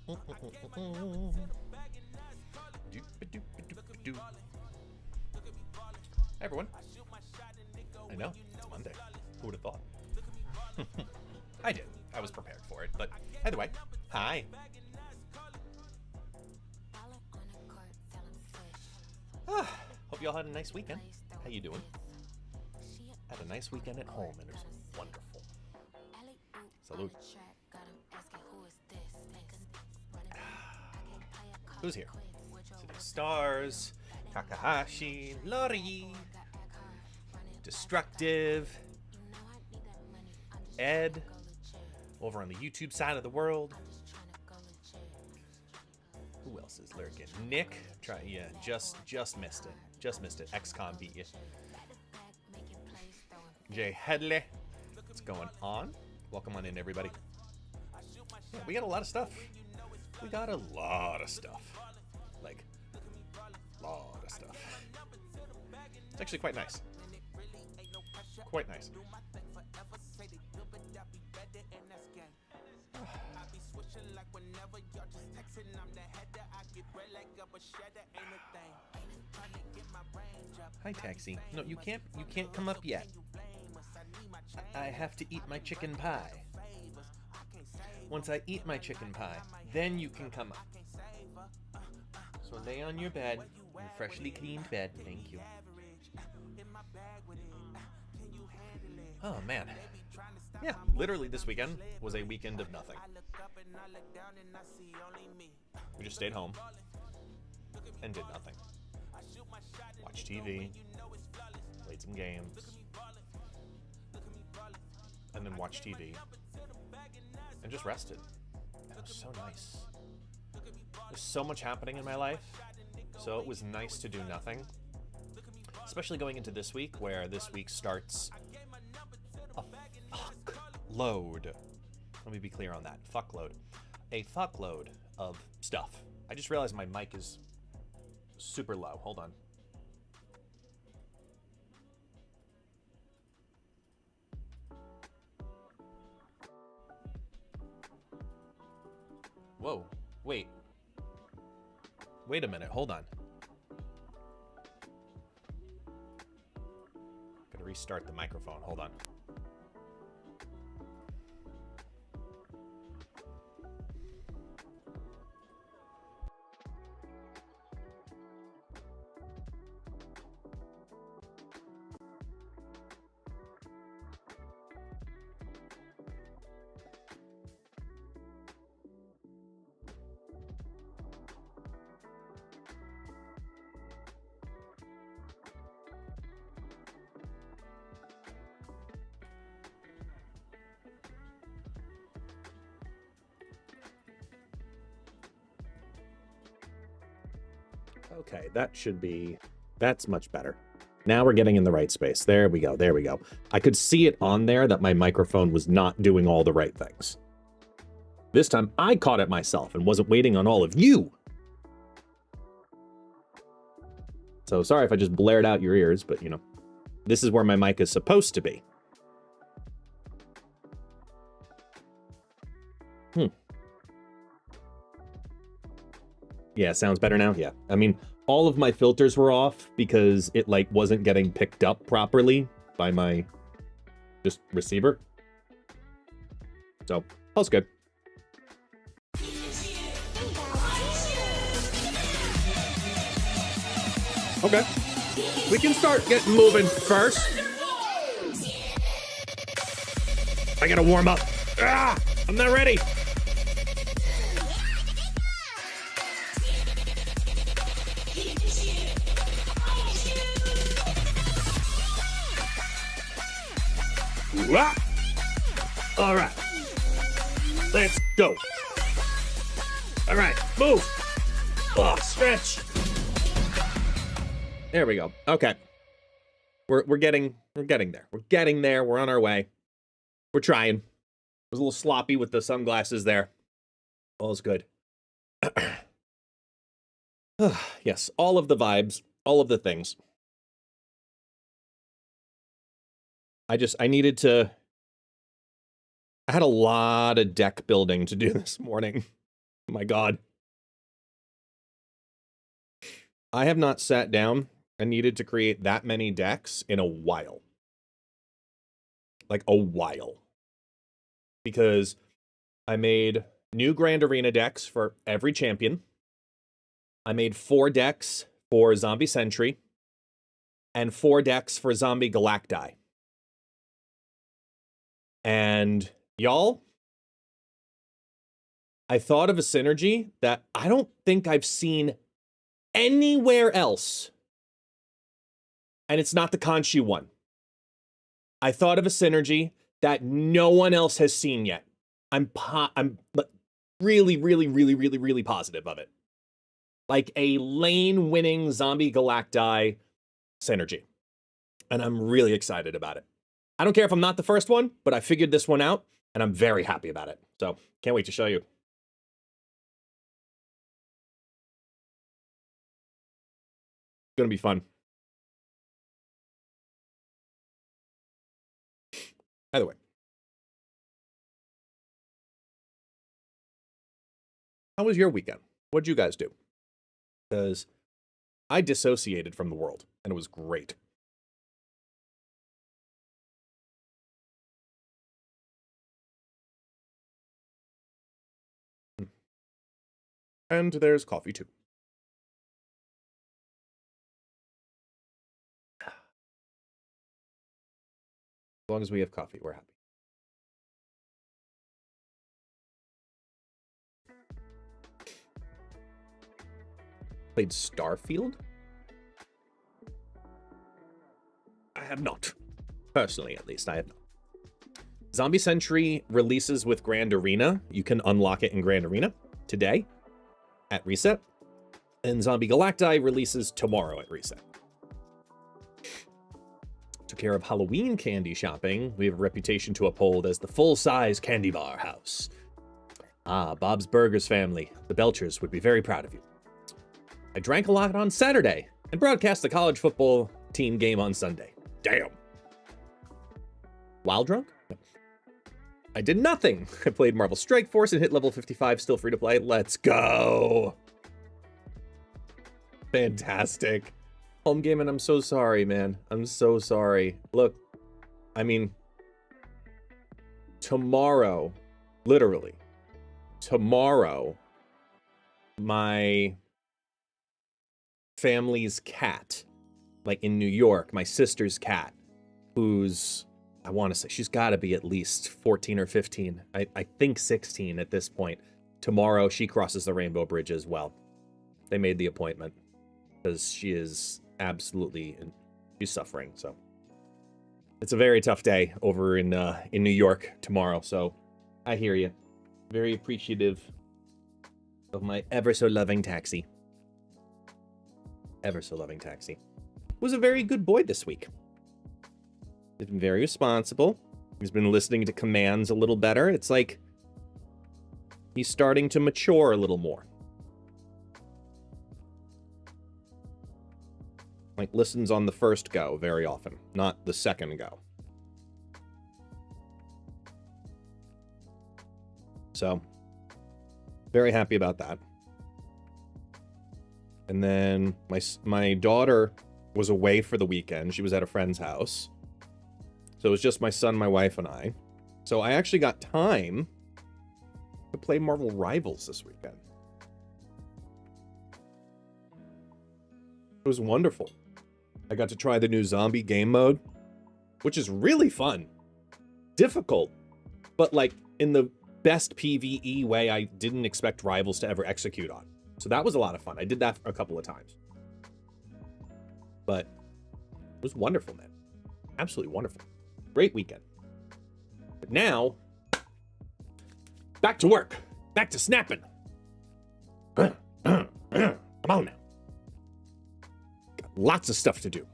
Hey everyone. I know, it's Monday. Who would have thought? I did. I was prepared for it, but either way, hi. Hope y'all had a nice weekend. How you doing? Had a nice weekend at home and it was wonderful. Salute. Who's here? City Stars, Takahashi, Lori, Destructive, Ed, over on the YouTube side of the world. Who else is lurking? Nick, just missed it. Just missed it. XCOM beat you. Jay Headley, what's going on? Welcome on in, everybody. Yeah, we got a lot of stuff. We got a lot of stuff. Like, lot of stuff. It's actually quite nice. Quite nice. Hi, Taxi. No, you can't come up yet. I have to eat my chicken pie. Once I eat my chicken pie, then you can come up. So lay on your bed, your freshly cleaned bed. Thank you. Oh, man. Yeah, literally this weekend was a weekend of nothing. We just stayed home and did nothing. Watched TV, played some games, and then watched TV, and just rested. That was so nice. There's so much happening in my life, so it was nice to do nothing. Especially going into this week, where this week starts a fuckload. Let me be clear on that. Fuckload. A fuckload of stuff. I just realized my mic is super low. Hold on. Whoa. Wait. Wait a minute. Hold on. Gotta restart the microphone. Hold on. Okay, that's much better. Now we're getting in the right space. There we go, there we go. I could see it on there that my microphone was not doing all the right things. This time I caught it myself and wasn't waiting on all of you. So sorry if I just blared out your ears, but you know, this is where my mic is supposed to be. Yeah, sounds better now? Yeah. I mean, all of my filters were off because it, like, wasn't getting picked up properly by my just receiver. So, all's good. Okay. We can start getting moving first. I gotta warm up. Ah! I'm not ready. All right, let's go. All right, move. Oh, stretch. There we go. Okay, we're getting there. We're getting there. We're on our way. We're trying. I was a little sloppy with the sunglasses there. All's good. Yes, all of the vibes, all of the things. I needed to... I had a lot of deck building to do this morning. Oh my God. I have not sat down and needed to create that many decks in a while. Like a while. Because I made new Grand Arena decks for every champion. I made 4 decks for Zombie Sentry. And 4 decks for Zombie Galacti. And y'all, I thought of a synergy that I don't think I've seen anywhere else. And it's not the Kanshi one. I thought of a synergy that no one else has seen yet. I'm really, really, really, really, really positive of it. Like a lane-winning Zombie Galacti synergy. And I'm really excited about it. I don't care if I'm not the first one, but I figured this one out, and I'm very happy about it. So, can't wait to show you. It's gonna be fun. By the way, how was your weekend? What'd you guys do? Because I dissociated from the world, and it was great. And there's coffee, too. As long as we have coffee, we're happy. Played Starfield? I have not. Personally, at least, I have not. Zombie Sentry releases with Grand Arena. You can unlock it in Grand Arena today at reset. And Zombie Galacti releases tomorrow at reset. Took care of Halloween candy shopping. We have a reputation to uphold as the full-size candy bar house. Ah, Bob's Burgers family. The Belchers would be very proud of you. I drank a lot on Saturday and broadcast the college football team game on Sunday. Damn. While drunk? No. I did nothing. I played Marvel Strike Force and hit level 55, still free to play. Let's go. Fantastic. Home game, and I'm so sorry, man. I'm so sorry. Look, I mean, tomorrow, literally, tomorrow, my family's cat, like in New York, my sister's cat, who's, I want to say, she's got to be at least 14 or 15. I think 16 at this point. Tomorrow, she crosses the Rainbow Bridge as well. They made the appointment because she is absolutely, she's suffering. So it's a very tough day over in New York tomorrow. So I hear you. Very appreciative of my ever so loving taxi. Ever so loving taxi. Was a very good boy this week. He's been very responsible. He's been listening to commands a little better. It's like he's starting to mature a little more. Like listens on the first go very often, not the second go. So, very happy about that. And then my daughter was away for the weekend. She was at a friend's house. So it was just my son, my wife, and I. So I actually got time to play Marvel Rivals this weekend. It was wonderful. I got to try the new zombie game mode, which is really fun. Difficult, but like in the best PvE way I didn't expect Rivals to ever execute on. So that was a lot of fun. I did that a couple of times. But it was wonderful, man. Absolutely wonderful. Great weekend. But now, back to work. Back to snapping. Come on now. Got lots of stuff to do.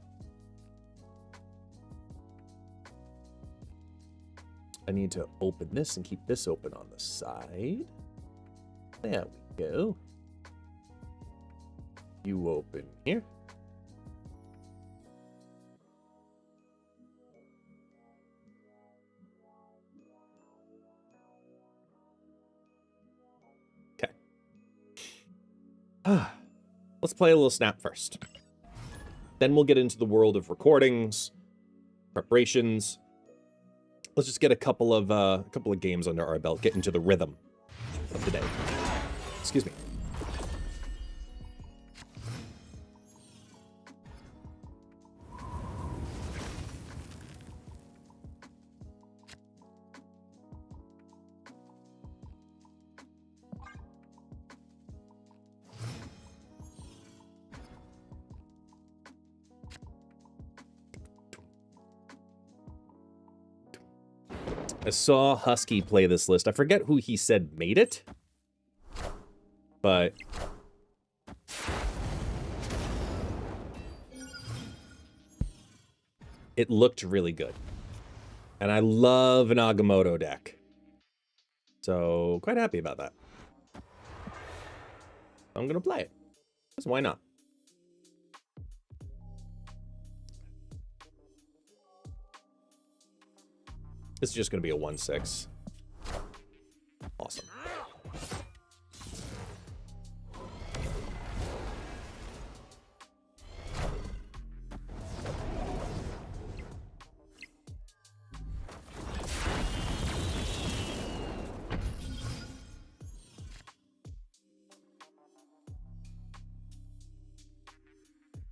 I need to open this and keep this open on the side. There we go. You open here. let's play a little Snap first. Then we'll get into the world of recordings, preparations. Let's just get a couple of games under our belt, get into the rhythm of the day. Excuse me. I saw Husky play this list. I forget who he said made it, but it looked really good. And I love an Agamotto deck. So, quite happy about that. I'm going to play it. Because why not? This is just going to be a 1/6. Awesome.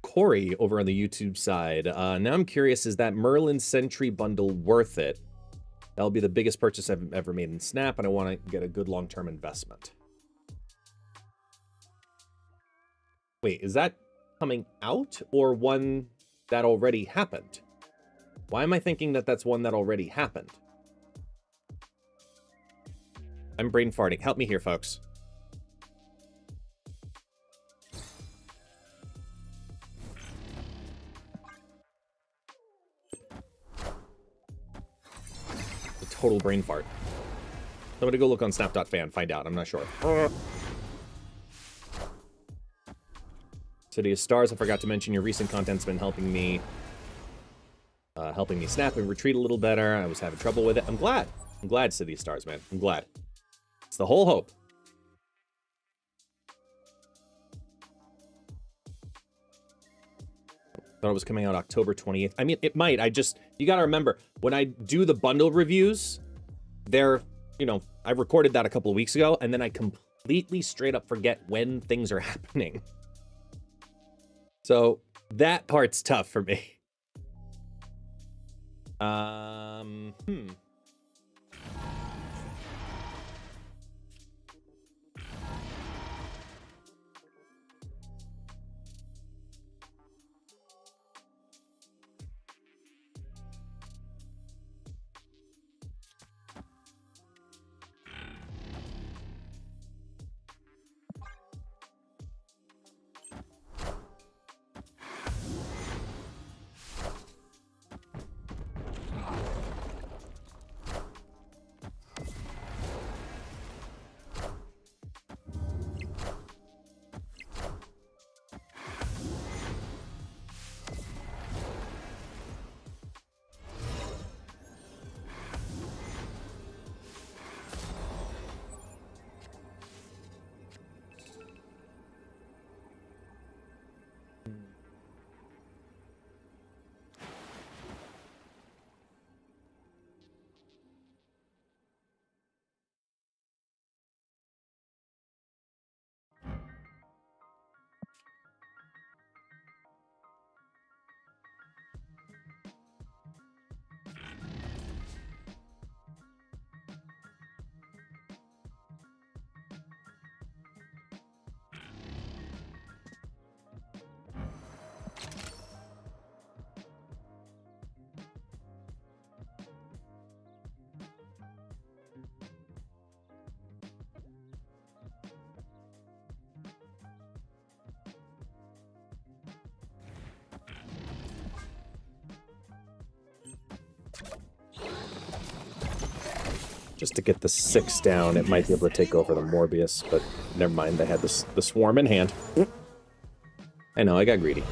Corey over on the YouTube side. Now I'm curious, is that Merlin Sentry bundle worth it? That'll be the biggest purchase I've ever made in Snap, and I want to get a good long-term investment. Wait, is that coming out or one that already happened? Why am I thinking that that's one that already happened? I'm brain farting. Help me here, folks. Total brain fart. I'm gonna go look on snap.fan, find out. I'm not sure. City of Stars, I forgot to mention your recent content's been helping me snap and retreat a little better. I was having trouble with it. I'm glad. I'm glad, City of Stars, man. I'm glad. It's the whole hope. Thought it was coming out October 28th. I mean, it might. You gotta remember, when I do the bundle reviews, I recorded that a couple of weeks ago, and then I completely straight up forget when things are happening. So that part's tough for me. Just to get the 6 down, it might be able to take over the Morbius, but never mind, they had the Swarm in hand. I know, I got greedy.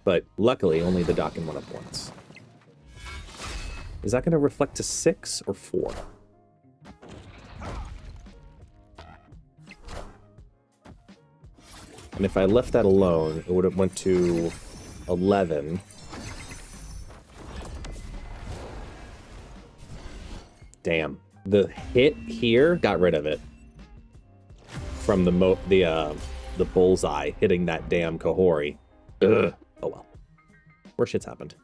But luckily, only the Dokken went up once. Is that going to reflect to 6 or 4? And if I left that alone, it would have went to 11. Damn. The hit here got rid of it. From the bullseye hitting that damn Kahori. Ugh. Oh well. Worse shit's happened.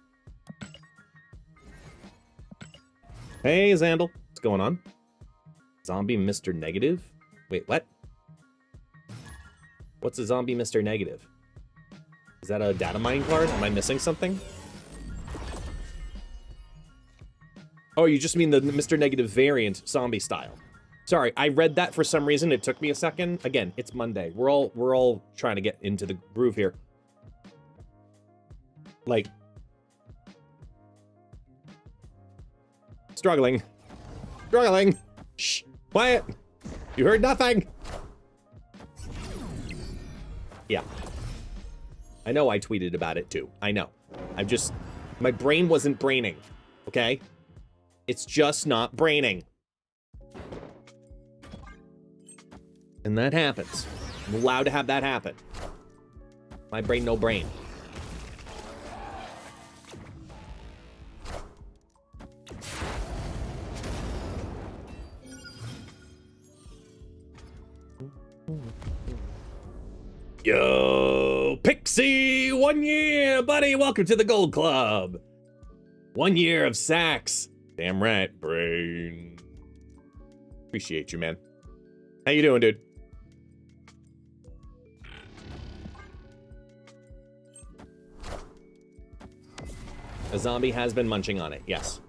Hey, Xandal. What's going on? Zombie Mr. Negative? Wait, what? What's a zombie Mr. Negative? Is that a data mine card? Am I missing something? Oh, you just mean the Mr. Negative variant zombie style. Sorry, I read that for some reason. It took me a second. Again, it's Monday. We're all trying to get into the groove here. Like, struggling. Shh, quiet. You heard nothing. Yeah. I know I tweeted about it too. I know. My brain wasn't braining. Okay? It's just not braining. And that happens. I'm allowed to have that happen. My brain, no brain. Yo, Pixie, 1 year, buddy. Welcome to the Gold Club. 1 year of sacks. Damn right, brain. Appreciate you, man. How you doing, dude? A zombie has been munching on it, yes.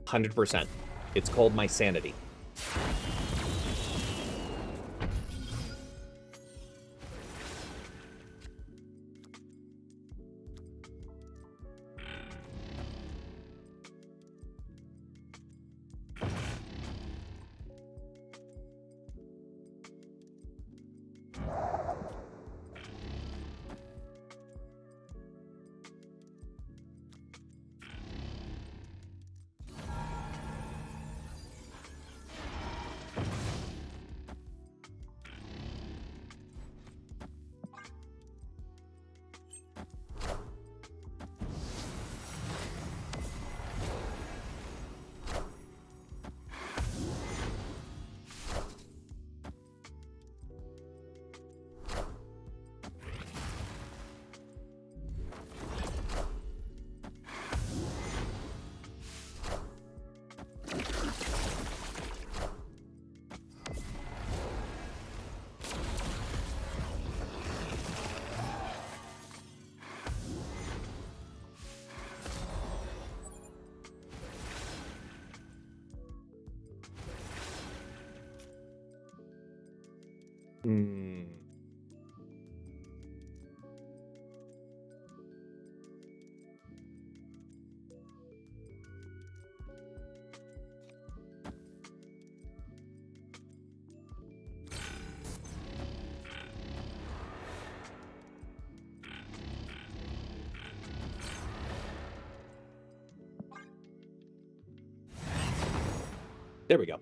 100%. It's called my sanity. There we go.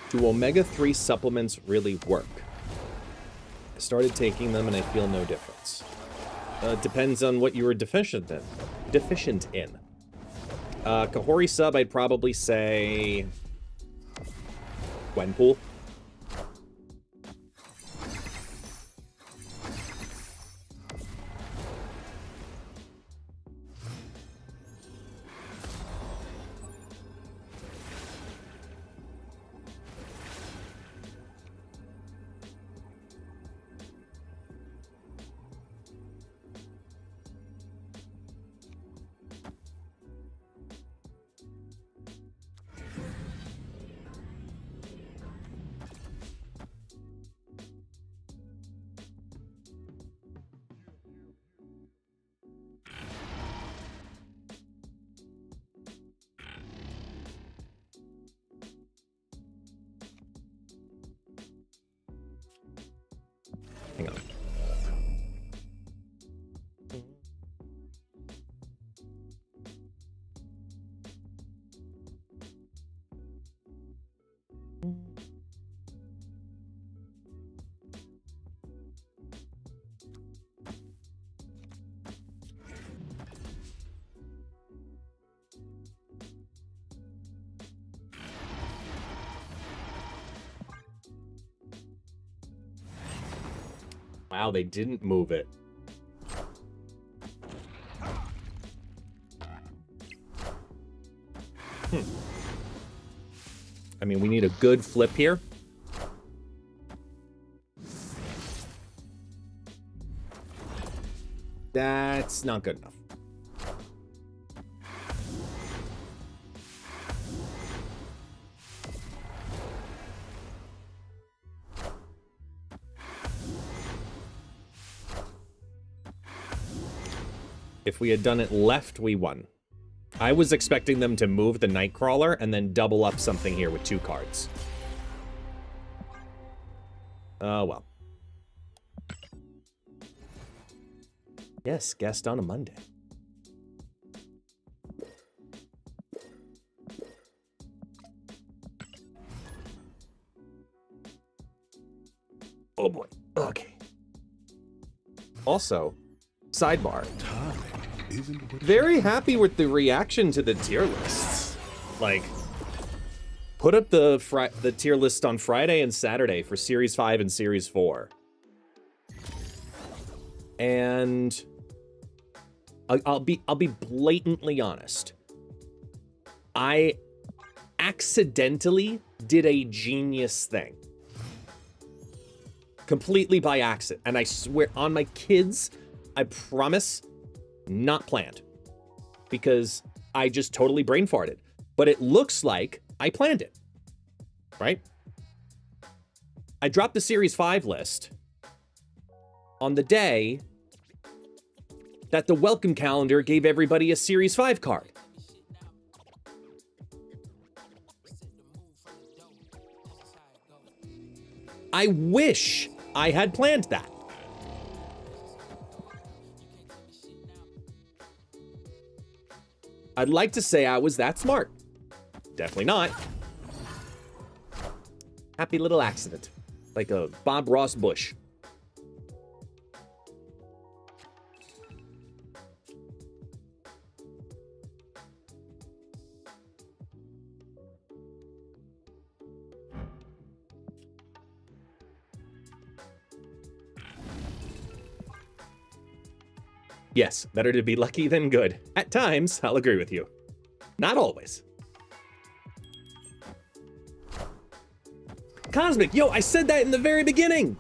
Do omega-3 supplements really work? I started taking them and I feel no difference. Depends on what you were deficient in. Kahori sub, I'd probably say Gwenpool. Hang on. Wow, they didn't move it. I mean, we need a good flip here. That's not good enough. If we had done it left, we won. I was expecting them to move the Nightcrawler and then double up something here with 2 cards. Oh, well. Yes, guest on a Monday. Oh boy. Okay. Also, sidebar. Very happy with the reaction to the tier lists. Like, put up the tier list on Friday and Saturday for Series 5 and Series 4. And I'll be blatantly honest. I accidentally did a genius thing. Completely by accident. And I swear on my kids, I promise, not planned. Because I just totally brain farted. But it looks like I planned it. Right? I dropped the Series 5 list on the day that the welcome calendar gave everybody a Series 5 card. I wish I had planned that. I'd like to say I was that smart. Definitely not. Happy little accident. Like a Bob Ross Bush. Yes, better to be lucky than good. At times, I'll agree with you. Not always. Cosmic, yo, I said that in the very beginning.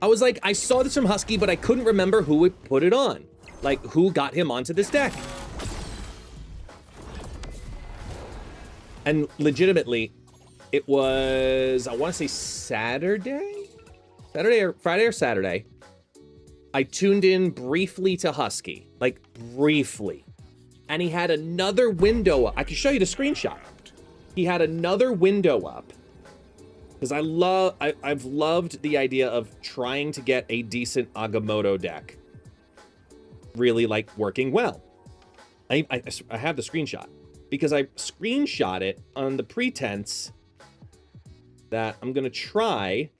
I was like, I saw this from Husky, but I couldn't remember who would put it on. Like, who got him onto this deck. And legitimately, it was, I want to say Saturday? Friday or Saturday. I tuned in briefly to Husky, like briefly. And he had another window up. I can show you the screenshot. He had another window up. Because I've loved the idea of trying to get a decent Agamotto deck really like working well. I have the screenshot because I screenshot it on the pretense that I'm going to try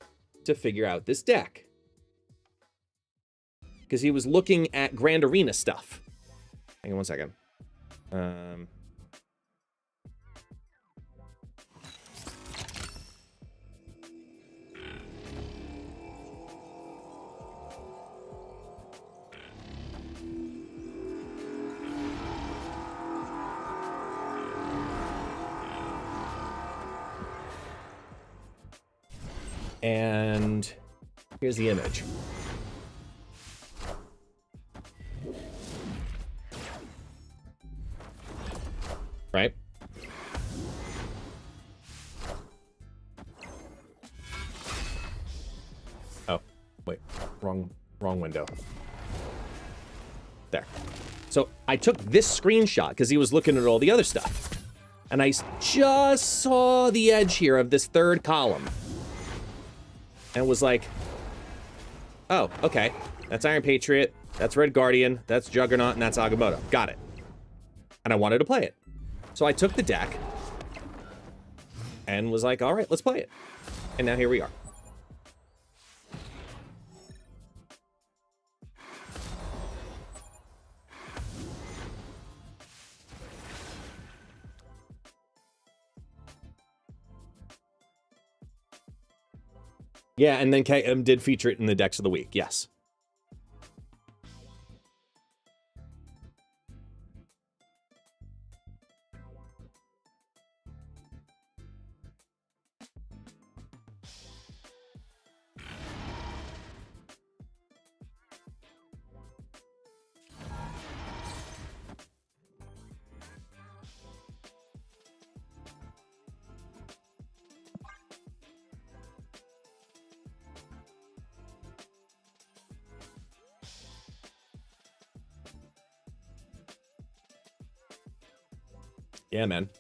to figure out this deck. Because he was looking at Grand Arena stuff. Hang on one second. And here's the image. Right? Oh, wait, wrong window. There. So I took this screenshot because he was looking at all the other stuff. And I just saw the edge here of this third column. And was like, oh, okay. That's Iron Patriot, that's Red Guardian, that's Juggernaut, and that's Agamotto. Got it. And I wanted to play it. So I took the deck and was like, all right, let's play it. And now here we are. Yeah, and then KM did feature it in the decks of the week, yes. Yeah, man.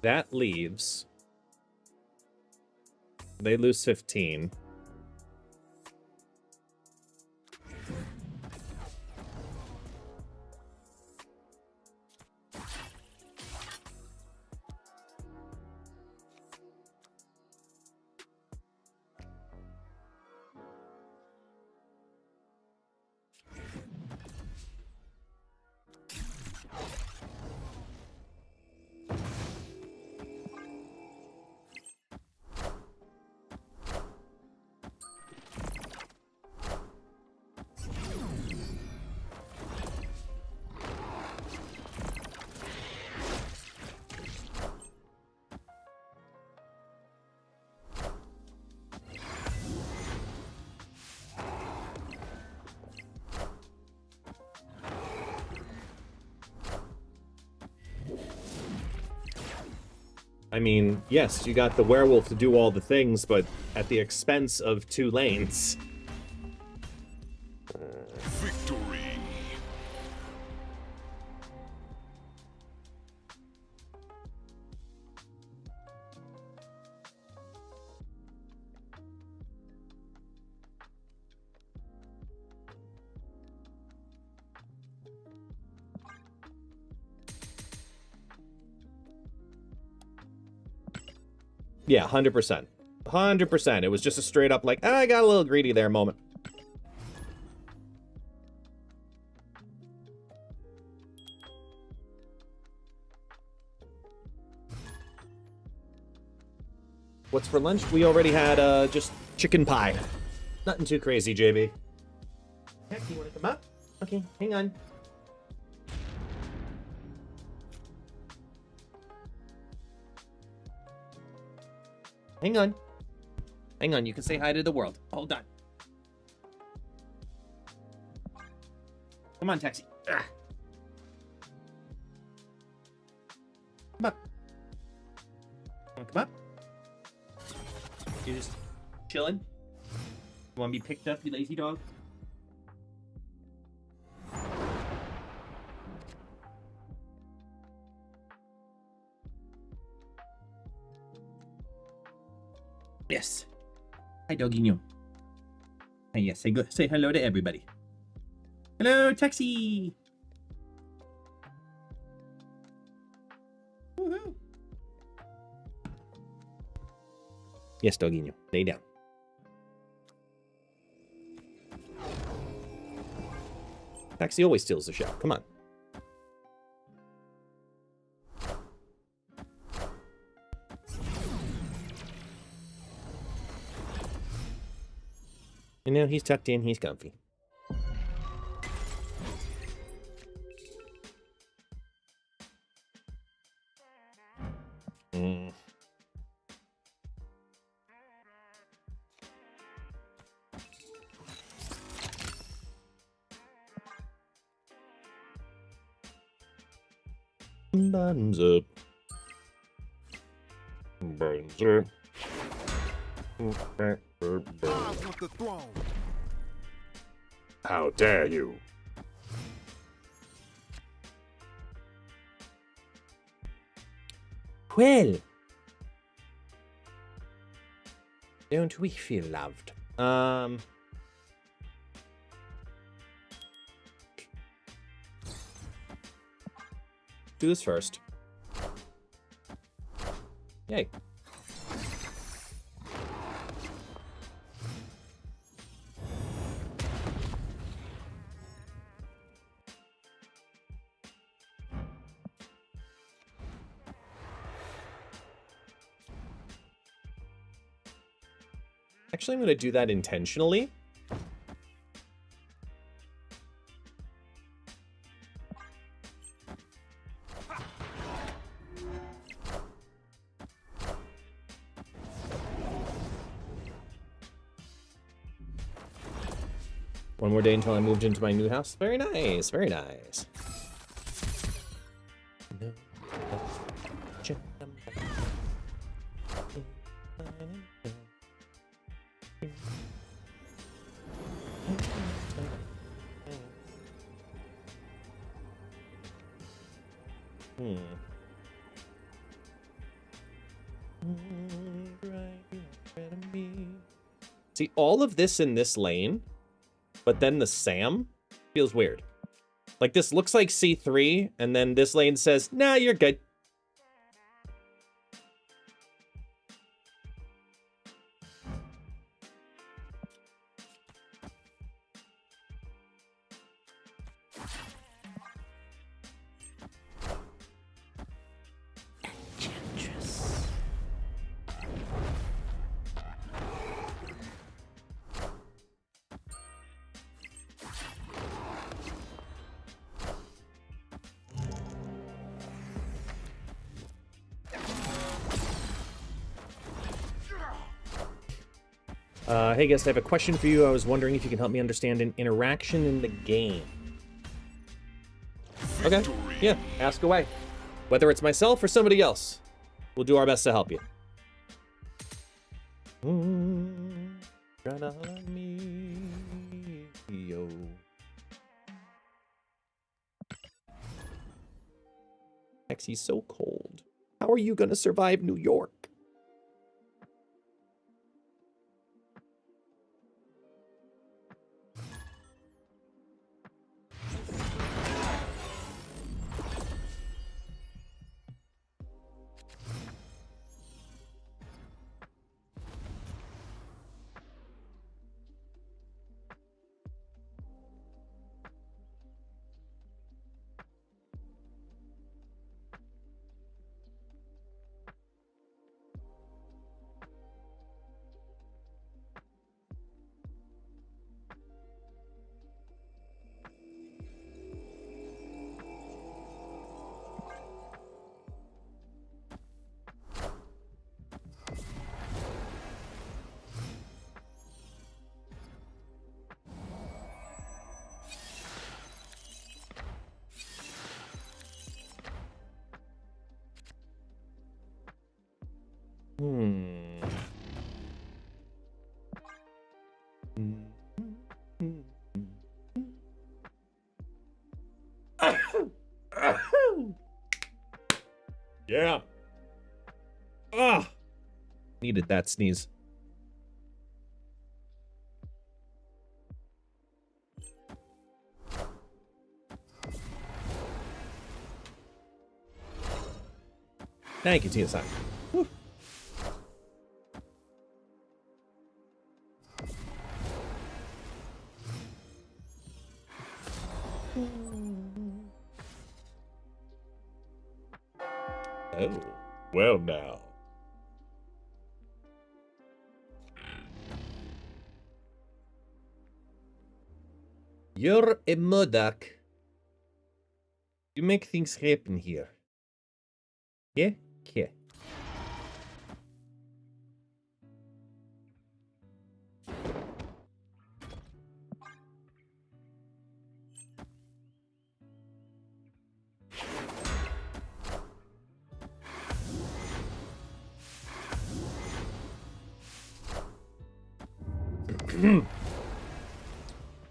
That leaves... They lose 15. I mean, yes, you got the werewolf to do all the things, but at the expense of 2 lanes. Victory. Yeah, 100%. 100%. It was just a straight up like, I got a little greedy there moment. What's for lunch? We already had just chicken pie. Nothing too crazy, JB. Heck, you want to come up? Okay, hang on. Hang on. Hang on, you can say hi to the world. Hold on. Come on, taxi. Ugh. Come up. Come up. You just chilling? You want to be picked up, you lazy dog? Yes. Hi, dogginho. Hey, yes, say hello to everybody. Hello, taxi. Woohoo. Yes, dogginho. Lay down. Taxi always steals the show. Come on. You know, he's tucked in, he's comfy. Bottoms up. Bottoms up. I want the throne. How dare you? Well, don't we feel loved? Do this first. Yay. Actually, I'm going to do that intentionally. One more day until I moved into my new house. Very nice, very nice. See, all of this in this lane, but then the Sam feels weird. Like, this looks like C3, and then this lane says, nah, you're good. Hey guest, I have a question for you. I was wondering if you can help me understand an interaction in the game. Okay, yeah, ask away. Whether it's myself or somebody else, we'll do our best to help you. He's so cold. How are you gonna survive New York? Yeah. Ah, needed that sneeze. Thank you, Tina-san. Woo. Oh, well now. You're a Modoc. You make things happen here. Yeah? Yeah.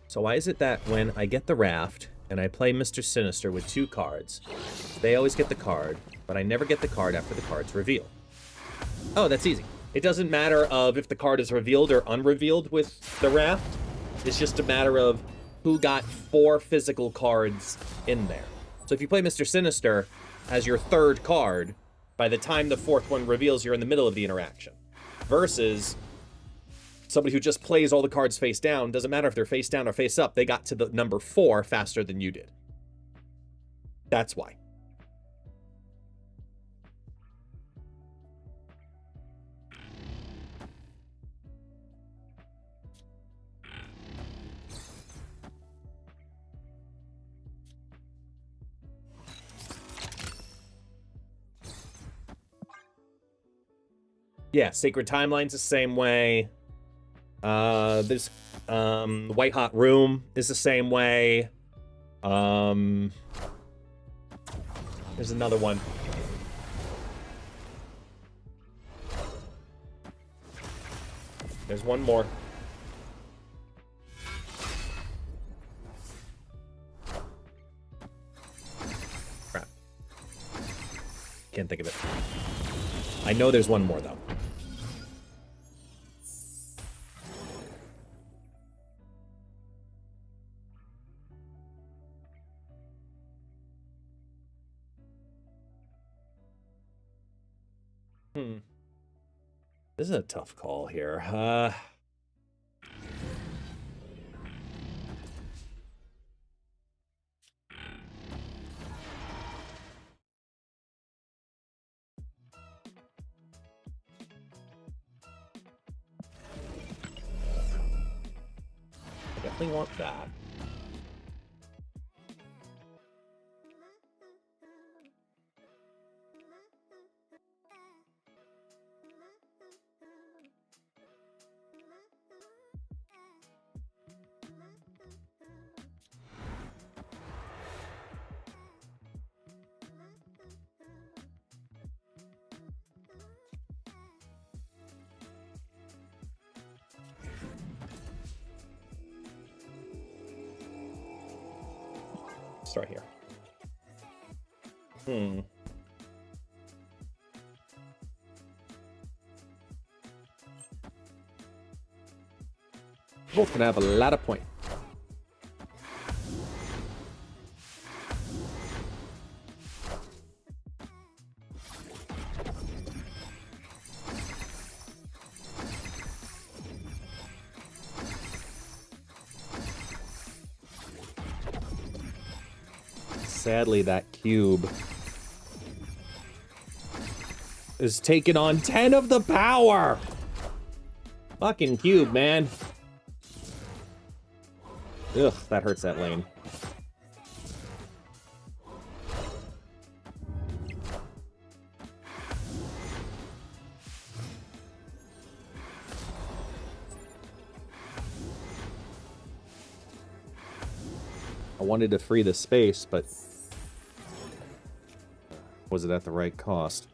So why is it that when I get the raft and I play Mr. Sinister with 2 cards, they always get the card, but I never get the card after the card's reveal? Oh, that's easy. It doesn't matter of if the card is revealed or unrevealed with the raft. It's just a matter of who got 4 physical cards in there. So if you play Mr. Sinister as your 3rd card, by the time the 4th one reveals, you're in the middle of the interaction. Versus somebody who just plays all the cards face down, doesn't matter if they're face down or face up, they got to the number 4 faster than you did. That's why. Yeah, Sacred Timeline's the same way. There's White Hot Room is the same way. There's another one. There's one more. Crap. Can't think of it. I know there's one more, though. This is a tough call here. I definitely want that. Start here. Both gonna have a lot of points. Sadly, that cube is taking on 10 of the power. Fucking cube, man. Ugh, that hurts that lane. I wanted to free the space, but was it at the right cost?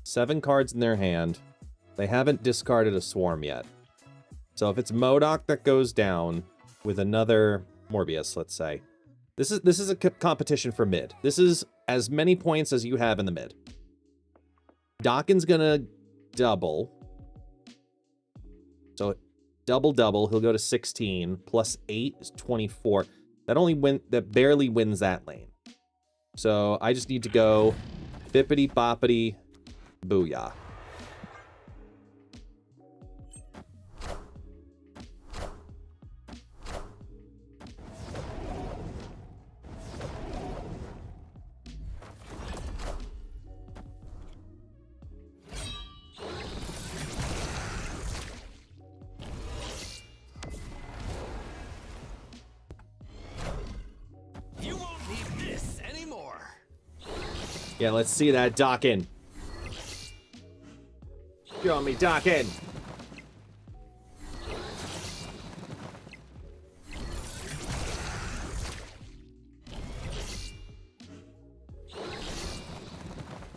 7 cards in their hand. They haven't discarded a swarm yet. So if it's MODOK that goes down with another Morbius, let's say. This is a competition for mid. This is as many points as you have in the mid. Dawkins gonna double. So double, he'll go to 16, plus 8 is 24. That barely wins that lane. So I just need to go bippity boppity booyah. Yeah, let's see that Dawkin. Show me Dawkin.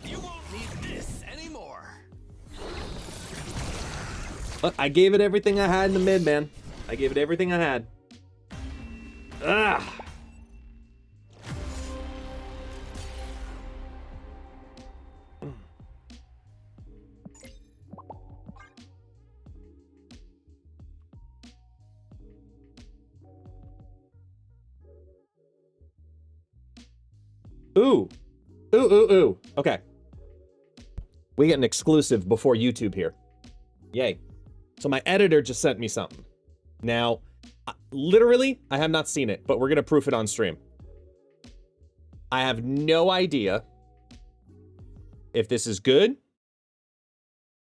You won't need I gave it everything I had in the mid, man. I gave it everything I had. Ah. Ooh. Ooh. Okay. We get an exclusive before YouTube here. Yay. So my editor just sent me something. Now, literally, I have not seen it, but we're going to proof it on stream. I have no idea if this is good,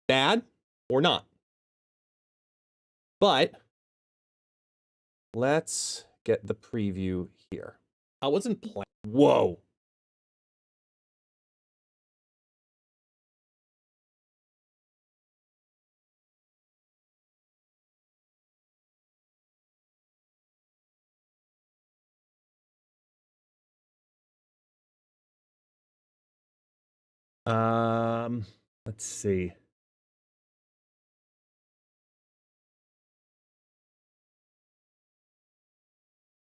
bad, or not. But let's get the preview here. I wasn't playing. Whoa. Let's see.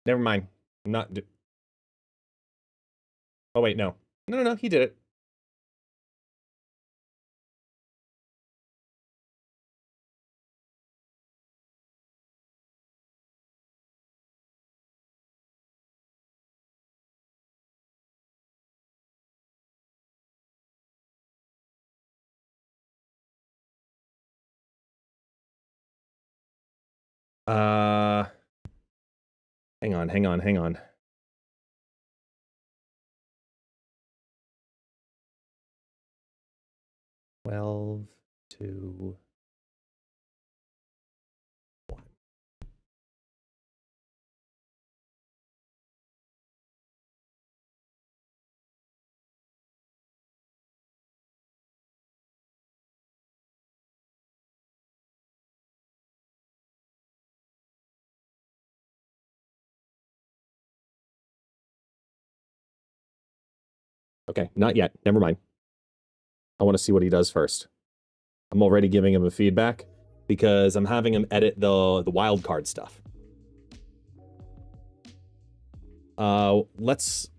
Never mind. I'm not. Oh, wait, no. No, he did it. Hang on. 12, 2, 1. Okay, not yet. Never mind. I want to see what he does first. I'm already giving him a feedback because I'm having him edit the wild card stuff. Let's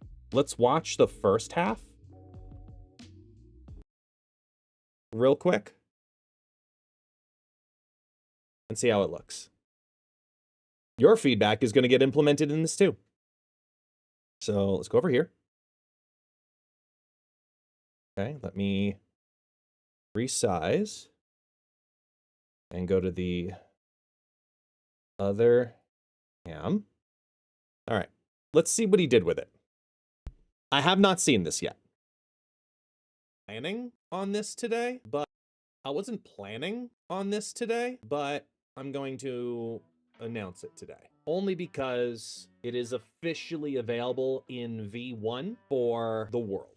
watch the first half real quick and see how it looks. Your feedback is going to get implemented in this too. So let's go over here. Okay, let me resize and go to the other cam. All right, let's see what he did with it. I have not seen this yet. Planning on this today, but I wasn't planning on this today, but I'm going to announce it today. Only because it is officially available in V1 for the world.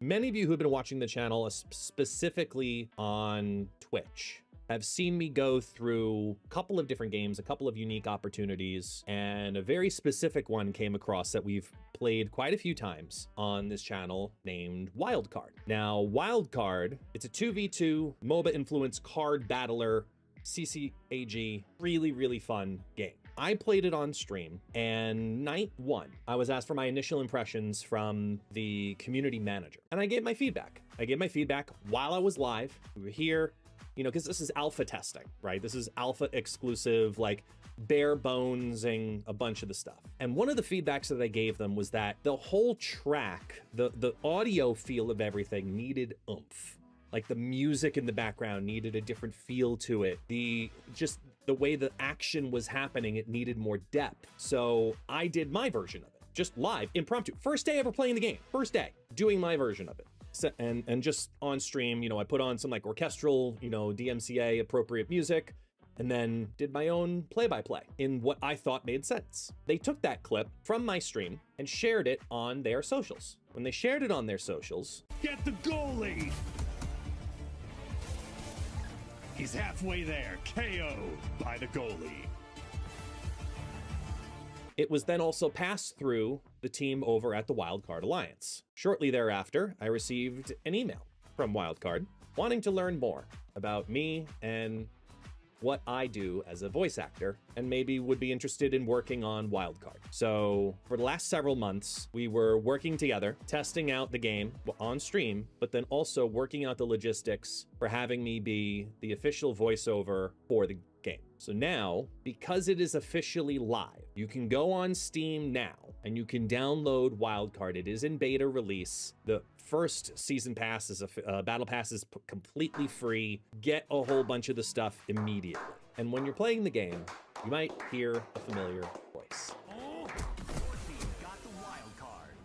Many of you who've been watching the channel, specifically on Twitch, have seen me go through a couple of different games, a couple of unique opportunities, and a very specific one came across that we've played quite a few times on this channel named Wildcard. Now, Wildcard, it's a 2v2 MOBA influence card battler, CCAG, really fun game. I played it on stream, and night one, I was asked for my initial impressions from the community manager, and I gave my feedback. I gave my feedback while I was live. We were here, you know, because this is alpha testing, right? This is alpha exclusive, like bare bonesing a bunch of the stuff. And one of the feedbacks that I gave them was that the whole track, the audio feel of everything needed oomph. Like the music in the background needed a different feel to it. The way the action was happening, it needed more depth. So I did my version of it, just live, impromptu. First day ever playing the game, first day, doing my version of it. So, and just on stream, you know, I put on some like orchestral, you know, DMCA appropriate music, and then did my own play-by-play in what I thought made sense. They took that clip from my stream and shared it on their socials. When they shared it on their socials, Get the goalie! He's halfway there, KO'd by the goalie. it was then also passed through the team over at the Wildcard Alliance. Shortly thereafter, I received an email from Wildcard wanting to learn more about me and what I do as a voice actor and maybe would be interested in working on Wildcard. So for the last several months, we were working together, testing out the game on stream, but then also working out the logistics for having me be the official voiceover for the game. So now, because it is officially live, you can go on Steam now and you can download Wildcard. It is in beta release. The first season pass is battle pass is completely free. Get a whole bunch of the stuff immediately. And when you're playing the game, you might hear a familiar voice. Oh, your team got the wild card.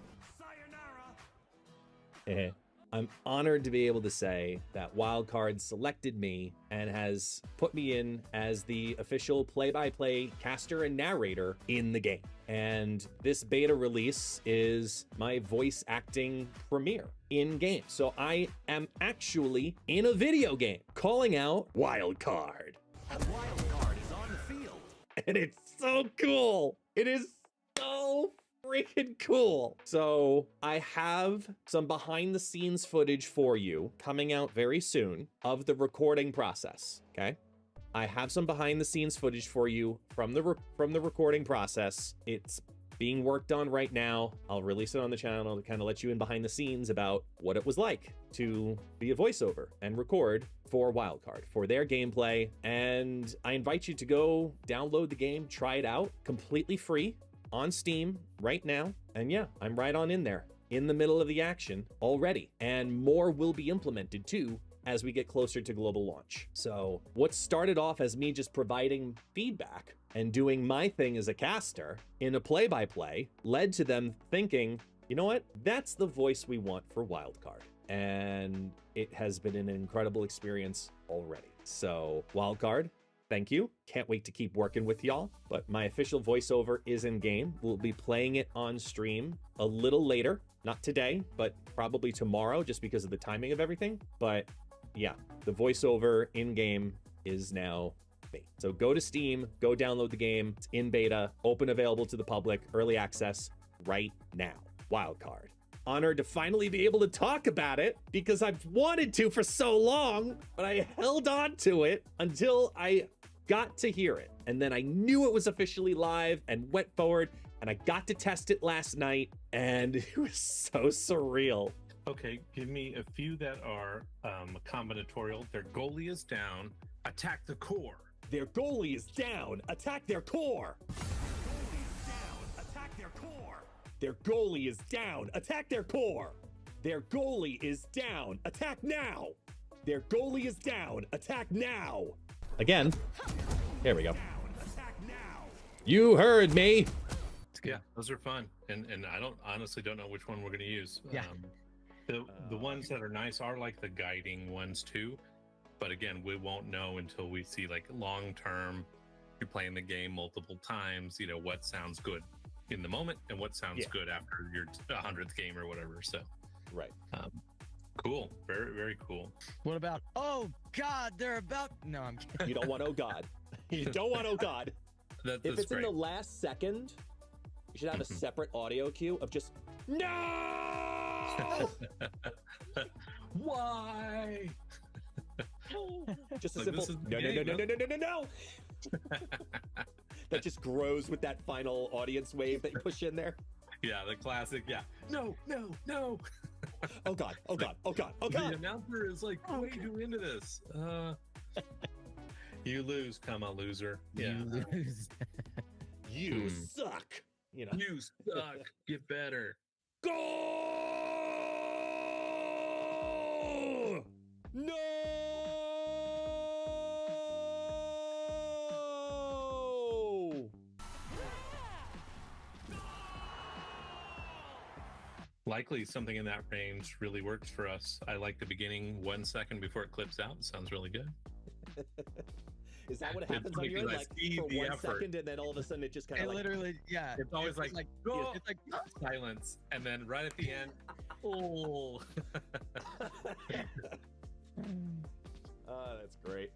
Sayonara. I'm honored to be able to say that Wildcard selected me and has put me in as the official play-by-play caster and narrator in the game. And this beta release is my voice acting premiere in game. So I am actually in a video game calling out Wildcard. A wild card is on the field. And it's so cool. It is so freaking cool. So I have some behind the scenes footage for you coming out very soon of the recording process. Okay. I have some behind the scenes footage for you from the recording process. It's being worked on right now. I'll release it on the channel to kind of let you in behind the scenes about what it was like to be a voiceover and record for Wildcard, for their gameplay. And I invite you to go download the game, try it out completely free on Steam right now. And yeah, I'm right on in there, in the middle of the action already. And more will be implemented too as we get closer to global launch. So what started off as me just providing feedback and doing my thing as a caster in a play-by-play led to them thinking, you know what? That's the voice we want for Wildcard. And it has been an incredible experience already. So Wildcard, thank you. Can't wait to keep working with y'all. But my official voiceover is in game. We'll be playing it on stream a little later. Not today, but probably tomorrow, just because of the timing of everything. But yeah, the voiceover in game is now me. So go to Steam, go download the game. It's in beta, open, available to the public, early access right now. Wildcard. Honored to finally be able to talk about it because I've wanted to for so long, but I held on to it until I got to hear it. And then I knew it was officially live and went forward, and I got to test it last night, and it was so surreal. Okay, give me a few that are combinatorial. Their goalie is down. Attack the core. Their goalie is down. Attack their core. Goalie's down. Attack their core. Their goalie is down. Attack their core. Their goalie is down. Attack now. Their goalie is down. Attack now. Again. Here we go. Down. Attack now. You heard me. Yeah, those are fun. And I honestly don't know which one we're going to use. Yeah. The ones that are nice are like the guiding ones too. But again, we won't know until we see like long term, you're playing the game multiple times, what sounds good in the moment and what sounds good after your 100th game or whatever. So, right. Cool. Very, very cool. What about, oh God, they're about, no, I'm kidding. You don't want oh God. You don't want oh God. That's If it's great. in the last second, you should have a separate audio cue of just, no! Why? Just a Like, simple, this is the no, no, no, game, no, no, no, no, no. That just grows with that final audience wave that you push in there. Yeah, the classic. Yeah. No, no, no. Oh God, oh God, oh God, oh The God. announcer is like way too into this. You lose, loser. Yeah. You lose. You suck. You suck. Get better. Go! No! Likely something in that range really works for us. I like the beginning 1 second before it clips out. It sounds really good. Is that what It's happens on like your end? I Like see for the 1 effort. second, and then all of a sudden it just kind It of like literally, yeah. It's always like, go. it's like silence, and then right at the end, oh. that's great.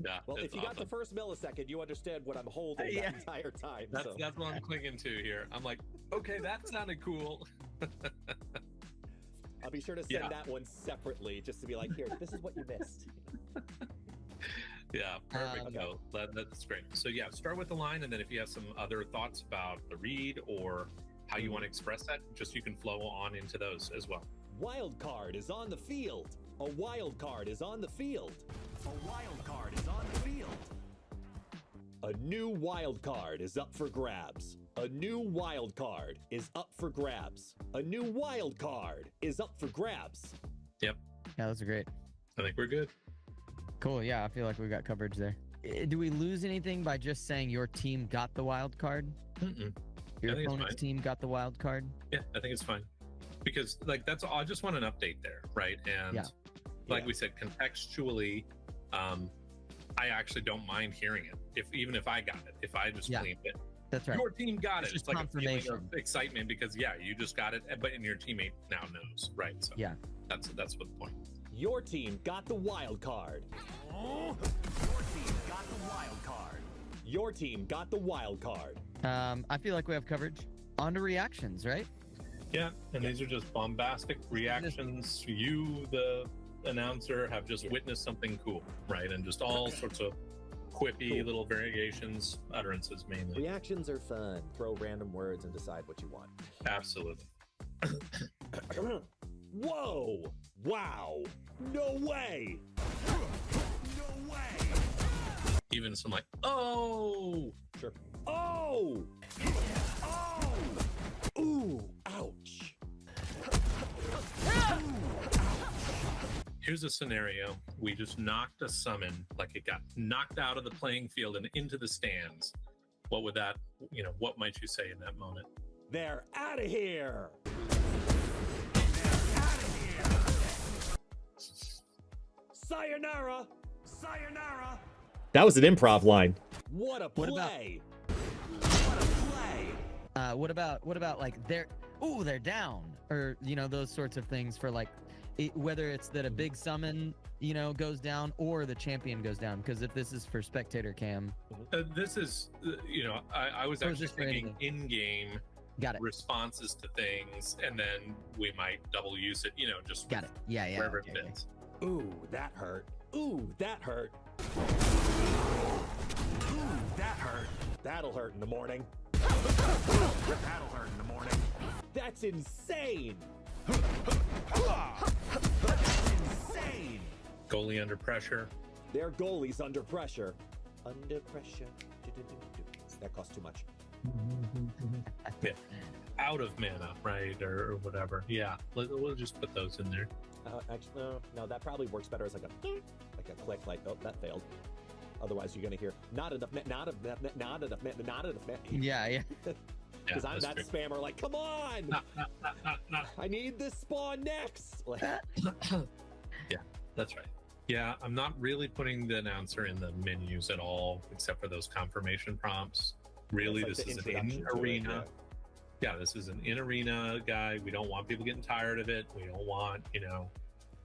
Yeah. Well, it's if you got the awesome. first millisecond, you understand what I'm holding Yeah. that entire time. That's So. what I'm clinging to here. I'm like, okay, that sounded cool. I'll be sure to send that one separately, just to be like, here, this is what you missed. Yeah, perfect. Okay. No, that's great. So yeah, start with the line, and then if you have some other thoughts about the read or how you want to express that, just you can flow on into those as well. Wild card is on the field. A wild card is on the field. A wild card is on the field. A new wild card is up for grabs. A new wild card is up for grabs. A new wild card is up for grabs. Yeah, those are great. I think we're good. Cool. Yeah, I feel like we got coverage there. Do we lose anything by just saying your team got the wild card? Mm-mm. Your I think it's opponent's fine. team got the wild card? Yeah, I think it's fine because like that's all. I just want an update there, right? And Yeah. like Yeah. we said, contextually, I actually don't mind hearing it. Even if I got it, if I just Yeah. claimed it, That's right. your team got It's it. just It's like a feeling confirmation. of excitement because yeah, you just got it, but and your teammate now knows, right? So Yeah. that's what the point. Your team got the wild card. Your team got the wild card. Your team got the wild card. I feel like we have coverage. On to reactions, right? Yeah, and these are just bombastic reactions. You, the announcer, have just witnessed something cool, right? And just all sorts of quippy Cool. little variations, utterances mainly. Reactions are fun. Throw random words and decide what you want. Absolutely. Whoa! Wow! No way! No way. Even some like, oh, Sure. Oh! Oh. Ooh! Ouch! here's a scenario. We just knocked a summon, like it got knocked out of the playing field and into the stands. What would that, what might you say in that moment? They're out of here! Sayonara! Sayonara. That was an improv line. What a What about- play! What a play. What about like they're down, or those sorts of things for like whether it's that a big summon goes down or the champion goes down, because if this is for spectator cam, This is, I was Or is actually this for thinking in-game got it, responses to things, and then we might double use it, just got it, yeah, wherever okay, it fits. Ooh, that hurt. Ooh, that hurt. Ooh, that hurt. That'll hurt in the morning. That'll hurt in the morning. That's insane! That's insane. Goalie under pressure. Their goalie's under pressure. Under pressure. That costs too much. Out of mana, right, or whatever. Yeah, we'll just put those in there. Actually, no, that probably works better as like a click, like, oh, that failed. Otherwise, you're gonna hear not enough, not enough, not enough, not enough. yeah. Because I'm that's that true. spammer, like, come on! I need this spawn next! Like, That's right. Yeah, I'm not really putting the announcer in the menus at all, except for those confirmation prompts. Really, it's like this the is an introduction to it, in-arena. Yeah, this is an in-arena guy. We don't want people getting tired of it. We don't want,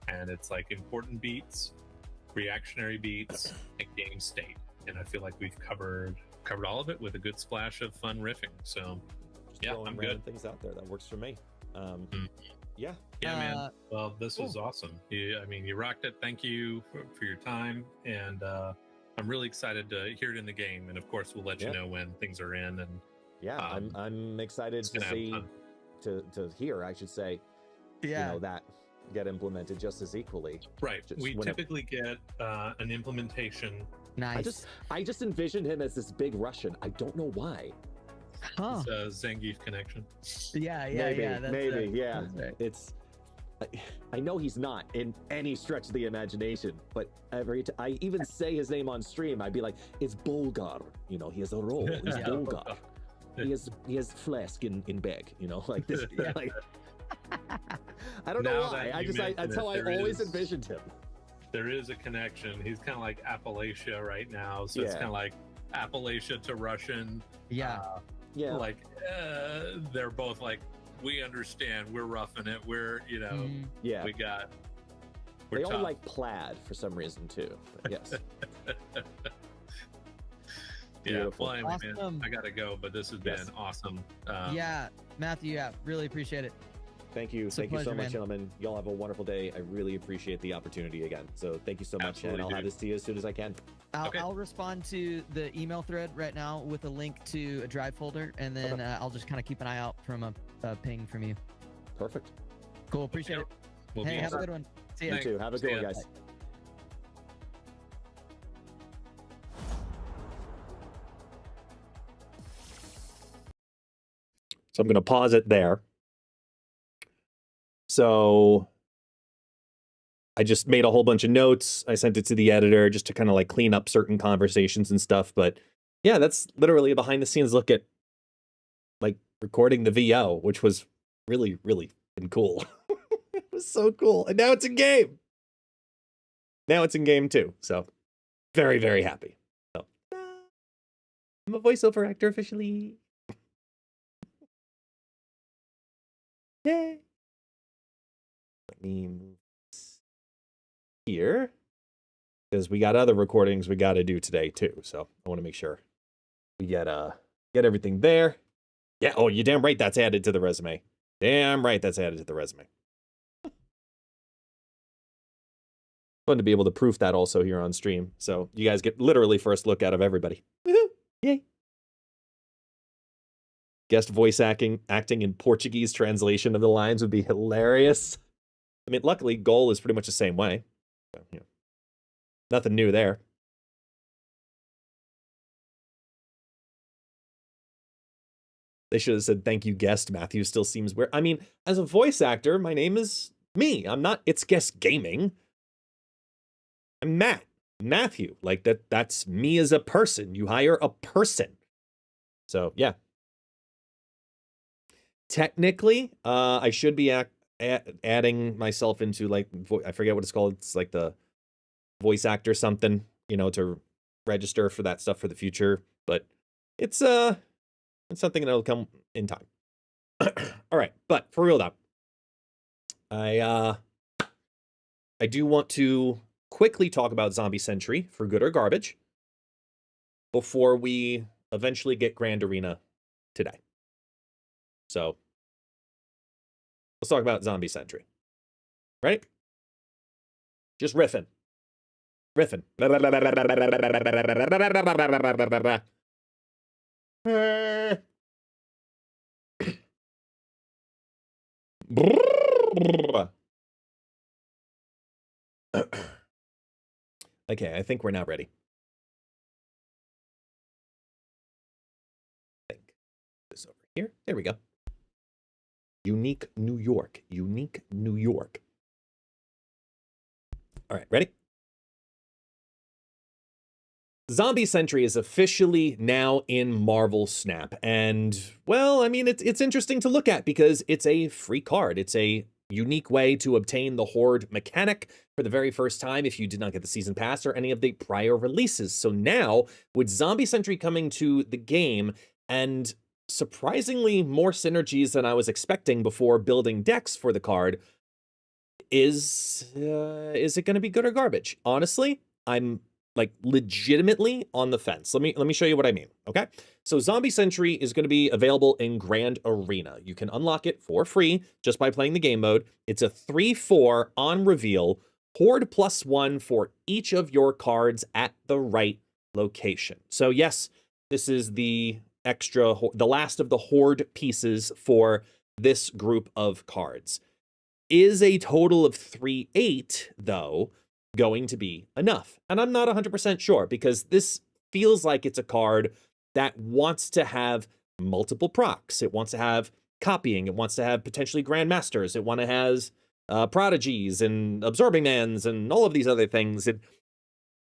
and it's like important beats, reactionary beats, and game state. And I feel like we've covered all of it with a good splash of fun riffing. So just Yeah, throwing I'm random good. things out there. That works for me. Yeah. yeah, man. Uh, Well, this was awesome. You rocked it. Thank you for your time, and I'm really excited to hear it in the game. And of course, we'll let you Yeah. know when things are in. And Yeah, I'm excited it's to gonna have see, fun. to hear, I should say, yeah, that get implemented just as equally. Right. Just We whenever- typically get an implementation. nice. I just envisioned him as this big Russian. I don't know why. Huh. It's a Zangief connection. Yeah, maybe, that's, maybe, yeah. that's right. It's. I know he's not in any stretch of the imagination, but I even say his name on stream, I'd be like, "It's Bulgar." He has a role. He's Yeah. Bulgar. He has flask in bag. Like this. Yeah. Like, I don't know Now why. that you That's how I mention it, always there is- envisioned him. There is a connection. He's kind of like Appalachia right now, so it's Yeah. kind of like Appalachia to Russian. Yeah, Yeah. Like they're both like, we understand. We're roughing it. We're Mhm. Yeah. we're They all tough. like plaid for some reason too. But yes. Yeah. Beautiful. Well, anyway, man, Awesome. I gotta go, but this has Yes. been awesome. yeah, Matthew, yeah, really appreciate it. Thank you. It's a Thank you so pleasure, much, man. gentlemen. Y'all have a wonderful day. I really appreciate the opportunity again. So thank you so much, Absolutely, and I'll have dude. this to you as soon as I can. Okay. I'll respond to the email thread right now with a link to a drive folder, and then I'll just kind of keep an eye out from a ping from you. Perfect. Cool, appreciate it. We'll Hey, be have a in good one. See ya. You too. Have a See good one, ya. guys. So I'm going to pause it there. So I just made a whole bunch of notes. I sent it to the editor just to kind of like clean up certain conversations and stuff. But yeah, that's literally a behind the scenes look at like recording the VO, which was really, really cool. It was so cool. And now it's in game. Now it's in game too. So very, very happy. So I'm a voiceover actor officially. Yay. Let me move this here, because we got other recordings we got to do today too. So I want to make sure we get everything there. Yeah. Oh, you're damn right. That's added to the resume. Damn right. That's added to the resume. Fun to be able to proof that also here on stream. So you guys get literally first look out of everybody. Woohoo! Yay. Guest voice acting in Portuguese translation of the lines would be hilarious. I mean, luckily, Goal is pretty much the same way. So, you know, nothing new there. They should have said, thank you, guest. Matthew still seems weird. I mean, as a voice actor, my name is me. I'm not ItsGuestGaming. I'm Matt. Matthew. Like, that's me as a person. You hire a person. So, yeah. Technically, I should be adding myself into, like, I forget what it's called. It's like the voice actor something, you know, to register for that stuff for the future. But it's something that'll come in time. All right, but for real though, I do want to quickly talk about Zombie Sentry for good or garbage before we eventually get Grand Arena today. So let's talk about Zombie Sentry. Right? Just riffing. Okay, I think we're now ready. This over here. There we go. Unique New York. Unique New York. All right, ready? Zombie Sentry is officially now in Marvel Snap. And, well, I mean, it's interesting to look at because it's a free card. It's a unique way to obtain the Horde mechanic for the very first time if you did not get the Season Pass or any of the prior releases. So now, with Zombie Sentry coming to the game and surprisingly more synergies than I was expecting before building decks for the card, is it going to be good or garbage? Honestly, I'm like legitimately on the fence. Let me show you what I mean. Okay. So Zombie Sentry is going to be available in Grand Arena. You can unlock it for free just by playing the game mode. It's a 3/4 on reveal, Horde +1 for each of your cards at the right location. So yes, this is the last of the Horde pieces for this group of cards. Is a total of 3/8, though, going to be enough? And I'm not 100% sure, because this feels like it's a card that wants to have multiple procs. It wants to have copying. It wants to have potentially Grandmasters. It wants to have Prodigies and Absorbing Mans and all of these other things. And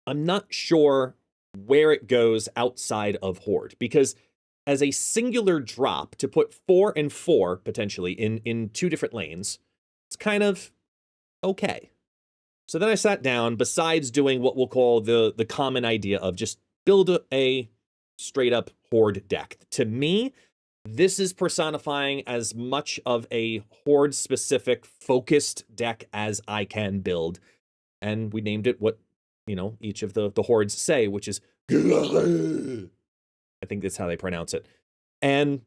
I'm not sure where it goes outside of Horde, because as a singular drop to put 4 and 4 potentially in 2 different lanes, it's kind of okay. So then I sat down, besides doing what we'll call the common idea of just build a straight up Horde deck. To me, this is personifying as much of a Horde specific focused deck as I can build. And we named it what, you know, each of the Hordes say, which is I think that's how they pronounce it. And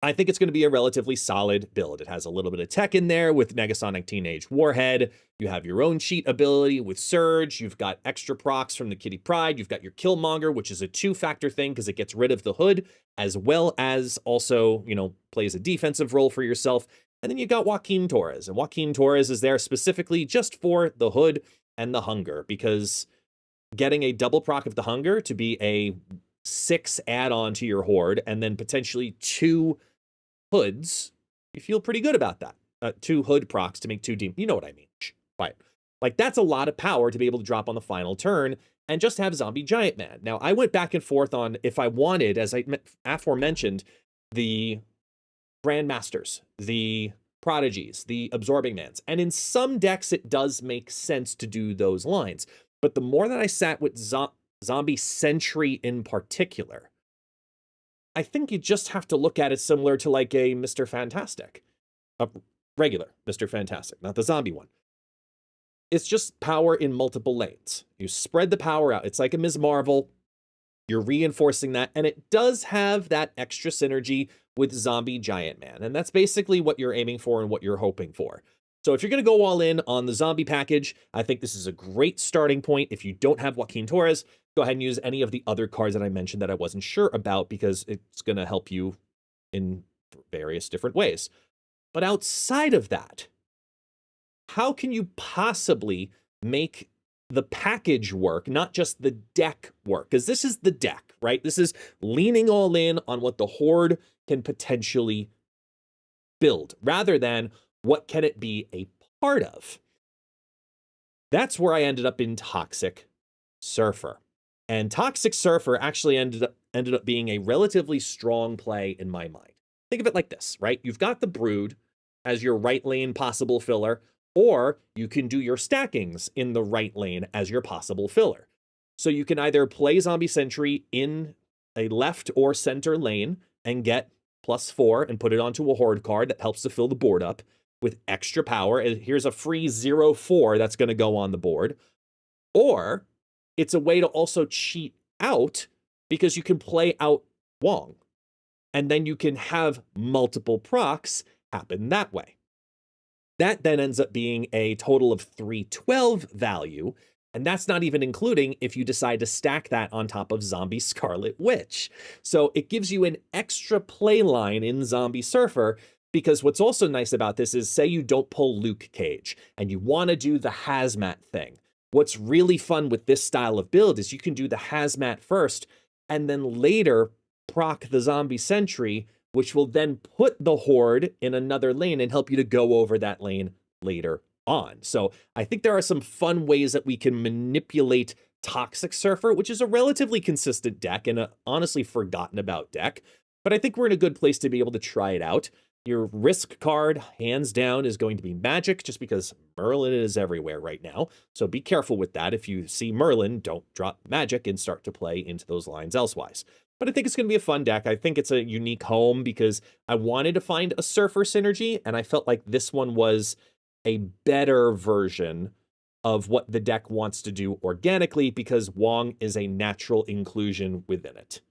I think it's going to be a relatively solid build. It has a little bit of tech in there with Negasonic Teenage Warhead. You have your own cheat ability with Surge. You've got extra procs from the Kitty Pryde. You've got your Killmonger, which is a 2-factor thing because it gets rid of the hood, as well as also, you know, plays a defensive role for yourself. And then you got Joaquin Torres. And Joaquin Torres is there specifically just for the hood and the hunger, because getting a double proc of the hunger to be a 6 add-on to your horde, and then potentially 2 hoods, you feel pretty good about that. 2 hood procs to make 2 demon. You know what I mean. Right. Like, that's a lot of power to be able to drop on the final turn and just have Zombie Giant Man. Now, I went back and forth on if I wanted, as I aforementioned, the Grandmasters, the Prodigies, the Absorbing Mans. And in some decks, it does make sense to do those lines. But the more that I sat with Zombie Sentry in particular, I think you just have to look at it similar to like a Mr. Fantastic. A regular Mr. Fantastic, not the zombie one. It's just power in multiple lanes. You spread the power out. It's like a Ms. Marvel. You're reinforcing that, and it does have that extra synergy with Zombie Giant Man, and that's basically what you're aiming for and what you're hoping for. So if you're going to go all in on the zombie package, I think this is a great starting point. If you don't have Joaquin Torres, go ahead and use any of the other cards that I mentioned that I wasn't sure about, because it's going to help you in various different ways. But outside of that, how can you possibly make the package work, not just the deck work? Because this is the deck, right? This is leaning all in on what the horde can potentially build, rather than what can it be a part of. That's where I ended up in Toxic Surfer. And Toxic Surfer actually ended up being a relatively strong play in my mind. Think of it like this, right? You've got the Brood as your right lane possible filler, or you can do your stackings in the right lane as your possible filler. So you can either play Zombie Sentry in a left or center lane and get +4 and put it onto a horde card that helps to fill the board up with extra power. And here's a free 0/4 that's going to go on the board. Or it's a way to also cheat out, because you can play out Wong, and then you can have multiple procs happen that way. That then ends up being a total of 312 value, and that's not even including if you decide to stack that on top of Zombie Scarlet Witch. So it gives you an extra play line in Zombie Surfer, because what's also nice about this is, say you don't pull Luke Cage and you want to do the hazmat thing. What's really fun with this style of build is you can do the hazmat first and then later proc the Zombie Sentry, which will then put the horde in another lane and help you to go over that lane later on. So I think there are some fun ways that we can manipulate Toxic Surfer, which is a relatively consistent deck and a honestly forgotten about deck. But I think we're in a good place to be able to try it out. Your risk card, hands down, is going to be Magic, just because Merlin is everywhere right now. So be careful with that. If you see Merlin, don't drop Magic and start to play into those lines elsewise. But I think it's going to be a fun deck. I think it's a unique home because I wanted to find a Surfer synergy, and I felt like this one was a better version of what the deck wants to do organically, because Wong is a natural inclusion within it.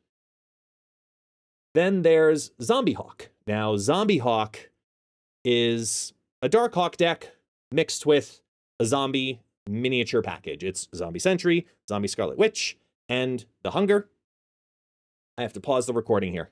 Then there's Zombie Hawk. Now, Zombie Hawk is a Dark Hawk deck mixed with a zombie miniature package. It's Zombie Sentry, Zombie Scarlet Witch, and the Hunger. I have to pause the recording here.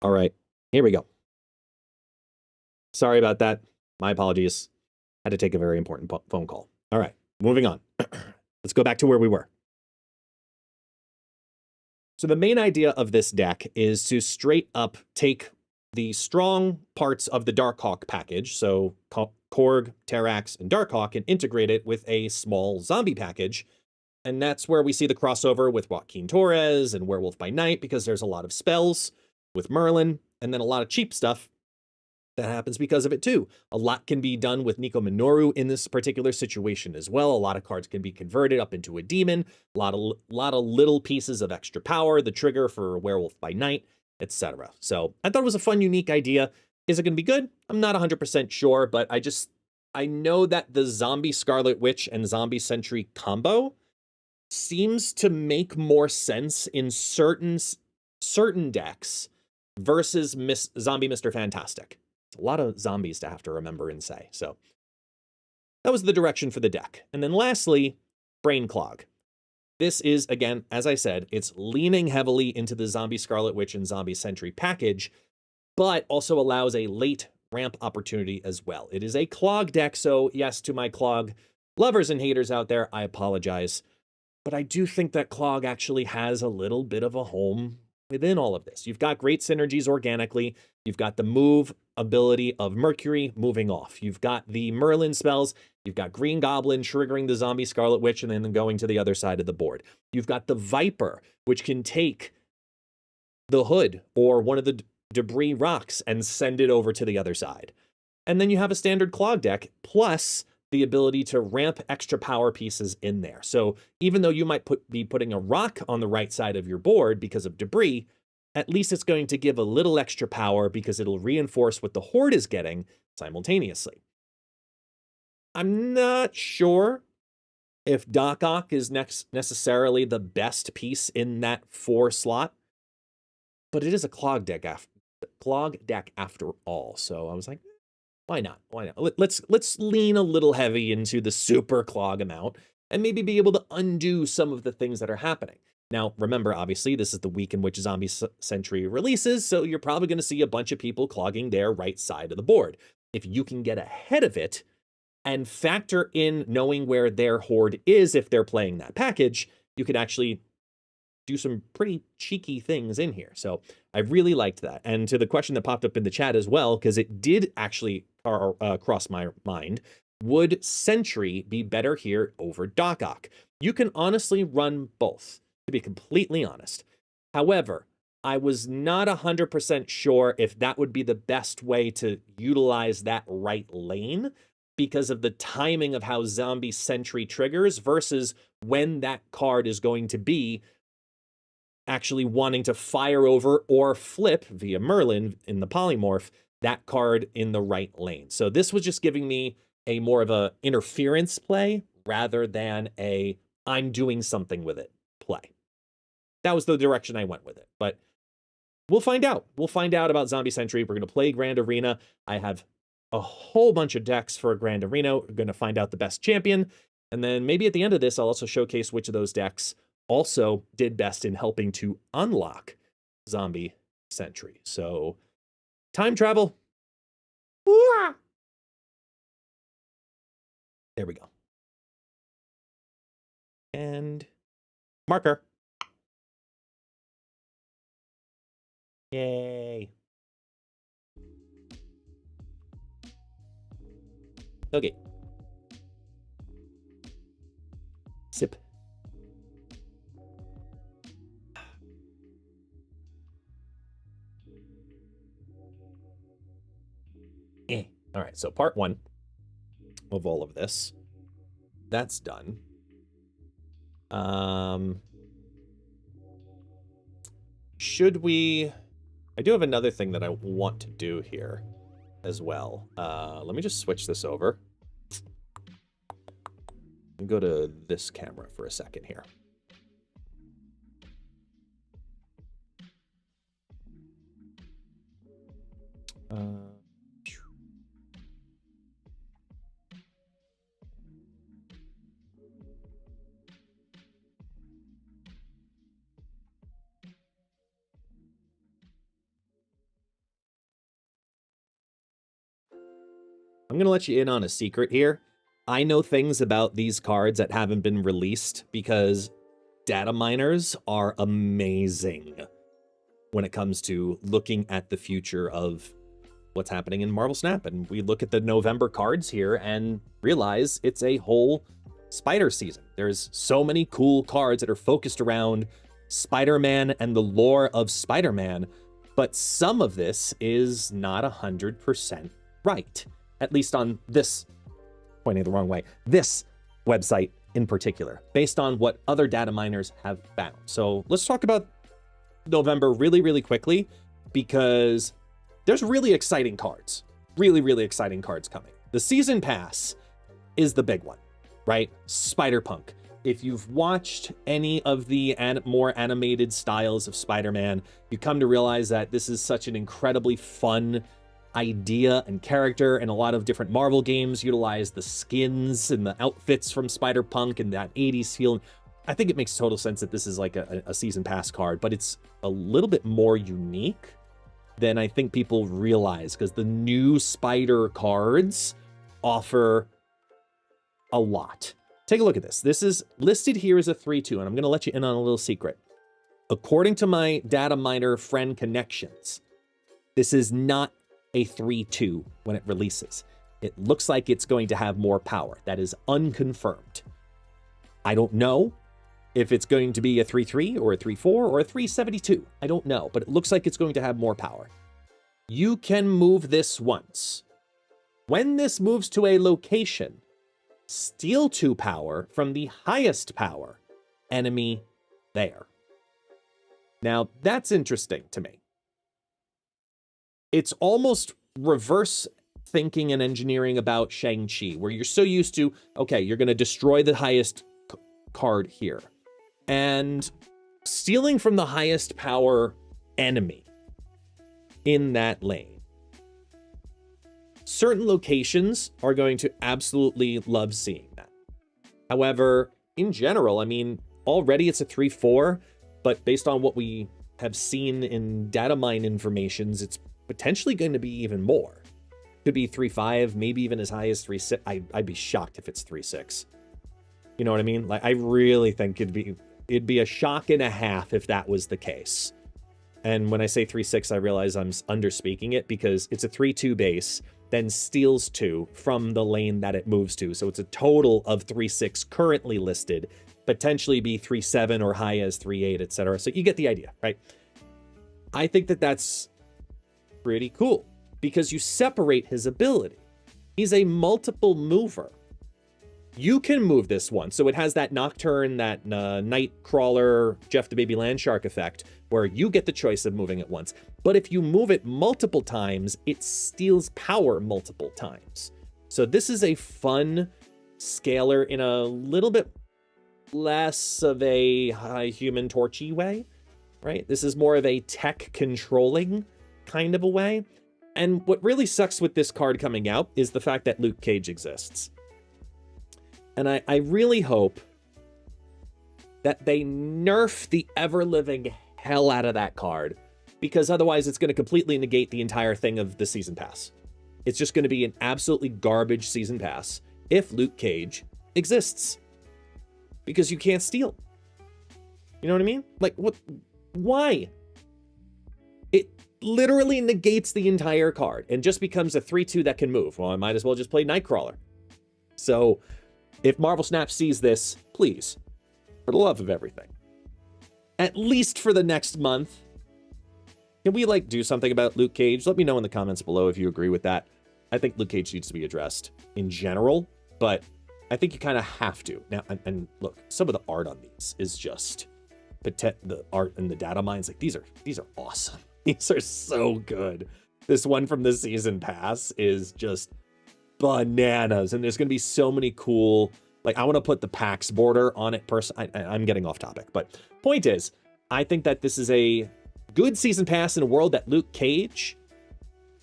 All right, here we go. Sorry about that. My apologies. Had to take a very important phone call. All right, moving on. Let's go back to where we were. So the main idea of this deck is to straight up take the strong parts of the Darkhawk package, so Korg, Terrax, and Darkhawk, and integrate it with a small zombie package. And that's where we see the crossover with Joaquin Torres and Werewolf by Night, because there's a lot of spells with Merlin, and then a lot of cheap stuff that happens because of it too. A lot can be done with Nico Minoru in this particular situation as well. A lot of cards can be converted up into a demon, a lot of little pieces of extra power, the trigger for Werewolf by Night, etc. So I thought it was a fun, unique idea. Is it going to be good? I'm not 100% sure, but I know that the Zombie Scarlet Witch and Zombie Sentry combo seems to make more sense in certain decks versus Zombie Mr. Fantastic. It's a lot of zombies to have to remember and say. So that was the direction for the deck. And then lastly, Brain Clog. This is, again, as I said, it's leaning heavily into the Zombie Scarlet Witch and Zombie Sentry package, but also allows a late ramp opportunity as well. It is a Clog deck, so yes, to my Clog lovers and haters out there, I apologize. But I do think that Clog actually has a little bit of a home within all of this. You've got great synergies organically. You've got the move ability of Mercury moving off. You've got the Merlin spells. You've got Green Goblin triggering the Zombie Scarlet Witch and then going to the other side of the board. You've got the Viper, which can take the Hood or one of the debris rocks and send it over to the other side. And then you have a standard Clog deck, plus the ability to ramp extra power pieces in there. So even though you might be putting a rock on the right side of your board because of debris, at least it's going to give a little extra power because it'll reinforce what the Horde is getting simultaneously. I'm not sure if Doc Ock is necessarily the best piece in that 4 slot, but it is a Clog deck after all. So I was like, why not? Why not? Let's lean a little heavy into the super Clog amount and maybe be able to undo some of the things that are happening. Now, remember, obviously, this is the week in which Zombie Sentry releases, so you're probably going to see a bunch of people clogging their right side of the board. If you can get ahead of it and factor in knowing where their Horde is if they're playing that package, you could actually do some pretty cheeky things in here. So I really liked that. And to the question that popped up in the chat as well, because it did actually cross my mind, would Sentry be better here over Doc Ock? You can honestly run both, to be completely honest. However, I was not 100% sure if that would be the best way to utilize that right lane because of the timing of how Zombie Sentry triggers versus when that card is going to be actually wanting to fire over or flip via Merlin in the polymorph that card in the right lane. So this was just giving me a more of a interference play rather than a I'm doing something with it play. That was the direction I went with it, but we'll find out. We'll find out about Zombie Sentry. We're going to play Grand Arena. I have a whole bunch of decks for Grand Arena. We're going to find out the best champion. And then maybe at the end of this, I'll also showcase which of those decks also did best in helping to unlock Zombie Sentry. So time travel. There we go. And marker. Yay. Okay. Sip. All right, so part 1 of all of this, that's done. Should we... I do have another thing that I want to do here as well. Let me just switch this over. And go to this camera for a second here. I'm going to let you in on a secret here. I know things about these cards that haven't been released because data miners are amazing when it comes to looking at the future of what's happening in Marvel Snap. And we look at the November cards here and realize it's a whole Spider season. There's so many cool cards that are focused around Spider-Man and the lore of Spider-Man, but some of this is not 100% right, at least on this, pointing the wrong way, this website in particular, based on what other data miners have found. So let's talk about November really, really quickly, because there's really exciting cards, really exciting cards coming. The season pass is the big one, right? Spider-Punk. If you've watched any of the more animated styles of Spider-Man, you come to realize that this is such an incredibly fun idea and character, and a lot of different Marvel games utilize the skins and the outfits from Spider-Punk and that 80s feel. I think it makes total sense that this is like a season pass card, but it's a little bit more unique than I think people realize, because the new Spider cards offer a lot. Take a look at this. This is listed here as a 3-2, and I'm going to let you in on a little secret. According to my data miner friend connections, this is not a 3-2 when it releases. It looks like it's going to have more power. That is unconfirmed. I don't know if it's going to be a 3-3 or a 3-4 or a 3-72. I don't know, but it looks like it's going to have more power. You can move this once. When this moves to a location, steal 2 power from the highest power enemy there. Now, that's interesting to me. It's almost reverse thinking and engineering about Shang-Chi, where you're so used to, okay, you're going to destroy the highest card here, and stealing from the highest power enemy in that lane. Certain locations are going to absolutely love seeing that. However, in general, I mean, already it's a 3-4, but based on what we have seen in data mine informations, it's potentially going to be even more. Could be 3-5, maybe even as high as 3-6. I'd be shocked if it's 3-6. You know what I mean? Like, I really think it'd be a shock and a half if that was the case. And when I say 3-6, I realize I'm underspeaking it, because it's a 3-2 base, then steals 2 from the lane that it moves to. So it's a total of 3-6 currently listed, potentially be 3-7 or high as 3-8, etc. So you get the idea, right? I think that that's pretty cool, because you separate his ability. He's a multiple mover. You can move this one, so it has that Nocturne, that Nightcrawler, Jeff the Baby Landshark effect, where you get the choice of moving it once. But if you move it multiple times, it steals power multiple times. So this is a fun scaler in a little bit less of a Human Torchy way, right? This is more of a tech controlling kind of a way. And what really sucks with this card coming out is the fact that Luke Cage exists. And I really hope that they nerf the ever-living hell out of that card, because otherwise it's going to completely negate the entire thing of the season pass. It's just going to be an absolutely garbage season pass if Luke Cage exists, because you can't steal. You know what I mean? Like, what? Why? It literally negates the entire card and just becomes a 3-2 that can move. Well, I might as well just play Nightcrawler. So if Marvel Snap sees this, please, for the love of everything, at least for the next month, can we like do something about Luke Cage? Let me know in the comments below if you agree with that. I think Luke Cage needs to be addressed in general, but I think you kind of have to. Now, and look, some of the art on these is just the art and the data mines. Like, these are awesome. These are so good. This one from the season pass is just bananas, and there's going to be so many cool, like, I want to put the PAX border on it. I'm getting off topic, but point is, I think that this is a good season pass in a world that Luke Cage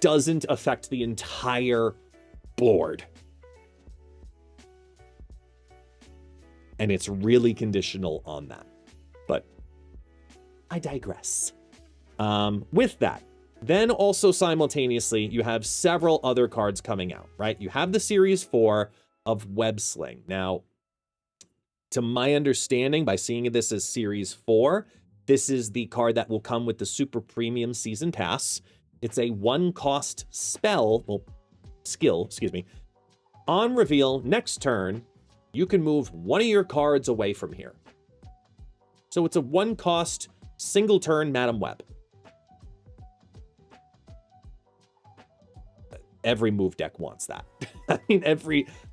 doesn't affect the entire board. And it's really conditional on that. But I digress. With that, Then also simultaneously, you have several other cards coming out, right? You have the Series 4 of Web Sling. Now, to my understanding, by seeing this as Series 4, this is the card that will come with the Super Premium Season Pass. It's a 1-cost skill, excuse me. On reveal, next turn, you can move one of your cards away from here. So it's a 1-cost, single turn Madam Web. Every move deck wants that. I mean,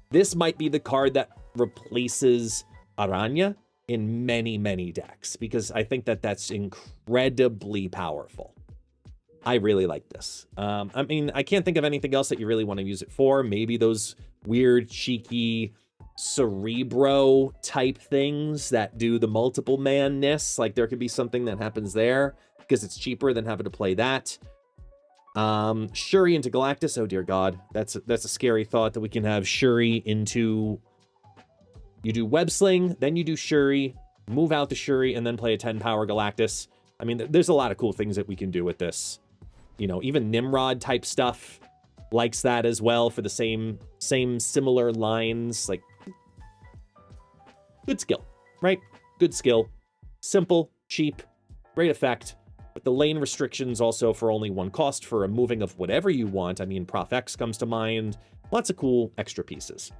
this might be the card that replaces Aranya in many, many decks, because I think that that's incredibly powerful. I really like this. I mean, I can't think of anything else that you really want to use it for. Maybe those weird, cheeky Cerebro type things that do the multiple manness. Like, there could be something that happens there because it's cheaper than having to play that. Shuri into Galactus. Oh dear God, that's a scary thought that we can have Shuri into. You do Web Sling, then you do Shuri, move out the Shuri, and then play a 10-power Galactus. I mean, there's a lot of cool things that we can do with this. You know, even Nimrod type stuff likes that as well for the same similar lines. Like, good skill, right? Good skill. Simple, cheap, great effect. But the lane restrictions also for only 1 cost for a moving of whatever you want. I mean, Prof X comes to mind. Lots of cool extra pieces.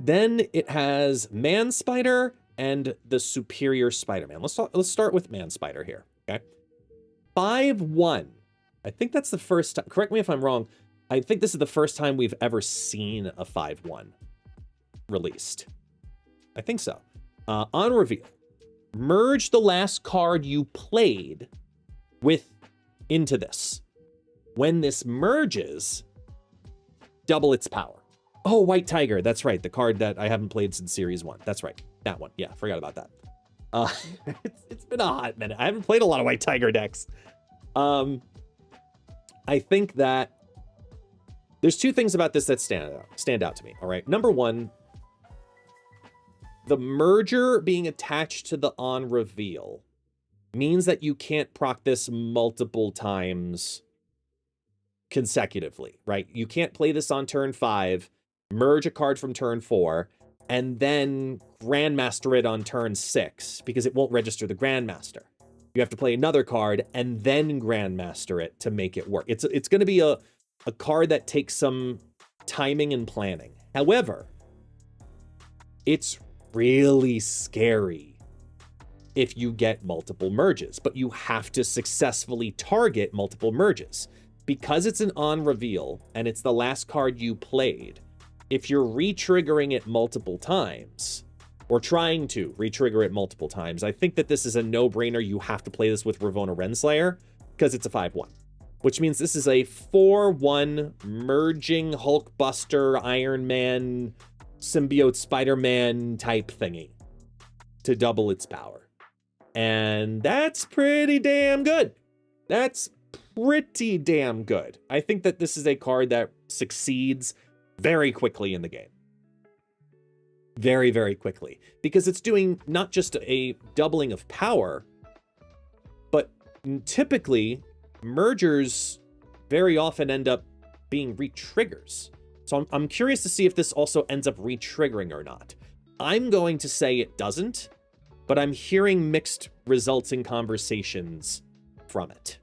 Then it has Man Spider and the Superior Spider-Man. Let's start with Man Spider here, okay? 5/1. I think that's the first time. Correct me if I'm wrong. I think this is the first time we've ever seen a 5/1 released. I think so. On reveal, merge the last card you played into this. When this merges, double its power. Oh, White Tiger. That's right. The card that I haven't played since Series 1. That's right. That one. Yeah, forgot about that. It's been a hot minute. I haven't played a lot of White Tiger decks. I think that there's 2 things about this that stand out to me. All right. Number 1, the merger being attached to the on reveal means that you can't proc this multiple times consecutively, right? You can't play this on turn 5, merge a card from turn 4, and then Grandmaster it on turn 6, because it won't register the Grandmaster. You have to play another card and then Grandmaster it to make it work. It's going to be a card that takes some timing and planning. However, it's really scary if you get multiple merges, but you have to successfully target multiple merges. Because it's an on reveal and it's the last card you played, if you're re-triggering it multiple times, or trying to re-trigger it multiple times, I think that this is a no-brainer. You have to play this with Ravonna Renslayer, because it's a 5/1. Which means this is a 4/1 merging Hulkbuster, Iron Man, symbiote Spider-Man type thingy to double its power. And that's pretty damn good. That's pretty damn good. I think that this is a card that succeeds very quickly in the game. Very, very quickly. Because it's doing not just a doubling of power, but typically mergers very often end up being re-triggers. So I'm curious to see if this also ends up re-triggering or not. I'm going to say it doesn't, but I'm hearing mixed results in conversations from it.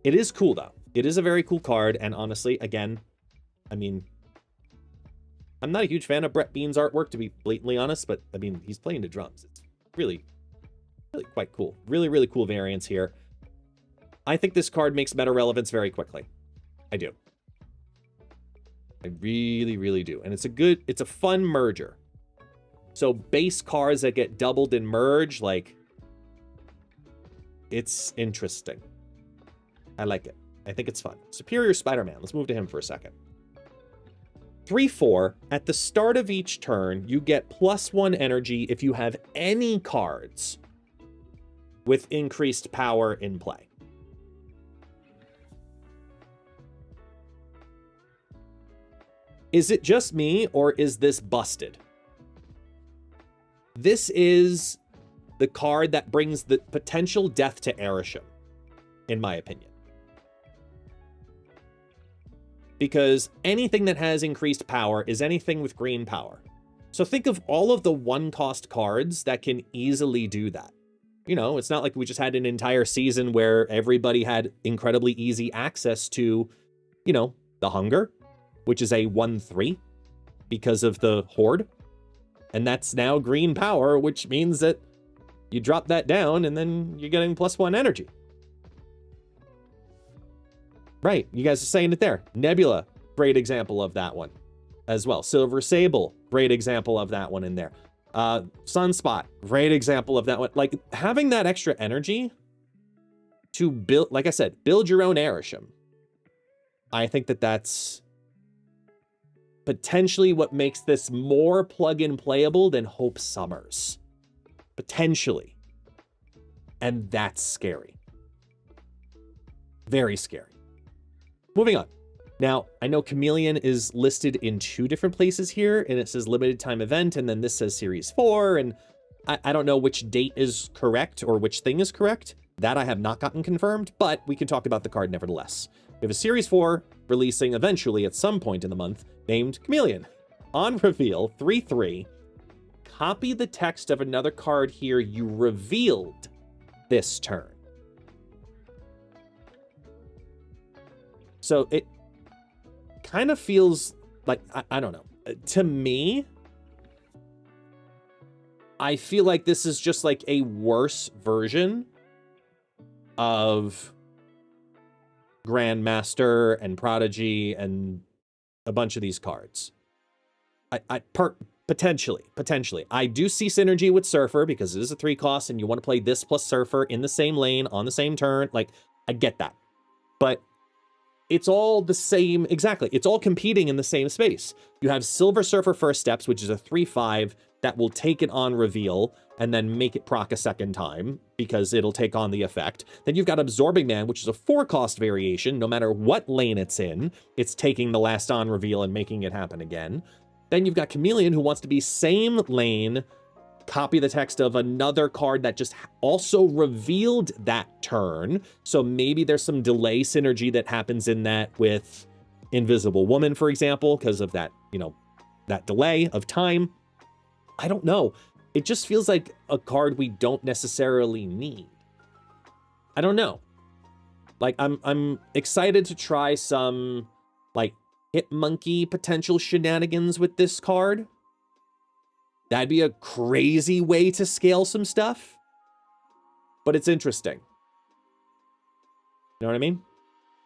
It is cool, though. It is a very cool card, and honestly, again, I mean, I'm not a huge fan of Brett Bean's artwork, to be blatantly honest, but, I mean, he's playing the drums. It's really, really quite cool. Really, really cool variants here. I think this card makes meta relevance very quickly. I do. I really, really do. And it's a fun merger. So base cards that get doubled and merged, like, it's interesting. I like it. I think it's fun. Superior Spider-Man. Let's move to him for a second. 3/4. At the start of each turn, you get +1 energy if you have any cards with increased power in play. Is it just me, or is this busted? This is the card that brings the potential death to Arishem. in my opinion. Because anything that has increased power is anything with green power. So think of all of the one-cost cards that can easily do that. You know, it's not like we just had an entire season where everybody had incredibly easy access to, you know, the Hunger, which is a 1/3 because of the Horde. And that's now green power, which means that you drop that down and then you're getting +1 energy. Right, you guys are saying it there. Nebula, great example of that one as well. Silver Sable, great example of that one in there. Sunspot, great example of that one. Like, having that extra energy to build, like I said, build your own Arishem. I think that that's potentially what makes this more plug-in playable than Hope Summers. Potentially. And that's scary. Very scary. Moving on. Now, I know Chameleon is listed in 2 different places here, and it says limited time event, and then this says series 4, and I don't know which date is correct or which thing is correct. That I have not gotten confirmed, but we can talk about the card nevertheless. We have a series 4 releasing eventually at some point in the month named Chameleon. On reveal, 3/3, copy the text of another card here you revealed this turn. So it kind of feels like, I don't know. To me, I feel like this is just like a worse version of Grandmaster and Prodigy and a bunch of these cards. Potentially. I do see synergy with Surfer because it is a 3 cost and you want to play this plus Surfer in the same lane on the same turn. Like, I get that. But it's all the same, exactly. It's all competing in the same space. You have Silver Surfer First Steps, which is a 3/5 that will take it on reveal and then make it proc a second time because it'll take on the effect. Then you've got Absorbing Man, which is a 4-cost variation. No matter what lane it's in, it's taking the last on reveal and making it happen again. Then you've got Chameleon, who wants to be same lane, copy the text of another card that just also revealed that turn. So maybe there's some delay synergy that happens in that with Invisible Woman, for example, because of that, you know, that delay of time. I don't know. It just feels like a card we don't necessarily need. I don't know. Like, I'm excited to try some, like, Hit Monkey potential shenanigans with this card. That'd be a crazy way to scale some stuff. But it's interesting. You know what I mean?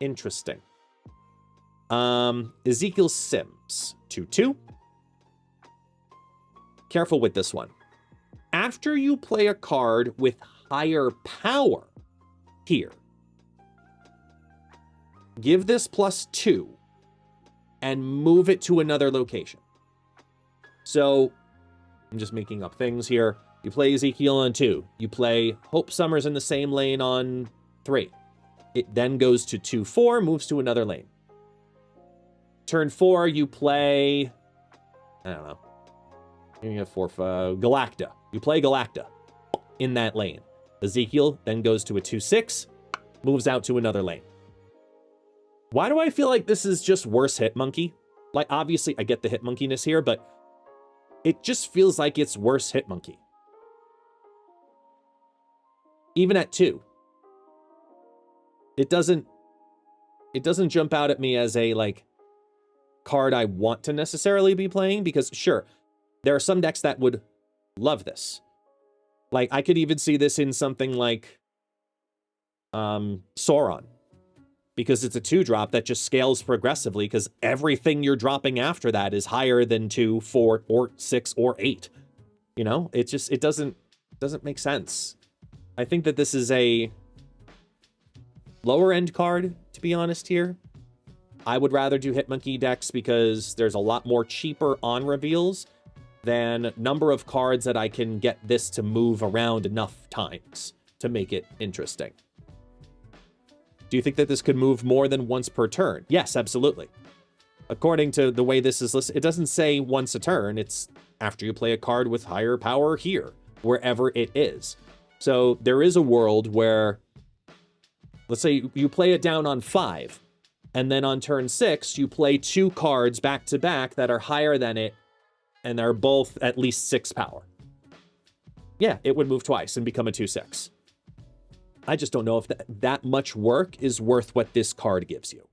Interesting. Ezekiel Sims, 2/2. Careful with this one. After you play a card with higher power here, give this +2 and move it to another location. So, I'm just making up things here. You play Ezekiel on 2. You play Hope Summers in the same lane on 3. It then goes to 2/4, moves to another lane. Turn 4, you play, I don't know. You have 4, Galacta. You play Galacta in that lane. Ezekiel then goes to a 2/6, moves out to another lane. Why do I feel like this is just worse Hit Monkey? Like, obviously, I get the Hit Monkeyness here, but it just feels like it's worse Hit Monkey. Even at 2. It doesn't jump out at me as a, like, card I want to necessarily be playing, because, sure, there are some decks that would love this. Like, I could even see this in something like Sauron, because it's a 2-drop that just scales progressively, because everything you're dropping after that is higher than 2, 4, or 6, or 8. You know, it doesn't make sense. I think that this is a lower end card, to be honest here. I would rather do Hitmonkey decks because there's a lot more cheaper on reveals than number of cards that I can get this to move around enough times to make it interesting. Do you think that this could move more than once per turn? Yes, absolutely. According to the way this is listed, it doesn't say once a turn. It's after you play a card with higher power here, wherever it is. So there is a world where let's say you play it down on 5, and then on turn 6, you play 2 cards back to back that are higher than it, and they're both at least 6 power. Yeah, it would move twice and become a 2/6. I just don't know if that much work is worth what this card gives you.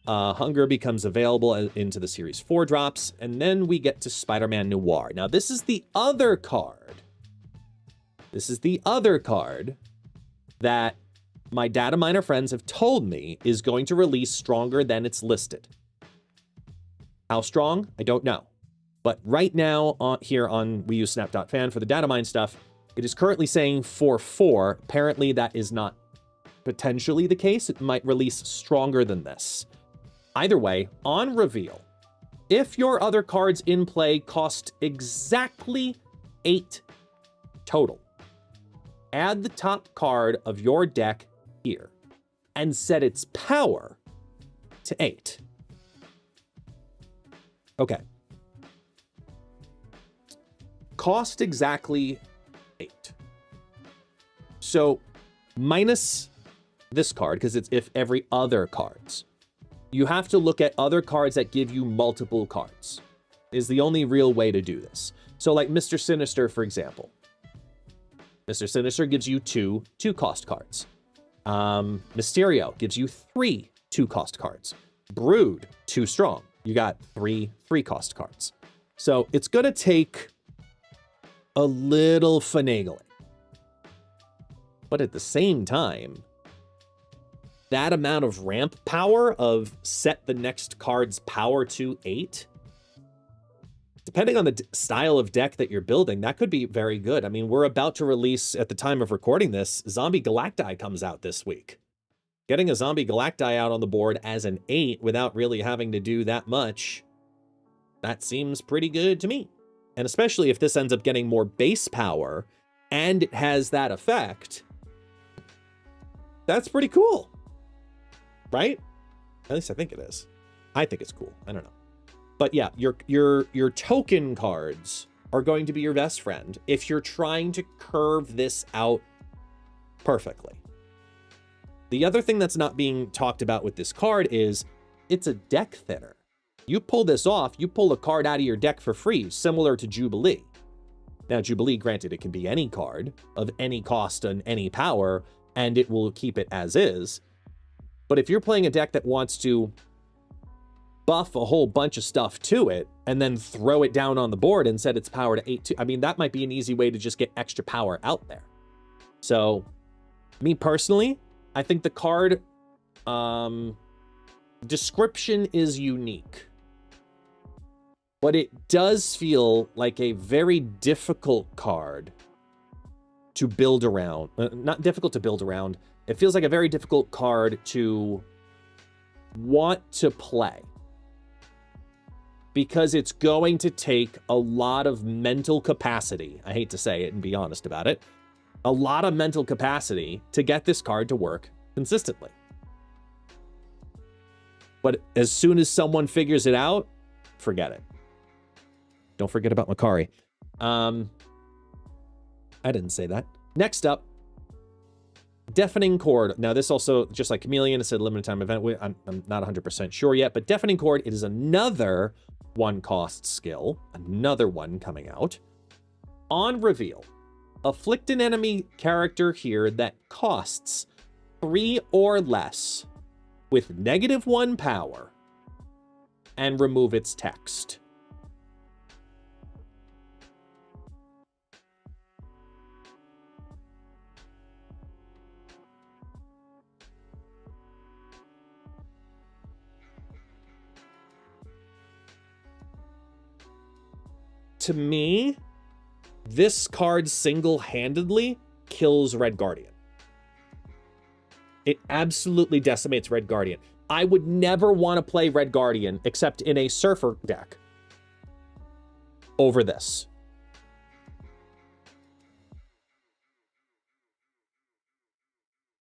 Hunger becomes available into the Series 4 drops, and then we get to Spider-Man Noir. Now, this is the other card. This is the other card that my data miner friends have told me is going to release stronger than it's listed. How strong? I don't know. But right now, here on WeUseSnap.fan for the data mine stuff, it is currently saying 4/4. Apparently, that is not potentially the case. It might release stronger than this. Either way, on reveal, if your other cards in play cost exactly 8 total, add the top card of your deck here and set its power to 8. Okay. Cost exactly 8. So minus this card, because it's if every other cards. You have to look at other cards that give you multiple cards. Is the only real way to do this. So like Mr. Sinister, for example. Mr. Sinister gives you 2 2-cost cards. Mysterio gives you 3 2-cost cards. Brood, 2 strong. You got 3 3-cost cards. So it's going to take a little finagling. But at the same time, that amount of ramp power of set the next card's power to 8, depending on the style of deck that you're building, that could be very good. I mean, we're about to release, at the time of recording this, Zombie Galacti comes out this week. Getting a Zombie Galacti out on the board as an 8 without really having to do that much, that seems pretty good to me. And especially if this ends up getting more base power and it has that effect, that's pretty cool. Right? At least I think it is. I think it's cool. I don't know. But yeah, your token cards are going to be your best friend if you're trying to curve this out perfectly. The other thing that's not being talked about with this card is it's a deck thinner. You pull this off, you pull a card out of your deck for free, similar to Jubilee. Now, Jubilee, granted, it can be any card of any cost and any power, and it will keep it as is. But if you're playing a deck that wants to buff a whole bunch of stuff to it and then throw it down on the board and set its power to 8, I mean, that might be an easy way to just get extra power out there. So, me personally, I think the card description is unique. But it does feel like a very difficult card to build around. Not difficult to build around. It feels like a very difficult card to want to play. Because it's going to take a lot of mental capacity. I hate to say it and be honest about it. A lot of mental capacity to get this card to work consistently. But as soon as someone figures it out, forget it. Don't forget about Makari. I didn't say that. Next up, Deafening Chord. Now, this also, just like Chameleon, it said limited time event. I'm not 100% sure yet, but Deafening Chord, it is another 1-cost skill. Another one coming out. On reveal, afflict an enemy character here that costs 3 or less with -1 power and remove its text. To me, this card single-handedly kills Red Guardian. It absolutely decimates Red Guardian. I would never want to play Red Guardian except in a Surfer deck over this.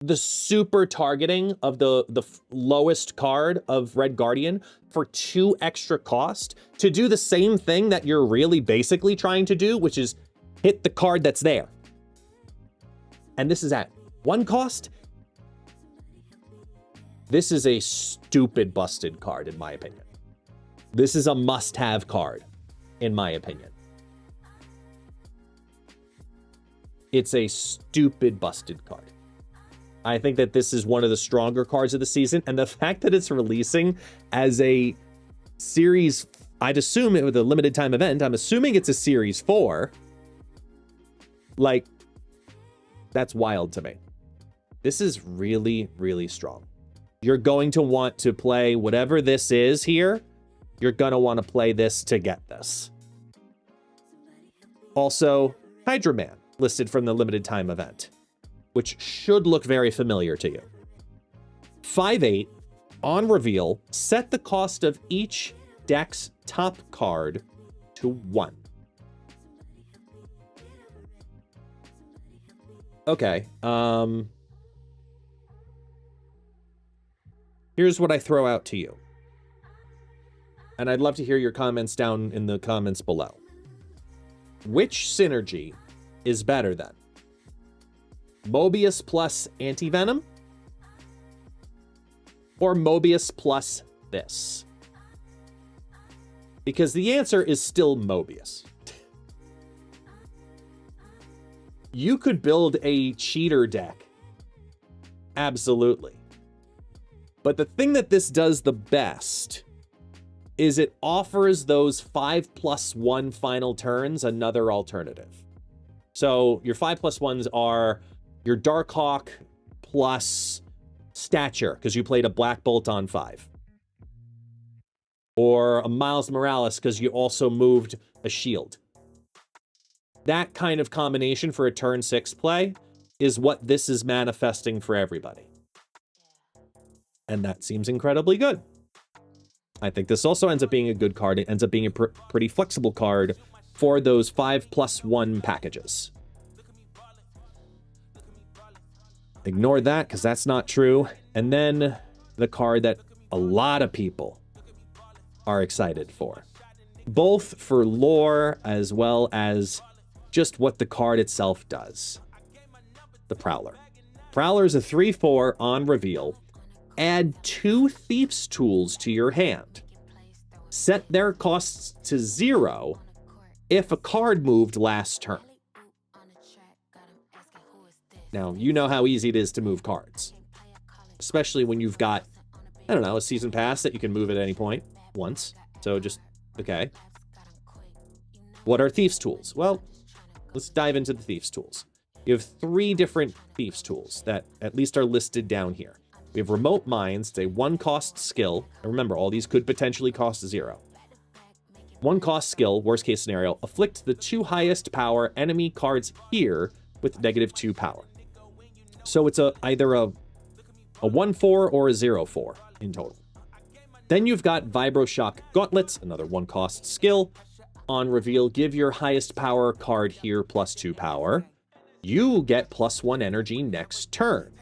The super targeting of the lowest card of Red Guardian for 2 extra cost to do the same thing that you're really basically trying to do, which is hit the card that's there. And this is at 1 cost. This is a stupid busted card, in my opinion. This is a must-have card, in my opinion. It's a stupid busted card. I think that this is one of the stronger cards of the season, and the fact that it's releasing as a series, I'd assume it was a limited time event. I'm assuming it's a series 4. Like, that's wild to me. This is really, really strong. You're going to want to play whatever this is here. You're going to want to play this to get this. Also, Hydra Man, listed from the limited time event, which should look very familiar to you. 5/8, on reveal, set the cost of each deck's top card to 1. Okay, here's what I throw out to you. And I'd love to hear your comments down in the comments below. Which synergy is better then? Mobius plus Anti-Venom? Or Mobius plus this? Because the answer is still Mobius. You could build a cheater deck. Absolutely. But the thing that this does the best is it offers those 5+1 final turns another alternative. So your 5+1s are your Darkhawk plus Stature, because you played a Black Bolt on 5. Or a Miles Morales, because you also moved a shield. That kind of combination for a turn 6 play is what this is manifesting for everybody. And that seems incredibly good. I think this also ends up being a good card. It ends up being a pretty flexible card for those 5+1 packages. Ignore that, because that's not true. And then the card that a lot of people are excited for. Both for lore as well as just what the card itself does. The Prowler. Prowler is a 3/4 on reveal. Add 2 Thief's Tools to your hand. Set their costs to 0 if a card moved last turn. Now, you know how easy it is to move cards. Especially when you've got, I don't know, a season pass that you can move at any point, once. So just, okay. What are Thief's Tools? Well, let's dive into the Thief's Tools. You have 3 different Thief's Tools that at least are listed down here. We have Remote Mines, it's a 1-cost skill. And remember, all these could potentially cost 0. 1-cost skill, worst case scenario, afflict the 2 highest power enemy cards here with -2 power. So it's either a 1/4 or a 0/4 in total. Then you've got Vibroshock Gauntlets, another 1-cost skill. On reveal, give your highest power card here +2 power. You get +1 energy next turn.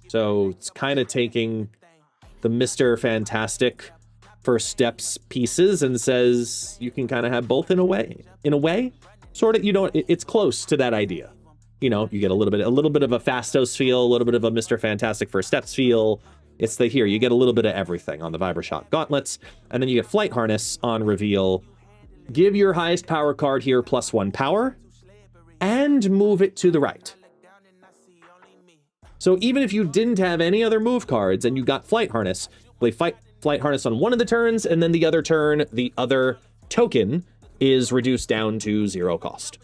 So it's kind of taking the Mr. Fantastic First Steps pieces and says you can kind of have both in a way. In a way, sort of, you know, it's close to that idea. You know, you get a little bit of a Fastos feel, a little bit of a Mr. Fantastic First Steps feel. It's the here, you get a little bit of everything on the Vibroshock Gauntlets. And then you get Flight Harness on reveal. Give your highest power card here +1 power and move it to the right. So even if you didn't have any other move cards and you got Flight Harness, play Flight Harness on one of the turns, and then the other turn, the other token is reduced down to 0 cost.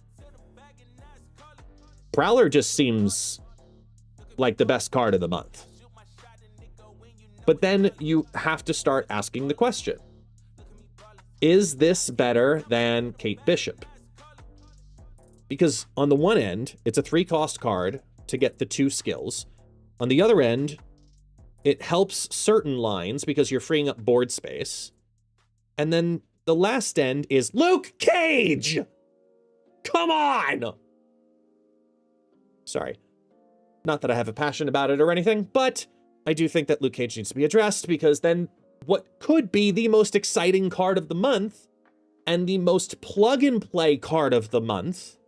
Prowler just seems like the best card of the month. But then you have to start asking the question. Is this better than Kate Bishop? Because on the one end, it's a 3-cost card to get the 2 skills. On the other end, it helps certain lines because you're freeing up board space. And then the last end is Luke Cage! Come on! Sorry. Not that I have a passion about it or anything, but I do think that Luke Cage needs to be addressed, because then what could be the most exciting card of the month and the most plug-and-play card of the month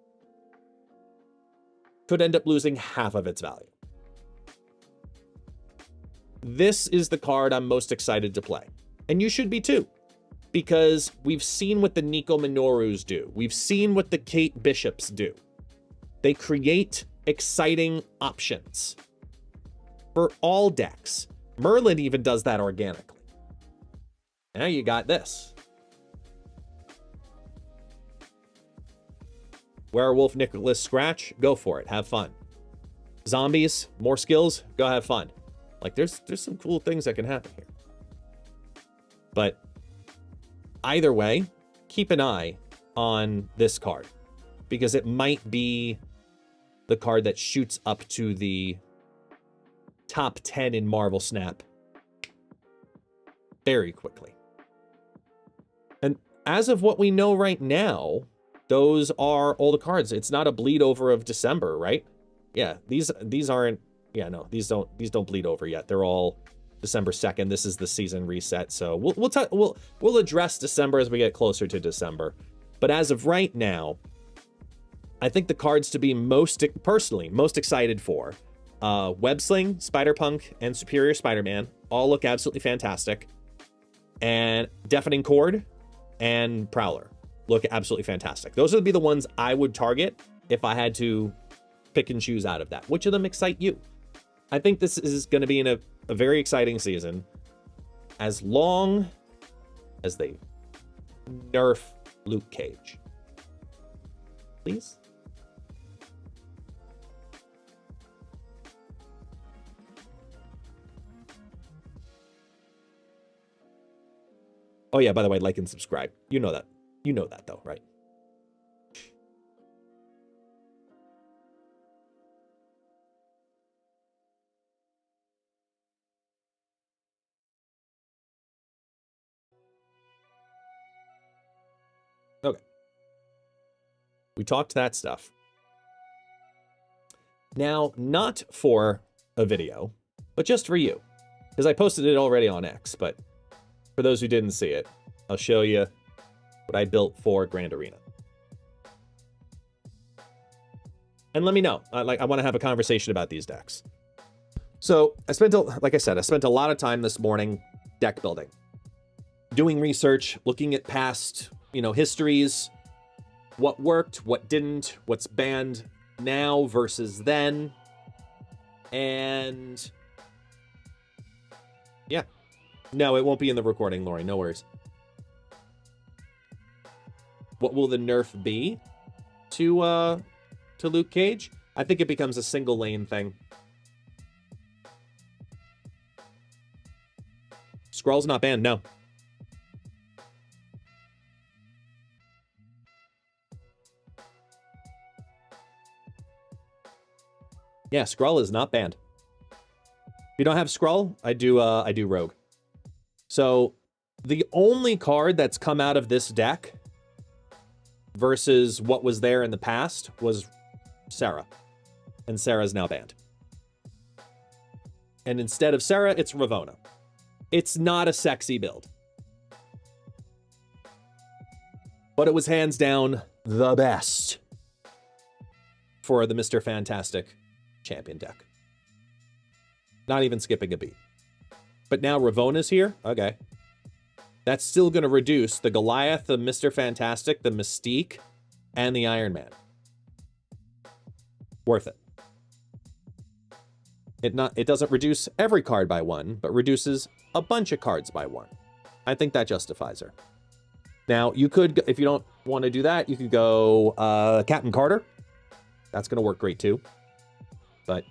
could end up losing half of its value. this is the card I'm most excited to play. And you should be too. Because we've seen what the Nico Minorus do. We've seen what the Kate Bishops do. They create exciting options for all decks. Merlin even does that organically. Now you got this. Werewolf Nicholas Scratch, go for it. Have fun. Zombies, more skills, go have fun. Like, there's some cool things that can happen here. But either way, keep an eye on this card, because it might be the card that shoots up to the top 10 in Marvel Snap very quickly. And as of what we know right now, those are all the cards. It's not a bleed over of December, right? Yeah, these aren't. Yeah, no, these don't bleed over yet. They're all December 2nd. This is the season reset, so we'll address December as we get closer to December. But as of right now, I think the cards to be most excited for, Websling, Spider-Punk, and Superior Spider-Man all look absolutely fantastic. And Deafening Chord and Prowler look absolutely fantastic. Those would be the ones I would target if I had to pick and choose out of that. Which of them excite you? I think this is going to be in a very exciting season, as long as they nerf Luke Cage. Please? Oh yeah, by the way, like and subscribe. You know that. You know that though, right? Okay. We talked that stuff. Now, not for a video, but just for you. Because I posted it already on X, but for those who didn't see it, I'll show you what I built for Grand Arena. And let me know. I want to have a conversation about these decks. So like I said, I spent a lot of time this morning deck building, doing research, looking at past, histories, what worked, what didn't, what's banned now versus then. And yeah, no, it won't be in the recording, Lori, no worries. What will the nerf be to Luke Cage? I think it becomes a single lane thing. Skrull's not banned, no. Yeah, Skrull is not banned. If you don't have Skrull, I do Rogue. So the only card that's come out of this deck versus what was there in the past was Sarah. And Sarah's now banned. And instead of Sarah, it's Ravonna. It's not a sexy build. But it was hands down the best for the Mr. Fantastic champion deck. Not even skipping a beat. But now Ravonna's here? Okay. That's still going to reduce the Goliath, the Mr. Fantastic, the Mystique, and the Iron Man. Worth it. It doesn't reduce every card by one, but reduces a bunch of cards by one. I think that justifies her. Now, you could, if you don't want to do that, you could go Captain Carter. That's going to work great too. But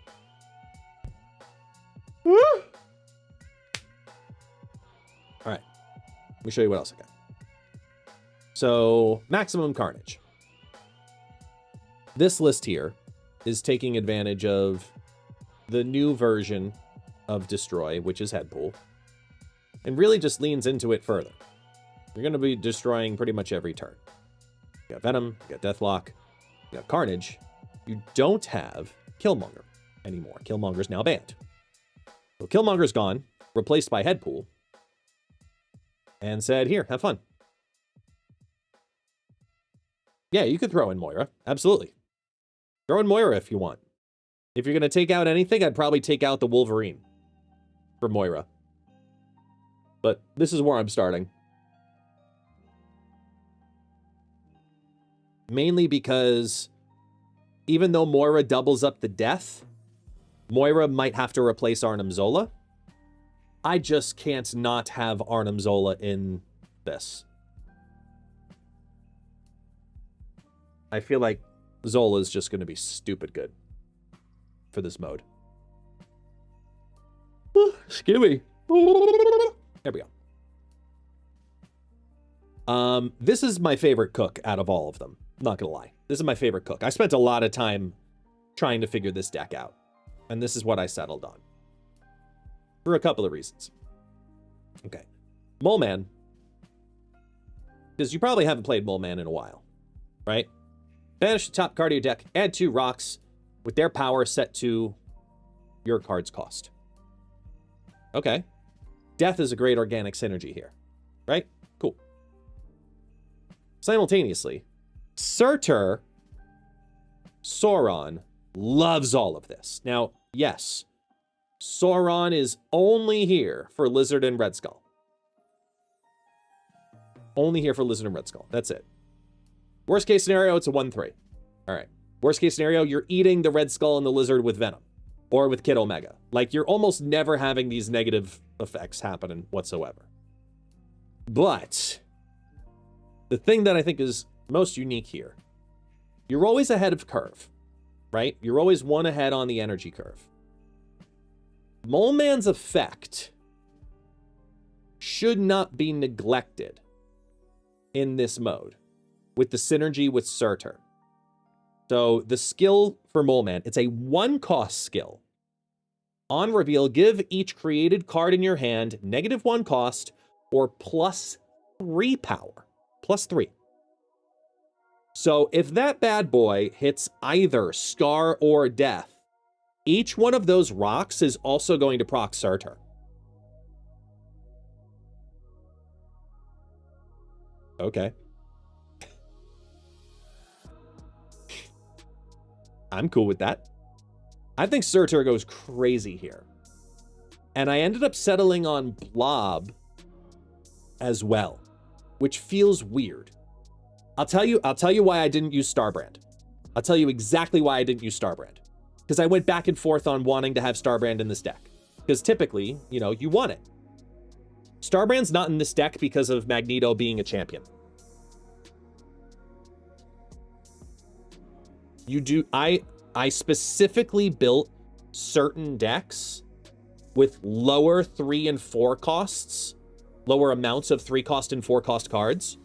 woo! All right. Let me show you what else I got. So, Maximum Carnage. This list here is taking advantage of the new version of Destroy, which is Headpool, and really just leans into it further. You're going to be destroying pretty much every turn. You got Venom, you got Deathlock, you got Carnage. You don't have Killmonger anymore. Killmonger's now banned. So Killmonger's gone, replaced by Headpool, and said, here, have fun. Yeah, you could throw in Moira. Absolutely. Throw in Moira if you want. If you're going to take out anything, I'd probably take out the Wolverine. for Moira. But this is where I'm starting. Mainly because even though Moira doubles up the death, Moira might have to replace Arnim Zola. I just can't not have Arnim Zola in this. I feel like Zola is just going to be stupid good for this mode. Excuse me. There we go. This is my favorite cook out of all of them. Not gonna lie. This is my favorite cook. I spent a lot of time trying to figure this deck out. And this is what I settled on. For a couple of reasons. Okay. Mole Man. Because you probably haven't played Mole Man in a while. Right? Banish the top card of your deck. Add 2 rocks with their power set to your card's cost. Okay. Death is a great organic synergy here. Right? Cool. Simultaneously, Surtur, Sauron, loves all of this. Now, yes, Sauron is only here for Lizard and Red Skull. Only here for Lizard and Red Skull. That's it. Worst case scenario, it's a 1-3. All right. Worst case scenario, you're eating the Red Skull and the Lizard with Venom. Or with Kid Omega. Like, you're almost never having these negative effects happening whatsoever. But the thing that I think is most unique here, you're always ahead of curve, right? You're always one ahead on the energy curve. Mole Man's effect should not be neglected in this mode with the synergy with Surtur. So the skill for Mole Man, it's a 1-cost skill. On reveal, give each created card in your hand -1 cost or +3 power. +3. So if that bad boy hits either Scar or Death, each one of those rocks is also going to proc Surtur. Okay. I'm cool with that. I think Surtur goes crazy here. And I ended up settling on Blob as well, which feels weird. I'll tell you why I didn't use Starbrand. I'll tell you exactly why I didn't use Starbrand. Because I went back and forth on wanting to have Starbrand in this deck. Because typically, you know, you want it. Starbrand's not in this deck because of Magneto being a champion. You do, I specifically built certain decks with lower 3 and 4 costs, lower amounts of 3-cost and 4-cost cards,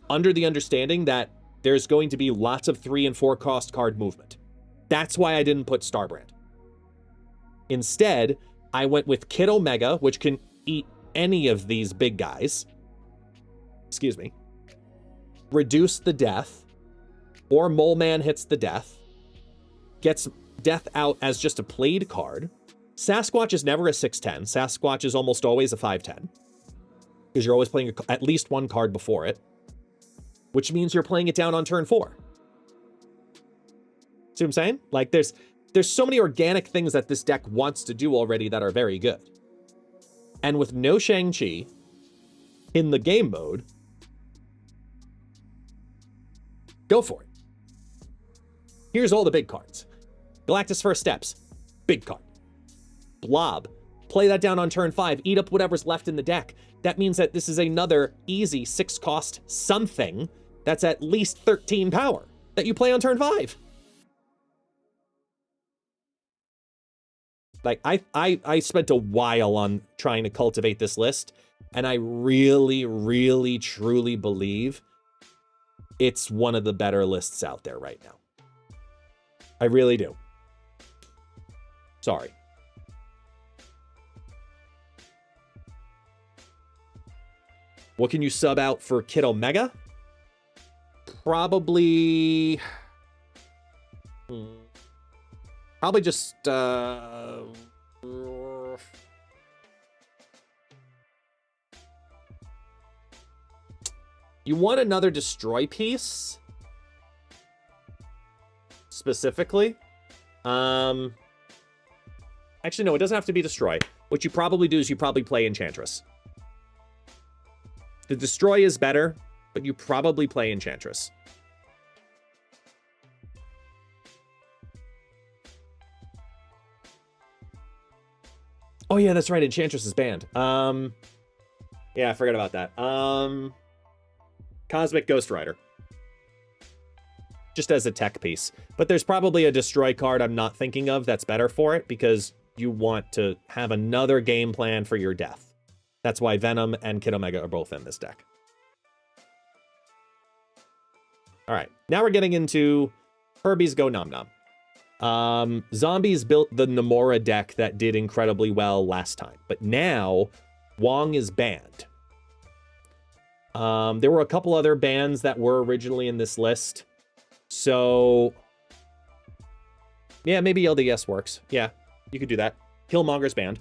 under the understanding that there's going to be lots of 3 and 4-cost card movement. That's why I didn't put Starbrand. Instead, I went with Kid Omega, which can eat any of these big guys. Excuse me. Reduce the death, or Mole Man hits the death, gets death out as just a played card. Sasquatch is never a 6/10. Sasquatch is almost always a 5/10. Because you're always playing at least 1 card before it. Which means you're playing it down on turn 4. See what I'm saying? Like, there's so many organic things that this deck wants to do already that are very good. And with no Shang-Chi in the game mode, go for it. Here's all the big cards. Galactus First Steps, big card. Blob, play that down on turn 5, eat up whatever's left in the deck. That means that this is another easy 6-cost something that's at least 13 power that you play on turn 5. Like, I spent a while on trying to cultivate this list, and I really, really, truly believe it's one of the better lists out there right now. I really do. Sorry. What can you sub out for Kid Omega? Probably just you want another destroy piece specifically. Actually, no, it doesn't have to be destroy. what you probably do is you probably play Enchantress. The Destroy is better, but you probably play Enchantress. Oh yeah, that's right, Enchantress is banned. Yeah, I forgot about that. Cosmic Ghost Rider. Just as a tech piece. But there's probably a Destroy card I'm not thinking of that's better for it, because you want to have another game plan for your death. That's why Venom and Kid Omega are both in this deck. Alright, now we're getting into Herbie's Go Nom Nom. Zombies built the Nomura deck that did incredibly well last time, but now Wong is banned. There were a couple other bans that were originally in this list. So, yeah, maybe LDS works. Yeah, you could do that. Killmonger's banned.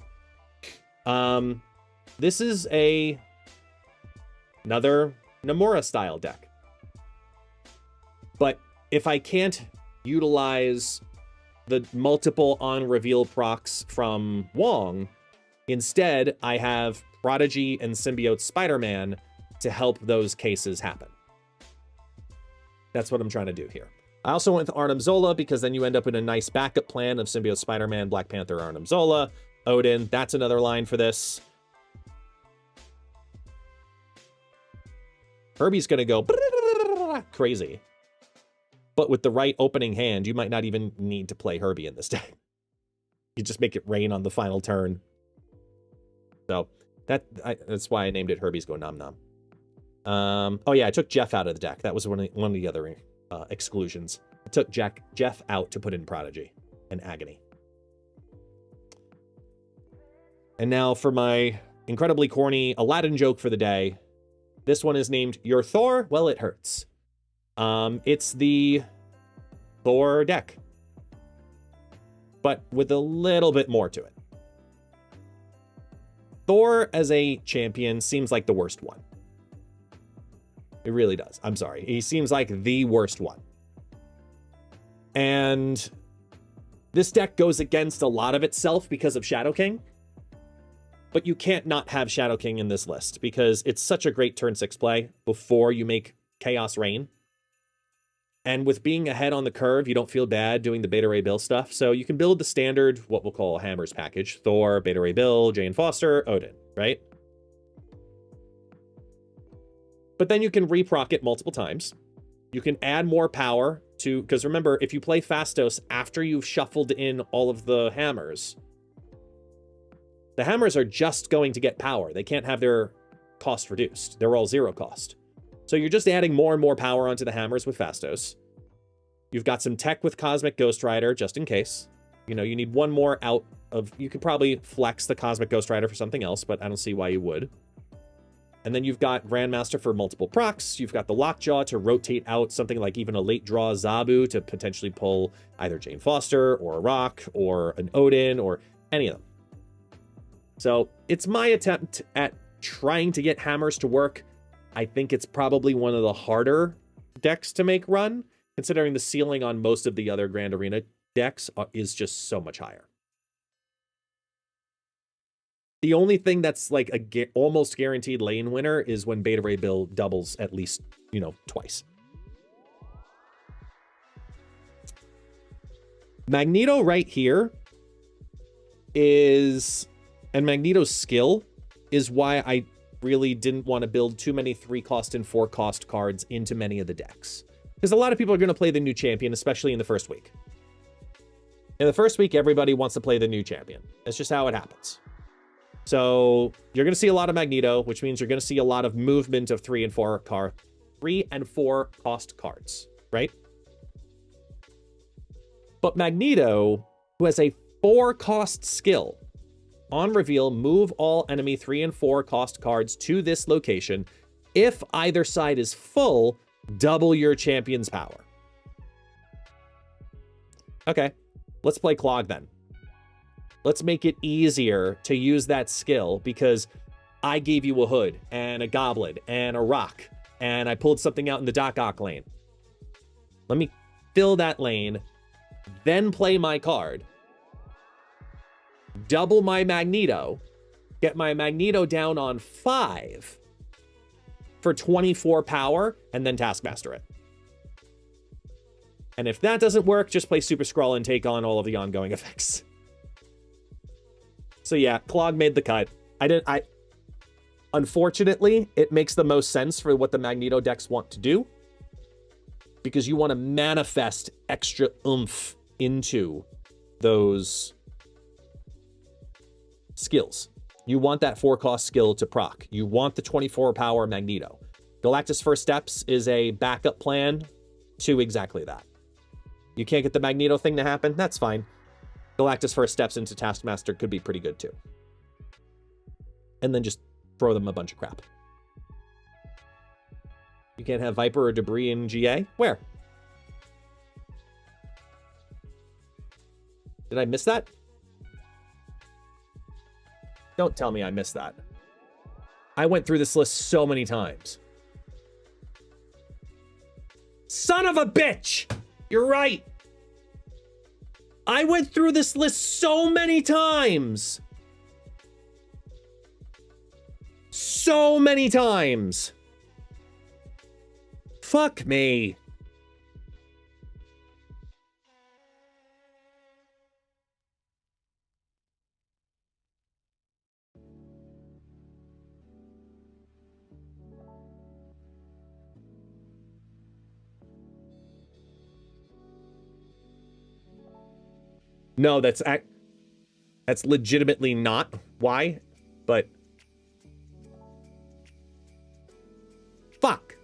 This is another Nomura style deck. But if I can't utilize the multiple on reveal procs from Wong, instead I have Prodigy and Symbiote Spider-Man to help those cases happen. That's what I'm trying to do here. I also went with Arnim Zola because then you end up in a nice backup plan of Symbiote Spider-Man, Black Panther, Arnim Zola, Odin. That's another line for this. Herbie's going to go crazy. But with the right opening hand, you might not even need to play Herbie in this deck. You just make it rain on the final turn. So that's why I named it Herbie's Go Nom Nom. Oh yeah, I took Jeff out of the deck. That was one of the other exclusions. I took Jeff out to put in Prodigy and Agony. And now for my incredibly corny Aladdin joke for the day. This one is named Your Thor? Well, it hurts. It's the Thor deck, but with a little bit more to it. Thor as a champion seems like the worst one. It really does. I'm sorry. He seems like the worst one. And this deck goes against a lot of itself because of Shadow King. But you can't not have Shadow King in this list because it's such a great turn 6 play before you make Chaos Rain. And with being ahead on the curve, you don't feel bad doing the Beta Ray Bill stuff. So you can build the standard, what we'll call a Hammers package. Thor, Beta Ray Bill, Jane Foster, Odin, right? But then you can reproc it multiple times. You can add more power to, because remember, if you play Fastos after you've shuffled in all of the hammers, the hammers are just going to get power. They can't have their cost reduced. They're all 0 cost. So you're just adding more and more power onto the hammers with Fastos. You've got some tech with Cosmic Ghost Rider, just in case. You know, you need one more out of... You could probably flex the Cosmic Ghost Rider for something else, but I don't see why you would. And then you've got Grandmaster for multiple procs. You've got the Lockjaw to rotate out something like even a late draw Zabu to potentially pull either Jane Foster or a Rock or an Odin or any of them. So it's my attempt at trying to get hammers to work. I think it's probably one of the harder decks to make run, considering the ceiling on most of the other Grand Arena decks is just so much higher. The only thing that's like a almost guaranteed lane winner is when Beta Ray Bill doubles at least, you know, twice. Magneto right here is, and Magneto's skill is why I really didn't want to build too many 3-cost and 4-cost cards into many of the decks. Because a lot of people are going to play the new champion, especially in the first week. In the first week, everybody wants to play the new champion. That's just how it happens. So you're going to see a lot of Magneto, which means you're going to see a lot of movement of 3 and 4 cost cards, right? But Magneto, who has a 4-cost skill, on reveal, move all enemy 3 and 4 cost cards to this location. If either side is full, double your champion's power. Okay, let's play Clog then. Let's make it easier to use that skill because I gave you a Hood and a Goblin and a Rock and I pulled something out in the Doc Ock lane. Let me fill that lane, then play my card. double my Magneto, get my Magneto down on 5 for 24 power, and then Taskmaster it. And if that doesn't work, just play Super Skrull and take on all of the ongoing effects. So yeah, Clog made the cut. Unfortunately, it makes the most sense for what the Magneto decks want to do, because you want to manifest extra oomph into those skills. You want that 4-cost skill to proc. You want the 24 power Magneto. Galactus First Steps is a backup plan to exactly that. You can't get the Magneto thing to happen? That's fine. Galactus First Steps into Taskmaster could be pretty good too. And then just throw them a bunch of crap. You can't have Viper or Debris in GA? Where? Did I miss that? Don't tell me I missed that. I went through this list so many times. Son of a bitch! You're right. I went through this list so many times. So many times. Fuck me. No, that's legitimately not why, but fuck.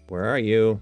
Where are you?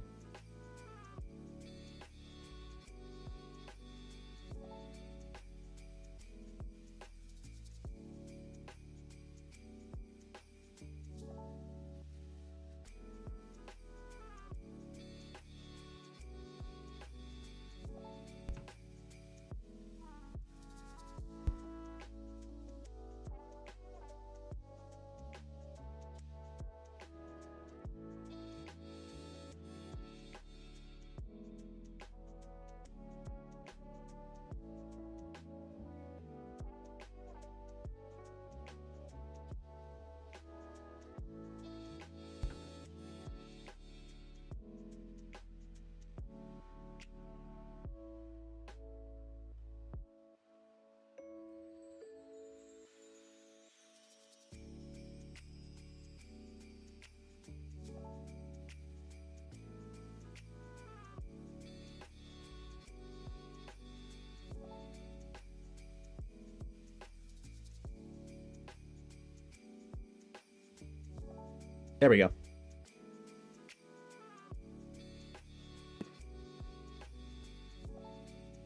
There we go.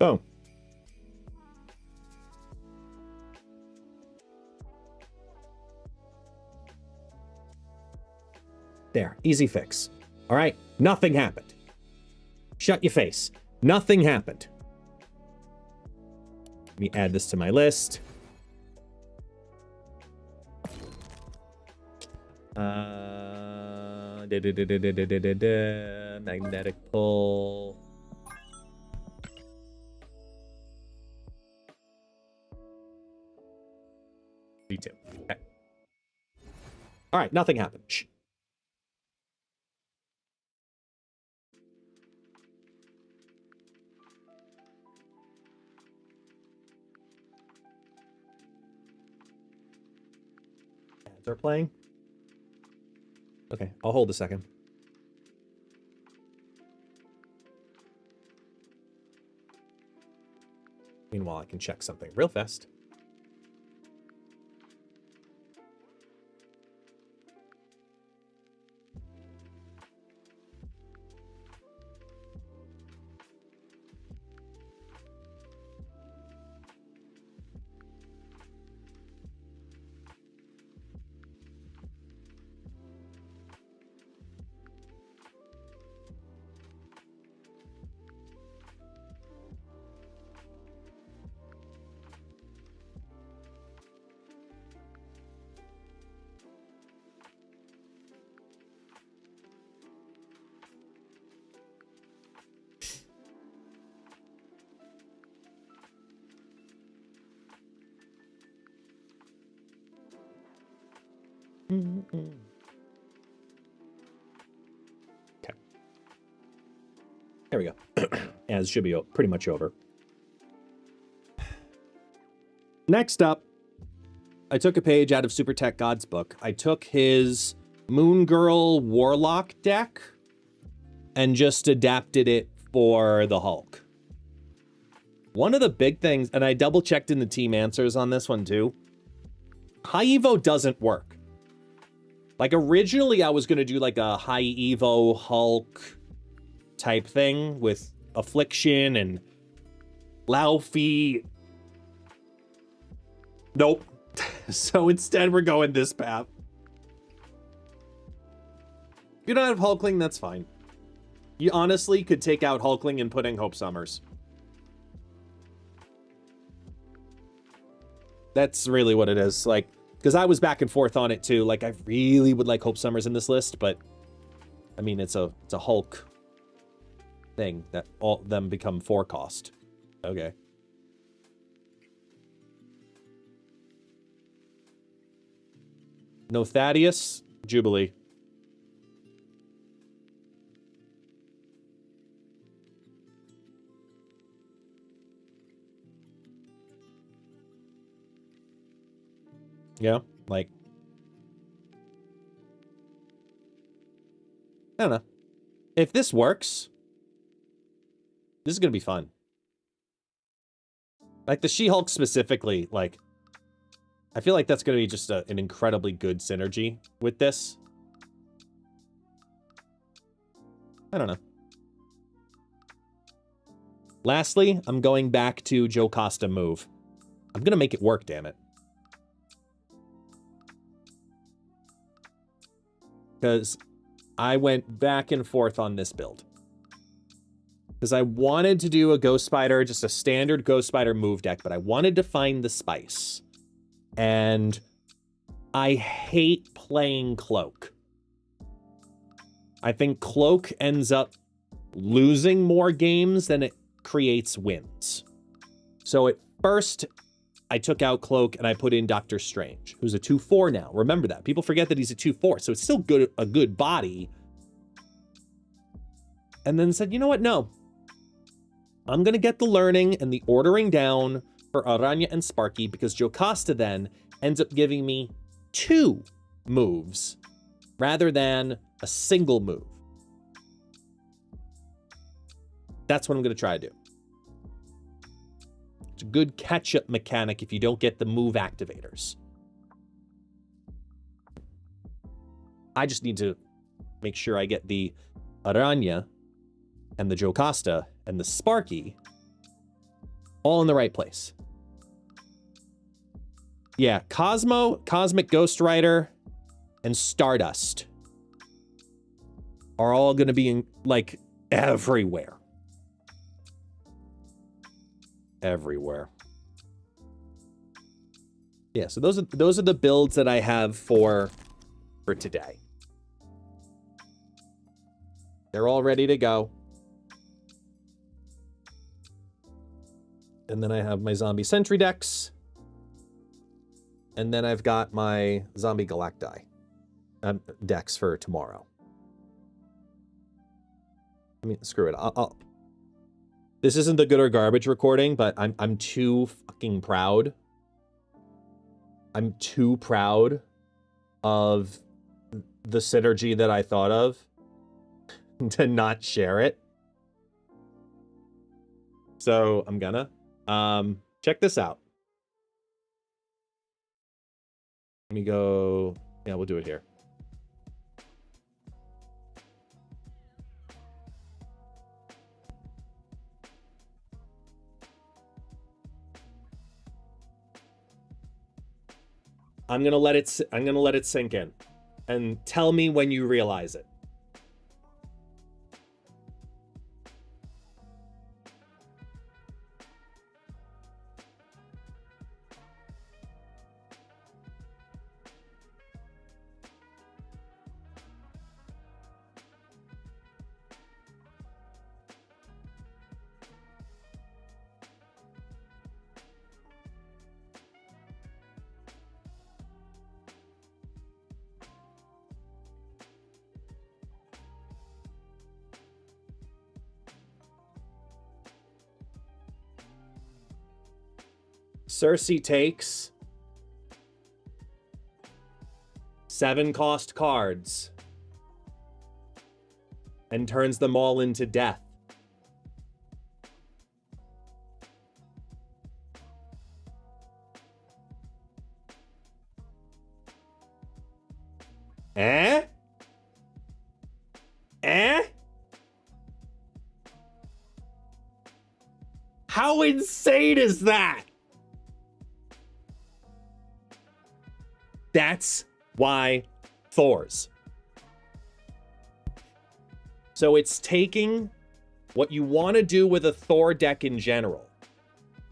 Boom. There, easy fix. All right, nothing happened. Shut your face. Nothing happened. Let me add this to my list. Magnetic pull. Me too. Okay. All right, nothing happened. Shh. Ads are playing. Okay, I'll hold a second. Meanwhile, I can check something real fast. There we go. As should be pretty much over. Next up, I took a page out of Super Tech God's book. I took his Moon Girl Warlock deck and just adapted it for the Hulk. One of the big things, and I double checked in the team answers on this one too, High Evo doesn't work. Like originally I was going to do like a High Evo Hulk type thing with Affliction and Laufey. Nope. So instead we're going this path. If you don't have Hulkling, that's fine. You honestly could take out Hulkling and put in Hope Summers. That's really what it is. Like, because I was back and forth on it too. Like, I really would like Hope Summers in this list, but I mean, it's a Hulk thing that all them become 4 cost. Okay. No Thaddeus, Jubilee. Yeah, like, I don't know. If this works, this is going to be fun. Like, the She-Hulk specifically, like, I feel like that's going to be just an incredibly good synergy with this. I don't know. Lastly, I'm going back to Joe Costa move. I'm going to make it work, damn it. Because I went back and forth on this build. Because I wanted to do a Ghost Spider, just a standard Ghost Spider move deck, but I wanted to find the spice. And I hate playing Cloak. I think Cloak ends up losing more games than it creates wins. So at first, I took out Cloak and I put in Doctor Strange, who's a 2/4 now. Remember that. People forget that he's a 2/4, so it's still a good body. And then said, you know what? No. I'm going to get the learning and the ordering down for Aranya and Sparky, because Jocasta then ends up giving me 2 moves rather than a single move. That's what I'm going to try to do. It's a good catch-up mechanic if you don't get the move activators. I just need to make sure I get the Aranya and the Jocasta and the Sparky all in the right place. Yeah, Cosmic Ghost Rider, and Stardust are all going to be in, like, everywhere. Everywhere. Yeah, so those are the builds that I have for today. They're all ready to go. And then I have my zombie Sentry decks. And then I've got my zombie Galacti decks for tomorrow. I mean, screw it. This isn't the good or garbage recording, but I'm too fucking proud. I'm too proud of the synergy that I thought of to not share it. So I'm gonna check this out. Let me go. Yeah, we'll do it here. I'm gonna let it sink in, and tell me when you realize it. Cersei takes 7 cost cards and turns them all into death. Eh? Eh? How insane is that? That's why Thor's. So it's taking what you want to do with a Thor deck in general.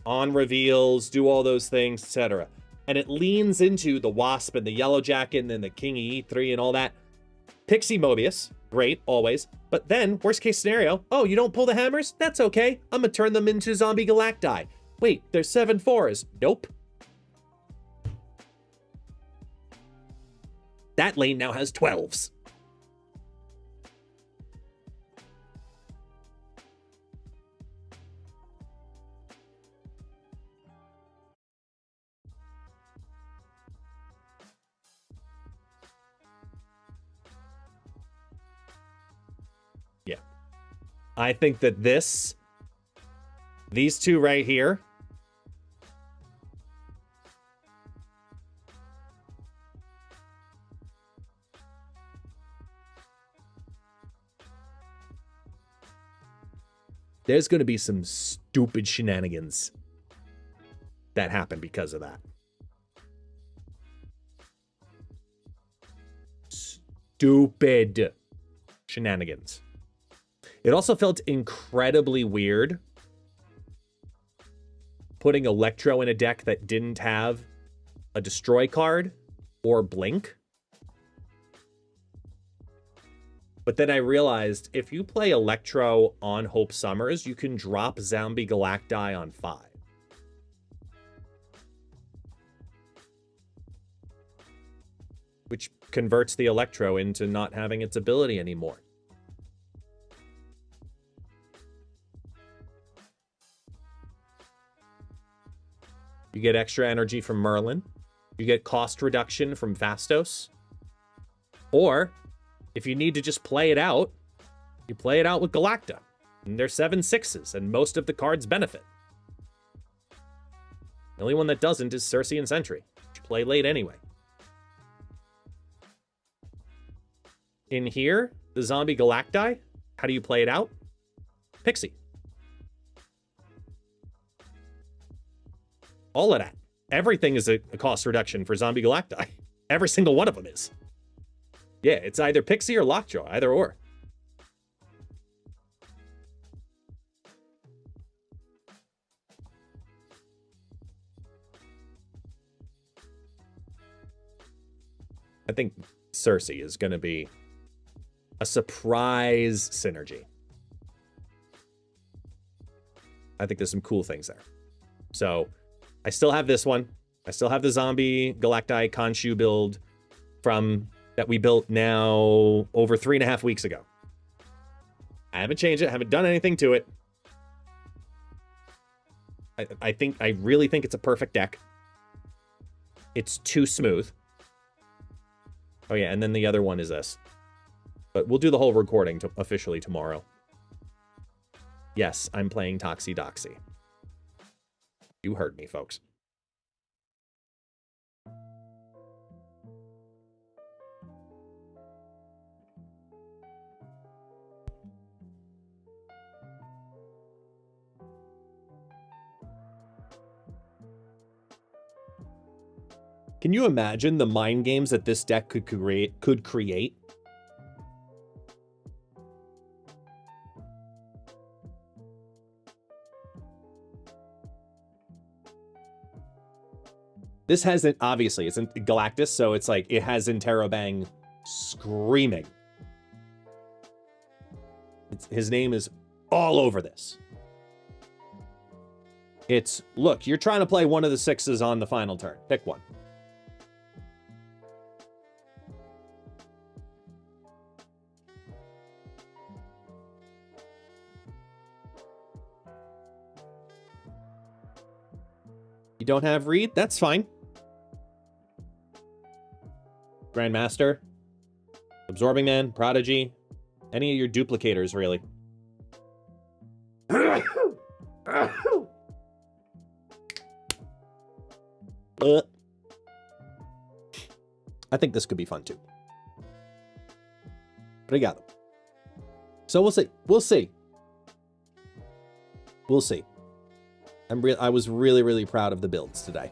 On reveals, do all those things, etc. And it leans into the Wasp and the Yellow Jacket and then the King of E3 and all that. Pixie Mobius, great, always. But then, worst case scenario, oh, you don't pull the hammers? That's okay. I'm gonna turn them into Zombie Galacti. Wait, there's 7 4s. Nope. That lane now has 12s. Yeah. I think that these two right here, there's going to be some stupid shenanigans that happen because of that. Stupid shenanigans. It also felt incredibly weird putting Electro in a deck that didn't have a Destroy card or Blink. But then I realized if you play Electro on Hope Summers, you can drop Zombie Galacti on 5. Which converts the Electro into not having its ability anymore. You get extra energy from Merlin. You get cost reduction from Fastos. Or, if you need to just play it out, you play it out with Galacta. And they're 7/6s, and most of the cards benefit. The only one that doesn't is Cersei and Sentry, which play late anyway. In here, the Zombie Galacti, how do you play it out? Pixie. All of that. Everything is a cost reduction for Zombie Galacti. Every single one of them is. Yeah, it's either Pixie or Lockjaw, either or. I think Cersei is going to be a surprise synergy. I think there's some cool things there. So, I still have this one. I still have the Zombie Galacti Khonshu build from that we built now over 3.5 weeks ago. I haven't changed it. I haven't done anything to it. I really think it's a perfect deck. It's too smooth. Oh yeah, and then the other one is this. But we'll do the whole recording officially tomorrow. Yes, I'm playing Toxie Doxie. You heard me, folks. Can you imagine the mind games that this deck could create? This hasn't, obviously, it's in Galactus, so it's like, it has Interrobang screaming. His name is all over this. It's, look, you're trying to play one of the 6s on the final turn. Pick one. You don't have Reed? That's fine. Grandmaster. Absorbing Man, Prodigy. Any of your duplicators, really. I think this could be fun too. Obrigado. So we'll see. We'll see. We'll see. I was really, really proud of the builds today.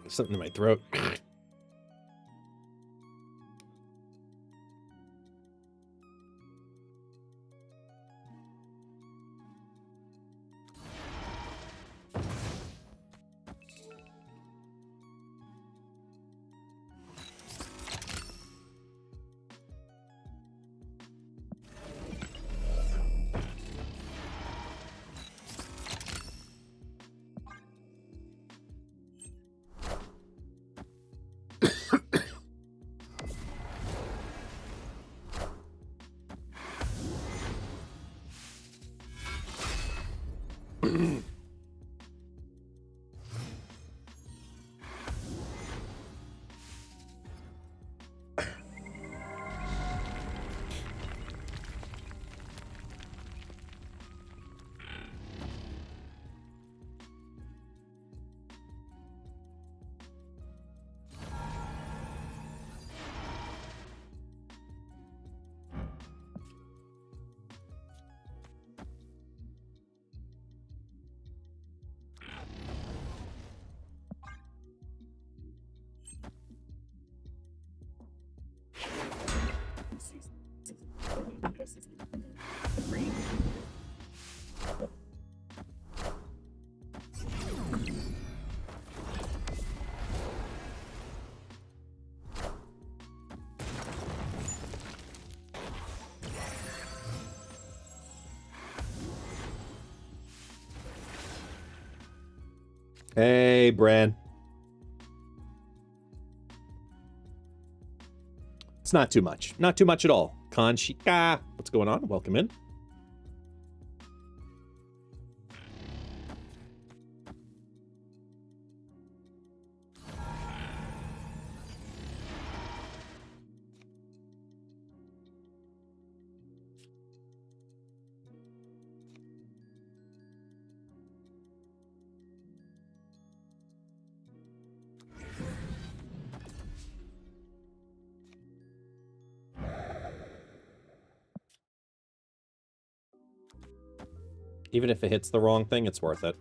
Something in my throat. Hey, Bran. It's not too much. Not too much at all. Conchita. What's going on? Welcome in. Even if it hits the wrong thing, it's worth it.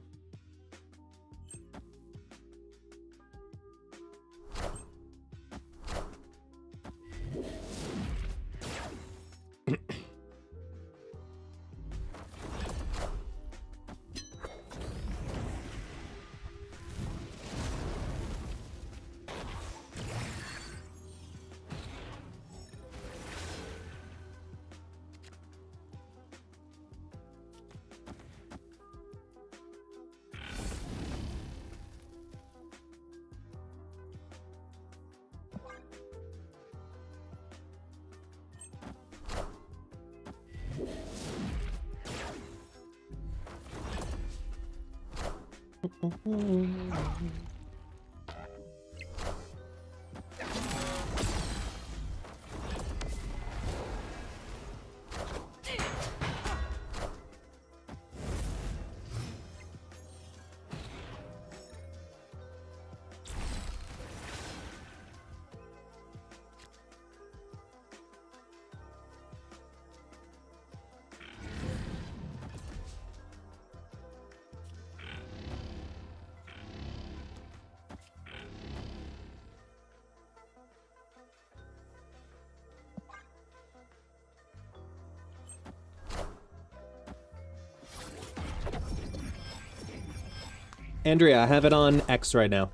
Andrea, I have it on X right now.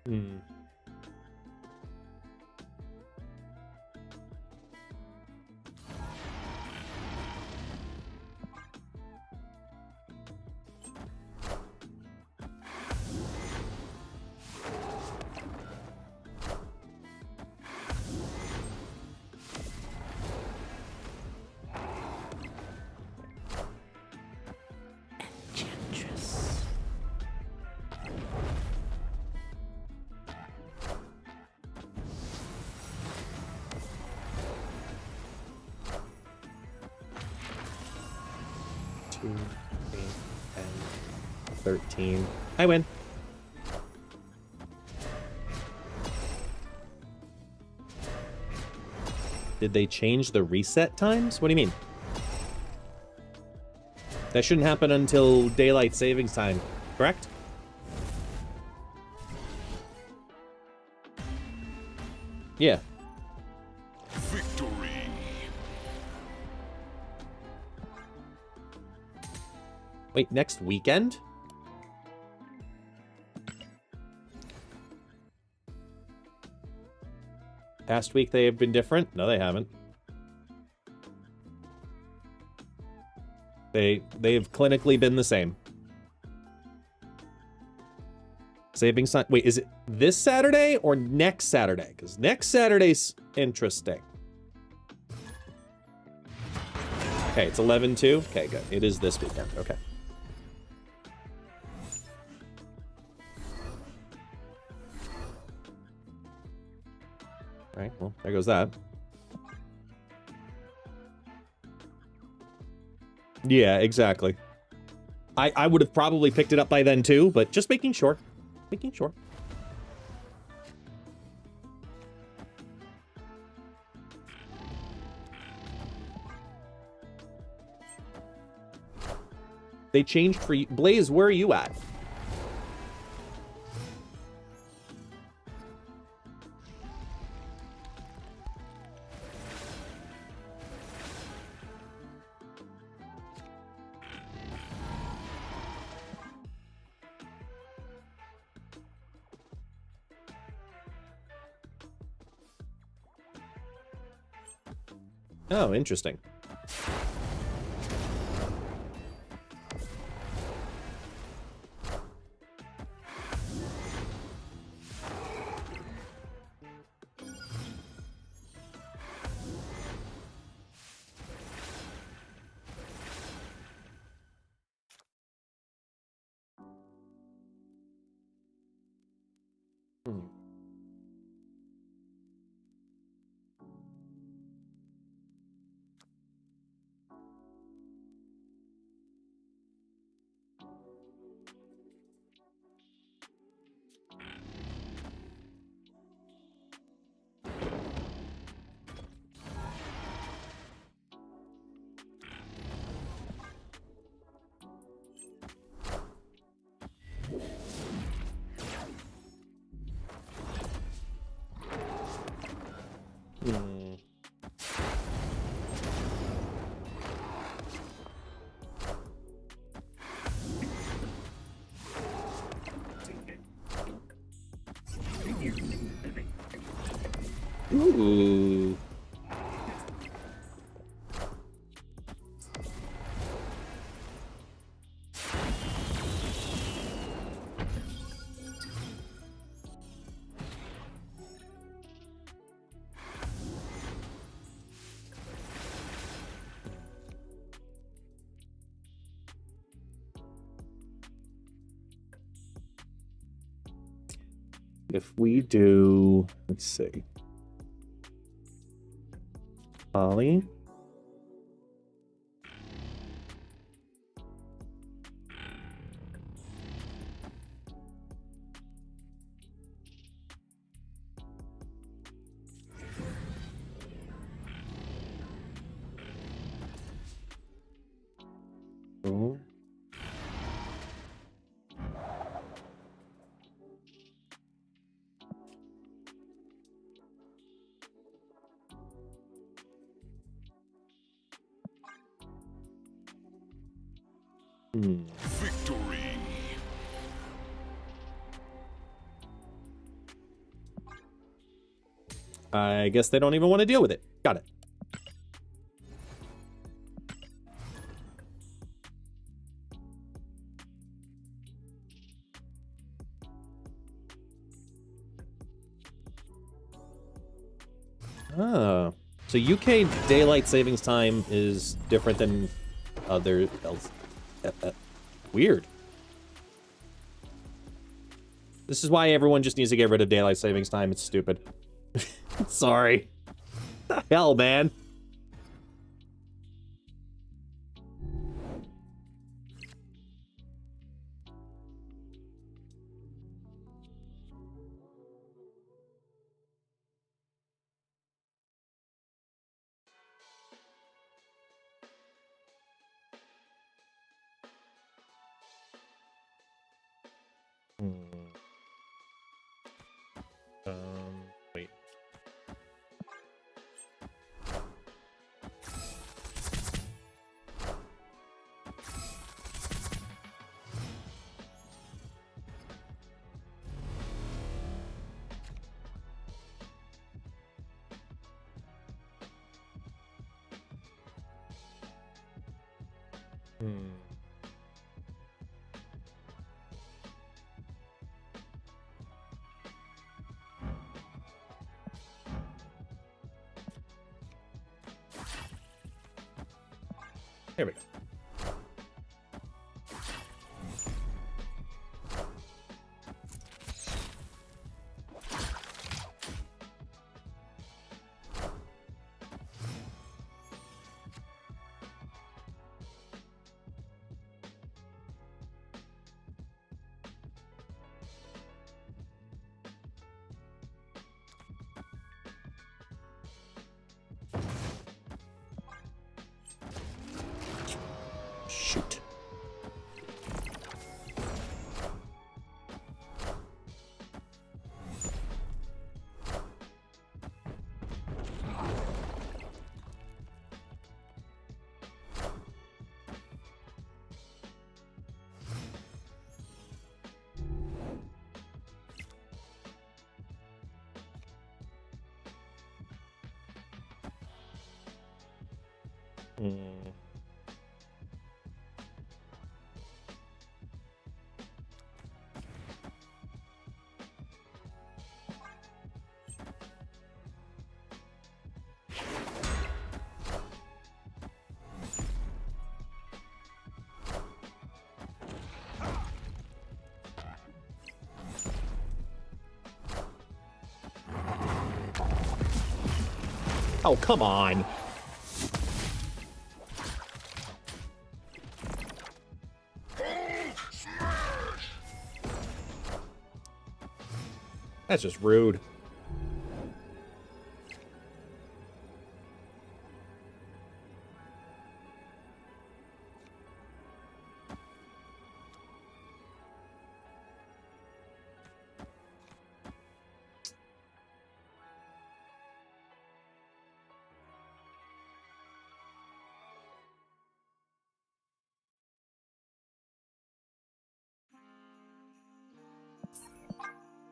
Hmm. Two, 8, 10, 13. I win. Did they change the reset times? What do you mean? That shouldn't happen until daylight savings time, correct? Yeah. Victory. Wait, next weekend? Past week they have been different? No, they haven't. They've clinically been the same. Saving sign. Wait, is it this Saturday or next Saturday? Because next Saturday's interesting. Okay, it's 11/2. Okay, good. It is this weekend. Okay. All right, well, there goes that. Yeah, exactly. I would have probably picked it up by then too, but just making sure. Making sure. They changed for you. Blaze, where are you at? Oh, interesting. Ooh. if we do, let's see, Ollie. Oh. Victory. I guess they don't even want to deal with it. Got it. Ah, so UK daylight savings time is different than other else. Weird. This is why everyone just needs to get rid of daylight savings time. It's stupid. Sorry. The hell, man. Wait. Here we go. Shoot. Oh, come on. That's just rude.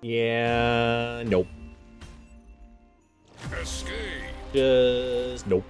Yeah, nope. Escape. Just nope.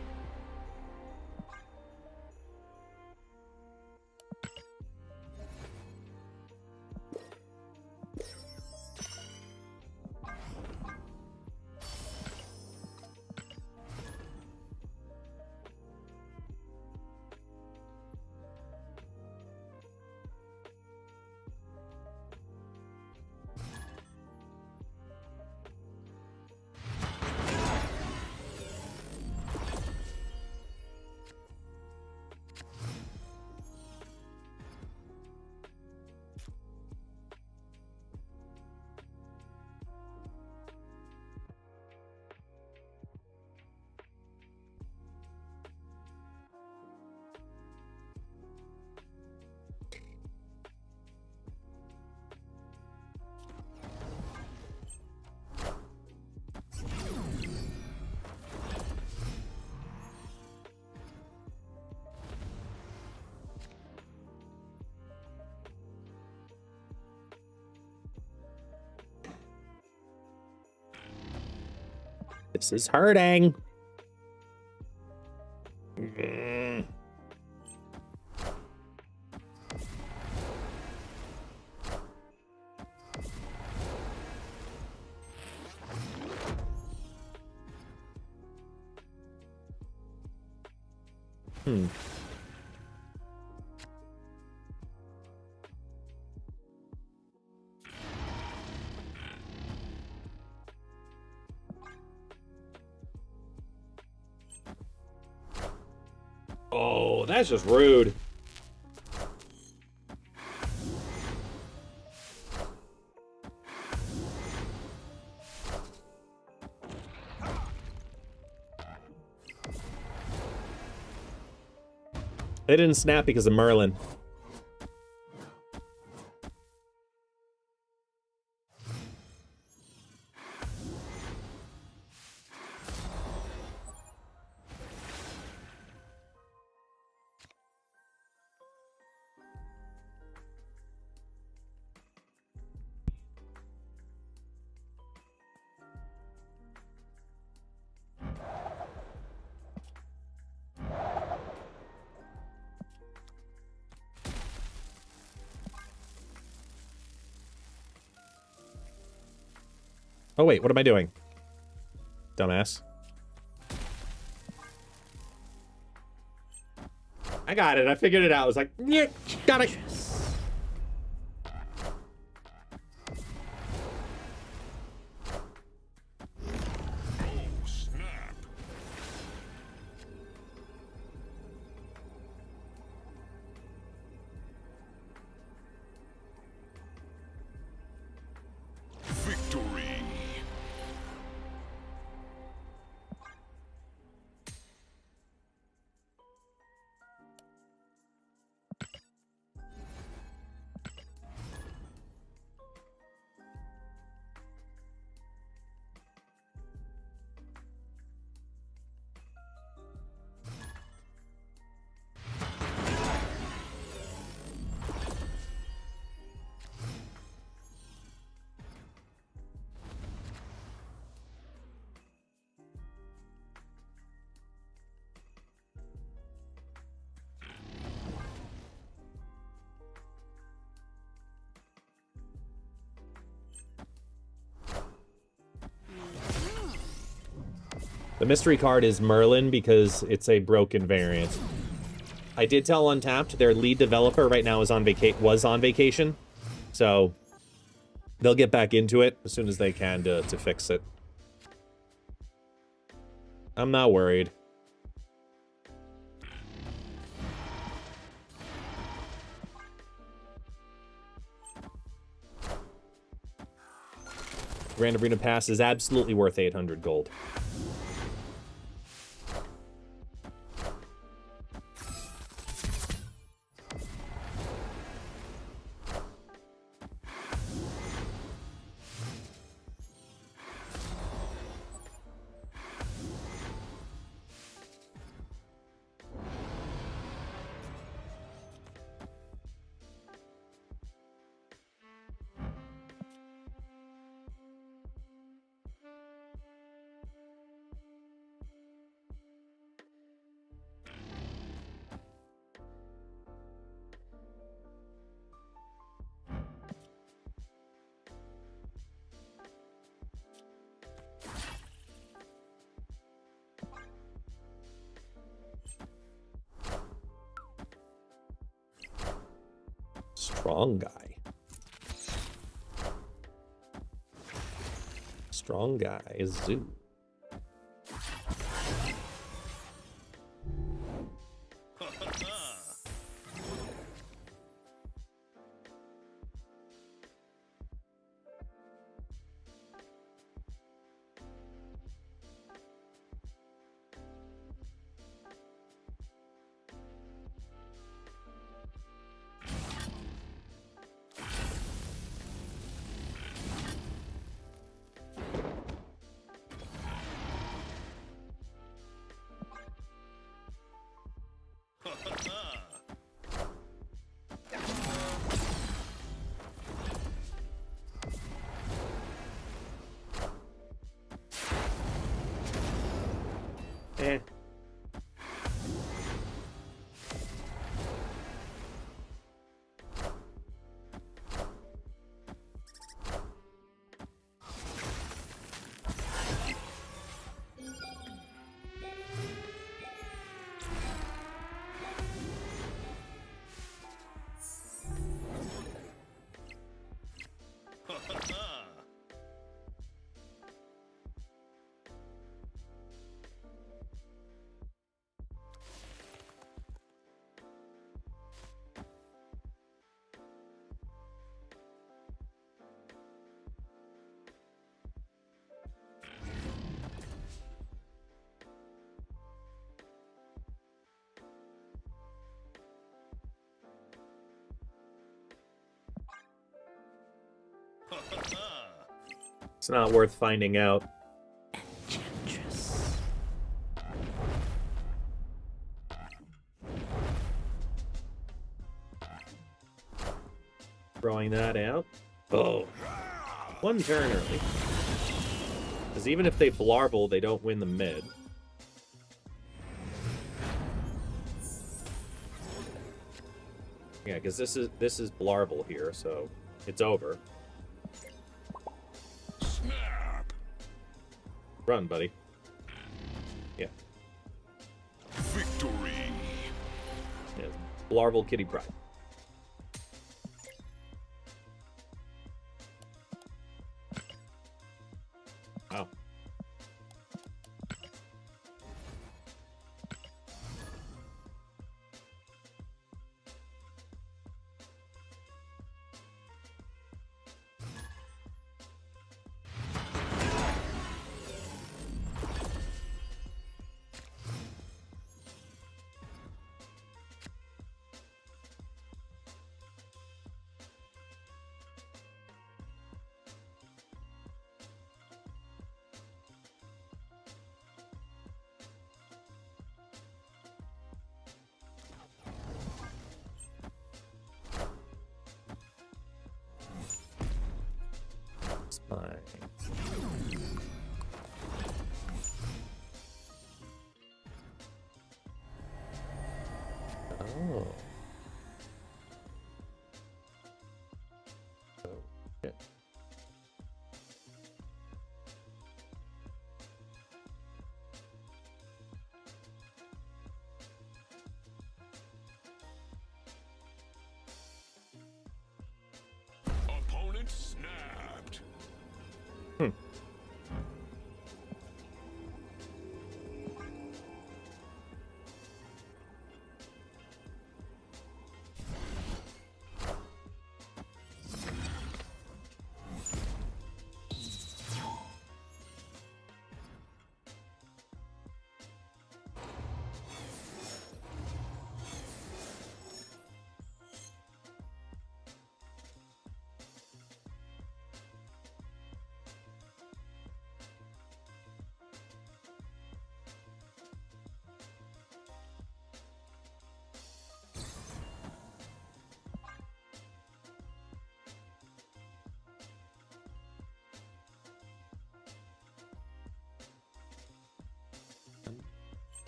This is hurting. Mm. Oh, that's just rude. They didn't snap because of Merlin. Oh wait, what am I doing? Dumbass. I got it. I figured it out. I was like, yeah, got it. Oh, snap. Victory. The mystery card is Merlin because it's a broken variant. I did tell Untapped their lead developer right now was on vacation, so they'll get back into it as soon as they can to fix it. I'm not worried. Grand Arena Pass is absolutely worth 800 gold. Strong guy. Strong guy is Zoo. not worth finding out. Enchantress. Throwing that out. Oh. One turn early. Because even if they blarble, they don't win the mid. Yeah, because this is blarble here, so it's over. Snap! Run, buddy. Yeah. Victory! Yeah. Blarble Kitty Pride. Wow. Fine. Oh. Okay. Opponent snapped!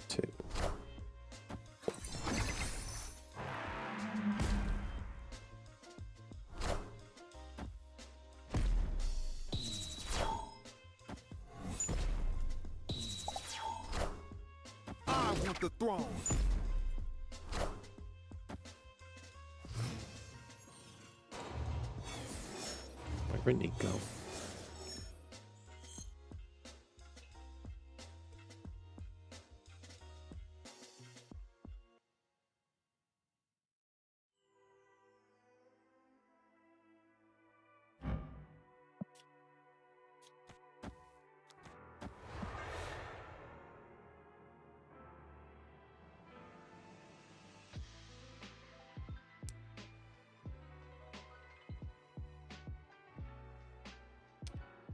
Two. I want the throne! Where'd Nico?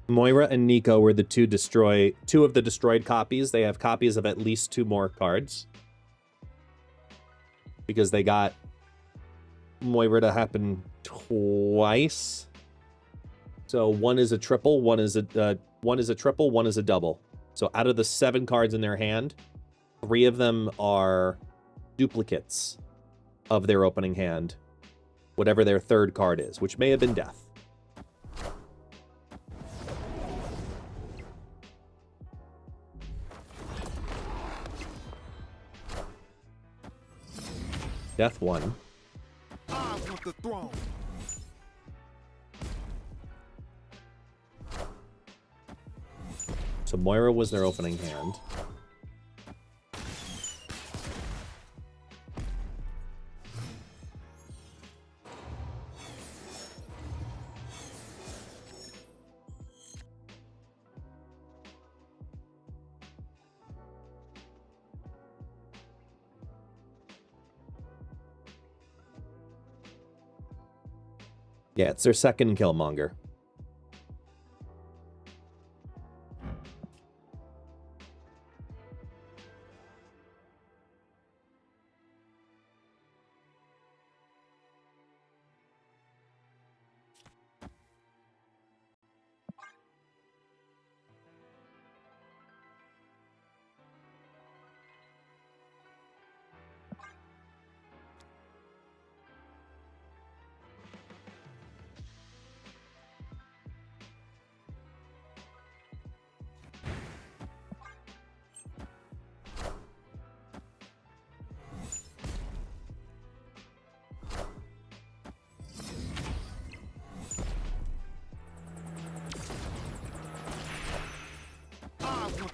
Moira and Nico were the two of the destroyed copies. They have copies of at least 2 more cards. Because they got Moira to happen twice. So one is a triple, one is a triple, one is a double. So out of the 7 cards in their hand, 3 of them are duplicates of their opening hand. Whatever their 3rd card is, which may have been death. Death 1. I want the throne! So Moira was their opening hand. Yeah, it's their second Killmonger.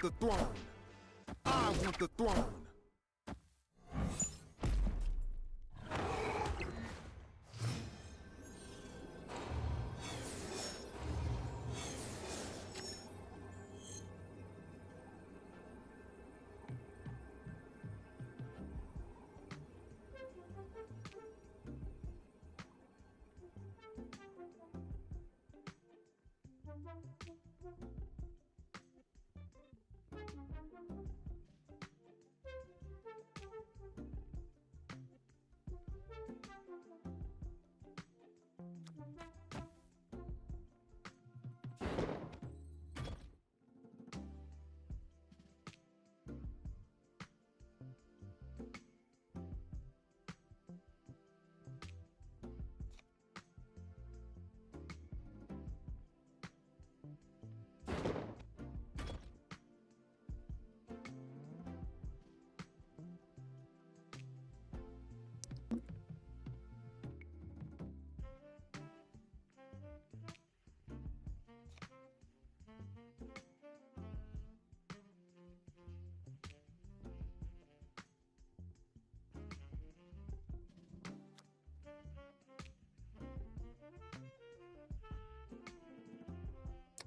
the throne. I want the throne.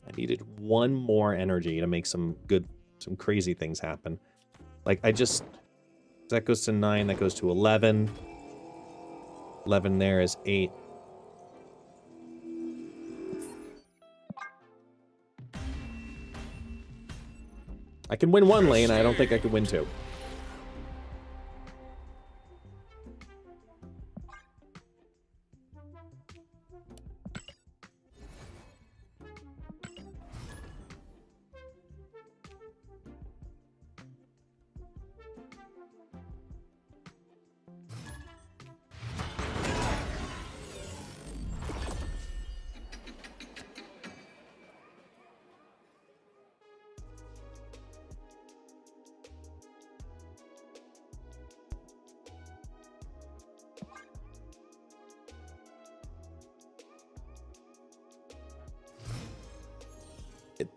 I needed one more energy to make some crazy things happen. Like, that goes to 9, that goes to 11. 11 there is 8. I can win one lane, I don't think I can win 2.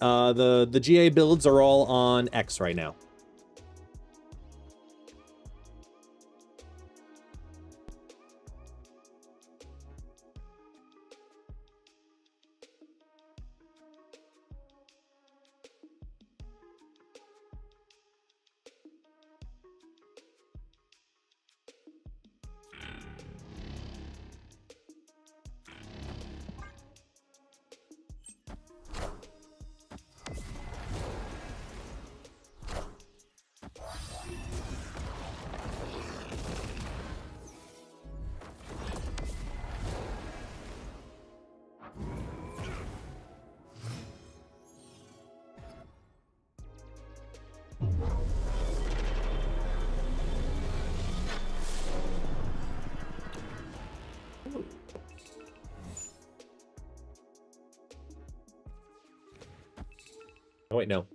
The GA builds are all on X right now. Oh, wait, no.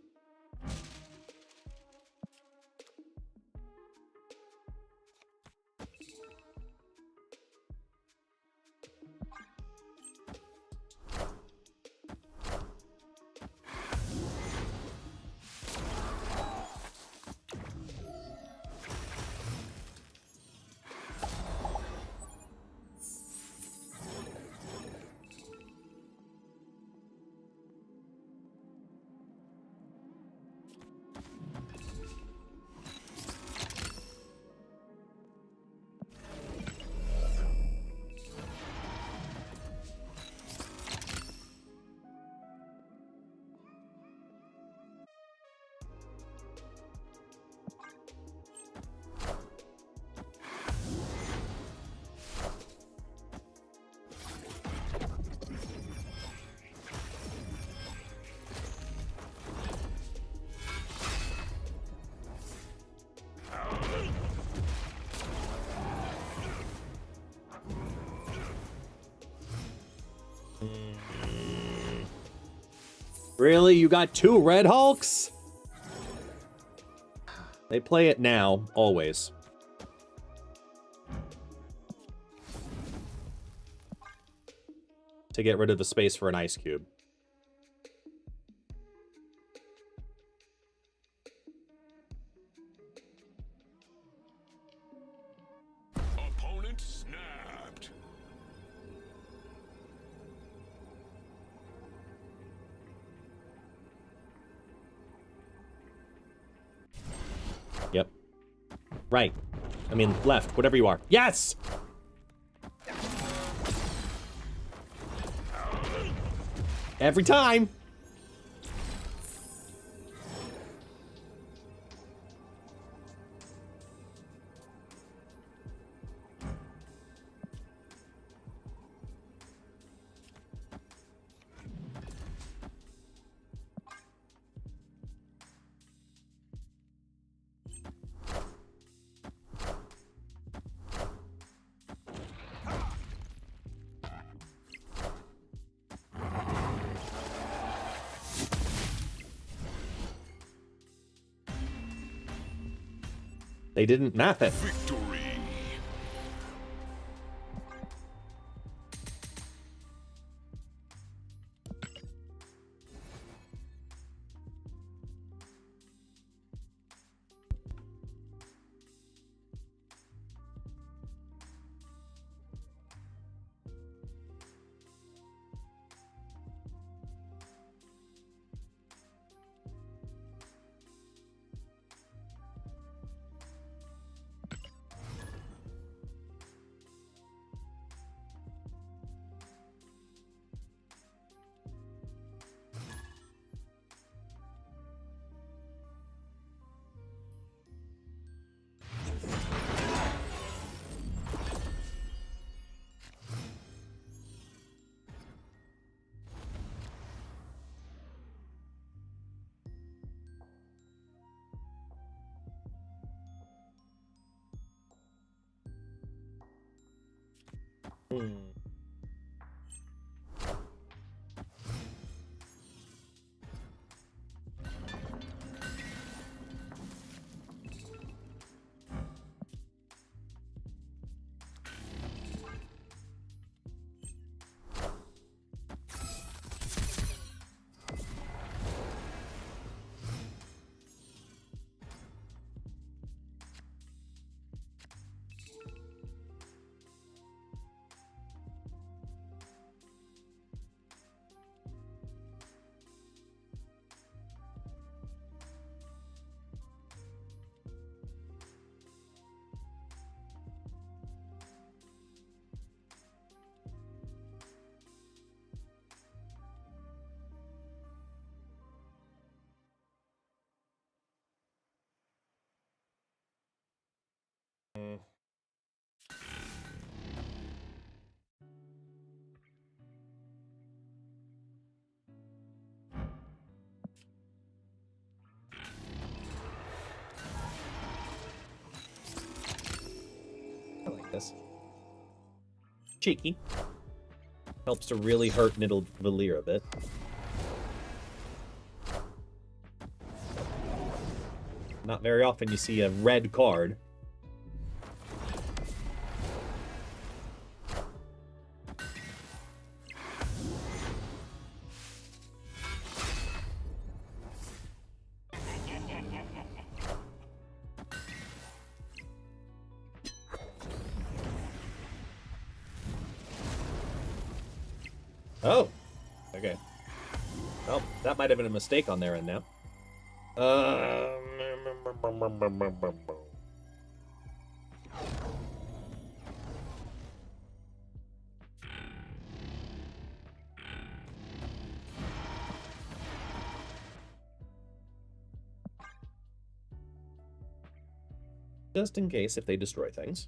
Really? You got 2 Red Hulks? They play it now, always. To get rid of the space for an ice cube. Right. I mean, left. Whatever you are. Yes! Every time! They didn't map it. Victory. I like this. Cheeky. Helps to really hurt Nidavellir a bit. Not very often you see a red card. Oh, okay. Well, that might have been a mistake on their end now. Just in case if they destroy things.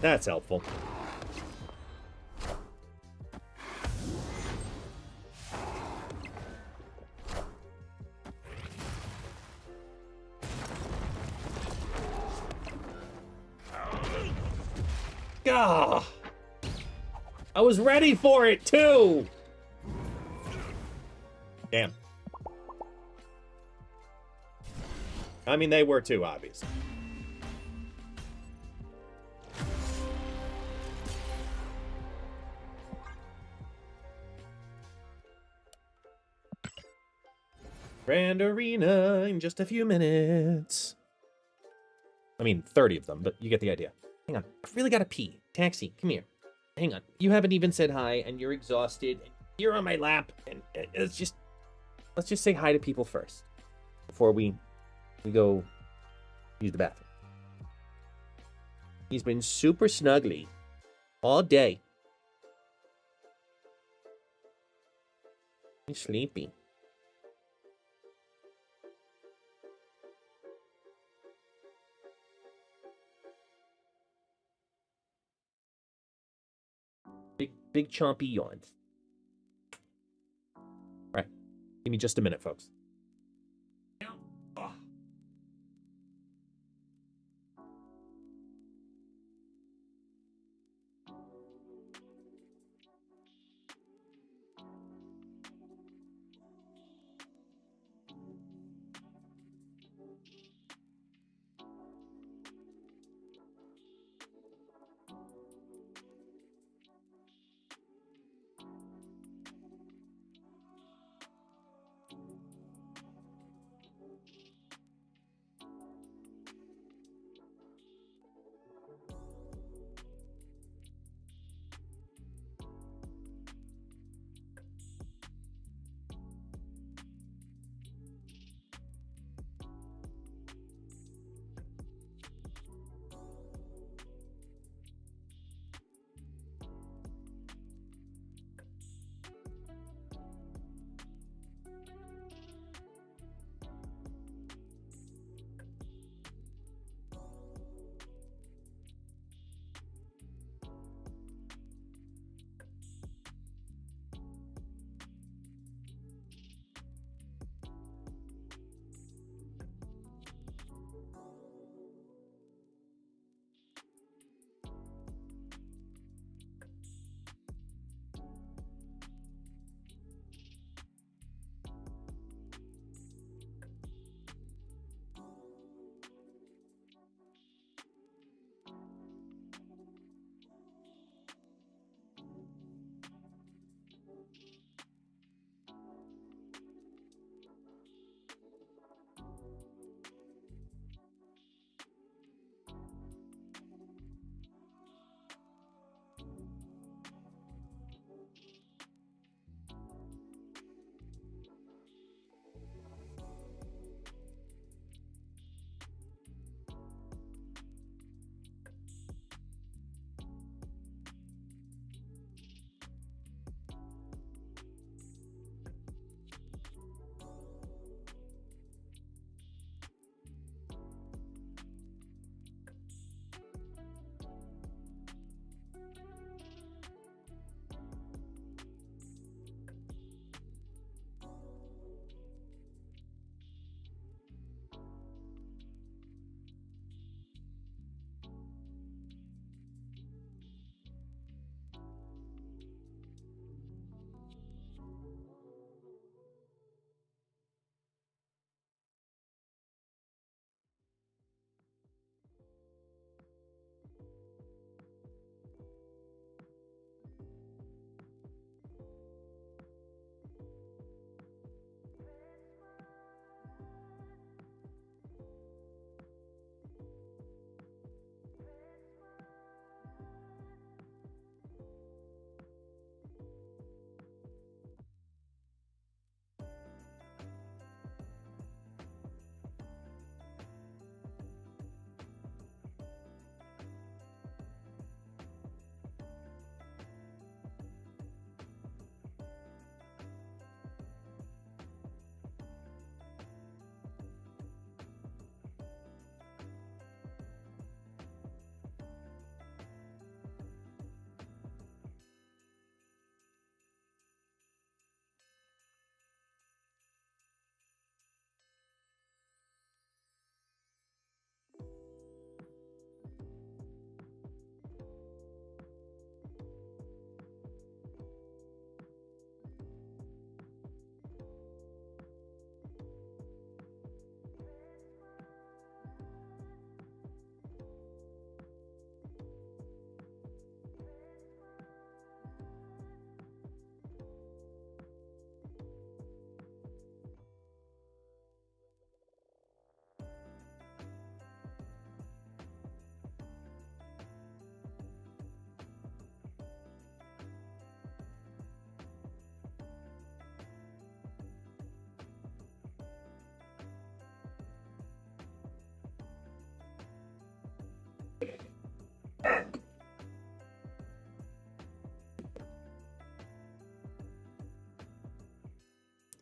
That's helpful. Gah! I was ready for it too! Damn. I mean, they were too, obviously. Grand Arena in just a few minutes. I mean, 30 of them, but you get the idea. Hang on, I've really got to pee. Taxi, come here. Hang on, you haven't even said hi, and you're exhausted. And you're on my lap, and let's just say hi to people first before we go use the bathroom. He's been super snuggly all day. He's sleepy. Big chompy yawns. All right, give me just a minute, folks.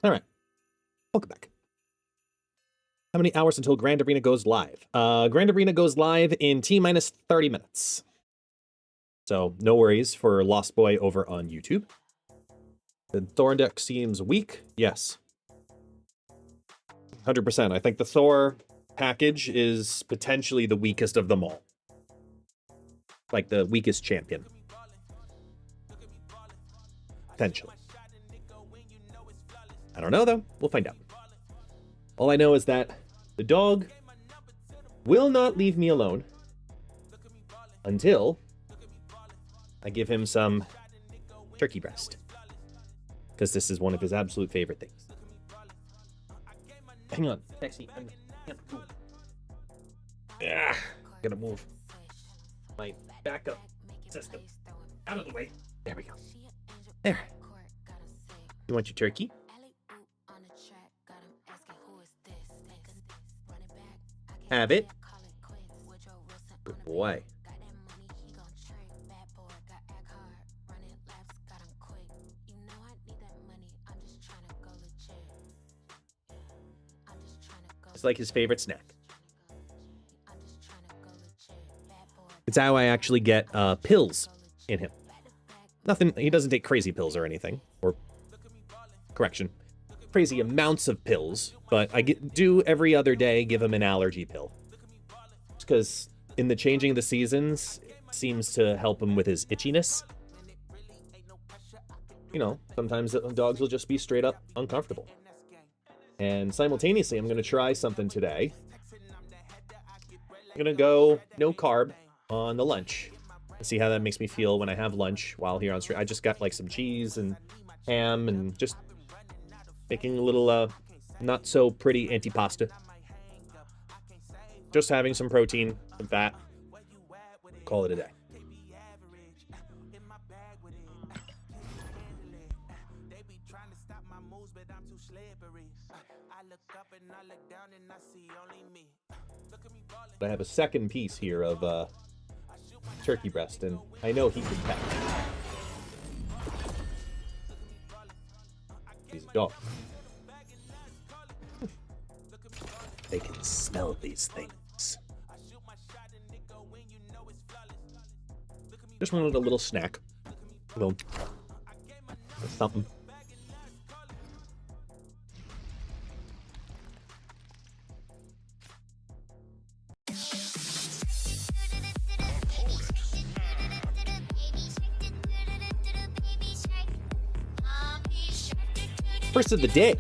All right. Welcome back. How many hours until Grand Arena goes live? Grand Arena goes live in T-minus 30 minutes. So no worries for Lost Boy over on YouTube. The Thor deck seems weak. Yes. 100%. I think the Thor package is potentially the weakest of them all. Like the weakest champion. Potentially. I don't know, though. We'll find out. All I know is that the dog will not leave me alone until I give him some turkey breast. Because this is one of his absolute favorite things. Hang on. Taxi. Gotta move my backup system out of the way. There we go. There. You want your turkey? Have it. Good boy. It's like his favorite snack. It's how I actually get pills in him. Nothing, he doesn't take crazy pills or anything. Or, correction, crazy amounts of pills. But I do every other day give him an allergy pill. Because in the changing of the seasons, it seems to help him with his itchiness. You know, sometimes dogs will just be straight up uncomfortable. And simultaneously, I'm going to try something today. I'm going to go no carb on the lunch. See how that makes me feel when I have lunch while here on stream. I just got like some cheese and ham and just making a little not so pretty antipasta. Just having some protein, some fat. Call it a day. I have a second piece here of turkey breast, and I know he can peck. He's a dog. They can smell these things. Just wanted a little snack. A little something. First of the day.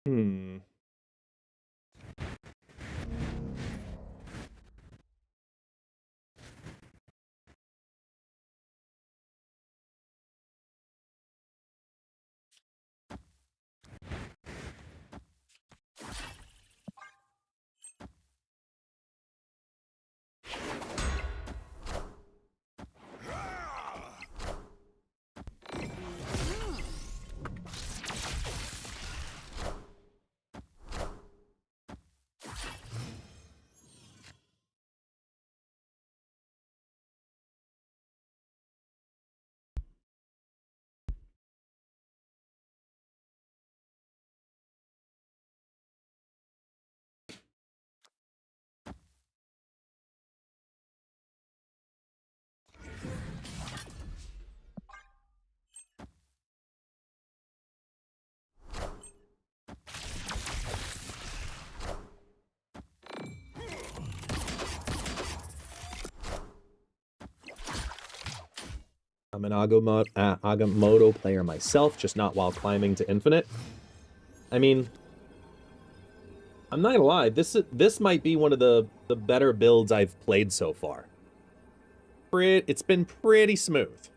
Hmm. I'm an Agamotto player myself, just not while climbing to infinite. I mean, I'm not gonna lie, this might be one of the better builds I've played so far. It's been pretty smooth.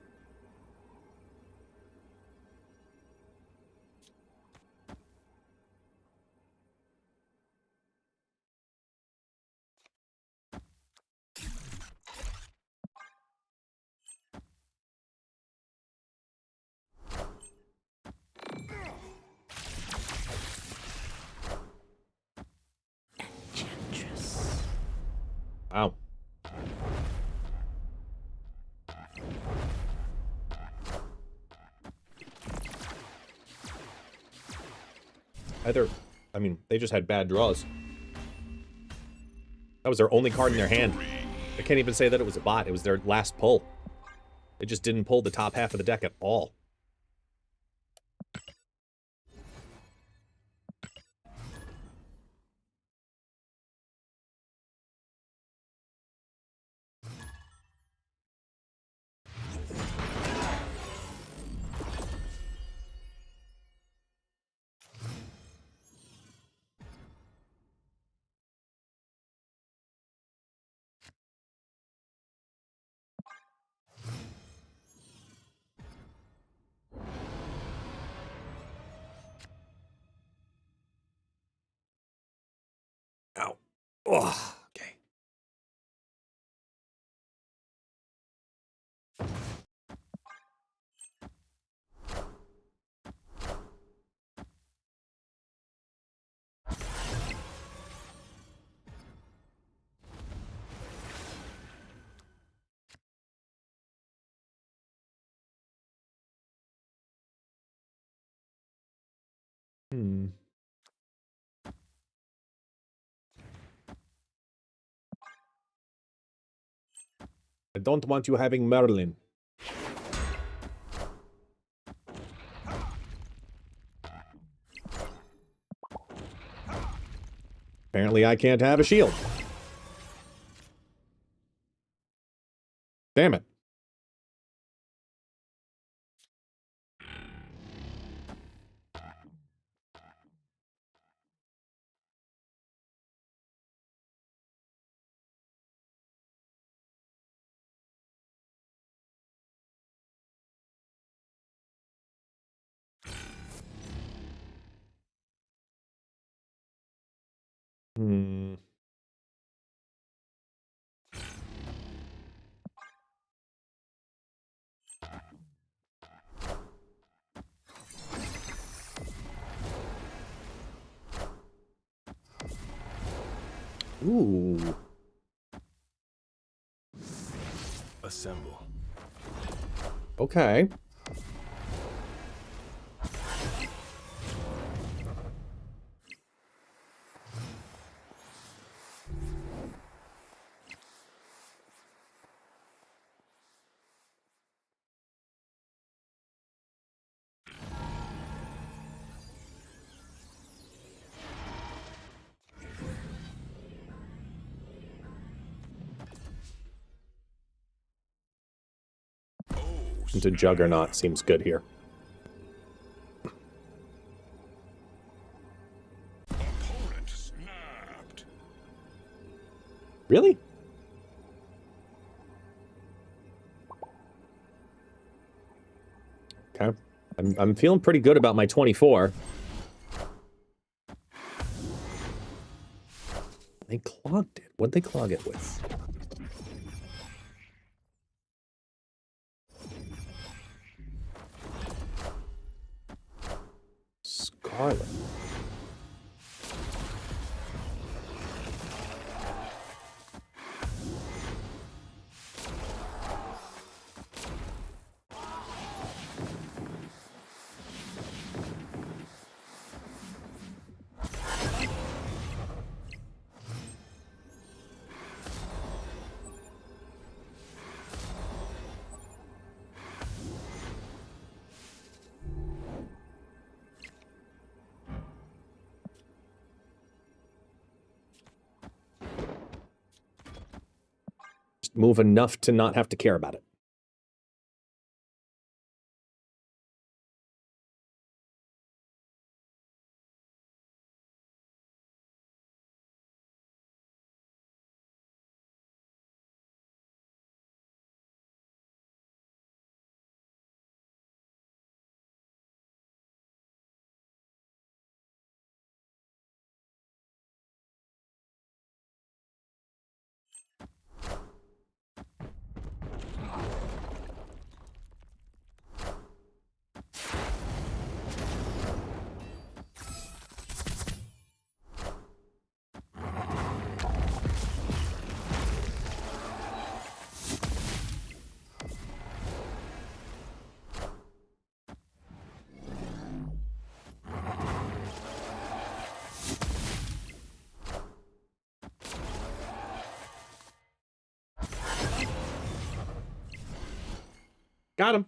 Wow. I mean, they just had bad draws. That was their only card in their hand. I can't even say that it was a bot. It was their last pull. They just didn't pull the top half of the deck at all. Ow. Ugh. Okay. Hmm. I don't want you having Merlin. Apparently I can't have a shield. Damn it. Hmm. Ooh. Assemble. Okay. Into Juggernaut seems good here. Opponent snapped. Really? Okay. I'm feeling pretty good about my 24. They clogged it. What'd they clog it with? Scarlet. Move enough to not have to care about it. Got him.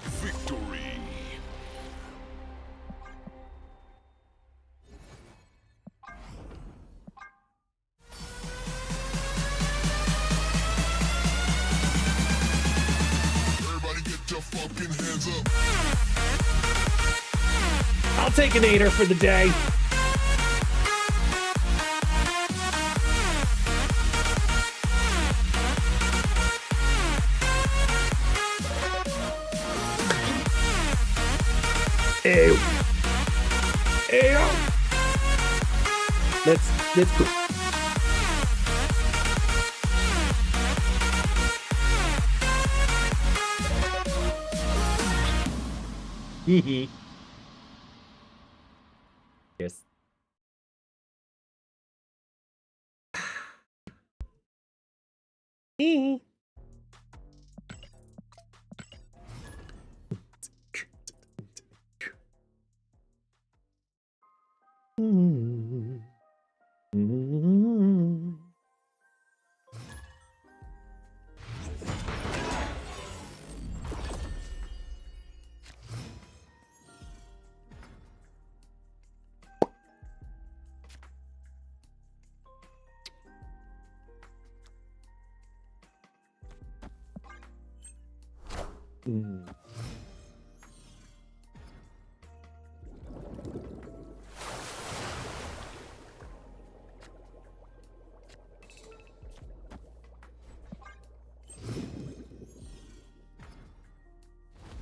Victory. Everybody get your fucking hands up. I'll take an 8er for the day. Ew. Ew. Let's go. Hee Yes. Hee.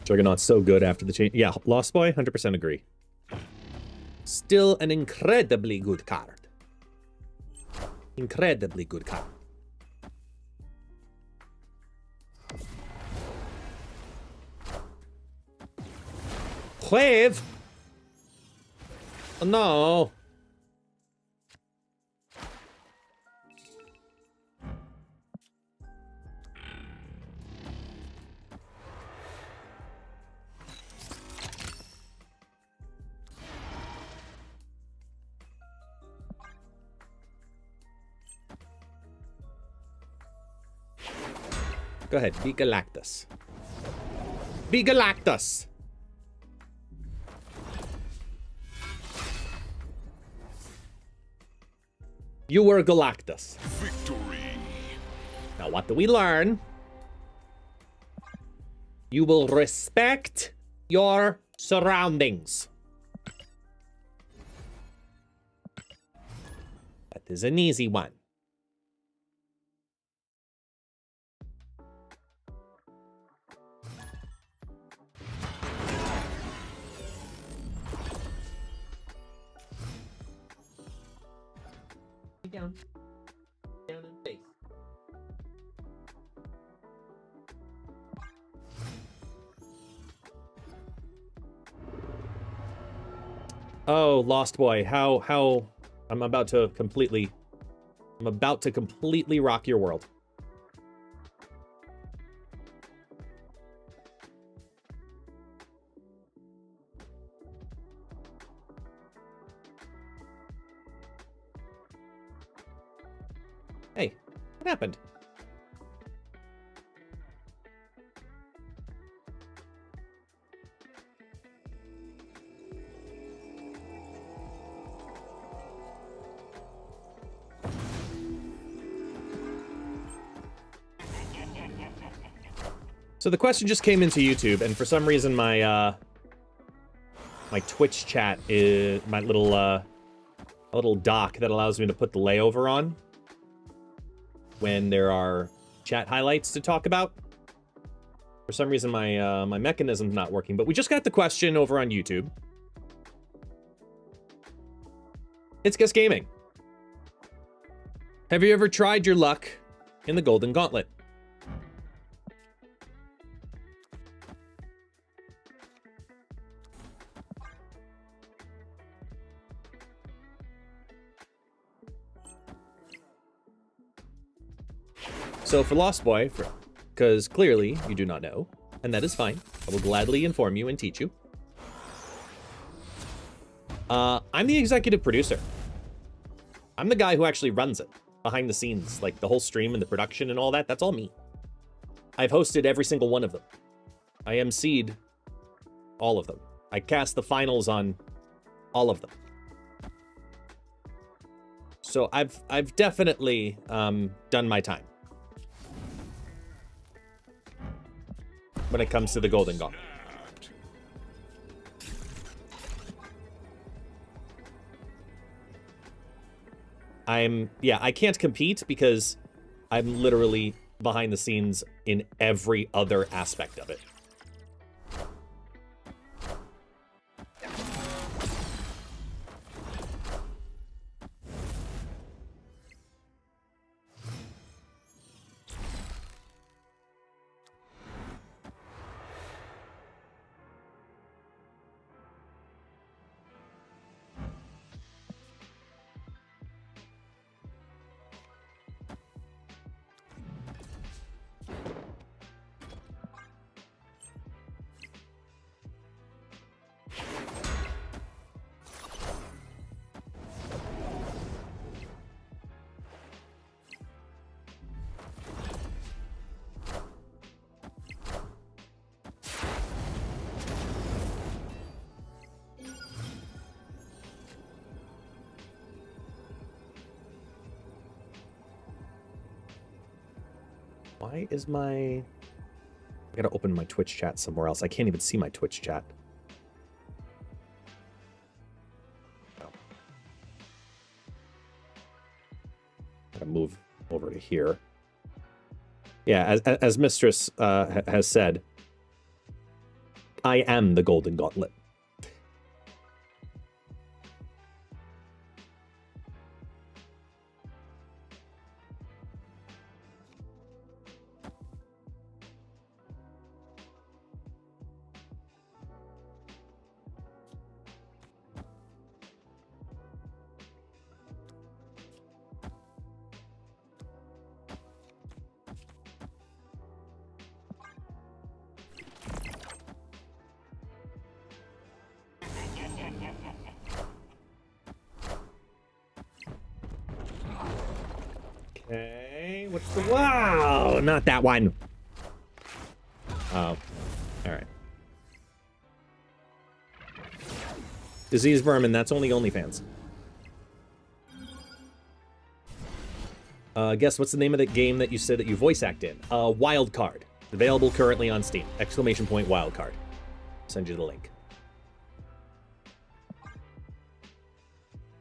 Juggernaut's so good after the change. Yeah, Lost Boy, 100% agree. Still an incredibly good card. Incredibly good card. Wave! Oh, no. Go ahead, be Galactus. Be Galactus! You were Galactus. Victory. Now what do we learn? You will respect your surroundings. That is an easy one. Down. Down in face. Oh, Lost Boy, how I'm about to completely rock your world. Hey, what happened? So the question just came into YouTube, and for some reason my my Twitch chat is my little dock that allows me to put the layover on when there are chat highlights to talk about. For some reason, my my mechanism's not working, but we just got the question over on YouTube. ItsGuestGaming. Have you ever tried your luck in the Golden Gauntlet? So for Lost Boy, because clearly you do not know, and that is fine. I will gladly inform you and teach you. I'm the executive producer. I'm the guy who actually runs it behind the scenes, like the whole stream and the production and all that. That's all me. I've hosted every single one of them. I emceed all of them. I cast the finals on all of them. So I've definitely done my time when it comes to the Golden Gauntlet. I can't compete because I'm literally behind the scenes in every other aspect of it. Why is my... I gotta open my Twitch chat somewhere else. I can't even see my Twitch chat. Oh. Gotta move over to here. Yeah, as Mistress has said, I am the Golden Gauntlet. Okay, what's the... Wow, not that one. Oh, all right. Disease Vermin, that's only OnlyFans. Guess what's the name of the game that you said that you voice act in? Wild Card. Available currently on Steam. ! Wild Card. Send you the link.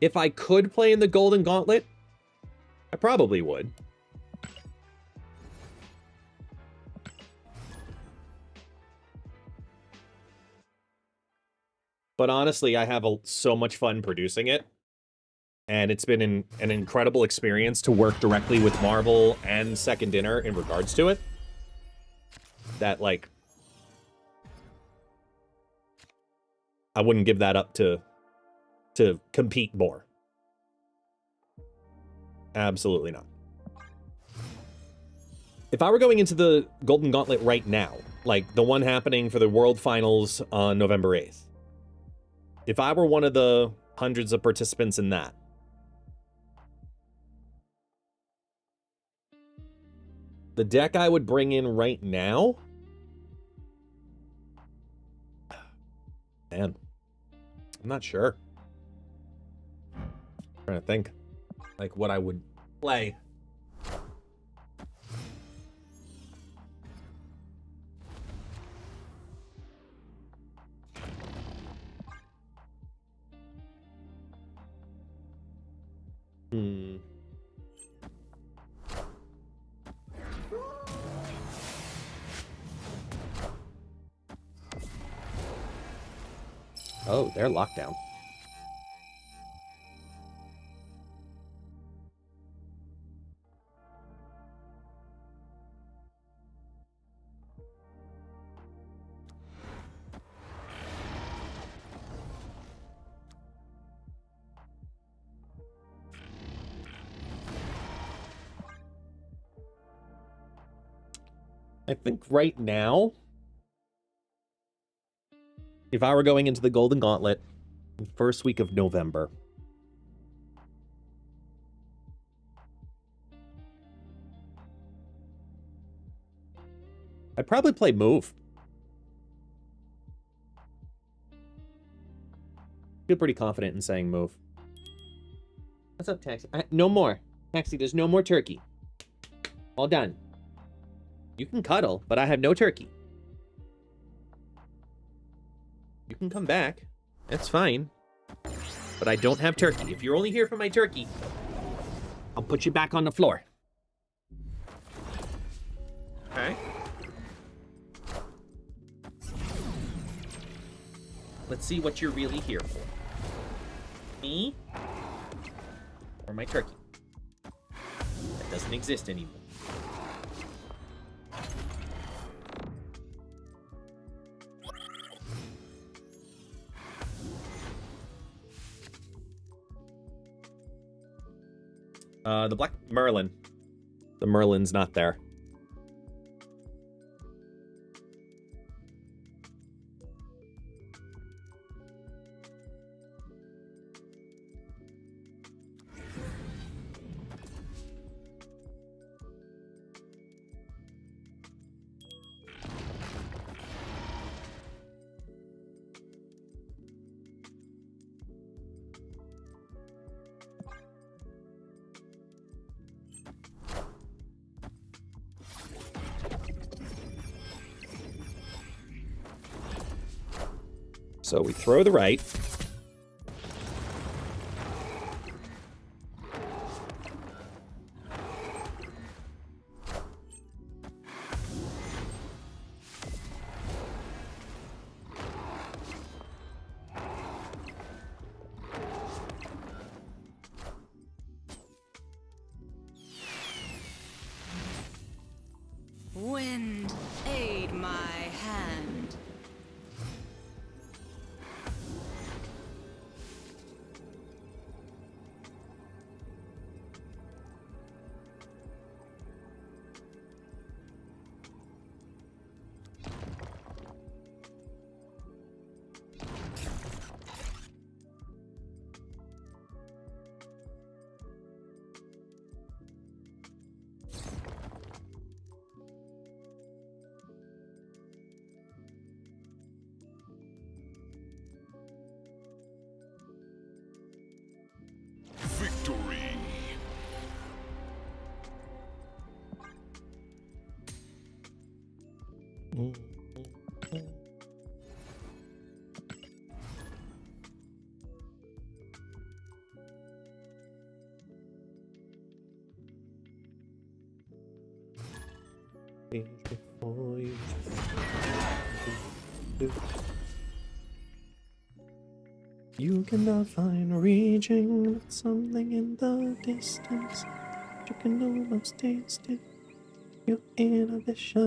If I could play in the Golden Gauntlet, I probably would. But honestly, I have so much fun producing it. And it's been an incredible experience to work directly with Marvel and Second Dinner in regards to it. That, like, I wouldn't give that up to compete more. Absolutely not. If I were going into the Golden Gauntlet right now, like the one happening for the World Finals on November 8th, if I were one of the hundreds of participants in that, the deck I would bring in right now, man, I'm not sure. I'm trying to think, like, what I would play. Oh, they're locked down. I think right now, if I were going into the Golden Gauntlet, first week of November, I'd probably play move. Feel pretty confident in saying move. What's up, Taxi? No more. Taxi, there's no more turkey. All done. You can cuddle, but I have no turkey. You can come back. That's fine. But I don't have turkey. If you're only here for my turkey, I'll put you back on the floor. Okay. Let's see what you're really here for. Me? Or my turkey? That doesn't exist anymore. The Black Merlin. The Merlin's not there. So we throw the right. Wind, aid my hand. Victory. You cannot find reaching with something in the distance. You can almost taste it. Your inhibitions.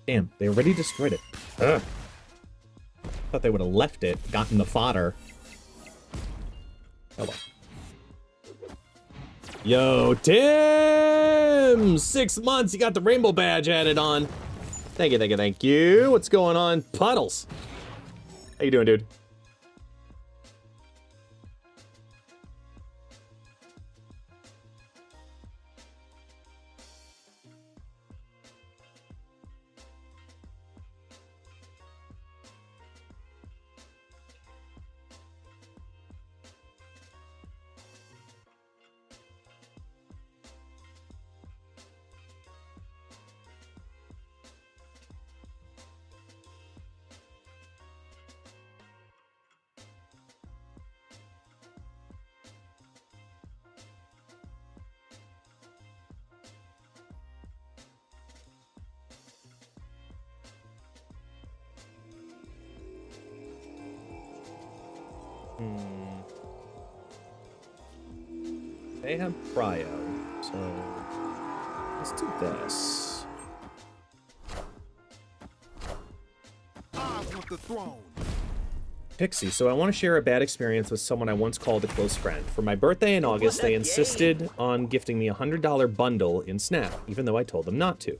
Damn, they already destroyed it. Ugh. Thought they would have left it, gotten the fodder. Oh well. Yo, Tim! 6 months, you got the rainbow badge added on. Thank you, thank you, thank you. What's going on, Puddles? How you doing, dude? They have Cryo, so let's do this. I want the throne. Pixie, so I want to share a bad experience with someone I once called a close friend. For my birthday in August, they insisted on gifting me a $100 bundle in Snap, even though I told them not to.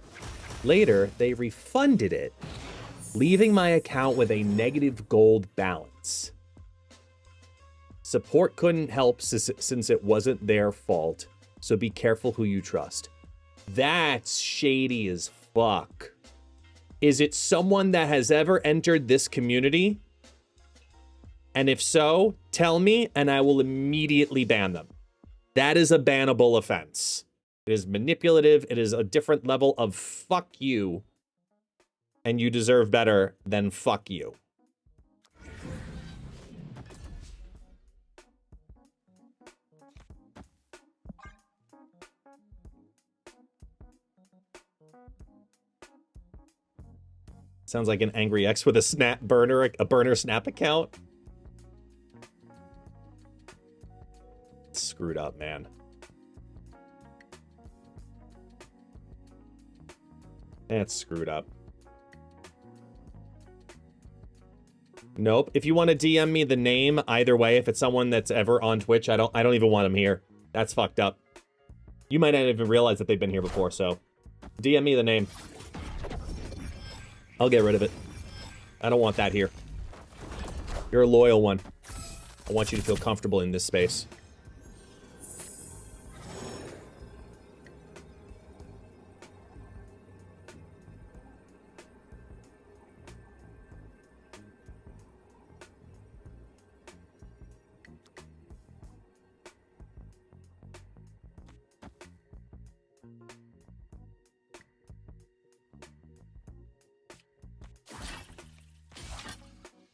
Later, they refunded it, leaving my account with a negative gold balance. Support couldn't help since it wasn't their fault, so be careful who you trust. That's shady as fuck. Is it someone that has ever entered this community? And if so, tell me and I will immediately ban them. That is a bannable offense. It is manipulative. It is a different level of fuck you. And you deserve better than fuck you. Sounds like an angry ex with a snap burner, a burner snap account. It's screwed up, man. That's screwed up. Nope. If you want to DM me the name, either way, if it's someone that's ever on Twitch, I don't even want them here. That's fucked up. You might not even realize that they've been here before, so DM me the name. I'll get rid of it. I don't want that here. You're a loyal one. I want you to feel comfortable in this space.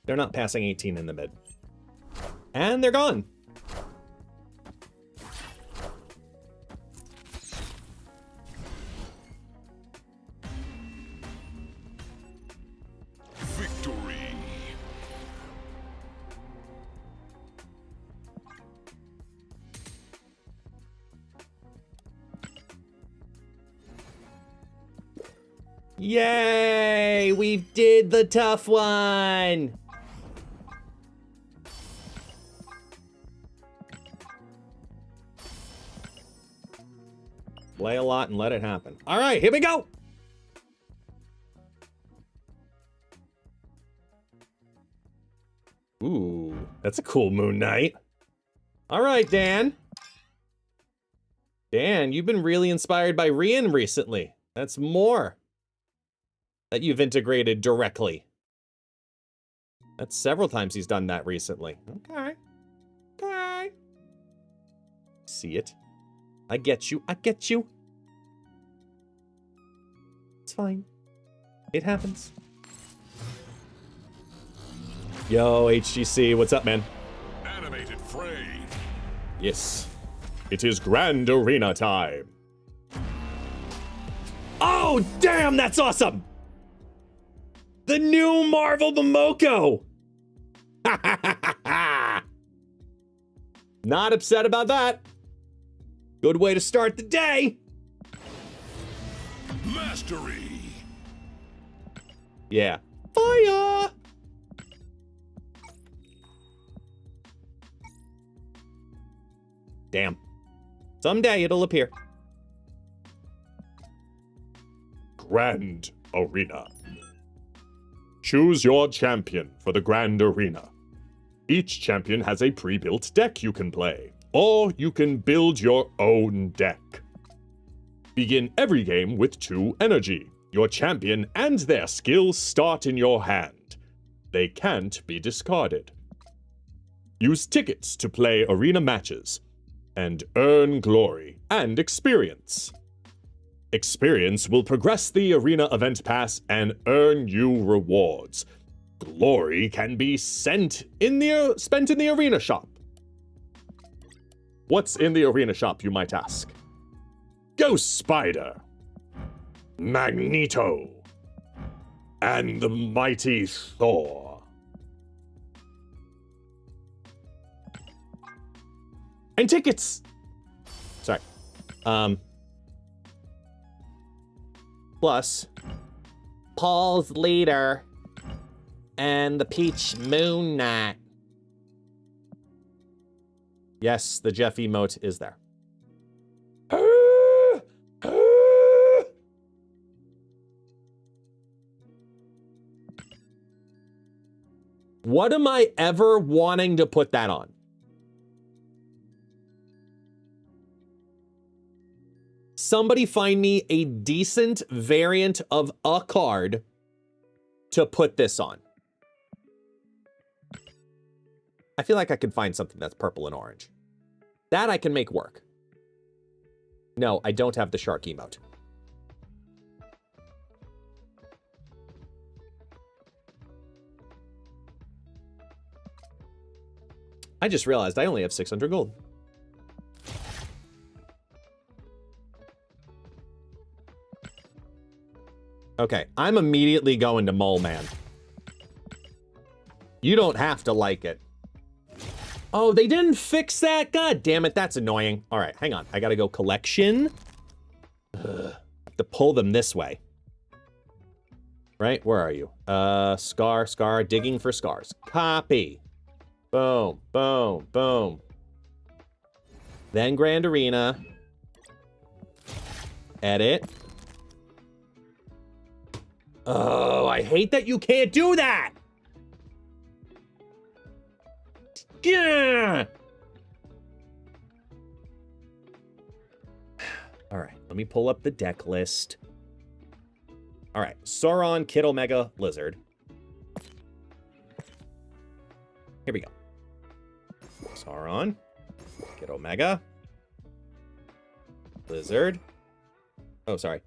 They're not passing 18 in the mid. And they're gone. Victory. Yay! We did the tough one! Play a lot and let it happen. All right, here we go! Ooh, that's a cool Moon Knight. All right, Dan. Dan, you've been really inspired by Rian recently. That's more that you've integrated directly. That's several times he's done that recently. Okay. Okay. See it. I get you. I get you. It's fine. It happens. Yo, HGC, what's up, man? Animated fray. Yes. It is Grand Arena time. Oh, damn, that's awesome! The new Marvel Momoko! Not upset about that. Good way to start the day. Mastery. Yeah. Fire! Damn. Someday it'll appear. Grand Arena. Choose your champion for the Grand Arena. Each champion has a pre-built deck you can play, or you can build your own deck. Begin every game with 2 energy. Your champion and their skills start in your hand. They can't be discarded. Use tickets to play arena matches, and earn glory and experience. Experience will progress the arena event pass and earn you rewards. Glory can be spent in the arena shop. What's in the arena shop, you might ask? Ghost Spider, Magneto, and the mighty Thor. And tickets! Sorry. Plus, Paul's Leader and the Peach Moon Knight. Yes, the Jeff emote is there. What am I ever wanting to put that on? Somebody find me a decent variant of a card to put this on. I feel like I could find something that's purple and orange. That I can make work. No, I don't have the shark emote. I just realized I only have 600 gold. Okay, I'm immediately going to Mole Man. You don't have to like it. Oh, they didn't fix that? God damn it, that's annoying. All right, hang on. I gotta go collection. Ugh. To pull them this way. Right, where are you? Scar, digging for scars. Copy. Boom, boom, boom. Then Grand Arena. Edit. Oh, I hate that you can't do that! Yeah. All right, let me pull up the deck list. All right, Sauron, Kid Omega, Lizard. Here we go. Sauron, Kid Omega, Lizard. Oh, sorry.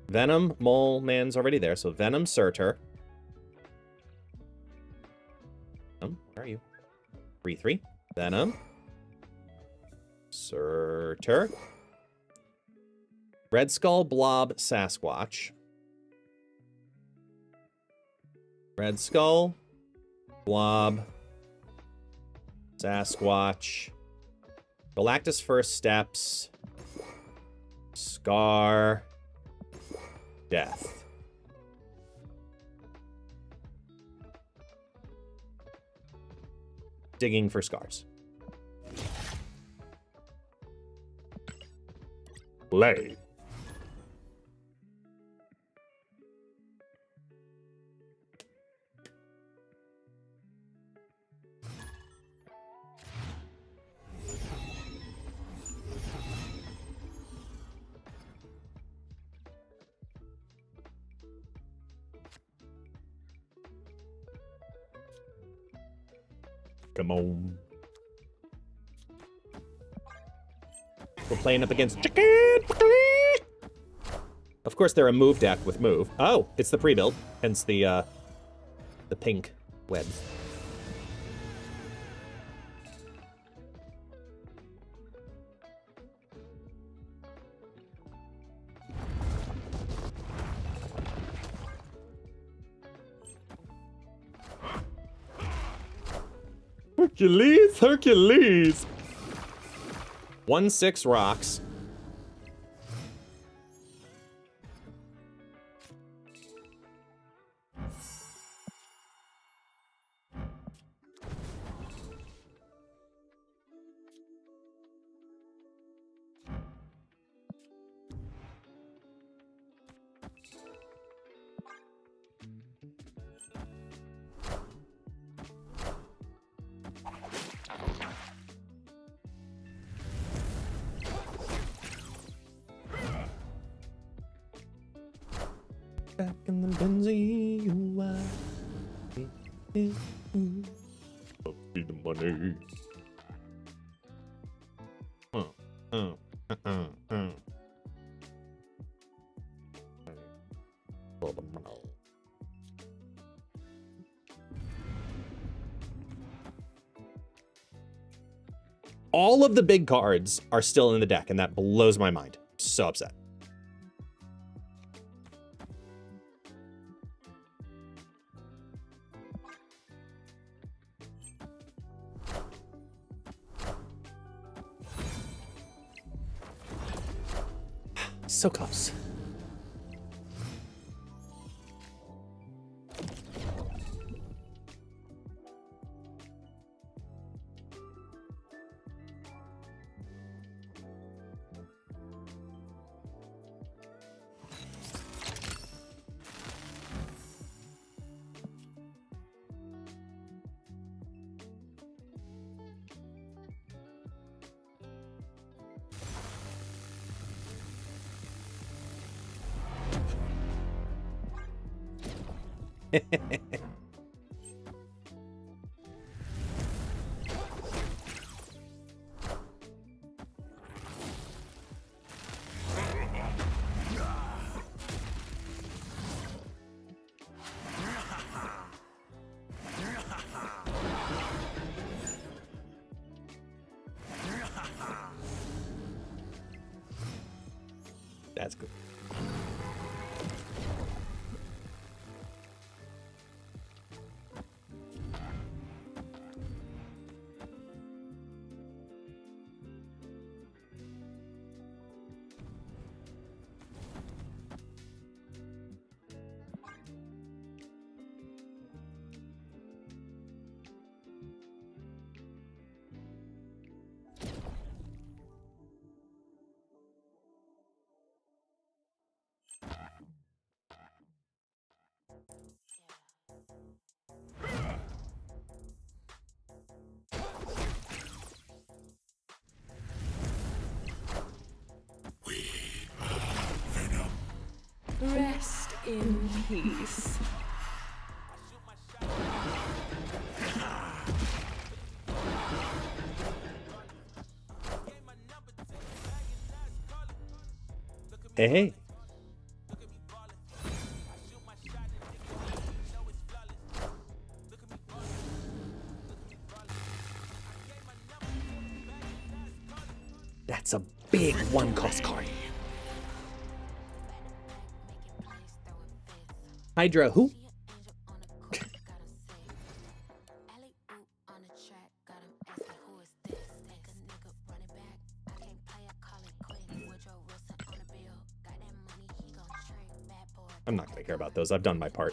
Venom, Mole Man's already there, so Venom, Surtur. Where are you? 3/3. Venom. Surtur. Red Skull, Blob, Sasquatch. Red Skull, Blob, Sasquatch. Galactus First Steps. Scar. Death. Digging for scars. Play. Come on. We're playing up against Chicken. Of course, they're a move deck with move. Oh, it's the pre-build, hence the pink webs. Hercules, Hercules. 1/6 rocks. Back in the Benzie, Be the money. All of the big cards are still in the deck, and that blows my mind. So upset. So close. That's good. Rest in peace. Hey, hey. That's a big one-cost card. Hydra, who? I'm not gonna care about those. I've done my part.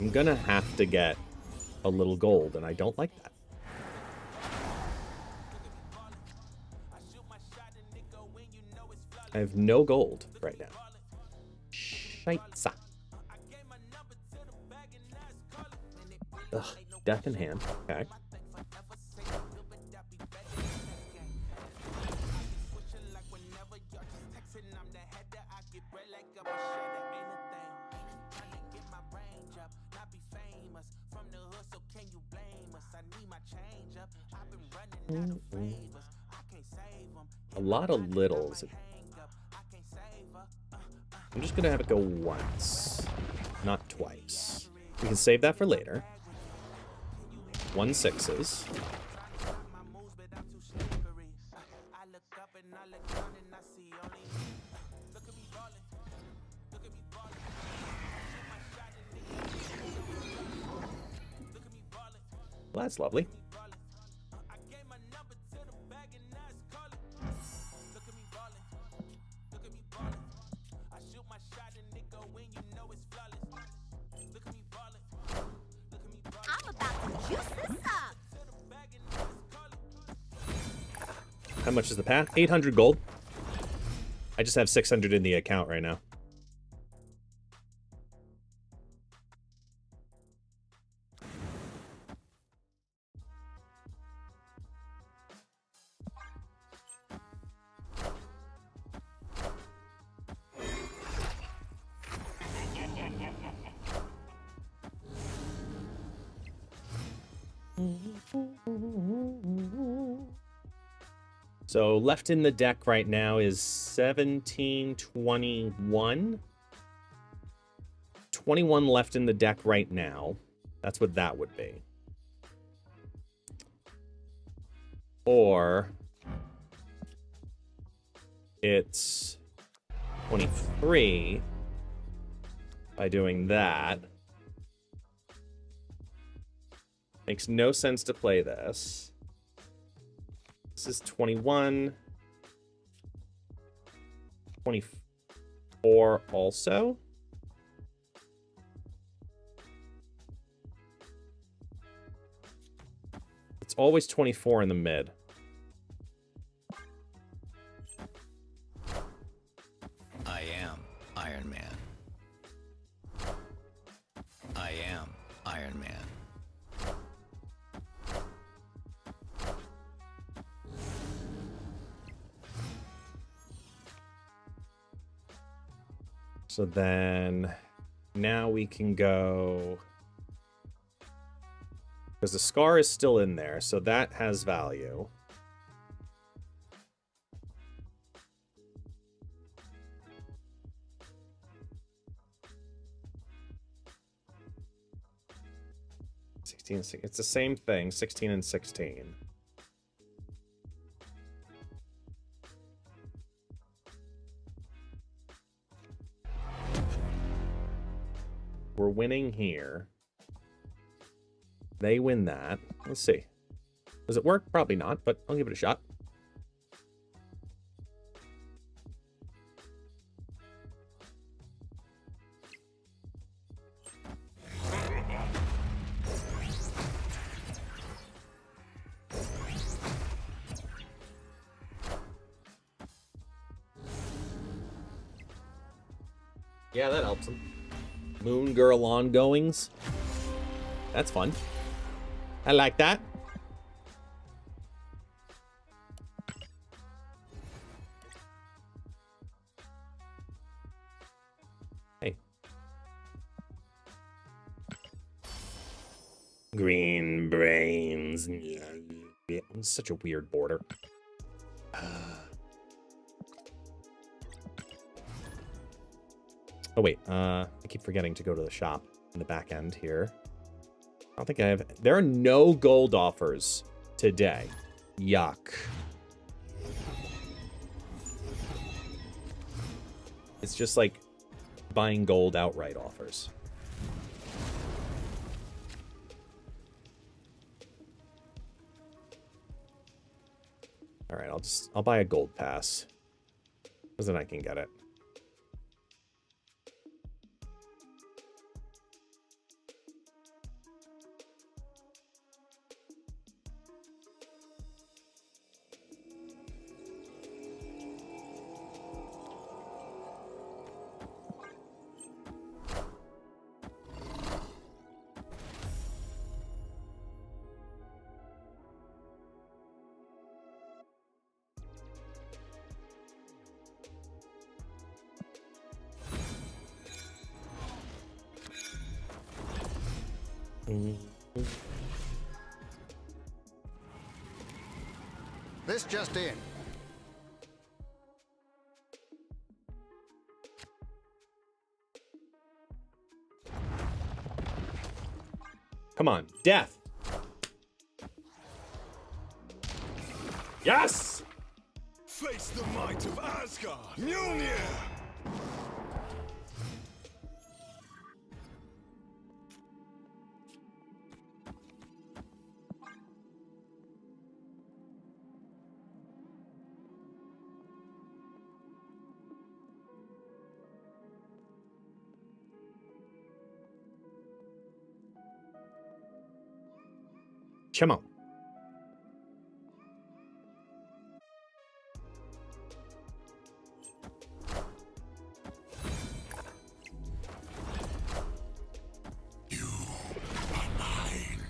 I'm gonna have to get a little gold, and I don't like that. I have no gold right now. Scheisse. Ugh, death in hand. Okay. A lot of littles. I'm just gonna have it go once, not twice. We can save that for later. 1 6s. Well, that's lovely. How much is the pack? 800 gold. I just have 600 in the account right now. So left in the deck right now is 1721. 21 left in the deck right now. That's what that would be. Or it's 23 by doing that. Makes no sense to play this. This is 21. 24 also. It's always 24 in the mid. I am Iron Man. I am Iron Man. So then now we can go, because the scar is still in there, so that has value. It's the same thing, 16 and 16. We're winning here. They win that. Let's see. Does it work? Probably not, but I'll give it a shot. Yeah, that helps him. Moon Girl ongoings. That's fun. I like that. Hey. Green brains. It's such a weird border. Oh, wait. I keep forgetting to go to the shop in the back end here. I don't think I have... There are no gold offers today. Yuck. It's just like buying gold outright offers. All right, I'll buy a gold pass. Because then I can get it. This just in. Come on, death. Yes! Face the might of Asgard. Mjolnir! Come on. You are mine.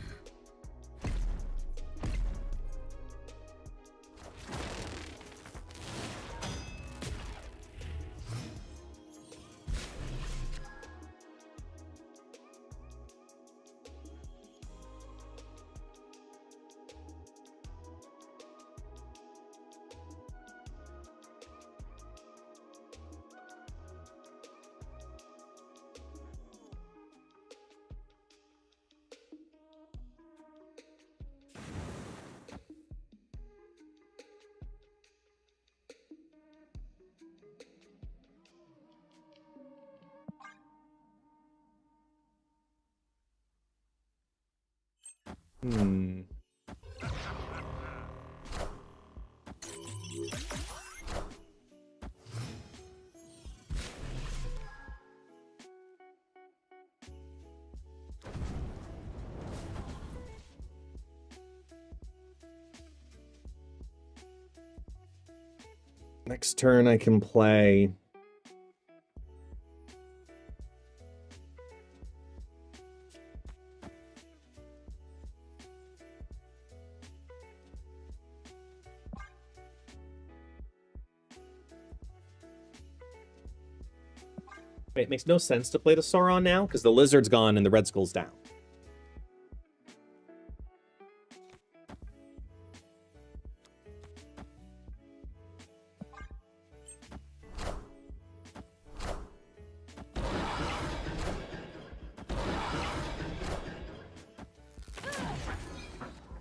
Next turn I can play... Wait, it makes no sense to play the Sauron now, because the Lizard's gone and the Red Skull's down.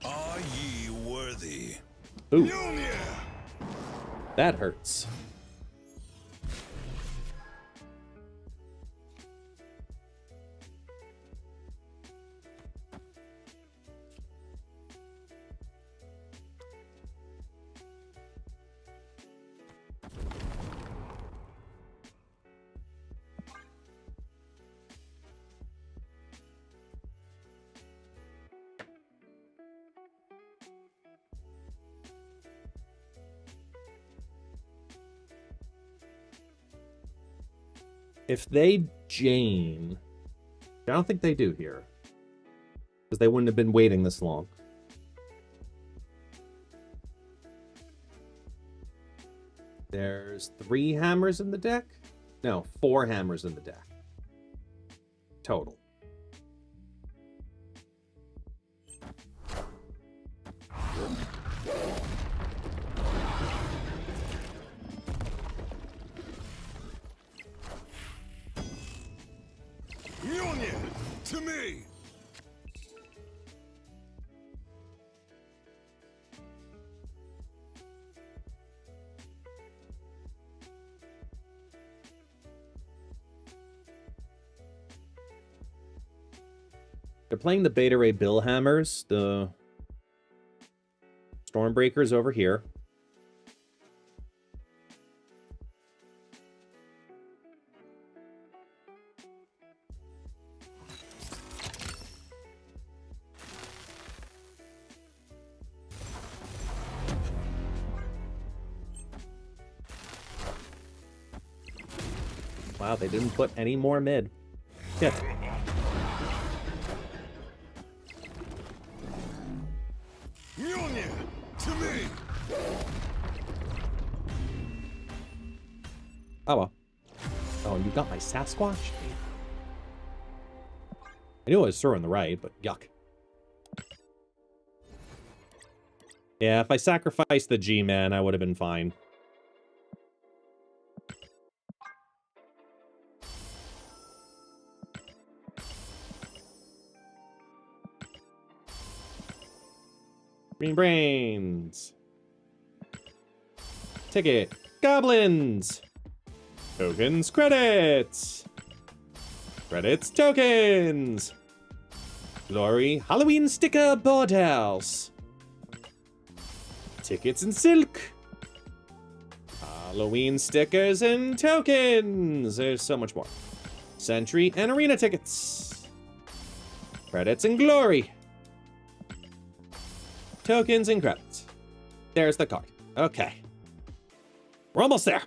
Are ye worthy? Ooh. That hurts. If they Jane... I don't think they do here. Because they wouldn't have been waiting this long. There's 3 hammers in the deck? No, 4 hammers in the deck. Total. Union to me. They're playing the Beta Ray Bill hammers, the Stormbreakers over here. Wow, they didn't put any more mid. Shit. Union to me. Oh well. Oh, and you got my Sasquatch? I knew I was Sur on the right, but yuck. Yeah, if I sacrificed the G-Man, I would have been fine. Green Brains. Ticket. Goblins. Tokens. Credits. Credits. Tokens. Glory. Halloween sticker. Boardhouse. Tickets and silk. Halloween stickers and tokens. There's so much more. Sentry and arena tickets. Credits and glory. Tokens and credits. There's the card. Okay. We're almost there.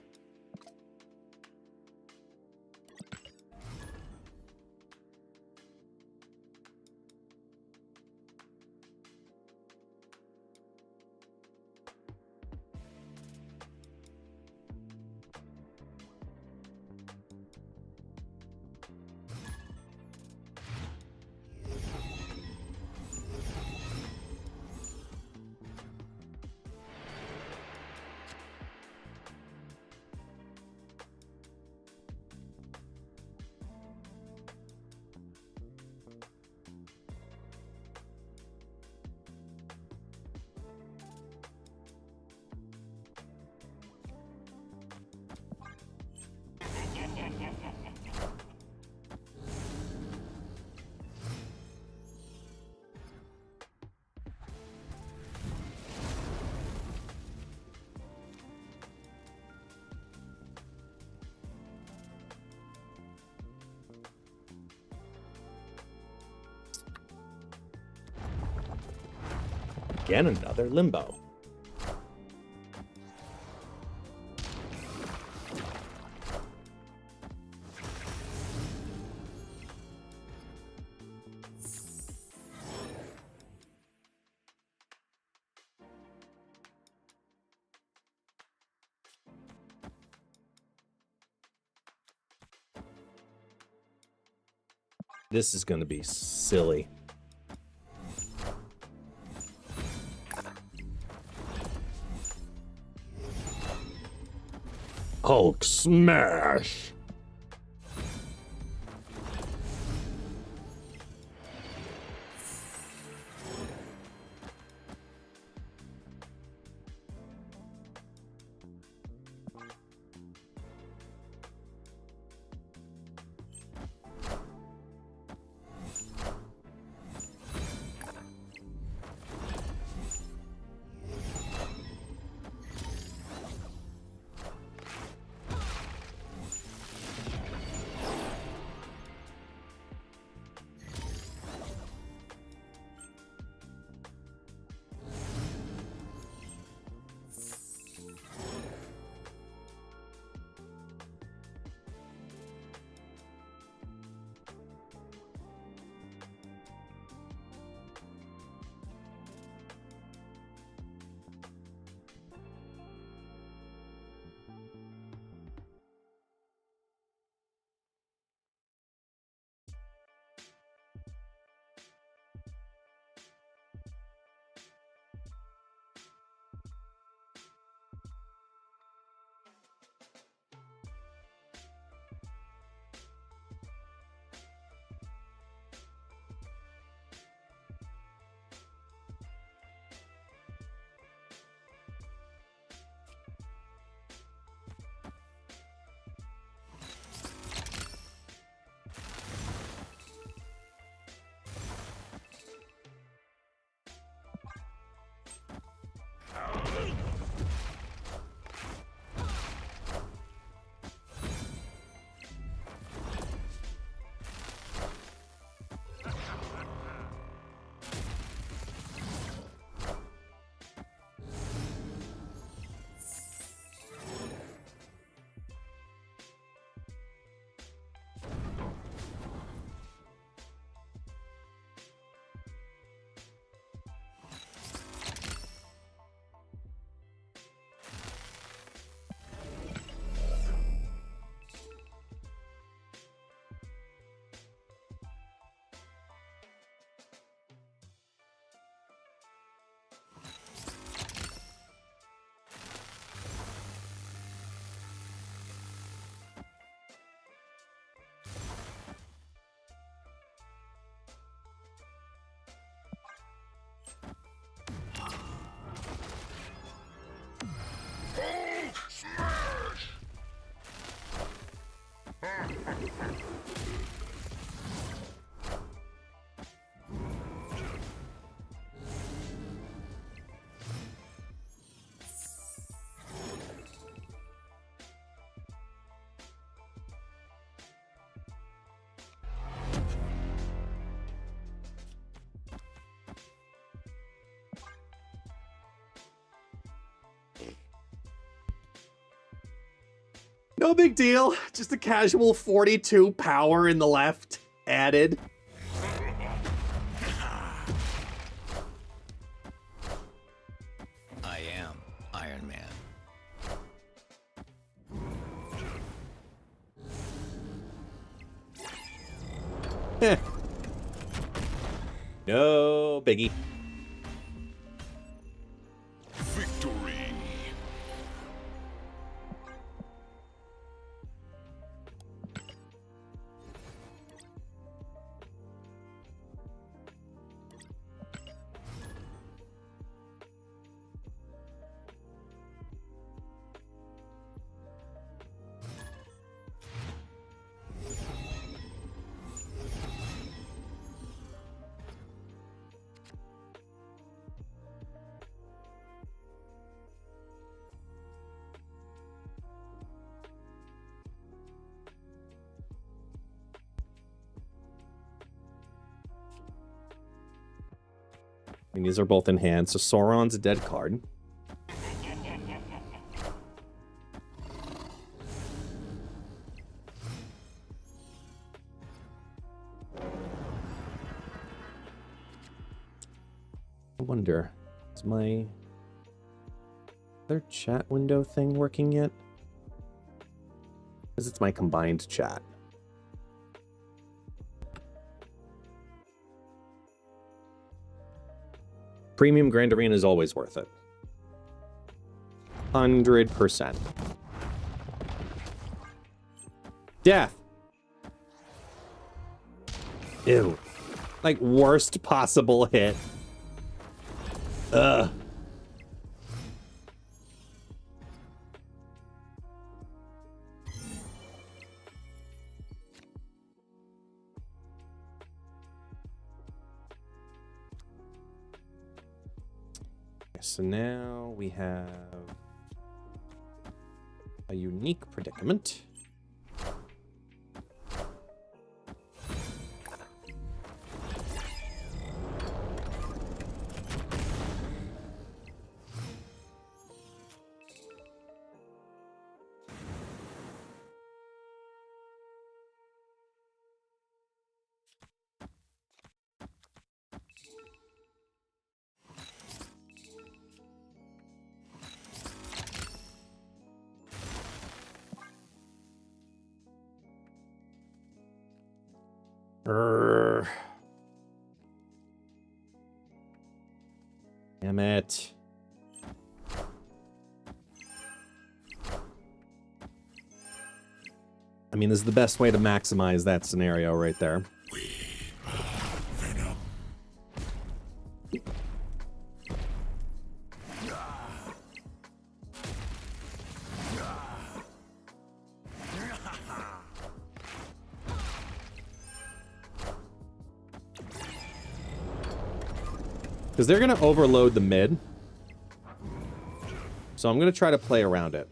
Again, another limbo. This is going to be silly. Hulk smash! No big deal. Just a casual 42 power in the left added. I am Iron Man. No biggie. Victory. And these are both in hand, so Sauron's a dead card. I wonder, is my other chat window thing working yet? Because it's my combined chat. Premium Grand Arena is always worth it. 100%. Death. Ew. Like, worst possible hit. Ugh. So now we have a unique predicament. Damn it. I mean, this is the best way to maximize that scenario right there. Because they're going to overload the mid. So I'm going to try to play around it.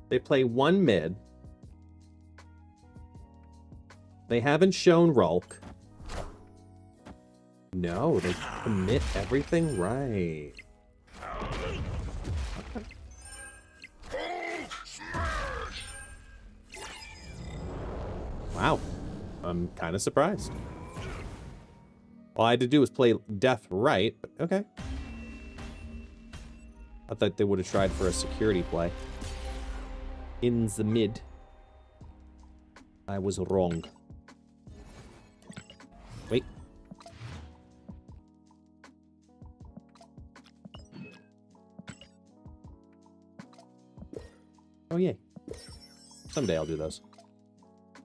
They play one mid. They haven't shown Rulk. No, they commit everything right. Wow. I'm kind of surprised. All I had to do was play Death right, but okay. I thought they would have tried for a security play. In the mid. I was wrong. Wait. Oh, yay. Someday I'll do those.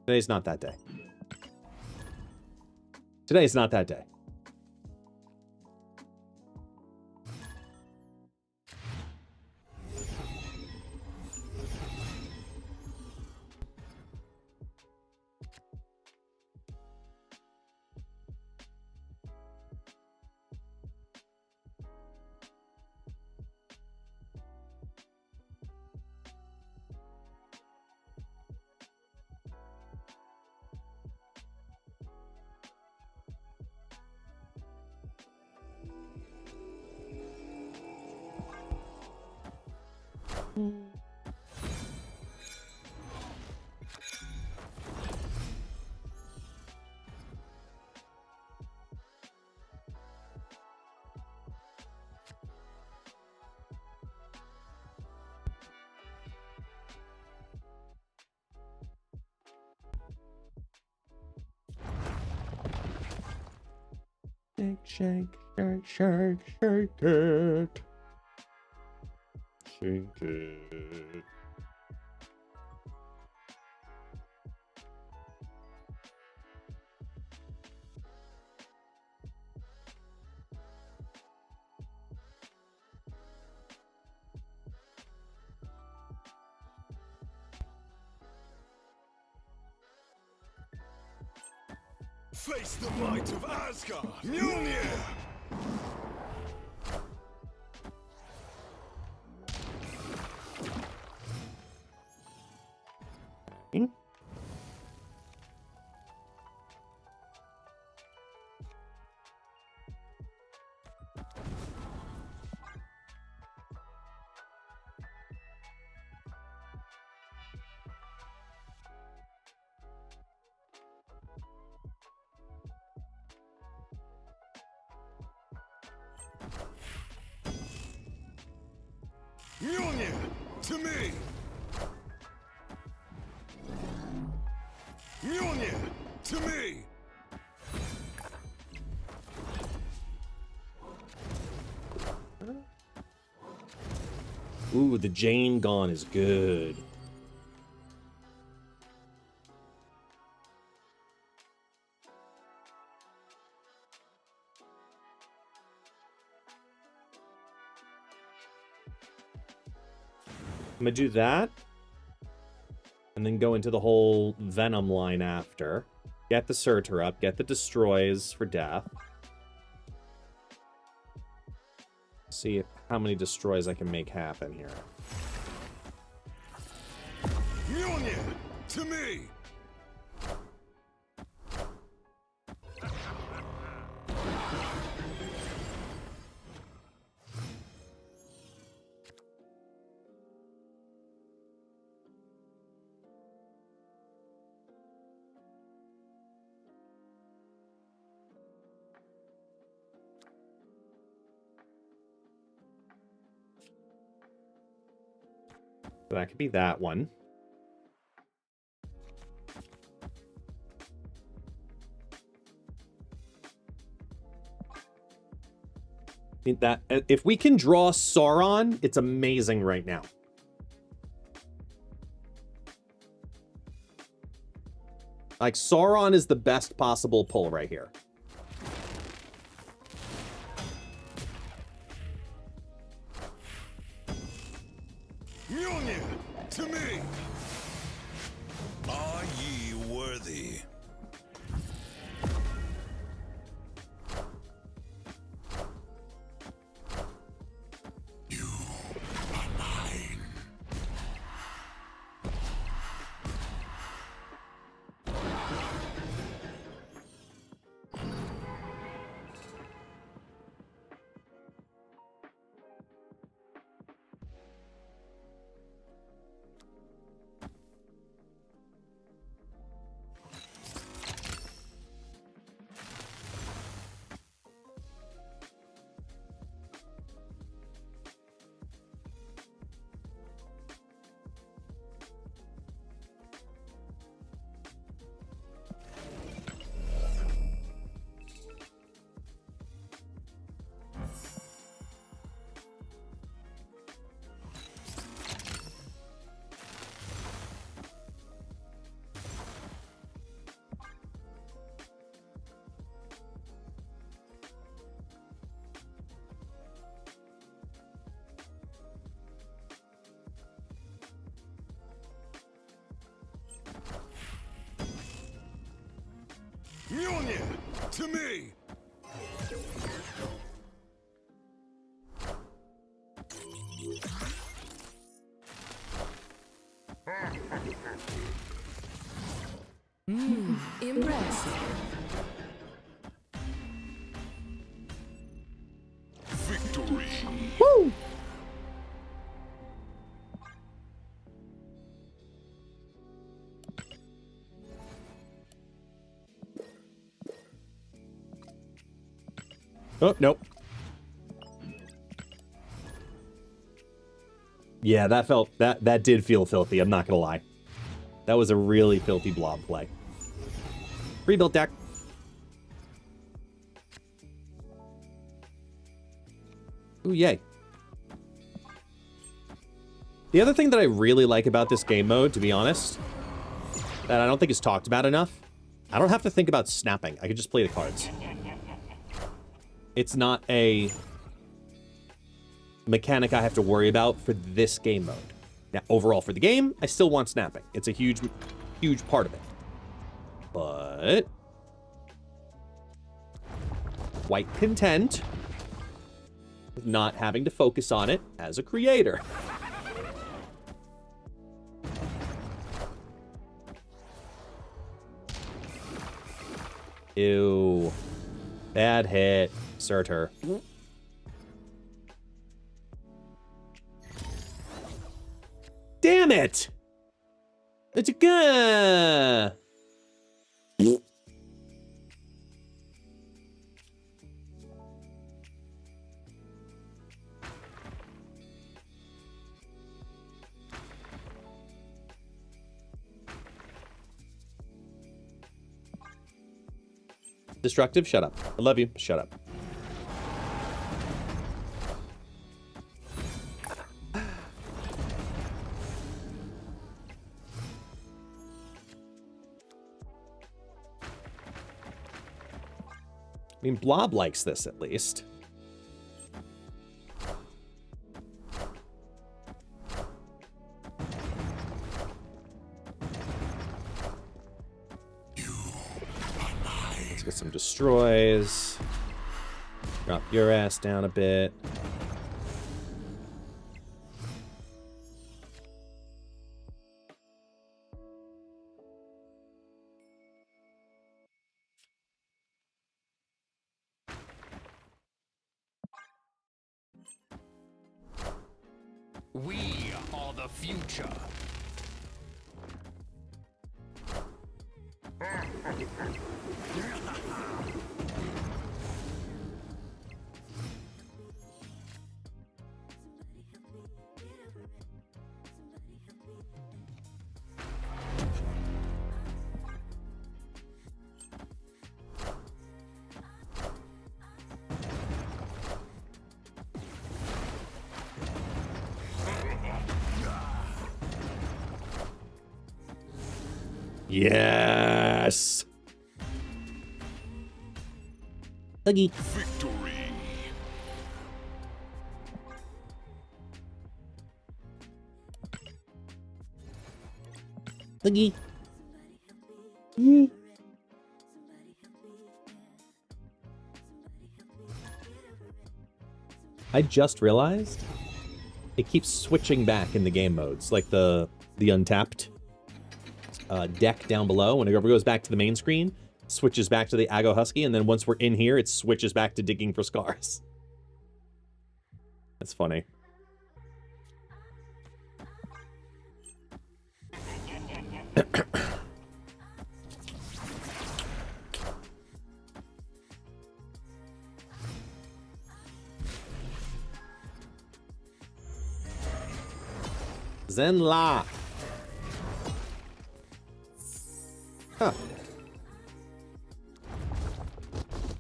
Today's not that day. Today's not that day. Shake, shake, shake, shake, shake it. Shake it. Face the might of Asgard! Mjolnir! Mjolnir! To me! Mjolnir! To me! Ooh, the Jane Gone is good. I'm gonna do that. And then go into the whole Venom line after. Get the Surtur up, get the Destroys for death. See how many Destroys I can make happen here. Mjolnir! To me! So that could be that one. That if we can draw Sauron, it's amazing right now. Like, Sauron is the best possible pull right here. Mjolnir! To me! Are ye worthy? You are mine. Mjolnir! To me! Impressive. Victory! Woo! Oh, nope. Yeah, that did feel filthy, I'm not gonna lie. That was a really filthy blob play. Rebuild deck. Ooh, yay. The other thing that I really like about this game mode, to be honest, that I don't think is talked about enough, I don't have to think about snapping. I can just play the cards. It's not a mechanic I have to worry about for this game mode. Now, overall for the game, I still want snapping. It's a huge, huge part of it. But quite content with not having to focus on it as a creator. Ew. Bad hit. Surtur. Damn it! It's a gun! Destructive, shut up. I love you, shut up. I mean, Blob likes this, at least. Let's get some destroys. Drop your ass down a bit. We are the future. Yes! Huggy. Victory. Huggy. Mm. I just realized it keeps switching back in the game modes, like the untapped deck down below. Whenever it goes back to the main screen, switches back to the Ago Husky, and then once we're in here, it switches back to digging for scars. That's funny. Zenla. Huh.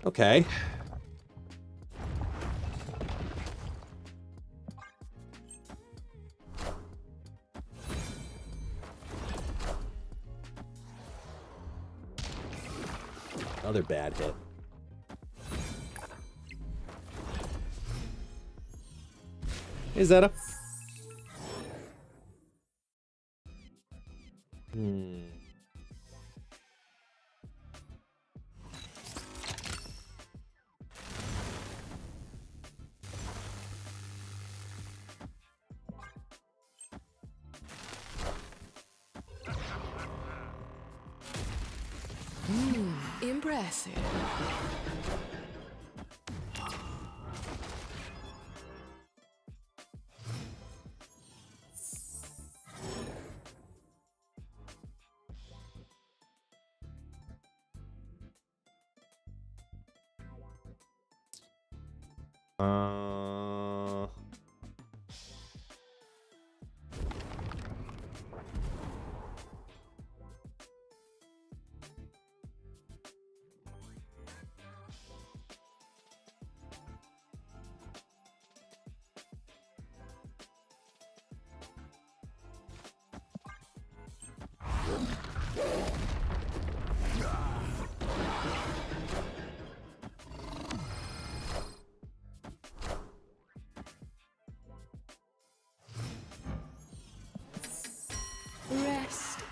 Okay. Another bad hit. Hey, Zeta. Impressive.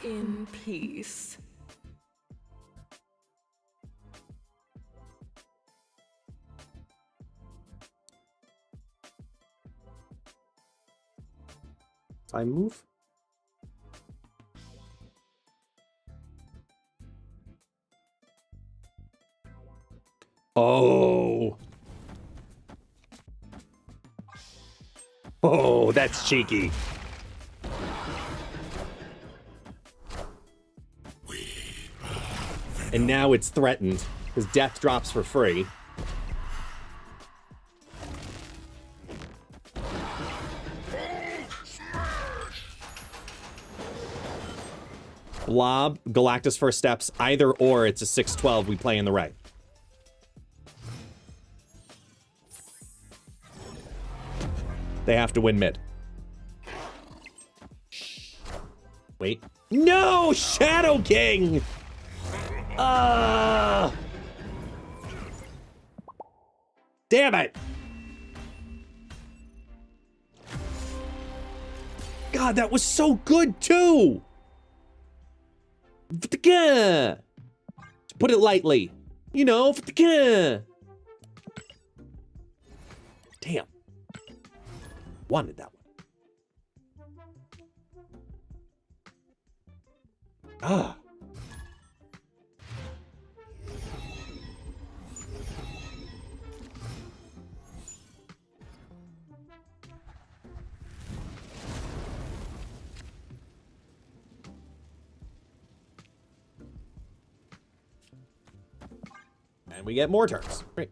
in peace. Time move. Oh. Oh, that's cheeky. And now it's threatened, because death drops for free. Blob, Galactus first steps, either or it's a 6-12 we play in the right. They have to win mid. Wait. No! Shadow King! Damn it! God, that was so good, too! To put it lightly. You know, damn. Wanted that one. Ah. And we get more turns. Great.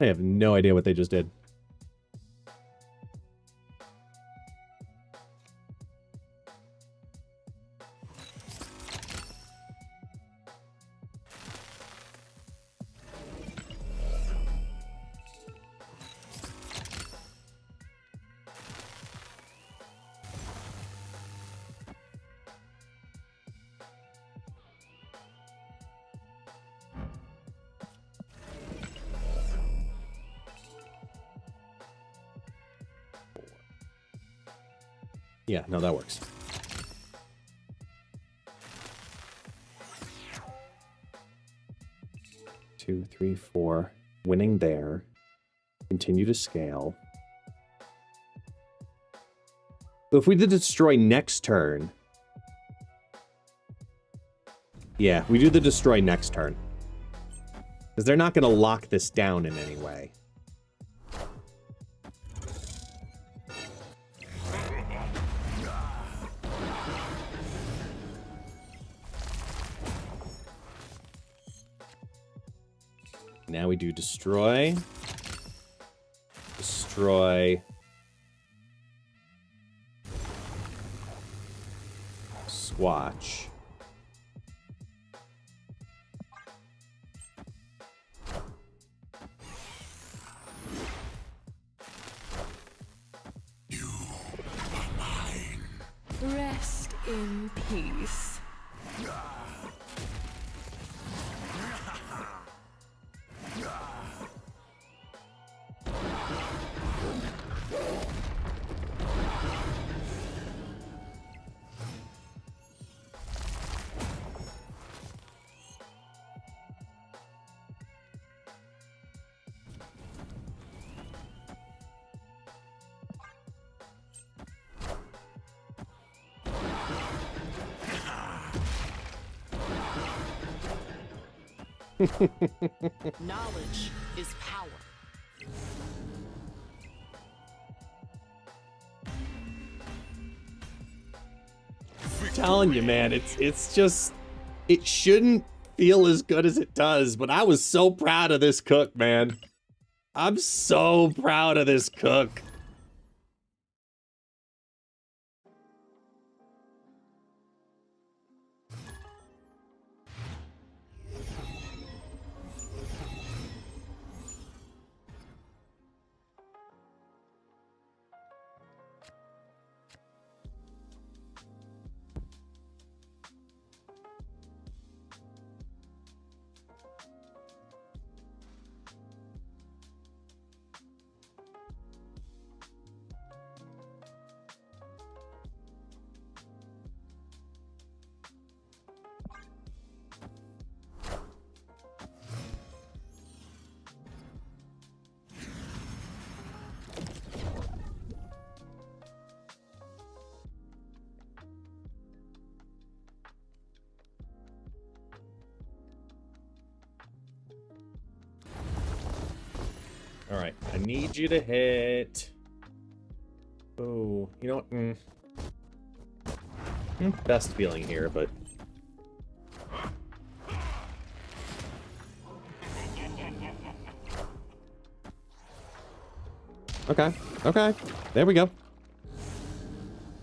I have no idea what they just did. Yeah, no, that works. Two, three, four. Winning there. Continue to scale. If we did destroy next turn... Yeah, we do the destroy next turn. Because they're not going to lock this down in any way. Now we do destroy. Destroy. Squatch. in peace. Knowledge is power. I'm telling you, man, it's just, it shouldn't feel as good as it does, but I was so proud of this cook, man. I'm so proud of this cook. All right, I need you to hit. Oh, you know what? Best feeling here, but okay, okay. There we go.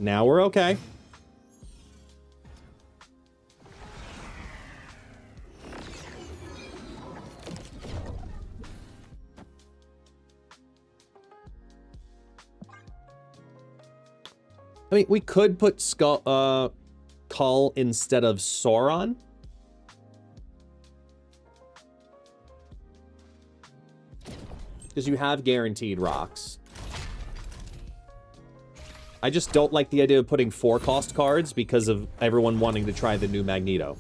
Now we're okay. I mean, we could put Kull instead of Sauron. Because you have guaranteed rocks. I just don't like the idea of putting 4-cost cards because of everyone wanting to try the new Magneto.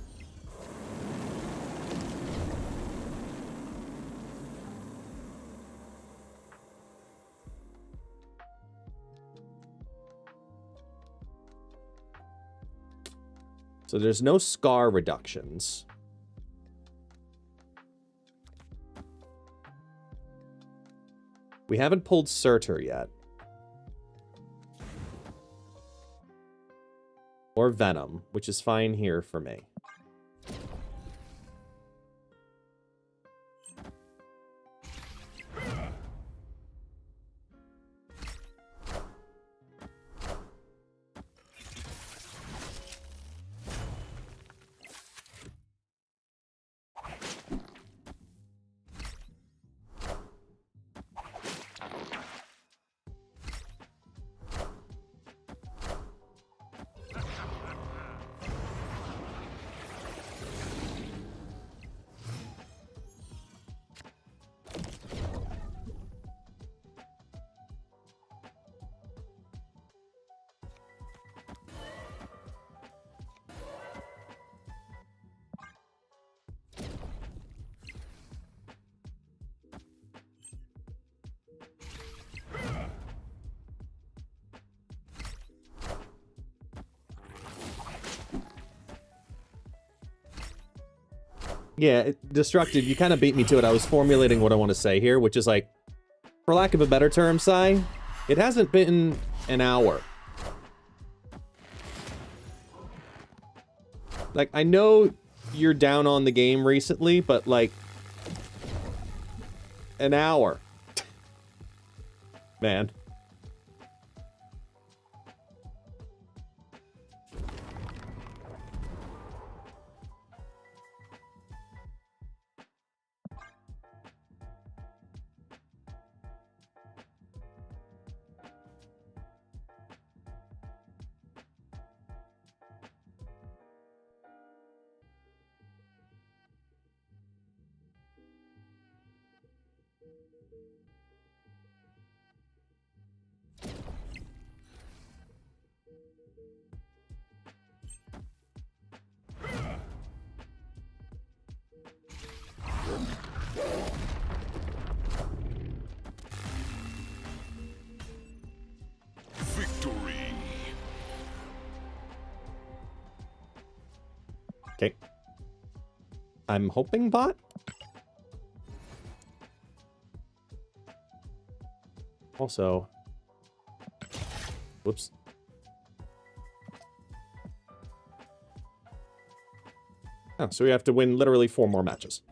So there's no scar reductions. We haven't pulled Surtur yet. Or Venom, which is fine here for me. Yeah, Destructive, you kind of beat me to it. I was formulating what I want to say here, which is like, for lack of a better term, Sai, it hasn't been an hour. Like, I know you're down on the game recently, but like, an hour. Man. Victory. Okay. I'm hoping bot. Also, whoops. Oh, so we have to win literally 4 more matches.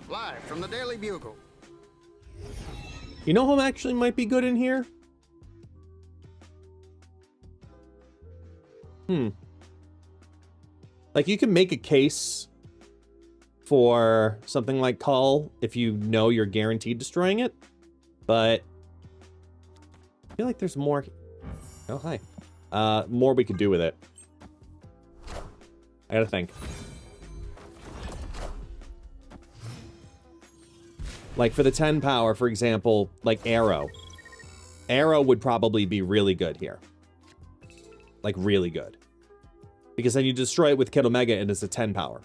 Live from the Daily Bugle. You know who actually might be good in here? Like, you can make a case for something like Cull if you know you're guaranteed destroying it, but I feel like there's more. Oh, hi. More we could do with it. I gotta think. Like, for the 10 power, for example, like Arrow. Arrow would probably be really good here. Like, really good. Because then you destroy it with Kid Omega and it's a 10 power.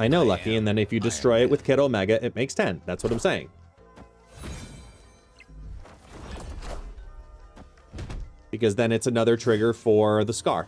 I know, Lucky, and then if you destroy it with Kid Omega, it makes 10. That's what I'm saying. Because then it's another trigger for the Scar.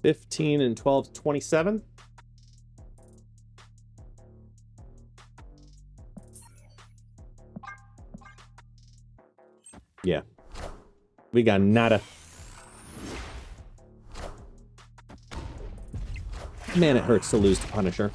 $15 and $12, $27. Yeah. We got nada. Man, it hurts to lose to Punisher.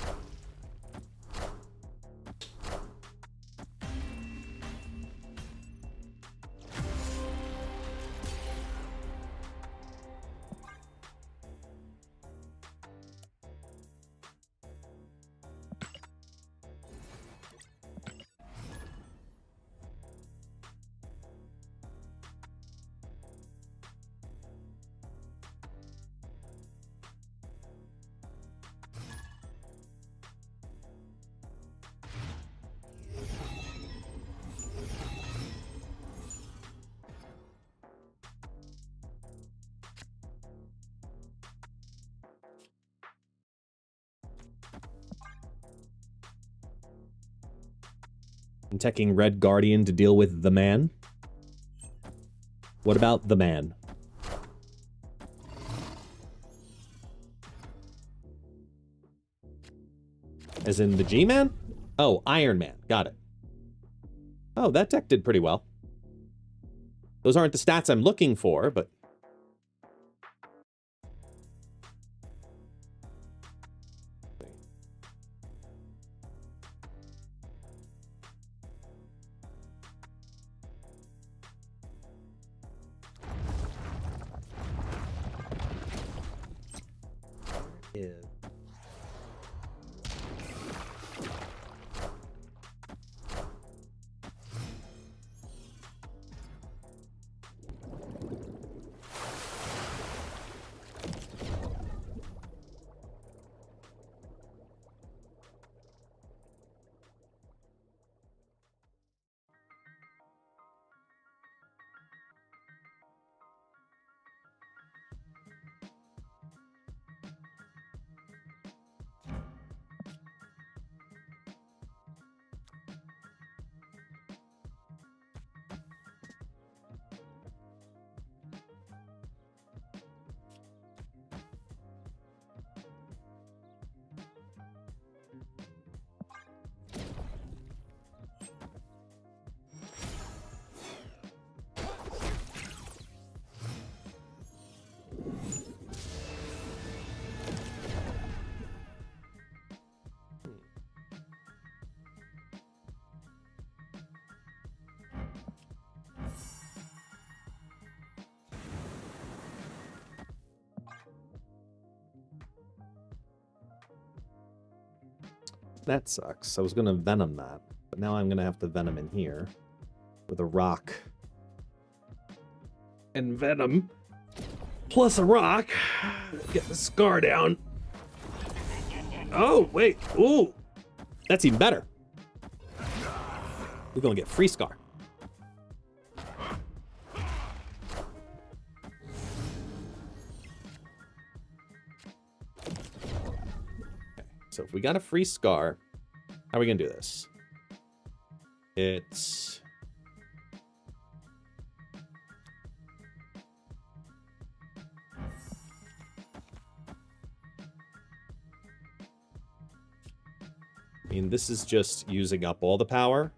I'm teching Red Guardian to deal with the man. What about the man? As in the G-Man? Oh, Iron Man. Got it. Oh, that deck did pretty well. Those aren't the stats I'm looking for, but... Yeah. That sucks. I was going to Venom that, but now I'm going to have to Venom in here with a rock. And Venom plus a rock. Get the Scar down. Oh, wait. Ooh. That's even better. We're going to get free Scar. So if we got a free Scar, how are we going to do this? It's... I mean, this is just using up all the power.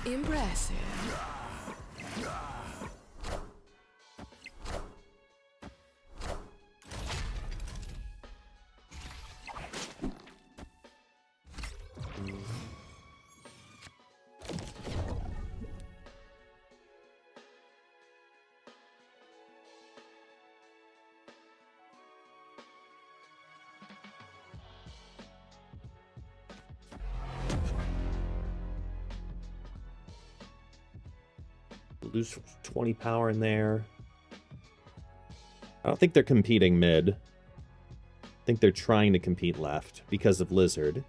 Impressive. Lose 20 power in there. I don't think they're competing mid. I think they're trying to compete left because of Lizard.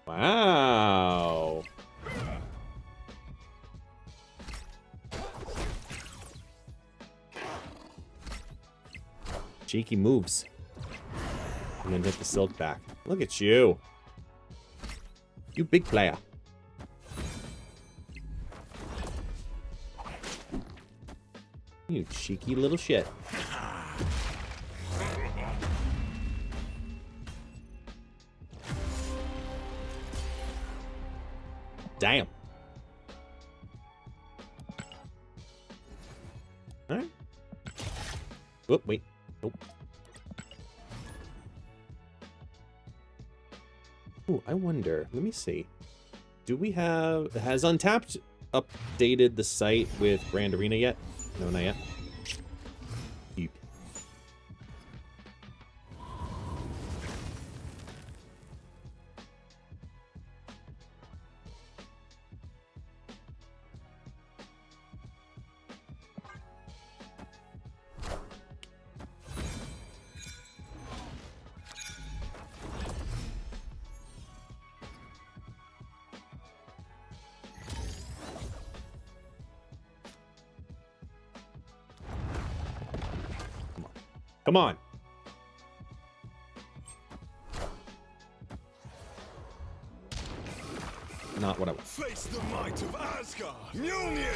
Wow. Cheeky moves. And then hit the Silk back. Look at you. You big player. You cheeky little shit. Damn. Alright. Whoop, wait. Nope. Ooh, I wonder. Let me see. Do we have... Has Untapped updated the site with Grand Arena yet? No, not yet. Eep. Come on. Not what I want. Face the might of Asgard! Mjolnir!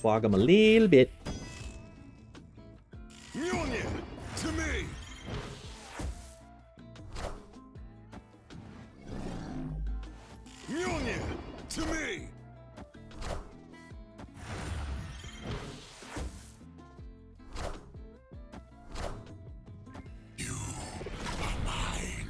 Clog them a little bit. Mjolnir! To me! Mjolnir! To me! You are mine.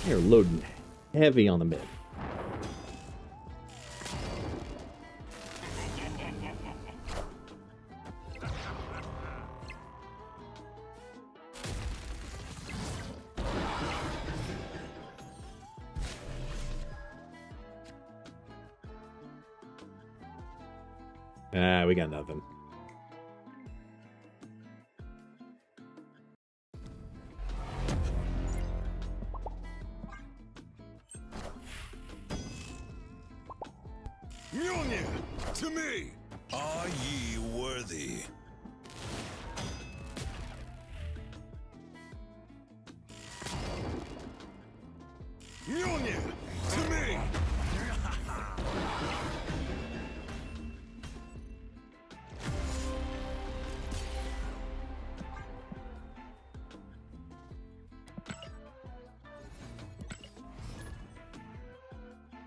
They're loading heavy on the mid. Ah, we got nothing. Mjolnir! To me! Are ye worthy? Mjolnir! To me!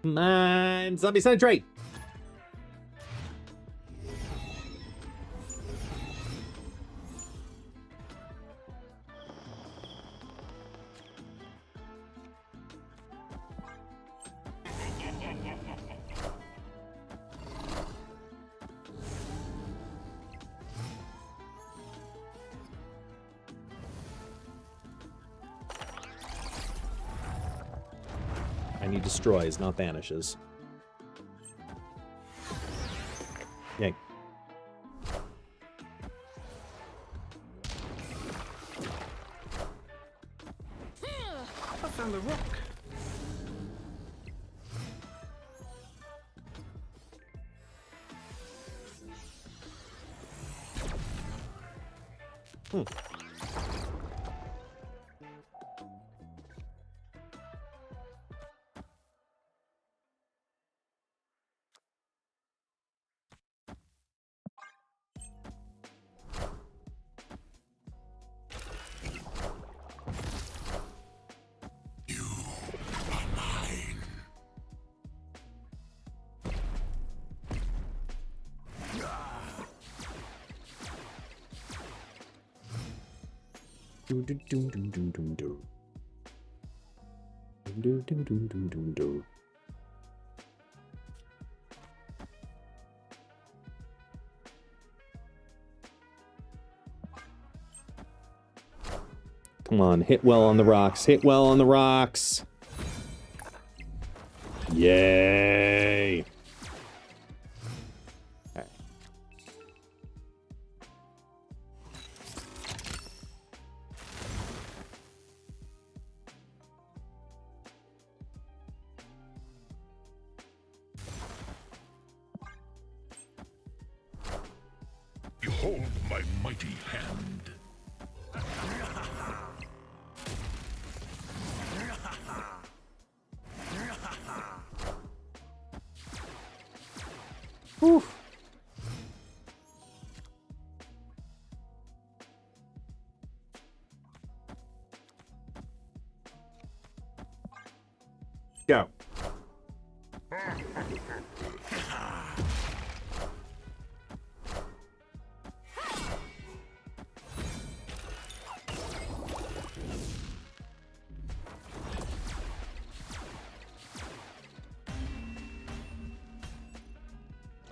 Come on, zombie Sentry! And he destroys, not banishes. Yay. I found a rock. Do do do do do do do. Do do do do do do. Come on, hit well on the rocks. Hit well on the rocks. Yay. Behold my mighty hand. Whew. Go.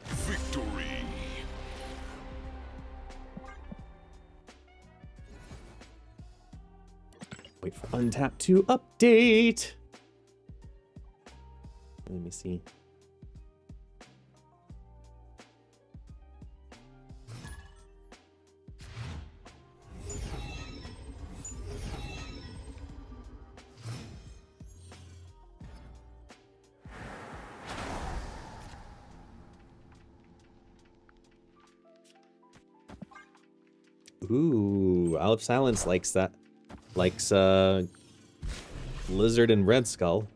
Victory. Wait for Untap to update. Let me see. Ooh, Owl of Silence likes that. Likes Lizard and Red Skull.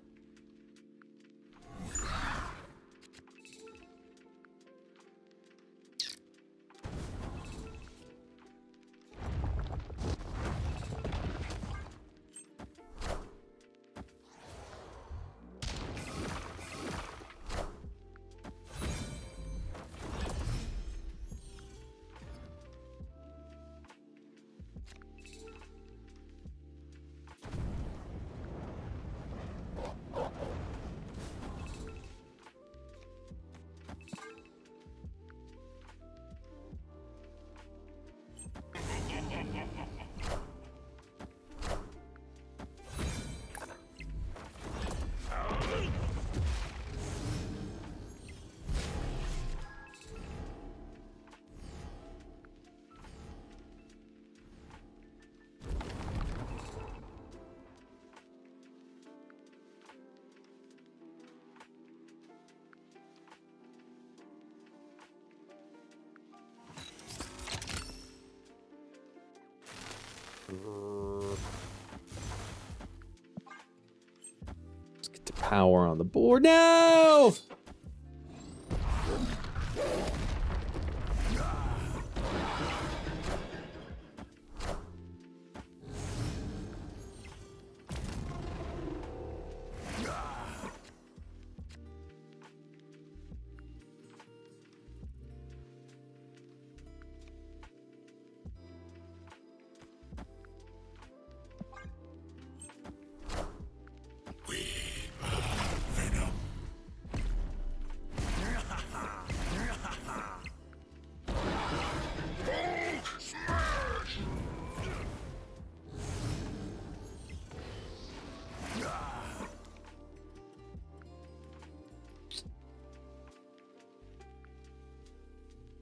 Let's get to power on the board now.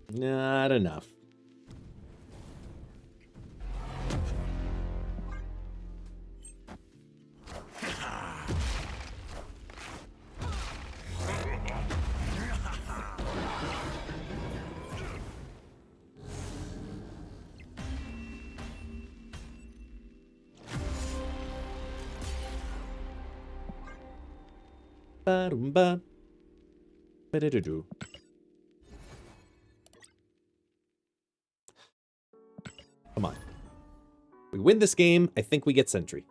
Not enough. Ba-dum-ba. Ba-da-da-doo. Come on. We win this game, I think we get Sentry.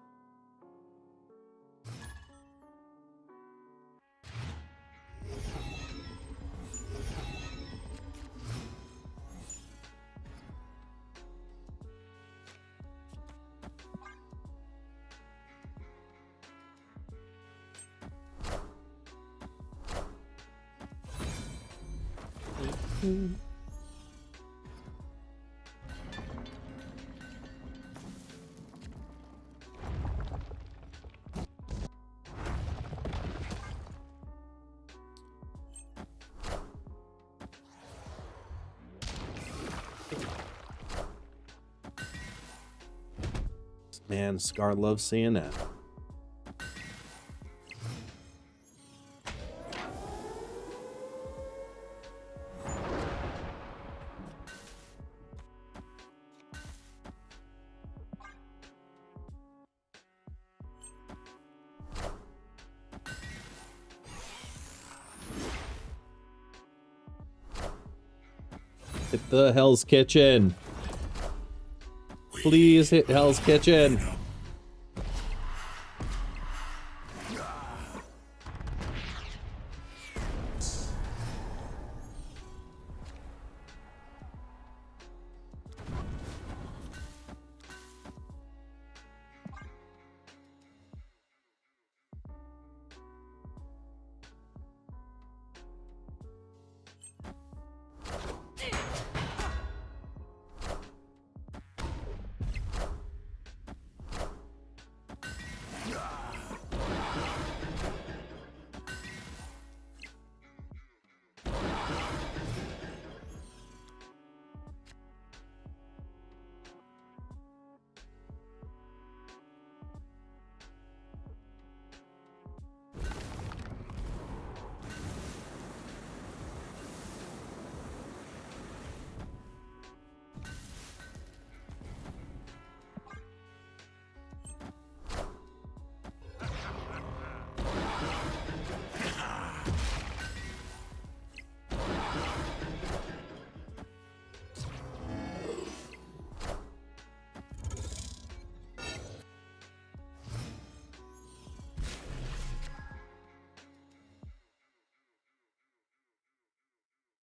Man, Scar loves seeing that. Hit the Hell's Kitchen. Please hit Hell's Kitchen.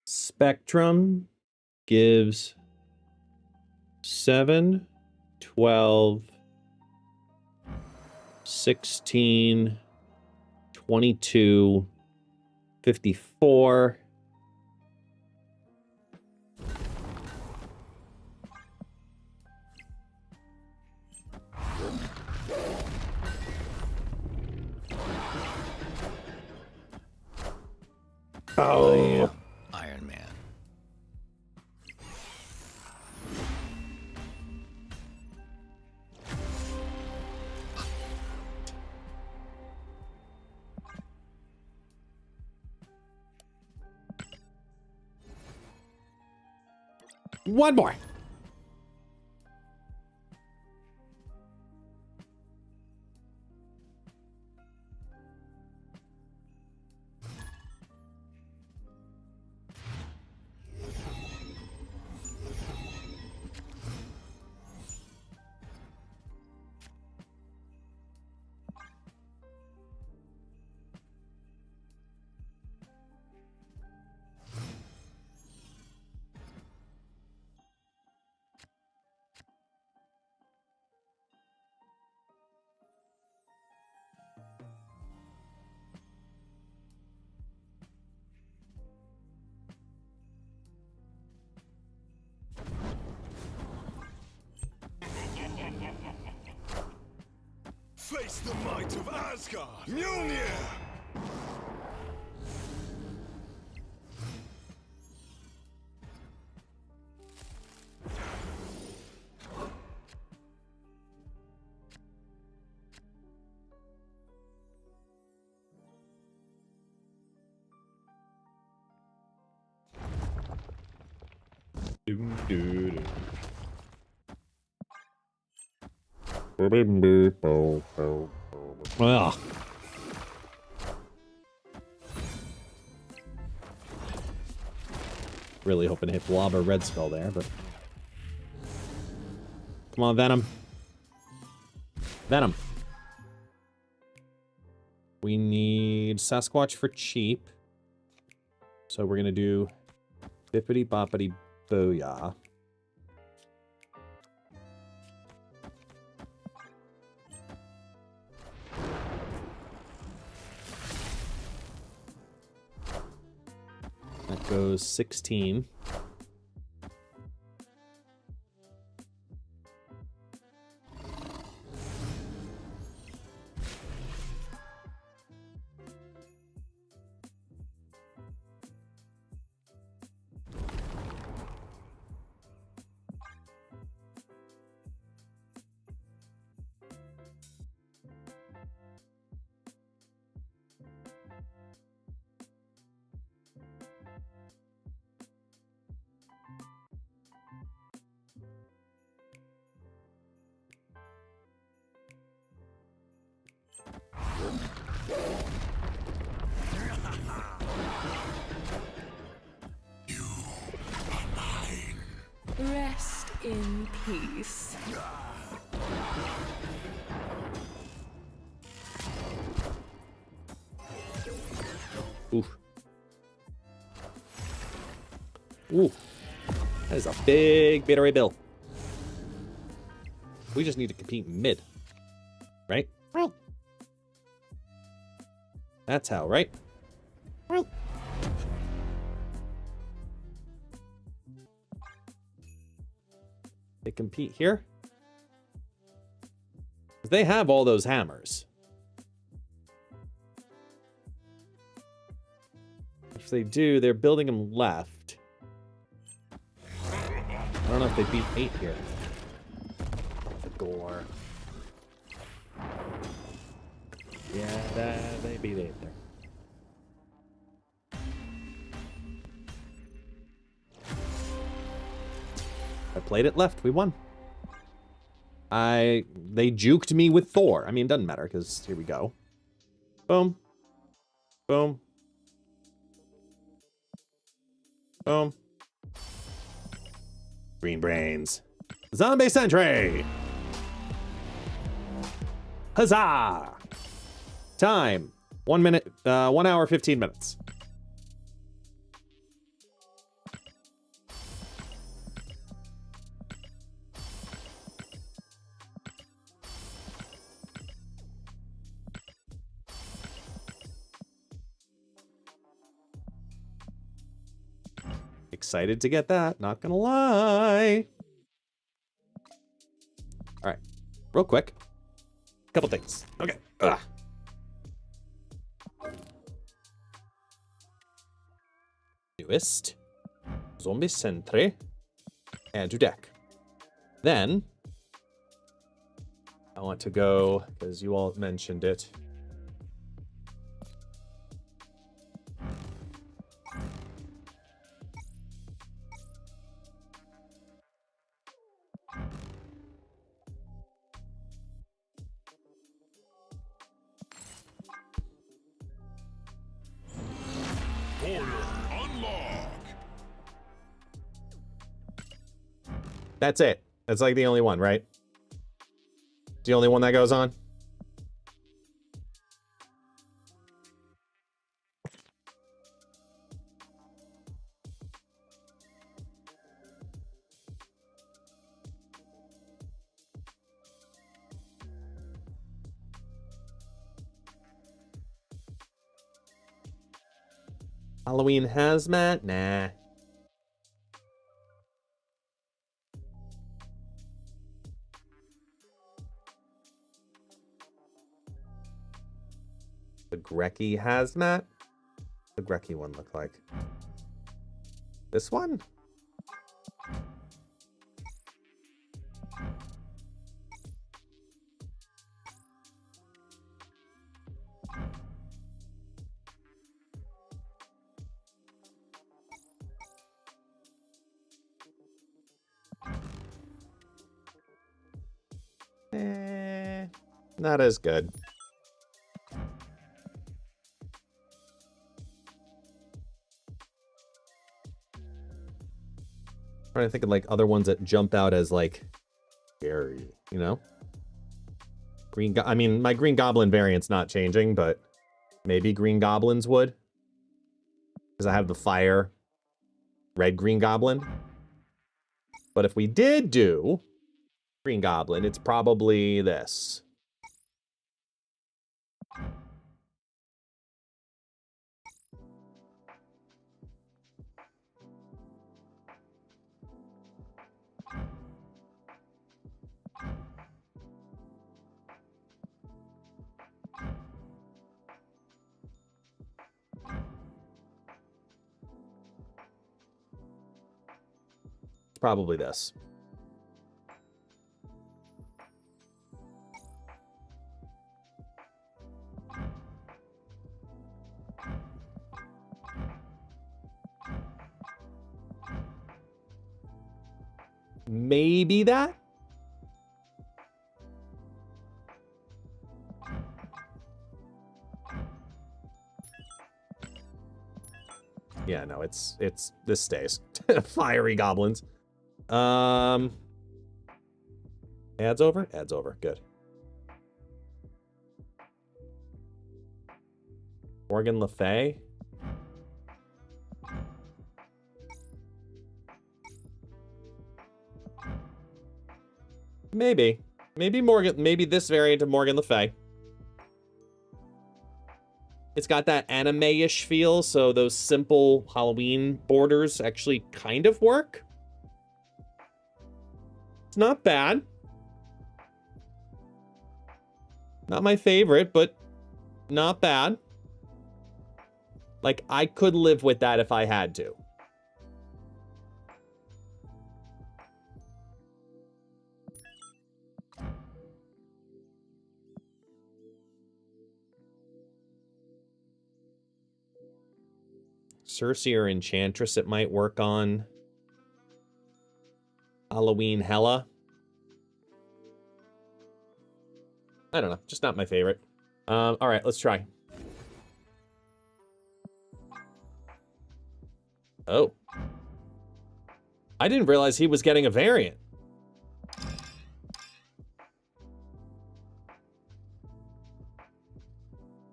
Spectrum gives 7, 12, 16, 22, 54. Oh. Iron Man. One more. Face the might of Asgard! Mjolnir! Well. Really hoping to hit Blob or Red Skull there, but... Come on, Venom. Venom. We need Sasquatch for cheap. So we're gonna do Bippity Boppity Booyah. That goes 16. in peace. Oof. Ooh. That is a big Beta Ray Bill. We just need to compete mid. Right? That's how, right? They compete here. They have all those hammers. If they do, they're building them left. I don't know if they beat 8 here. The gore. Yeah, they beat 8 there. I played it left. We won. They juked me with Thor. I mean, it doesn't matter because here we go. Boom. Boom. Boom. Green brains. Zombie Sentry. Huzzah! Time. 1 minute, 1 hour, 15 minutes. Excited to get that, not gonna lie. All right, real quick. Couple things. Okay. Ugh. Newest. Zombie Sentry. Add to deck. Then, I want to go, because you all mentioned it. That's it. That's like the only one, right? The only one that goes on? Halloween hazmat? Nah. The Grekky hazmat? The Grekky one look like? This one? Not as good. Trying to think of like other ones that jump out as like scary, you know? I mean, my Green Goblin variant's not changing, but maybe Green Goblins would. Because I have the fire red Green Goblin. But if we did do Green Goblin, it's probably this. Probably this. Maybe that? Yeah, no, it's this stays. Fiery goblins. Ad's over? Ad's over. Good. Morgan Le Fay? Maybe. Maybe this variant of Morgan Le Fay. It's got that anime-ish feel, so those simple Halloween borders actually kind of work. It's not bad. Not my favorite, but not bad. Like, I could live with that if I had to. Cersei or Enchantress it might work on. Halloween Hella. I don't know. Just not my favorite. All right, let's try. Oh. I didn't realize he was getting a variant.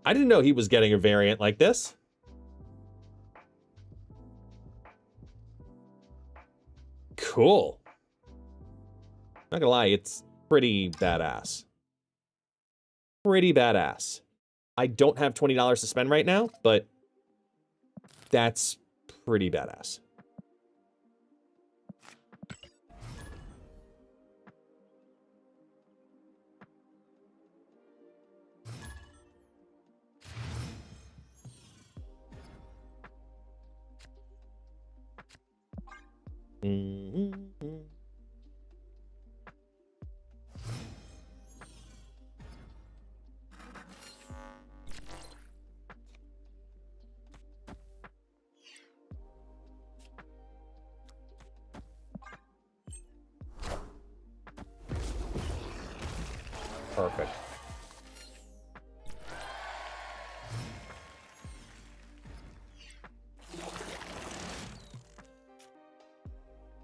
I didn't know he was getting a variant like this. Cool. Not gonna lie, it's pretty badass. Pretty badass. I don't have $20 to spend right now, but that's pretty badass. Perfect.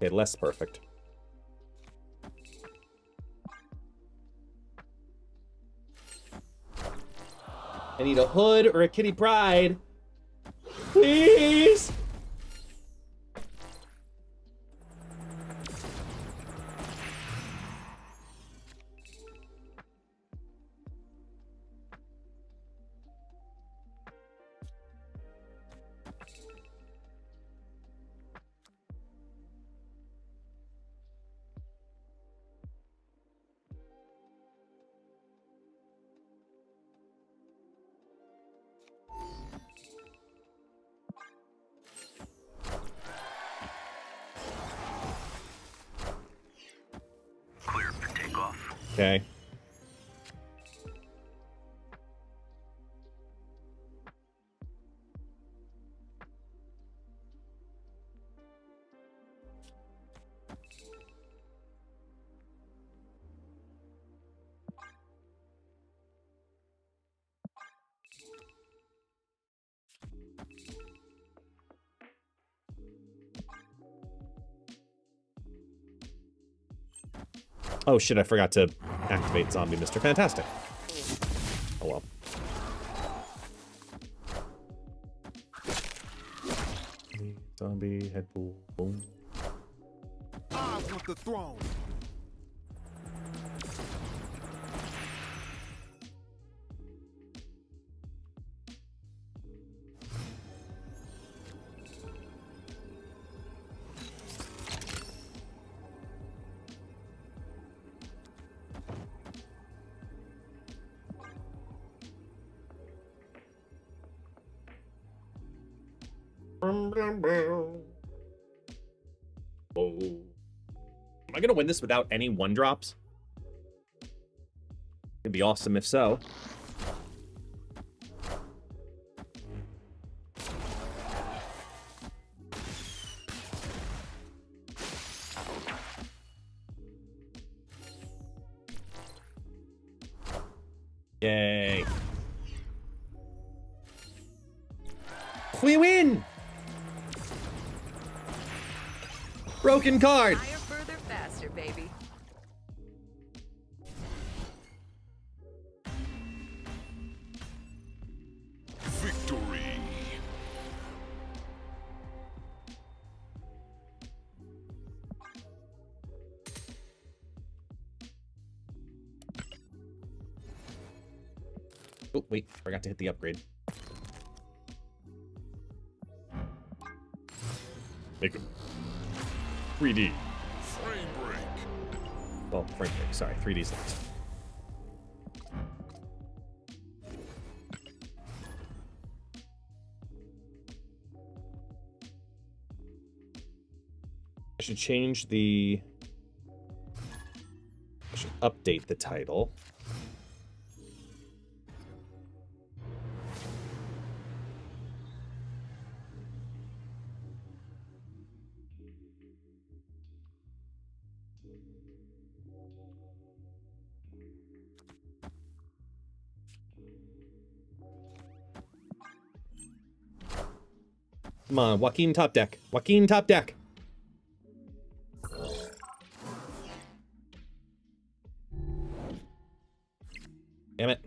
Okay, less perfect. I need a hood or a kitty pride. Please! Okay. Oh shit, I forgot to activate Zombie Mr. Fantastic. Oh well. Zombie head pool. Boom. I want the throne. Whoa. Am I gonna win this without any 1-drops? It'd be awesome if so. Yay. We win! Broken card! Higher, further, faster, baby. Oh, wait. Forgot to hit the upgrade. Make him 3D. Frame break. Oh, frame break. Sorry, 3D's next. I should change the... I should update the title. Come on, Joaquin top deck. Joaquin top deck. Damn it.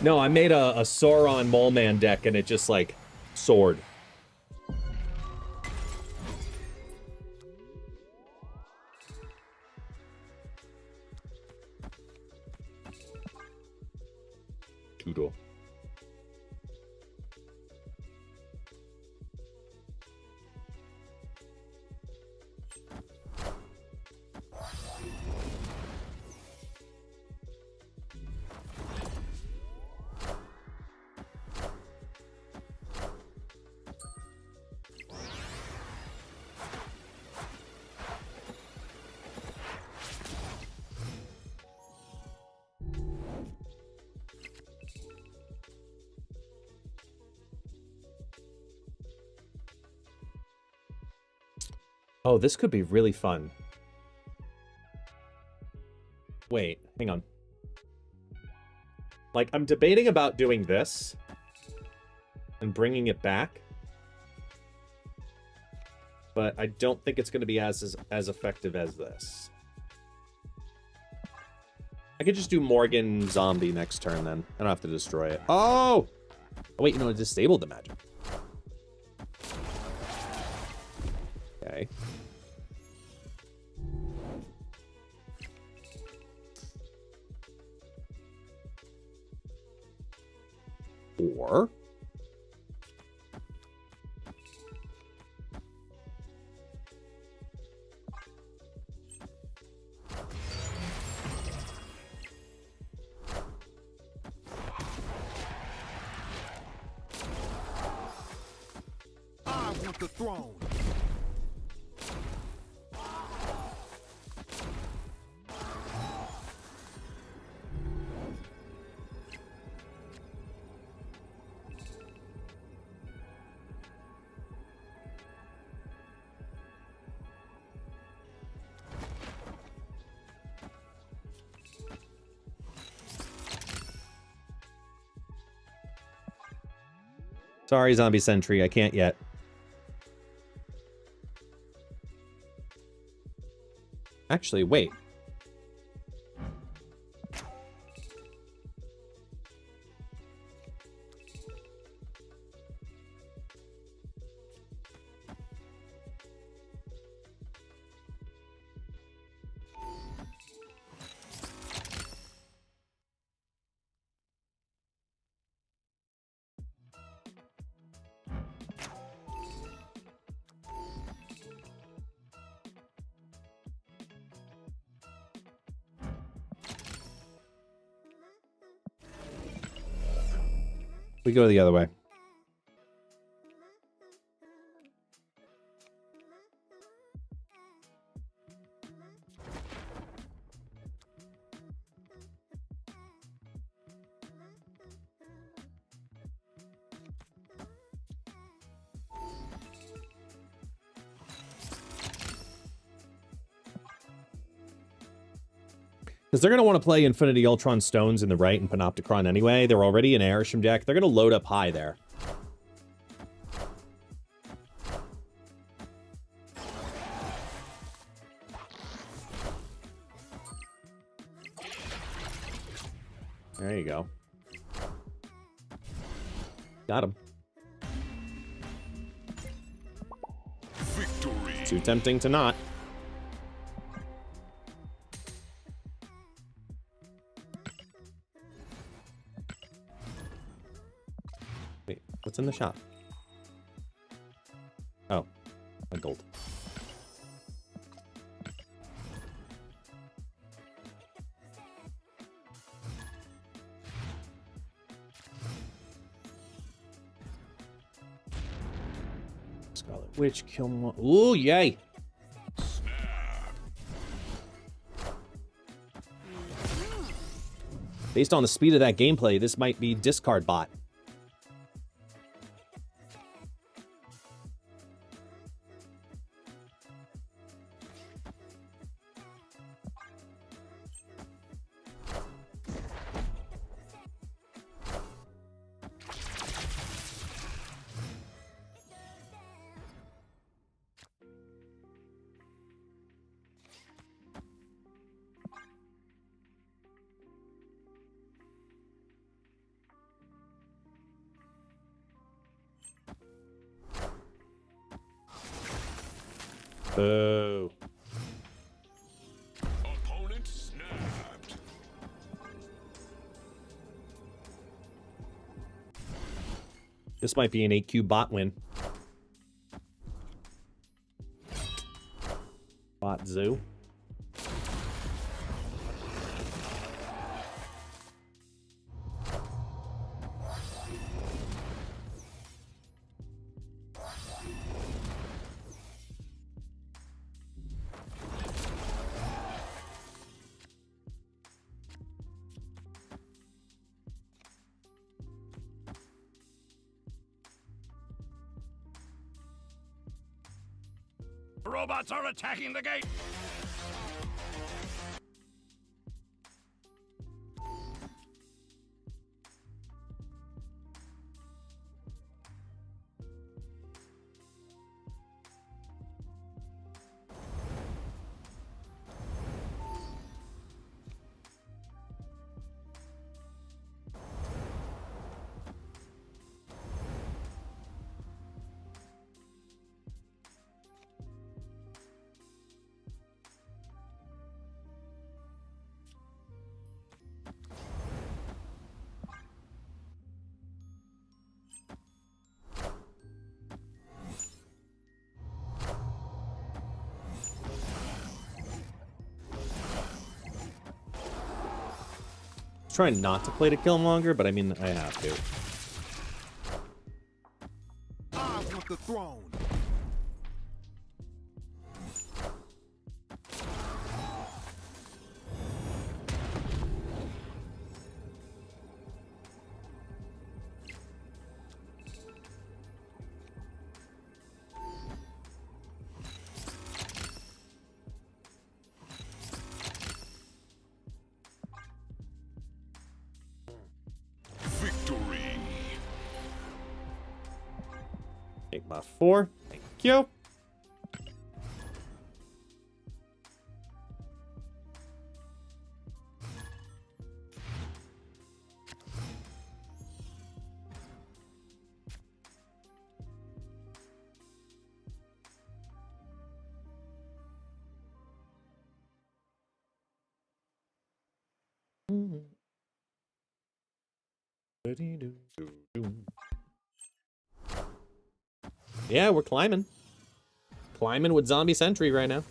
No, I made a Sauron Mole Man deck and it just like soared. Doodle. Oh, this could be really fun. Wait, hang on. Like, I'm debating about doing this and bringing it back. But I don't think it's going to be as effective as this. I could just do Morgan Zombie next turn then. I don't have to destroy it. Oh! Oh, wait, you know, it disabled the magic. Okay. Or... I want the throne. Sorry, Zombie Sentry, I can't yet. Actually, wait. We go the other way. Because they're going to want to play Infinity Ultron Stones in the right and Panopticon anyway. They're already in Airsham deck. They're going to load up high there. There you go. Got him. Too tempting to not. Wait, what's in the shop? Oh, a gold. Scarlet Witch, kill more. Ooh, yay! Based on the speed of that gameplay, this might be discard bot. Boo. Opponent snapped. This might be an 8Q bot win. Bot zoo. Robots are attacking the gate. Trying not to play to kill longer, but I mean, I have to. I want the throne. Victory. Take my 4. Thank you. Yeah, we're climbing. Climbing with Zombie Sentry right now.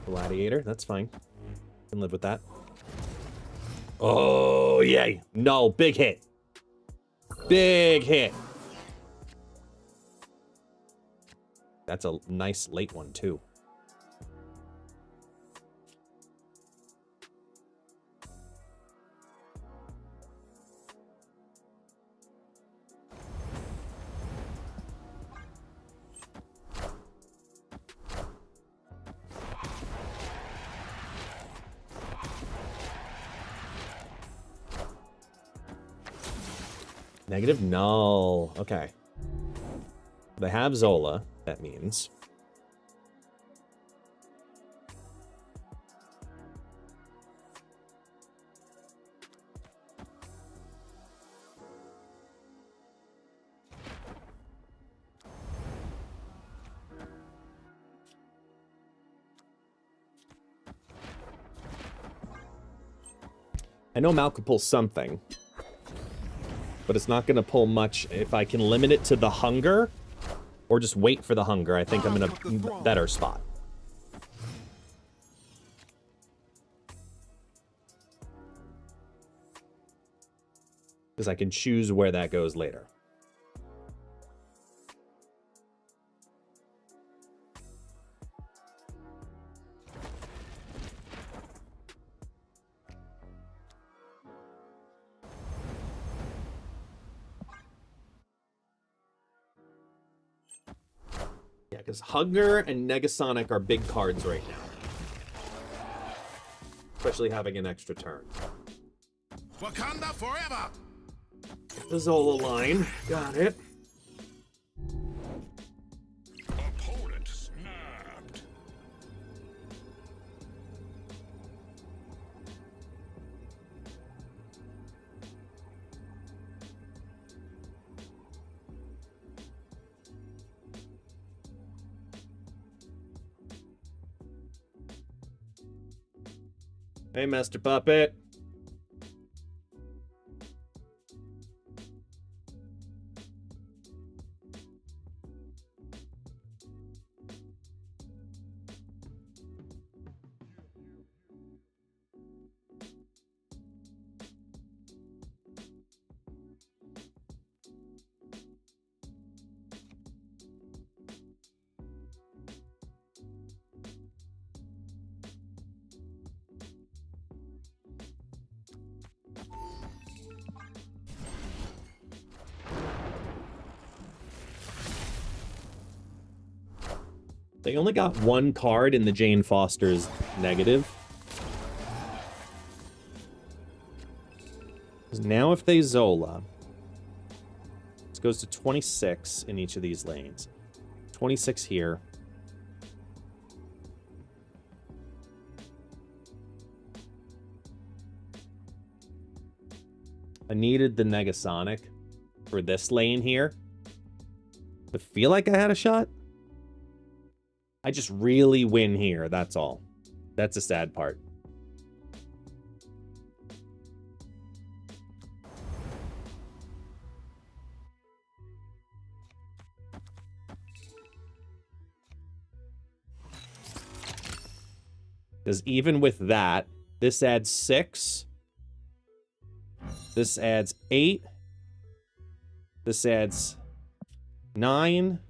Gladiator, that's fine. Can live with that. Oh, yay. No, big hit. Big hit. That's a nice late one, too. Negative null. Okay. They have Zola, that means. I know Mal could pull something, but it's not going to pull much. If I can limit it to the hunger, or just wait for the hunger, I think I'm in a better spot. Because I can choose where that goes later. Yeah, because Hunger and Negasonic are big cards right now. Especially having an extra turn. Wakanda forever! The Zola line. Got it. Opponent snapped. Hey, Master Puppet. They only got one card in the Jane Foster's negative. Now if they Zola, this goes to 26 in each of these lanes. 26 here. I needed the Negasonic for this lane here. I feel like I had a shot. I just really win here, that's all. That's a sad part. Because even with that, this adds 6. This adds 8. This adds 9.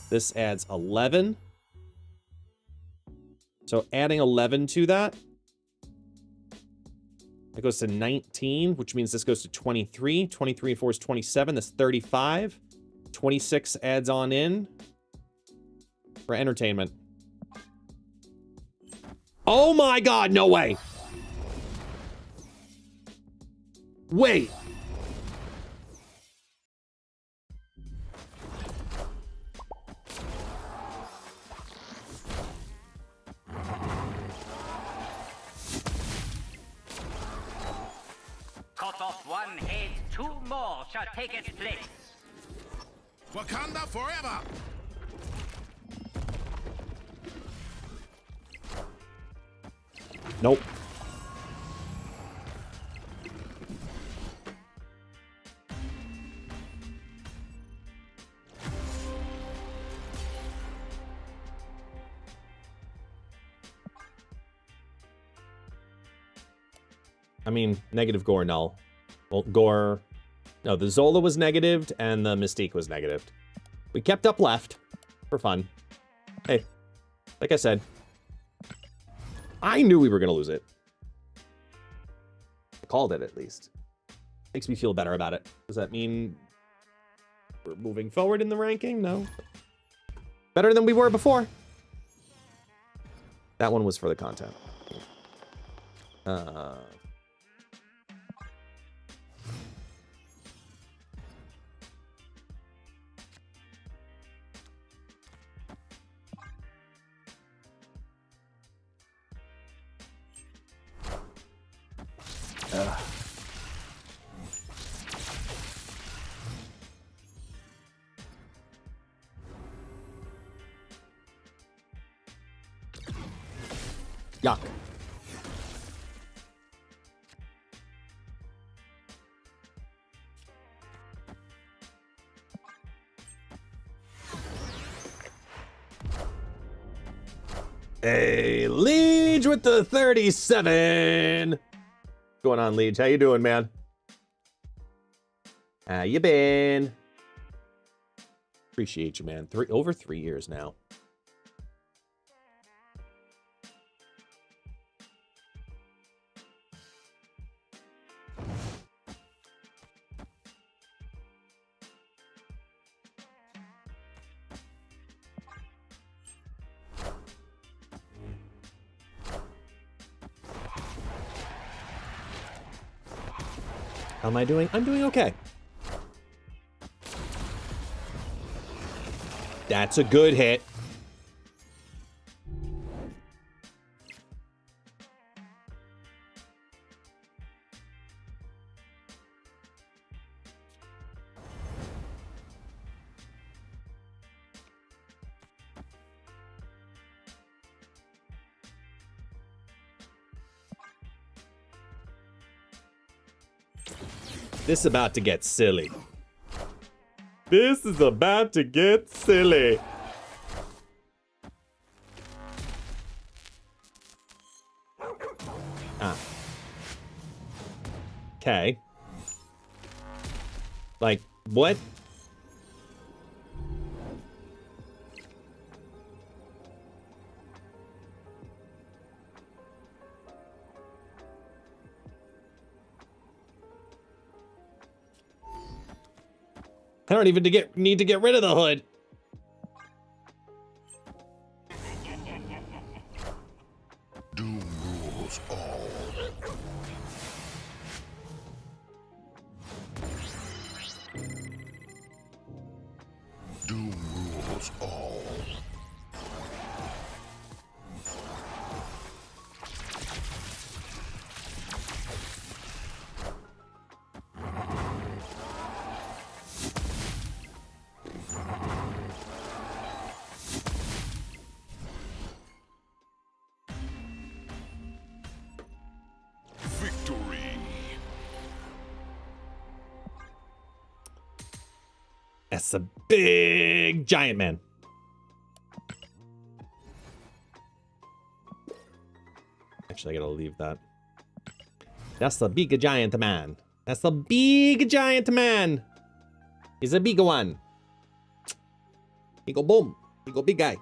This adds 11. So adding 11 to that, that goes to 19, which means this goes to 23. 23 and 4 is 27. That's 35. 26 adds on in for entertainment. Oh my god, no way. Wait. Cut off one head, 2 more shall take its place. Wakanda forever! Nope. I mean, negative Gore null. Well, Gore... No, the Zola was negatived and the Mystique was negatived. We kept up left for fun. Hey, like I said, I knew we were going to lose it. I called it, at least. Makes me feel better about it. Does that mean we're moving forward in the ranking? No. Better than we were before. That one was for the content. Yuck. Hey, Liege with the 37. What's going on, Liege? How you doing, man? How you been? Appreciate you, man. Over 3 years now. How am I doing? I'm doing okay. That's a good hit. This is about to get silly. This is about to get silly. Ah. Okay. Like, what? I don't even need to get rid of the hood. Doom rules all. Doom rules all. That's a big giant man. Actually, I gotta leave that. That's the big giant man. That's the big giant man. He's a big one. He go boom. He go big guy.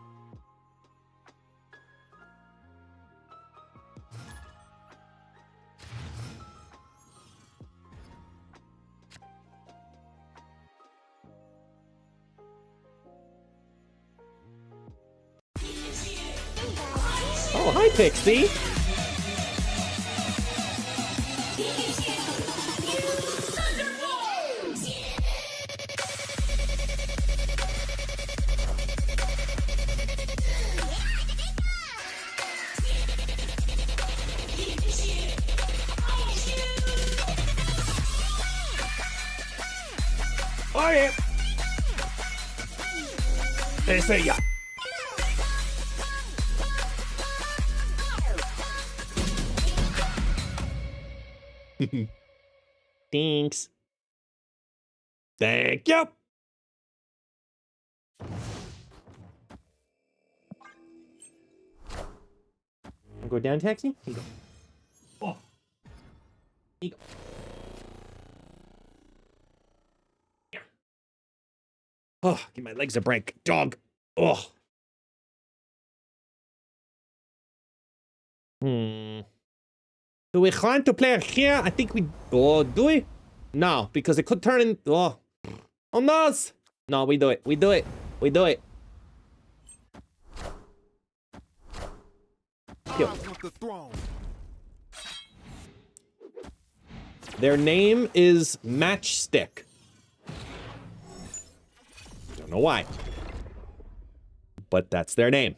Oh, hi, Pixie. Oh, yeah. Ese ya. Thanks. Thank you. Go down, taxi. Here you go. Oh. Here you go. Yeah. Oh, give my legs a break, dog. Oh. Do we want to play here? I think we... Oh, do we? No, because it could turn in... Oh. Oh, no. No, we do it. We do it. We do it. Kill. Their name is Matchstick. Don't know why. But that's their name.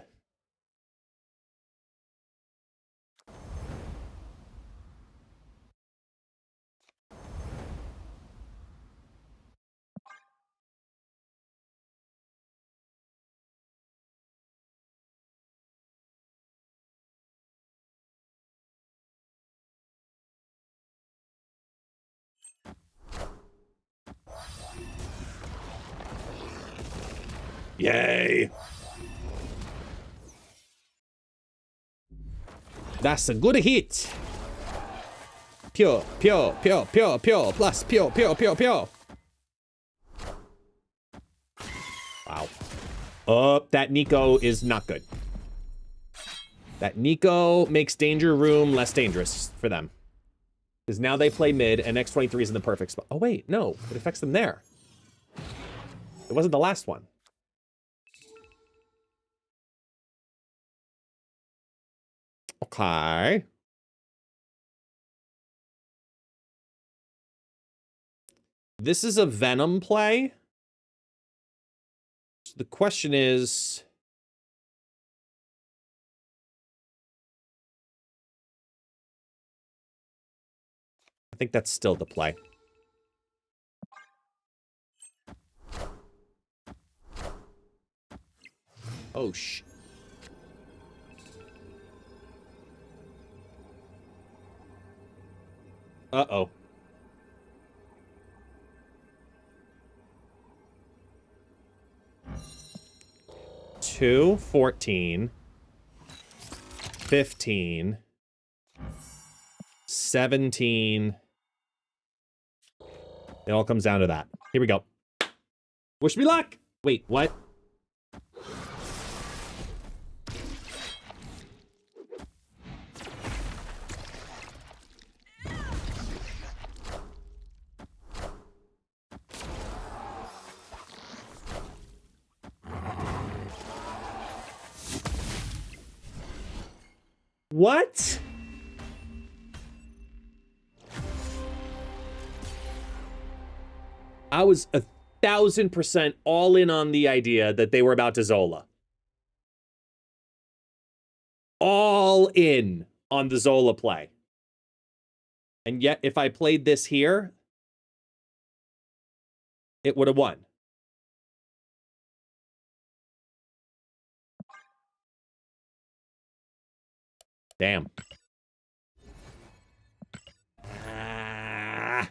Yay! That's a good hit. Pure, pure, pure, pure, pure, plus pure, pure, pure, pure. Wow. Oh, that Nico is not good. That Nico makes Danger Room less dangerous for them. Because now they play mid, and X23 is in the perfect spot. Oh, wait, no. It affects them there. It wasn't the last one. Okay. This is a Venom play. So the question is... I think that's still the play. Oh, sh... Uh-oh. Two, 14, 15, 17. It all comes down to that. Here we go. Wish me luck! Wait, what? What? I was 1,000% all in on the idea that they were about to Zola. All in on the Zola play. And yet, if I played this here, it would have won. Damn. Ah.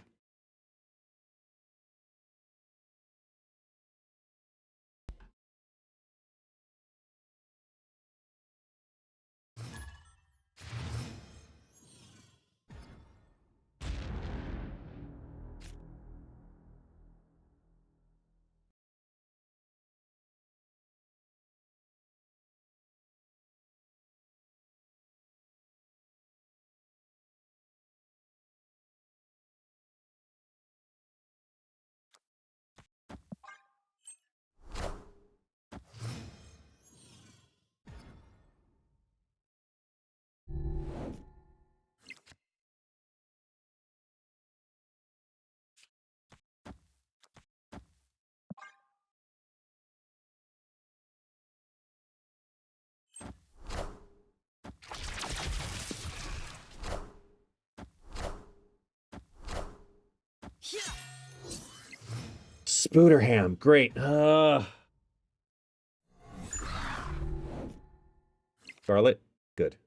Spooderham, great. Scarlet, good.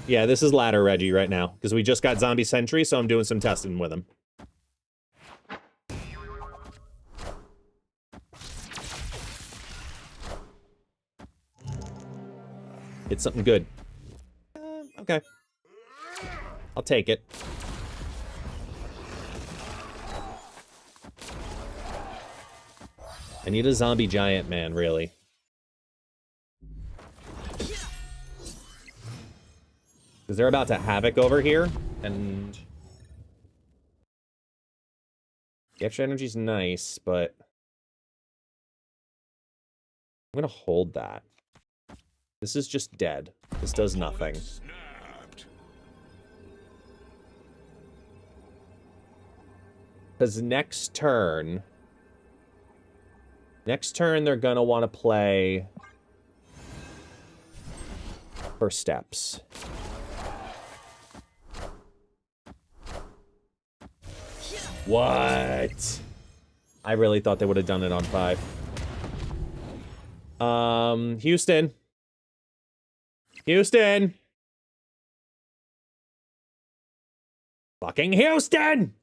Yeah, this is ladder Reggie right now, because we just got Zombie Sentry, so I'm doing some testing with him. It's something good. Okay. I'll take it. I need a zombie giant man, really. Because they're about to havoc over here, and... the extra energy's nice, but... I'm gonna hold that. This is just dead. This does nothing. Because next turn... next turn, they're gonna want to play... first steps. What? I really thought they would have done it on 5. Houston. Houston! Fucking Houston!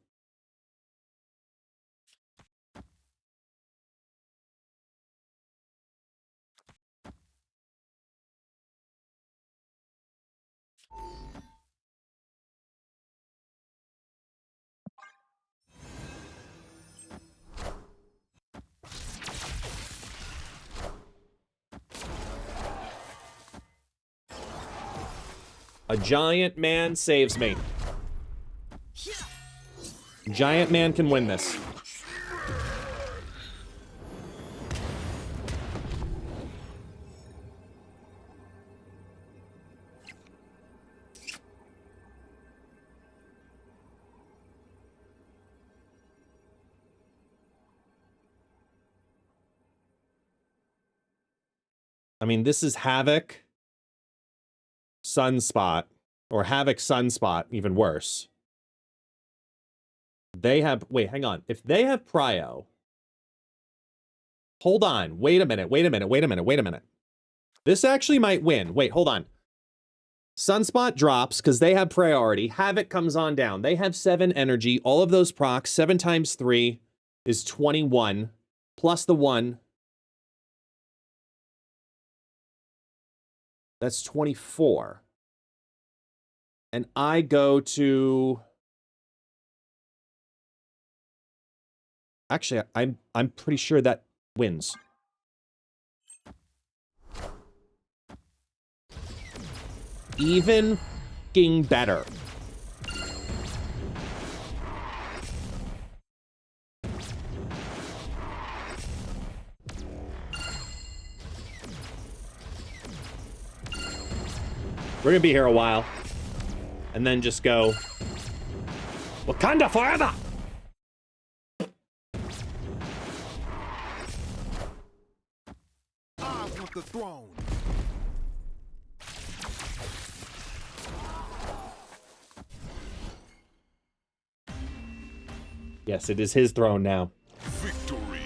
A giant man saves me. Giant man can win this. I mean, this is Havoc, Sunspot, or Havoc Sunspot, even worse. They have, wait, hang on. If they have Prio, hold on, wait a minute. This actually might win. Wait, hold on. Sunspot drops because they have priority. Havoc comes on down. They have 7 energy. All of those procs, 7 times 3 is 21, plus the 1. That's 24. And I go to... Actually, I'm pretty sure that wins. Even f***ing better. We're gonna be here a while. And then just go... Wakanda forever! I want the throne. Yes, it is his throne now. Victory.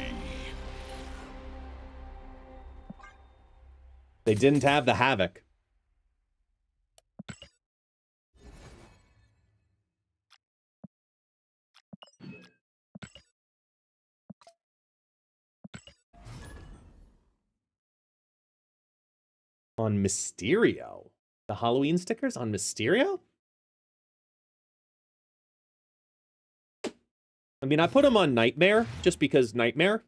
They didn't have the Havoc. On Mysterio? The Halloween stickers on Mysterio? I mean, I put them on Nightmare, just because Nightmare.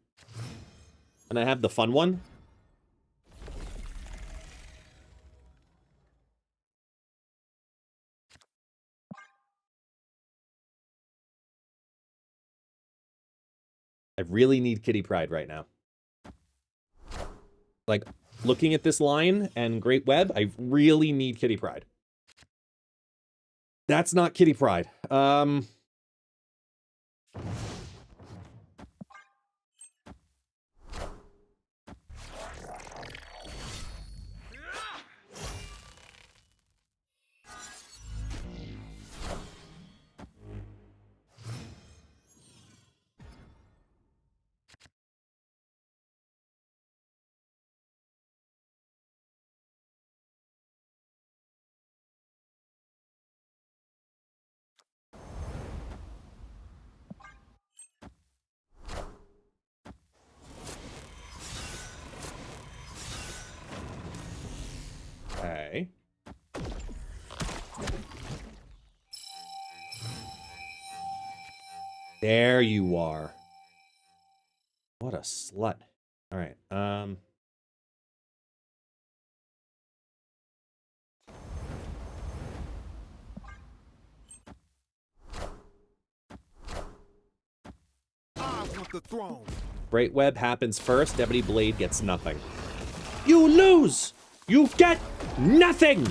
And I have the fun one. I really need Kitty Pryde right now. Like, looking at this line and Great Web, I really need Kitty Pryde. That's not Kitty Pryde. Okay. There you are. What a slut. All right. I want the throne. Great Web happens first. Ebony Blade gets nothing. You lose! You get nothing!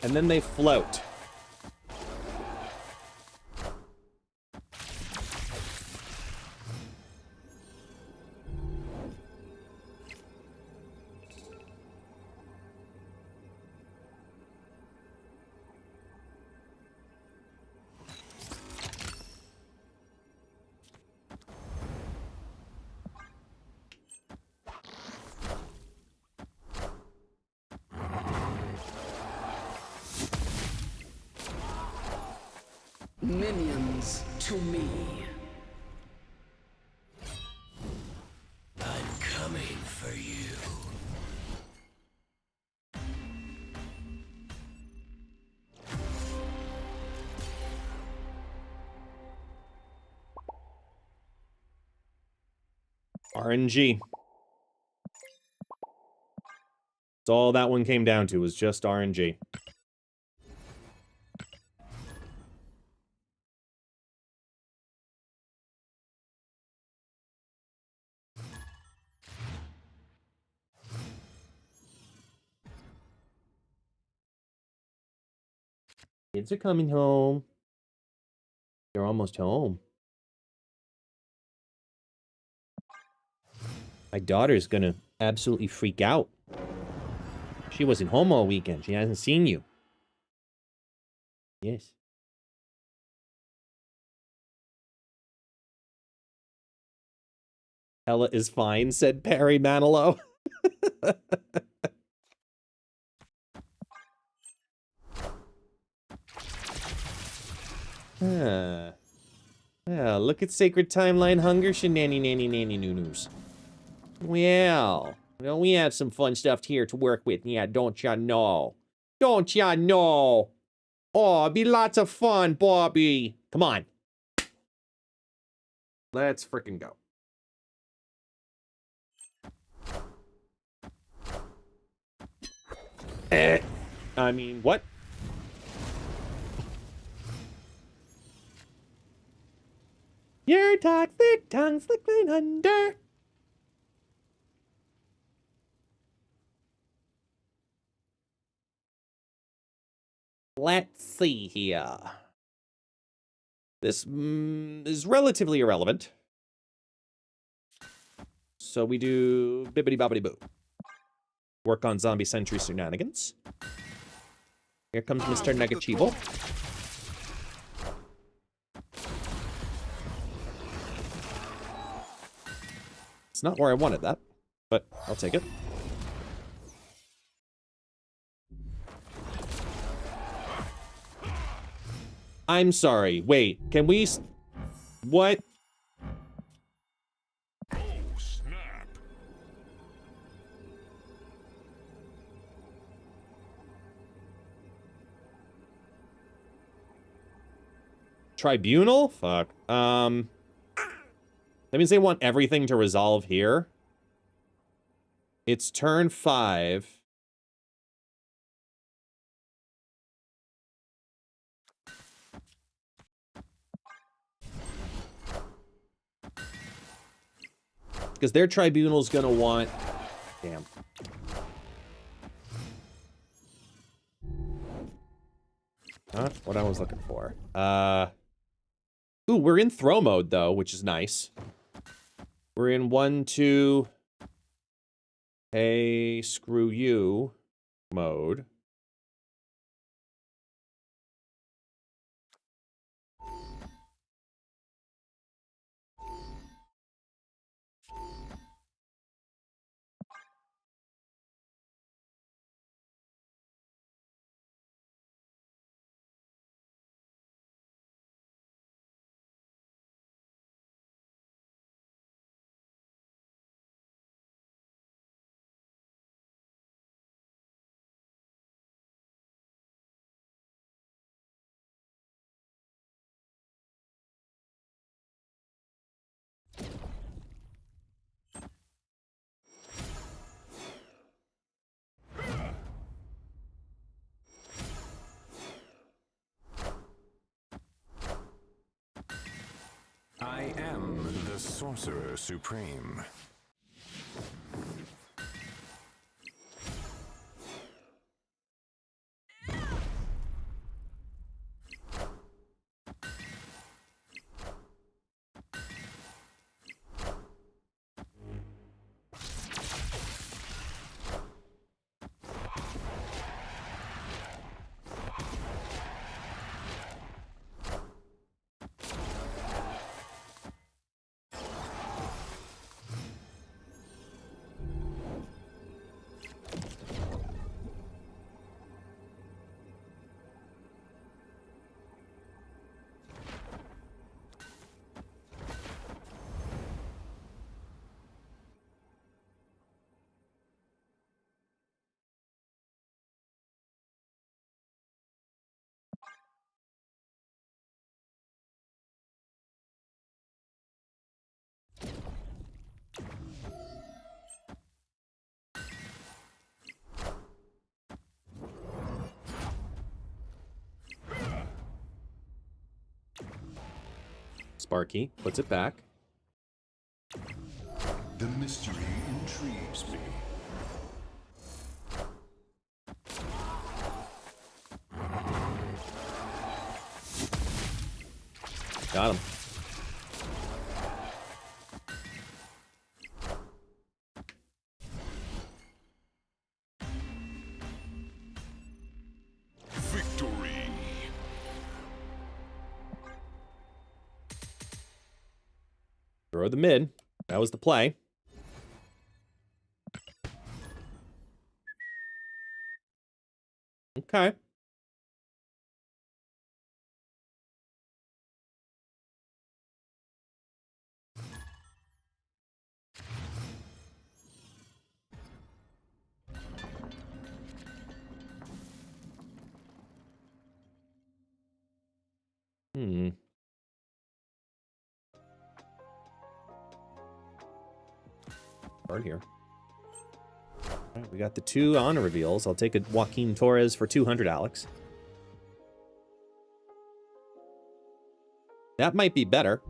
and then they float. Minions to me. I'm coming for you. RNG. That's all that one came down to, was just RNG. Kids are coming home. They're almost home. My daughter's gonna absolutely freak out. She wasn't home all weekend. She hasn't seen you. Yes. Ella is fine, said Perry Manilow. Yeah, look at Sacred Timeline Hunger Shenanny Nanny Nanny Noo-Noos. Well, we have some fun stuff here to work with. Yeah, don't ya know? Don't ya know? Oh, it'd be lots of fun, Bobby. Come on. Let's frickin' go. I mean, what? Your toxic tongue slipping under. Let's see here. This is relatively irrelevant. So we do bibbity bobbity boo. Work on zombie Sentry shenanigans. Here comes Mr. Negachivo. It's not where I wanted that, but I'll take it. I'm sorry. Wait, can we... What? Oh, snap. Tribunal? Fuck. That means they want everything to resolve here. It's turn 5. Because their tribunal's gonna want... Damn. Not what I was looking for. Ooh, we're in throw mode, though, which is nice. We're in 1, 2... Hey, screw you mode. I am the Sorcerer Supreme. Sparky puts it back. The mystery intrigues me. Got him. Victory. Throw the mid. That was the play. Okay. Card here. All right, we got the 2 honor reveals. I'll take a Joaquin Torres for 200, Alex. That might be better.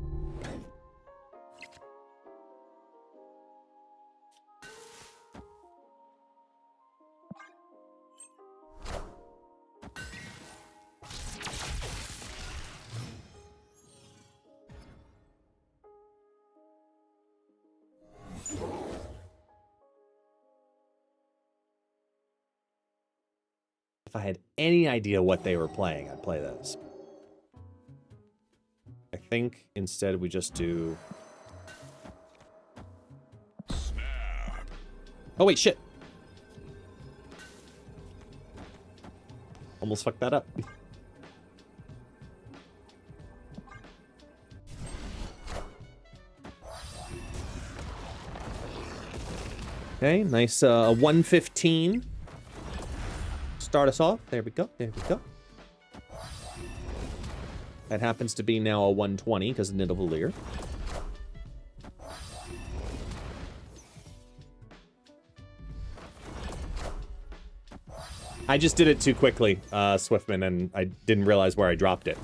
If I had any idea what they were playing, I'd play this. I think instead we just do... Snap. Oh, wait, shit. Almost fucked that up. Okay, nice 115. Start us off. There we go. There we go. That happens to be now a 120 because of Nidavellir. I just did it too quickly, Swiftman, and I didn't realize where I dropped it.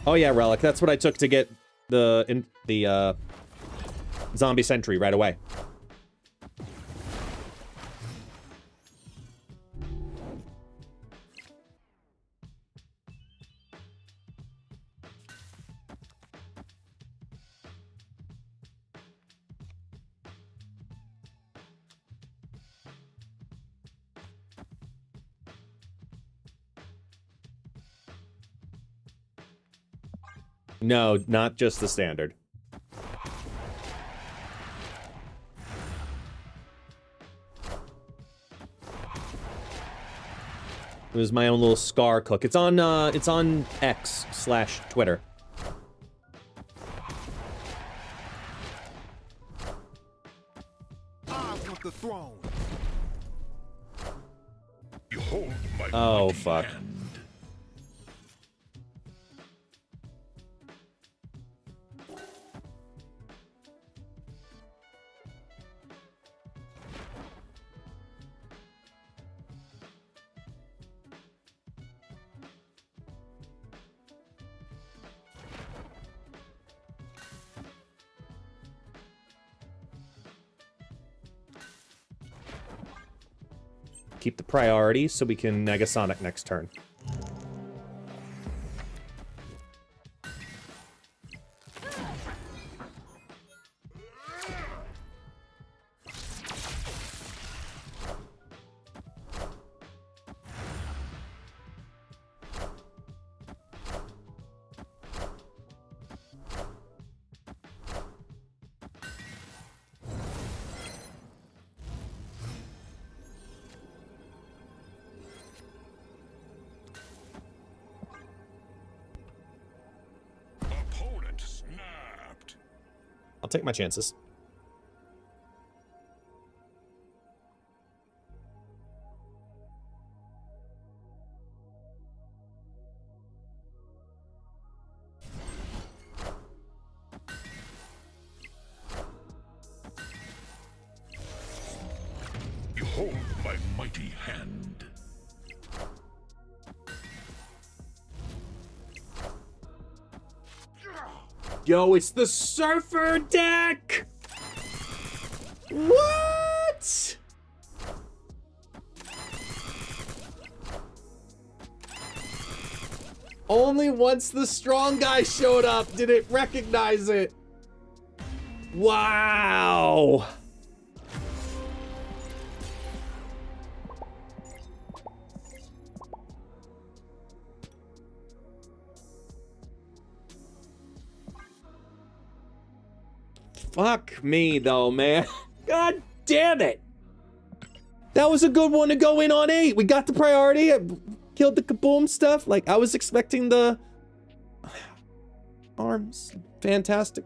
Oh yeah, Relic. That's what I took to get the zombie sentry right away. No, not just the standard. It was my own little Scar cook. It's on X/Twitter. I want the throne. Behold my Oh, fuck. hand. Keep the priority so we can Negasonic next turn. Opponent snapped. I'll take my chances. Behold my mighty hand. go. It's the Surfer deck. What? Only once the strong guy showed up did it recognize it. Wow. Fuck me though, man. God damn it. That was a good one to go in on 8. We got the priority. I killed the kaboom stuff. Like, I was expecting the arms. Fantastic.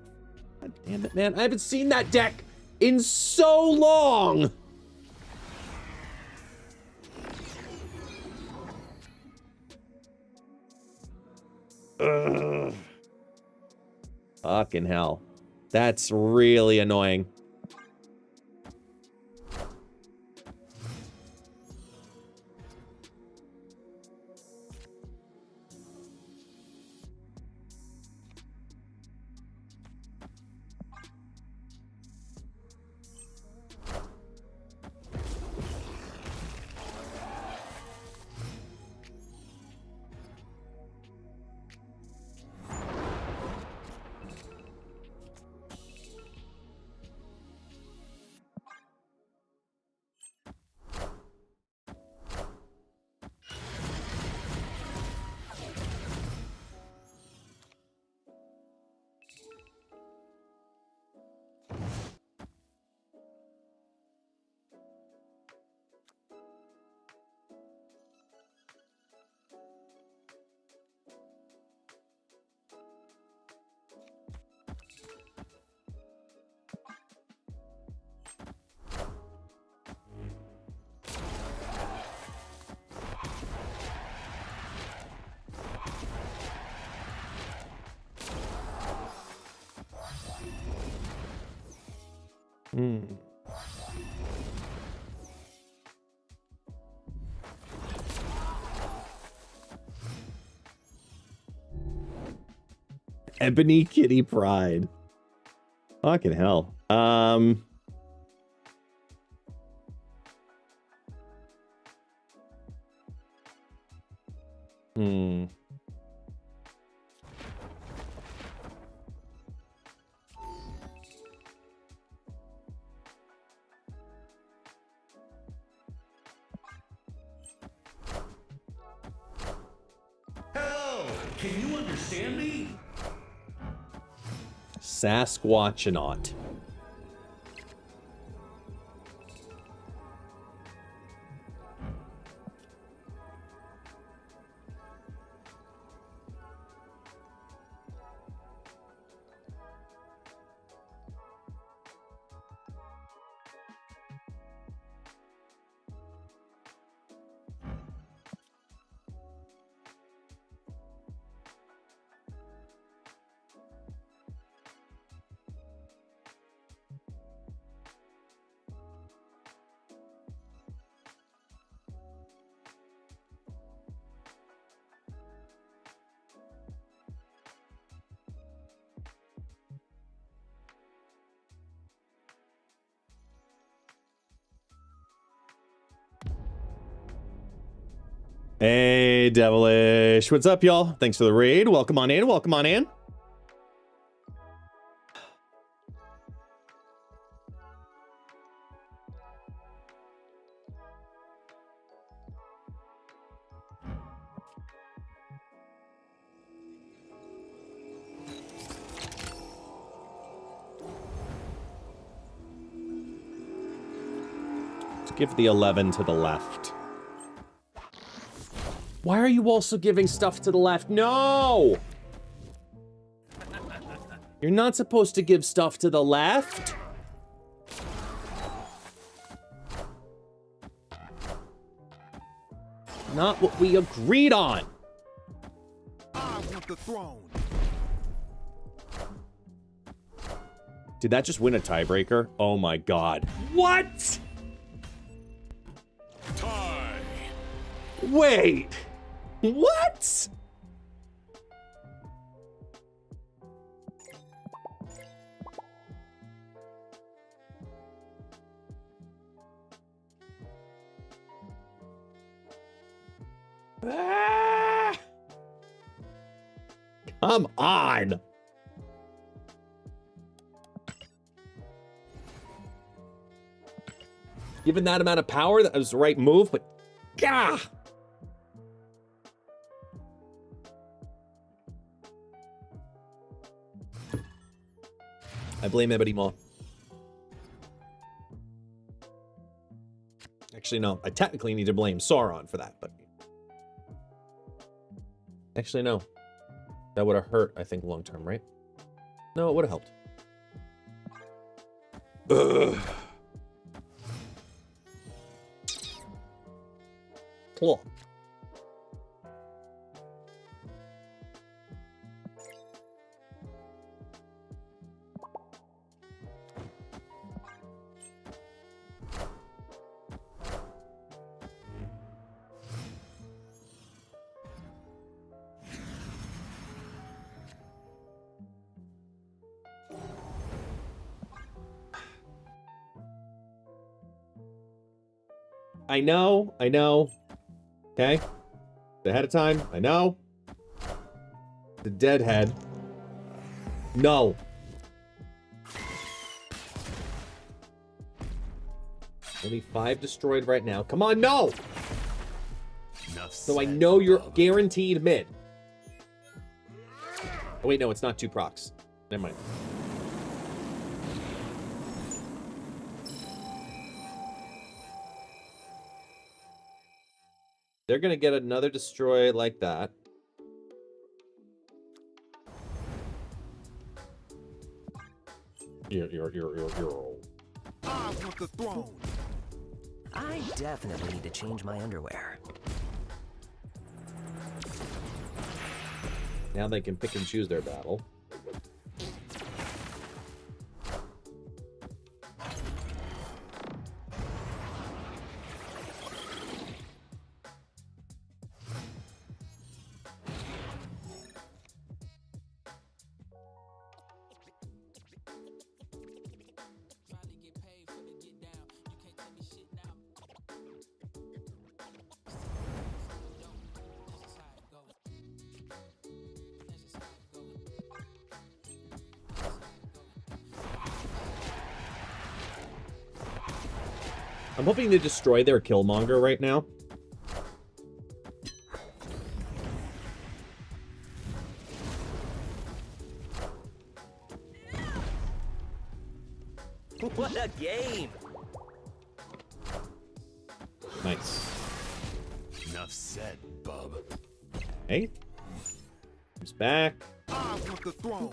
God damn it, man. I haven't seen that deck in so long. Ugh. Fucking hell. That's really annoying. Ebony Kitty Pride. Fucking hell. Hell, can you understand me? Sasquatchonaut. Hey, Devilish. What's up, y'all? Thanks for the raid. Welcome on in. Welcome on in. Let's give the 11 to the left. Why are you also giving stuff to the left? No! You're not supposed to give stuff to the left. Not what we agreed on. I want the throne. Did that just win a tiebreaker? Oh my god. What? Tie. Wait. What? Ah! Come on. Given that amount of power, that was the right move, but gah! I blame Ebony Maw. Actually, no. I technically need to blame Sauron for that, but... Actually, no. That would have hurt, I think, long term, right? No, it would have helped. Ugh. Claw. I know. Okay? Ahead of time, I know. The deadhead. No. Only 5 destroyed right now. Come on, no! So I know you're guaranteed mid. Oh, wait, no, it's not 2 procs. Never mind. They're gonna get another destroy like that. You're. I want the throne. I definitely need to change my underwear. Now they can pick and choose their battle. I'm hoping to destroy their Killmonger right now. What a game! Nice. Enough said, bub. Hey. He's back. I want the throne.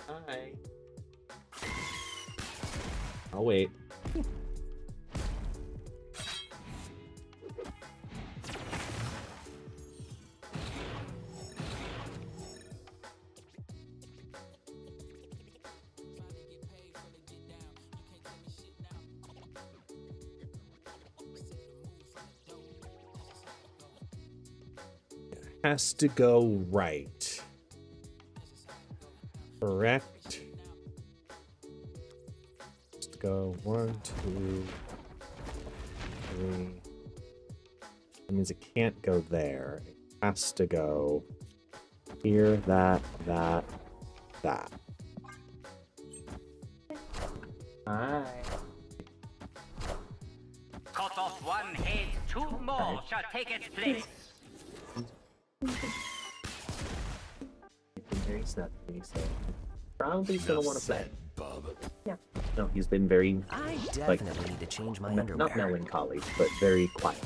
Hi. I'll wait. Has to go right. Correct. Let's go 1, 2, 3. That means it can't go there. It has to go here, that. Hi. Cut off one head, 2 more shall take its place. Very snappy, so probably gonna want to play. Yeah. No, he's been very I definitely need to change my underwear. Not melancholy, but very quiet.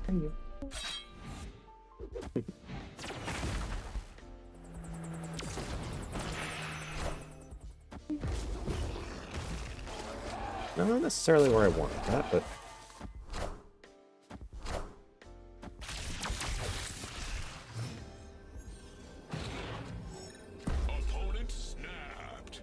Thank you. Not necessarily where I wanted that, but Opponent snapped.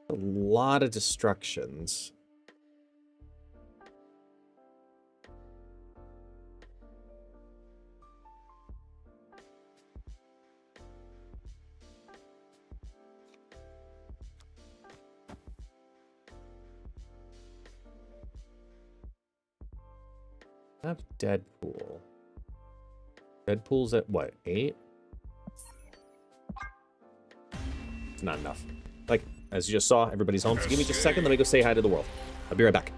a lot of destructions. have Deadpool. Deadpool's at what, 8? It's not enough. Like, as you just saw, everybody's home. So give me just a second. Let me go say hi to the world. I'll be right back.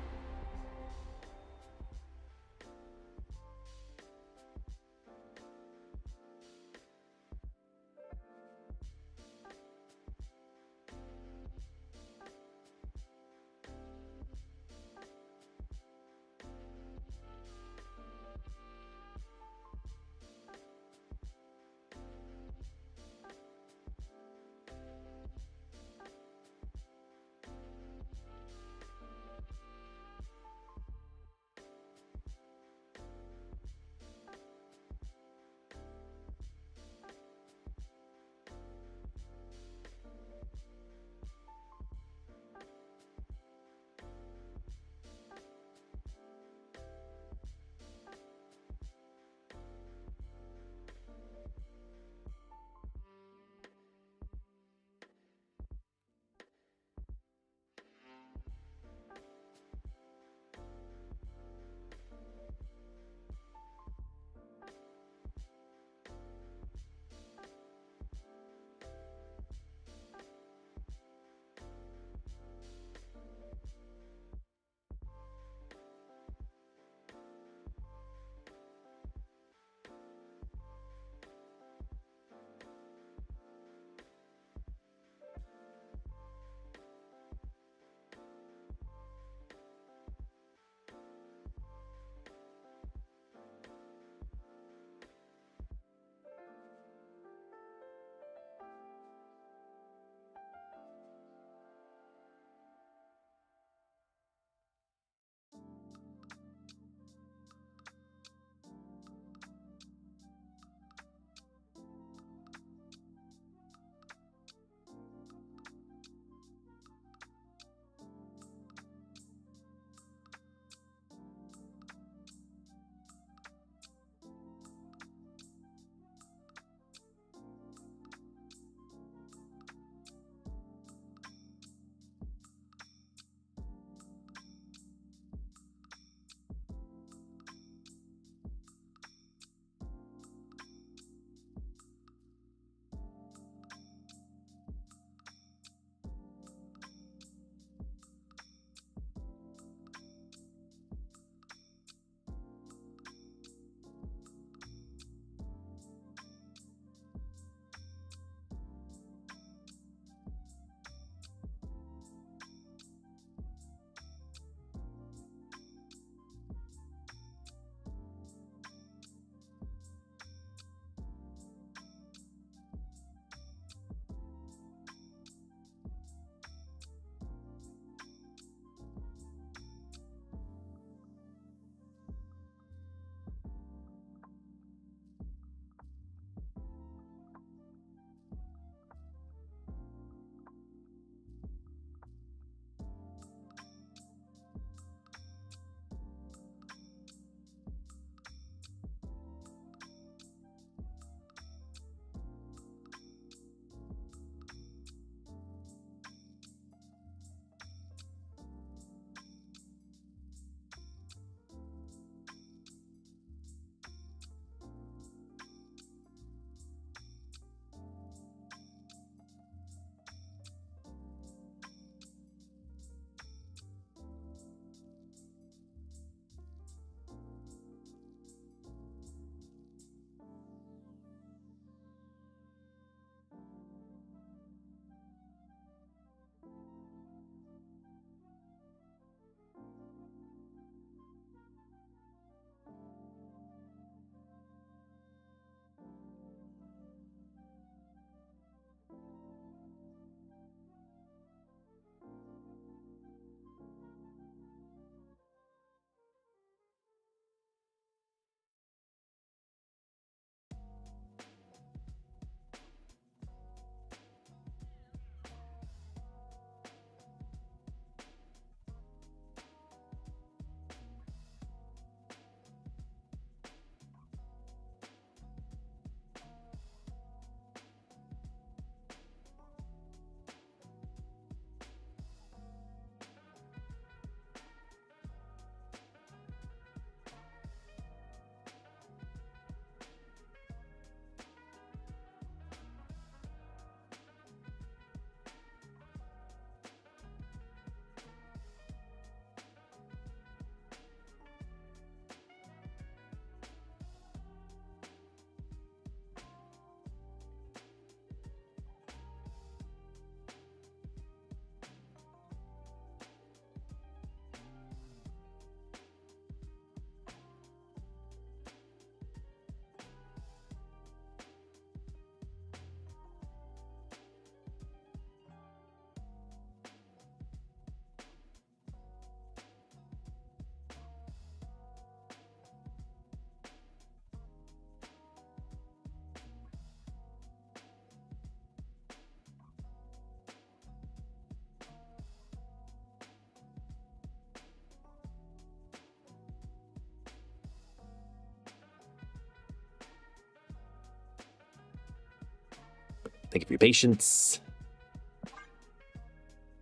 Thank you for your patience.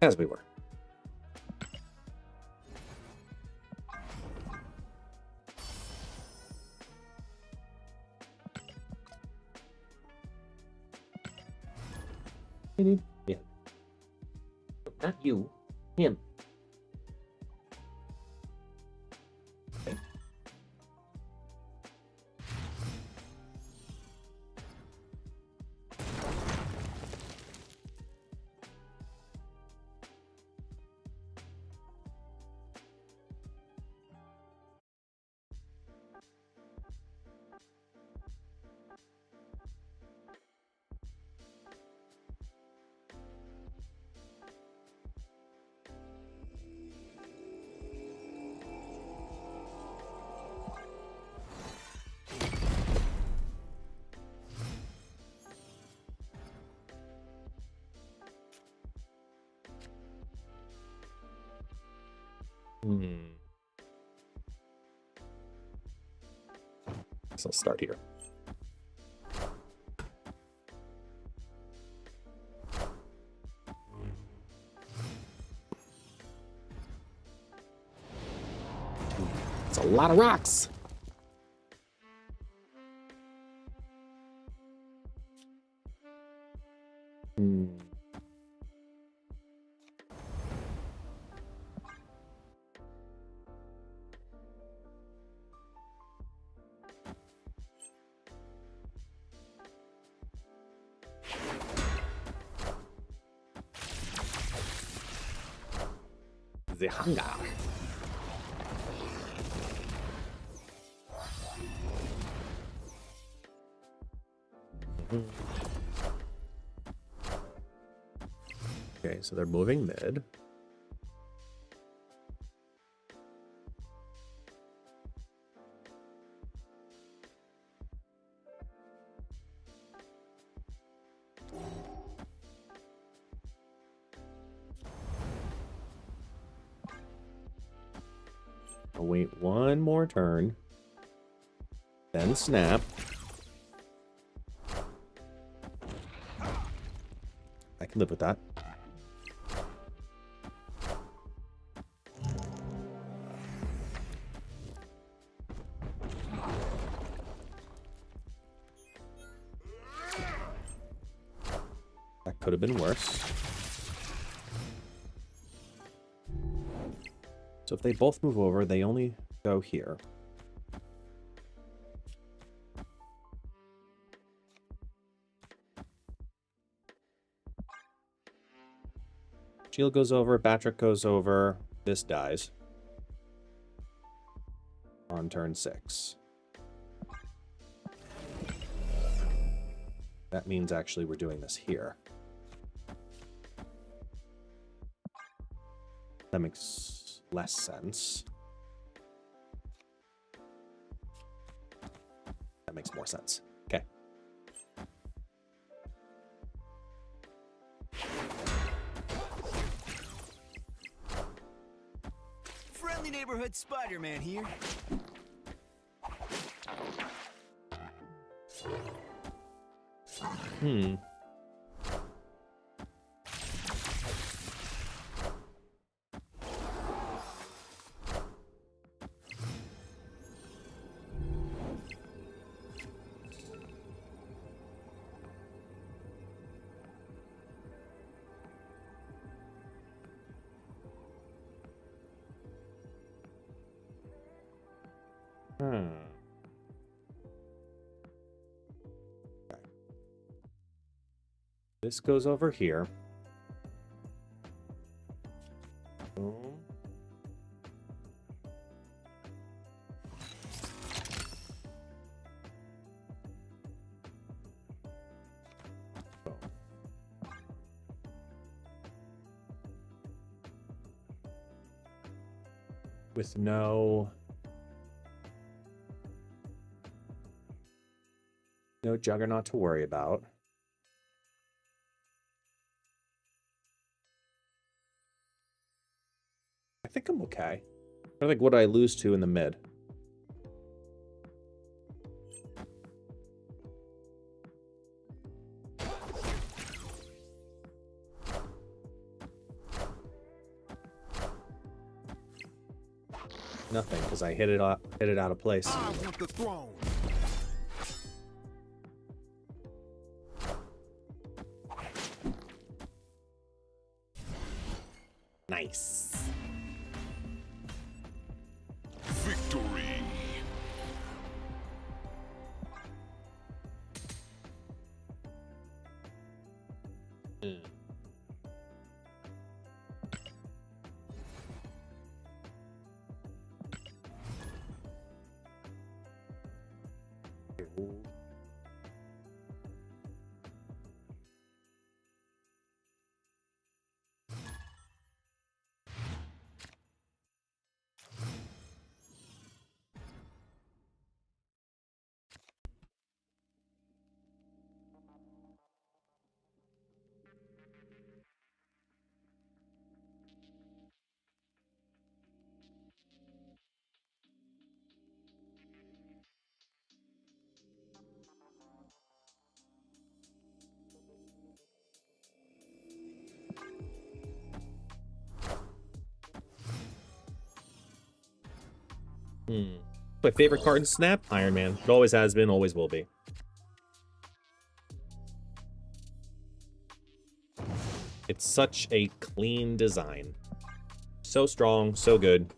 As we were. Yeah. Not you. Him. Okay. So I'll start here. It's a lot of rocks. The hunger. Okay, so they're moving mid. I'll wait one more turn, then snap. I can live with that. That could have been worse. So if they both move over, they only go here. Shield goes over, Batrick goes over, this dies. On turn 6. That means actually we're doing this here. That makes less sense. That makes more sense. Okay. Friendly neighborhood Spider-Man here. Okay. This goes over here. Boom. Boom. With no Juggernaut to worry about. I think I'm okay. I think what I lose to in the mid. Nothing, because I hit it out of place. I want the throne. Nice. Victory. My favorite card in Snap? Iron Man. It always has been, always will be. It's such a clean design. So strong, so good.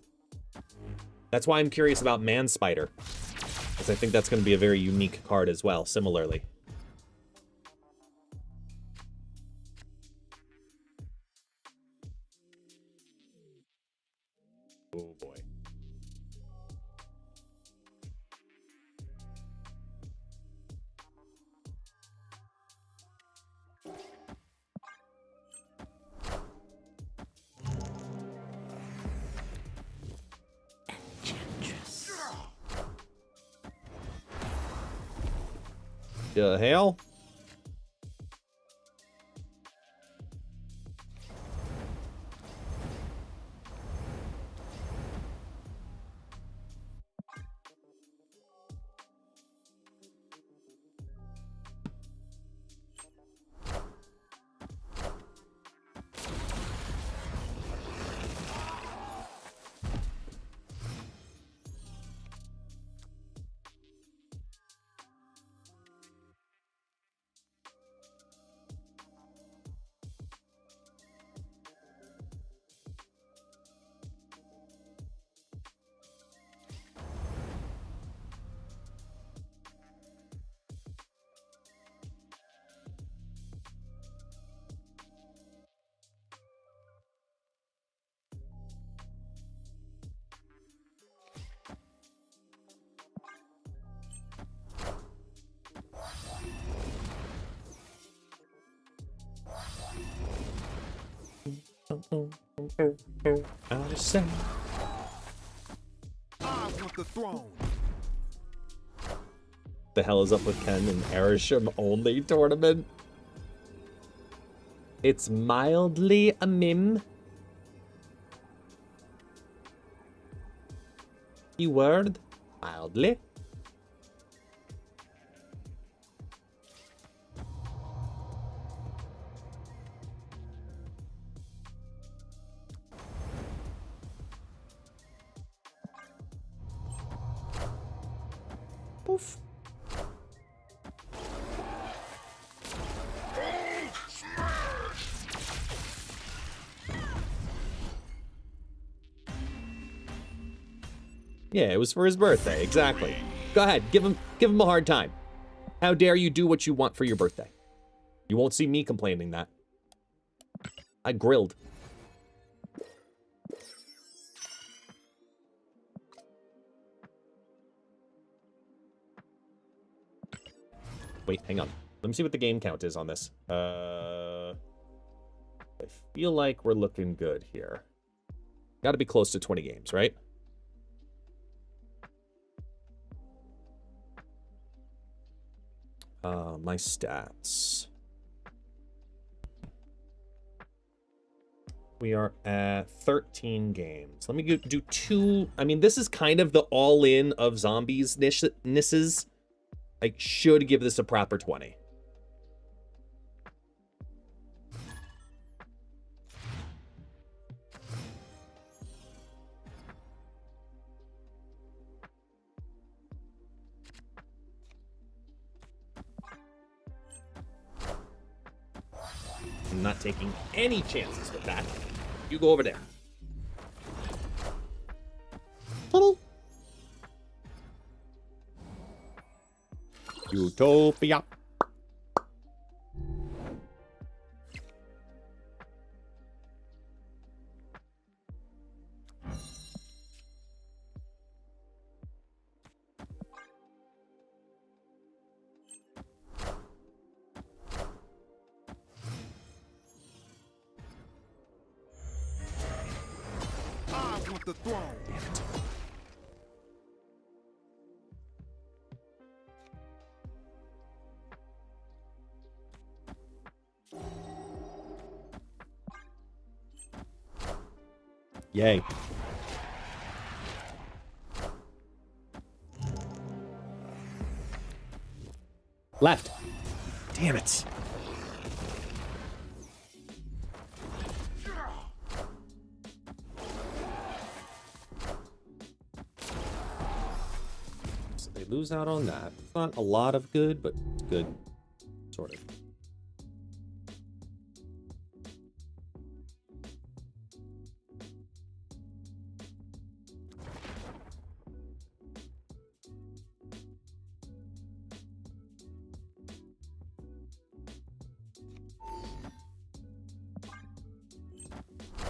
That's why I'm curious about Man Spider, because I think that's going to be a very unique card as well, similarly. Oh boy. The hell? I say. I want the throne. The hell is up with Ken and Arishem only tournament? It's mildly a meme. Keyword mildly. Poof. Yeah, it was for his birthday, exactly. Go ahead, give him a hard time. How dare you do what you want for your birthday? You won't see me complaining that. I grilled. Wait, hang on. Let me see what the game count is on this. I feel like we're looking good here. Got to be close to 20 games, right? My stats. We are at 13 games. Let me do two. I mean, this is kind of the all-in of zombies nisses. I should give this a proper 20. I'm not taking any chances with that. You go over there. Tunnel. Utopia. I want the throne. Damn it. Yay. Left. Damn it. So they lose out on that. Not a lot of good, but good. Sort of.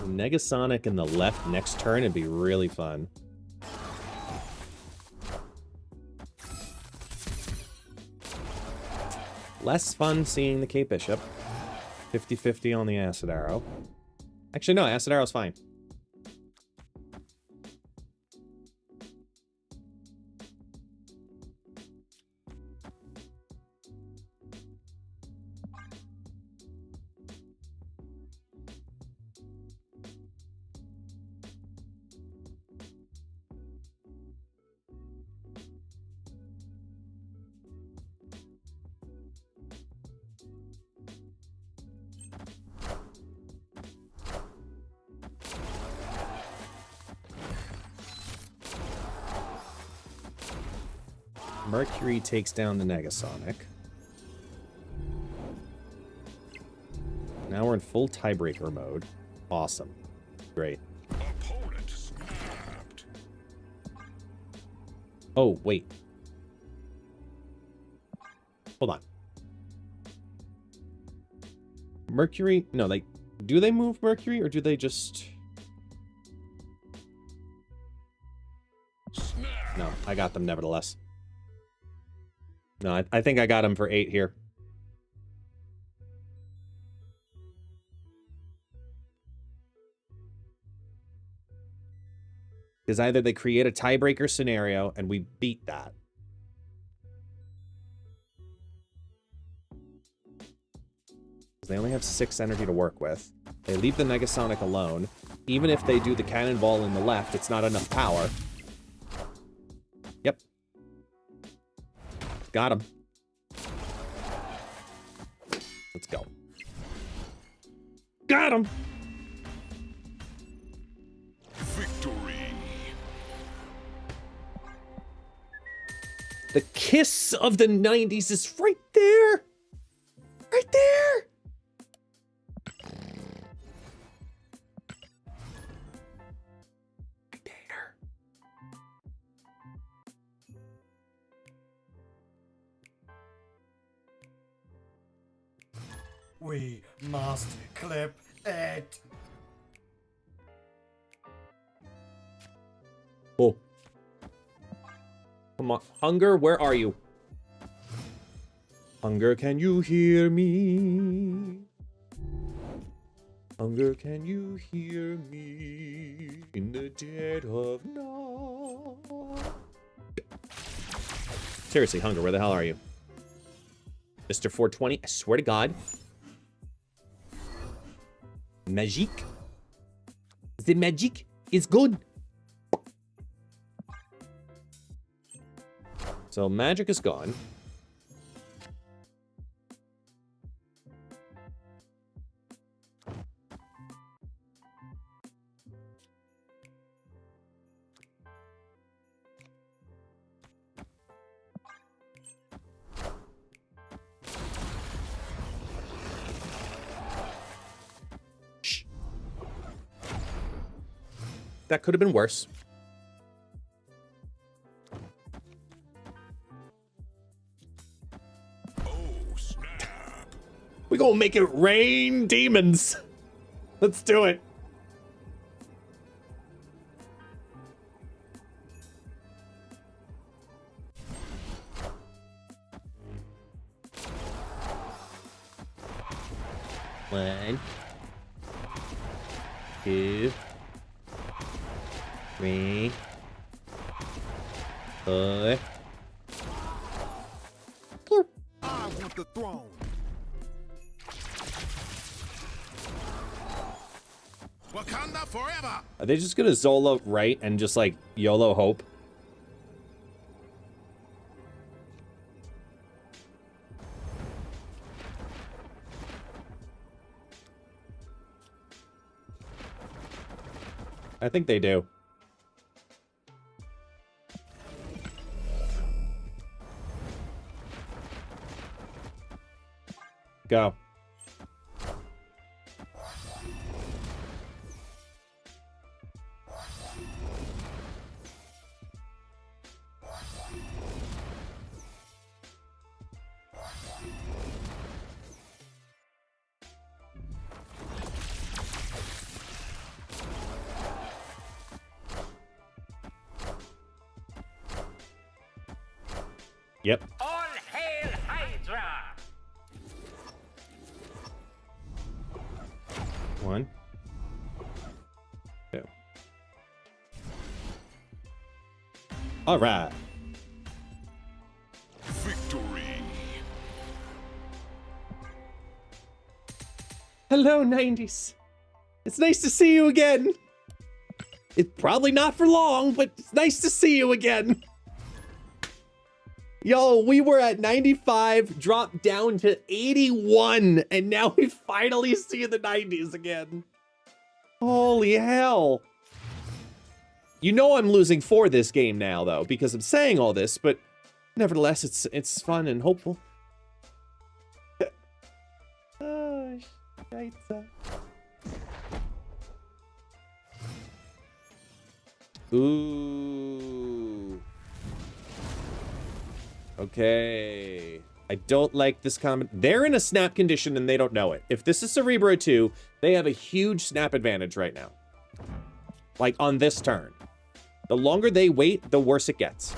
Negasonic in the left next turn would be really fun. Less fun seeing the Cape Bishop. 50-50 on the Acid Arrow. Actually, no, Acid Arrow's fine. Mercury takes down the Negasonic. Now we're in full tiebreaker mode. Awesome. Great. Opponent snapped. Oh, wait. Hold on. Mercury? No, like, do they move Mercury or do they just... No, I got them nevertheless. No, I think I got him for 8 here. Because either they create a tiebreaker scenario and we beat that. They only have 6 energy to work with. They leave the Negasonic alone. Even if they do the cannonball in the left, it's not enough power. Yep. Got him. Let's go. Got him! Victory. The kiss of the 90s is right there! Right there! Right there. We must clip it. Oh. Come on. Hunger, where are you? Hunger, can you hear me? Hunger, can you hear me in the dead of night? Seriously, Hunger, where the hell are you? Mr. 420, I swear to God. Magic? The magic is good. So magic is gone. that could have been worse. We gonna make it rain demons. Let's do it. One, two, three, four. I want the throne. Wakanda forever. Are they just gonna Zola right and just like YOLO hope? I think they do. Go. Yep. All hail Hydra! One. Two. All right. Victory. Hello, 90s. It's nice to see you again. It's probably not for long, but it's nice to see you again. Yo, we were at 95, dropped down to 81, and now we finally see the 90s again. Holy hell. You know I'm losing for this game now, though, because I'm saying all this, but nevertheless, it's fun and hopeful. Oh, scheisse. Ooh. Okay. I don't like this comment. They're in a snap condition and they don't know it. If this is Cerebro 2, they have a huge snap advantage right now. Like on this turn. The longer they wait, the worse it gets.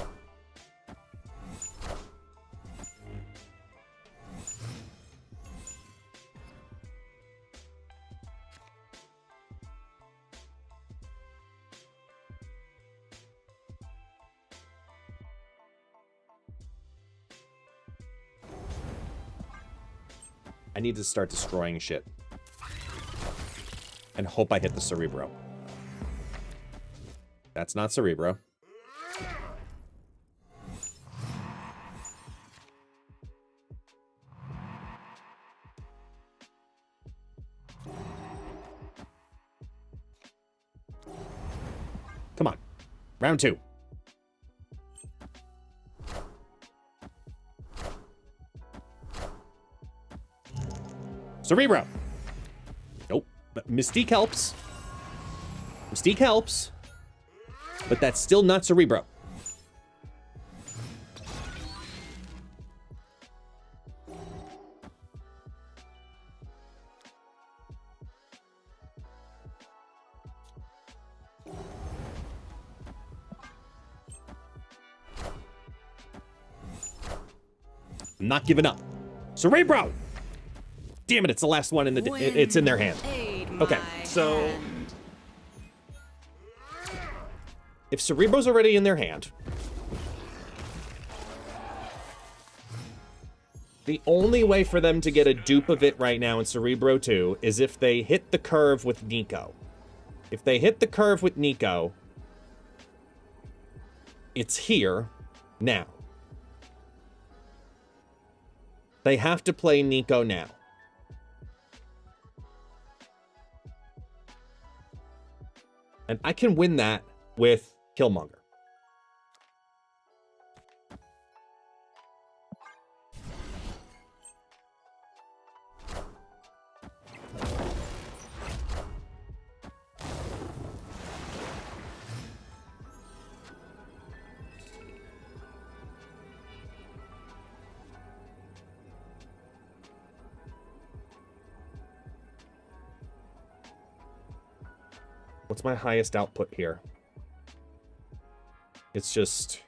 I need to start destroying shit. And hope I hit the Cerebro. That's not Cerebro. Come on. Round 2. Cerebro. Nope. But Mystique helps. Mystique helps. But that's still not Cerebro. I'm not giving up. Cerebro! Damn it, it's the last one in the... It's in their hand. Okay, so... If Cerebro's already in their hand... The only way for them to get a dupe of it right now in Cerebro 2 is if they hit the curve with Nico. If they hit the curve with Nico... It's here, now. They have to play Nico now. And I can win that with Killmonger. What's my highest output here? It's just...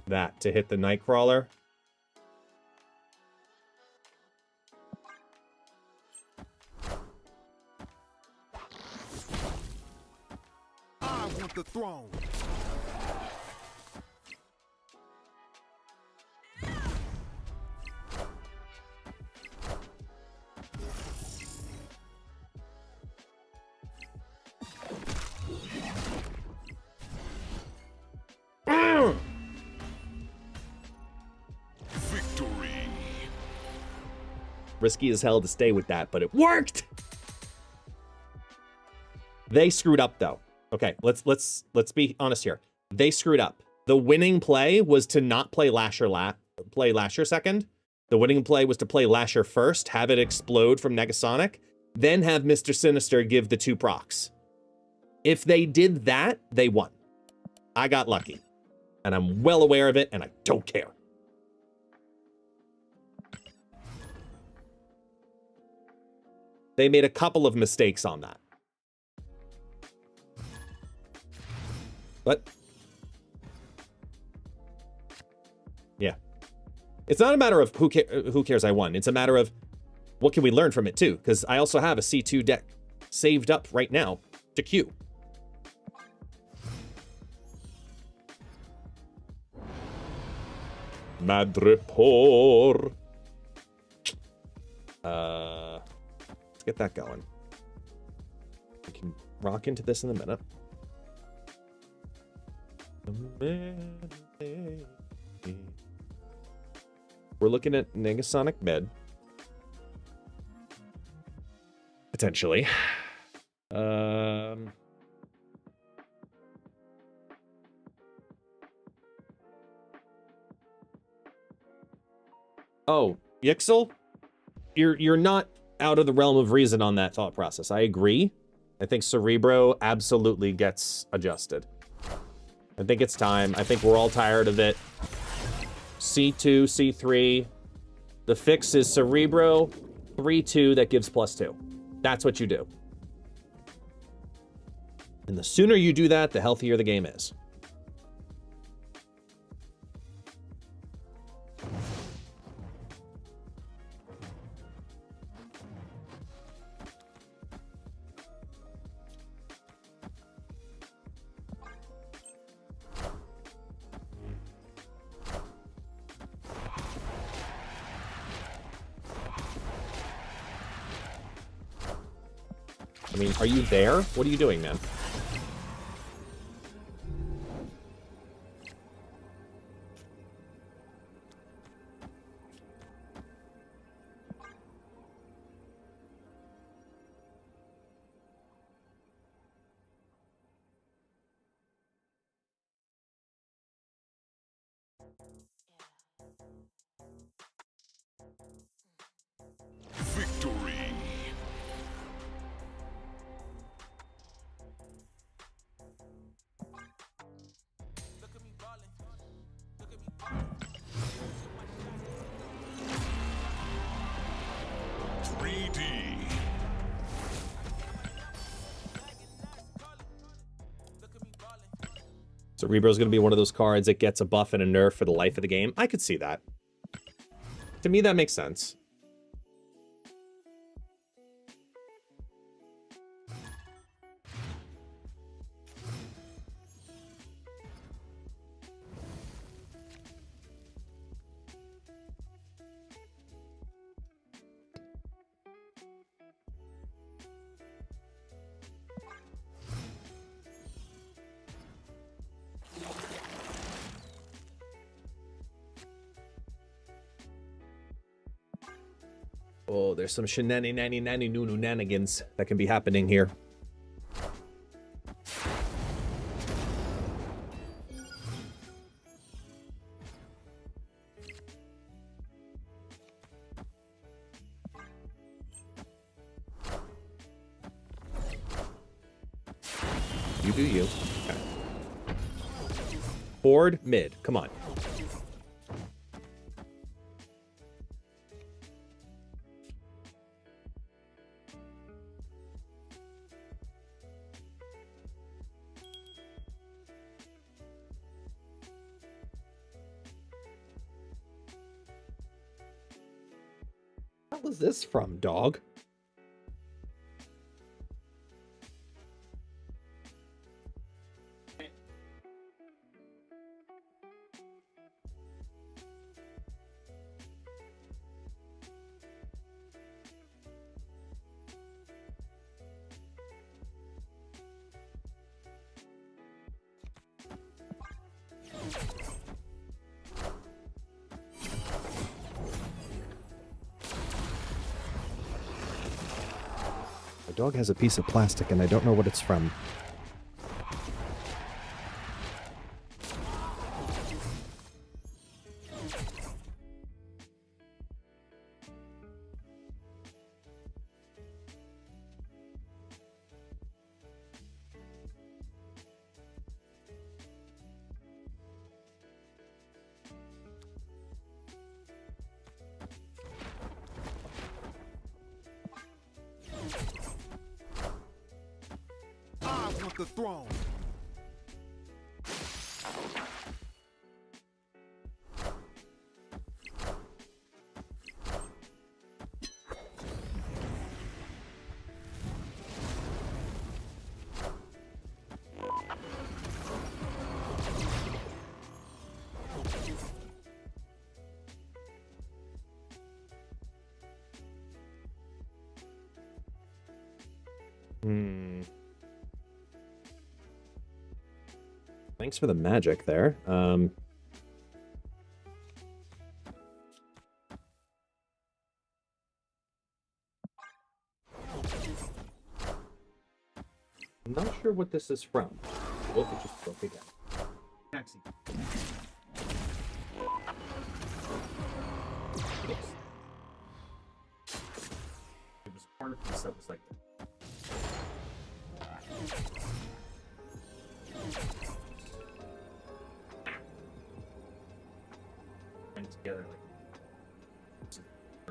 that to hit the Nightcrawler. I want the throne. Victory. Risky as hell to stay with that, but it worked. They screwed up though. Okay, let's be honest here. They screwed up. The winning play was to not play Lasher second. The winning play was to play Lasher first, have it explode from Negasonic, then have Mr. Sinister give the 2 procs. If they did that, they won. I got lucky. And I'm well aware of it, and I don't care. They made a couple of mistakes on that. But yeah, it's not a matter of who cares I won. It's a matter of what can we learn from it too, because I also have a C2 deck saved up right now to queue. Madripoor. Let's get that going. We can rock into this in a minute. We're looking at Negasonic mid. Potentially. Oh, Yixel? You're not out of the realm of reason on that thought process. I agree. I think Cerebro absolutely gets adjusted. I think it's time. I think we're all tired of it. C2, C3. The fix is Cerebro, 3-2 that gives +2. That's what you do. And the sooner you do that, the healthier the game is. I mean, are you there? What are you doing, man? Victory. Cerebro's going to be one of those cards that gets a buff and a nerf for the life of the game. I could see that. To me, that makes sense. Oh, there's some shenanigans that can be happening here. You do you. Okay. Board mid. Come on. hell is this from, dog? My dog has a piece of plastic and I don't know what it's from. I want the throne. Thanks for the magic there. I'm not sure what this is from. What if it just broke again? Taxi. Oops. It was part of this that was like that. Together, like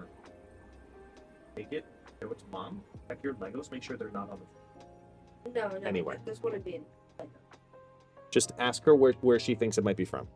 take it, show it to mom, check your Legos, make sure they're not on the No, no. Anyway. This would have been. Just ask her where she thinks it might be from.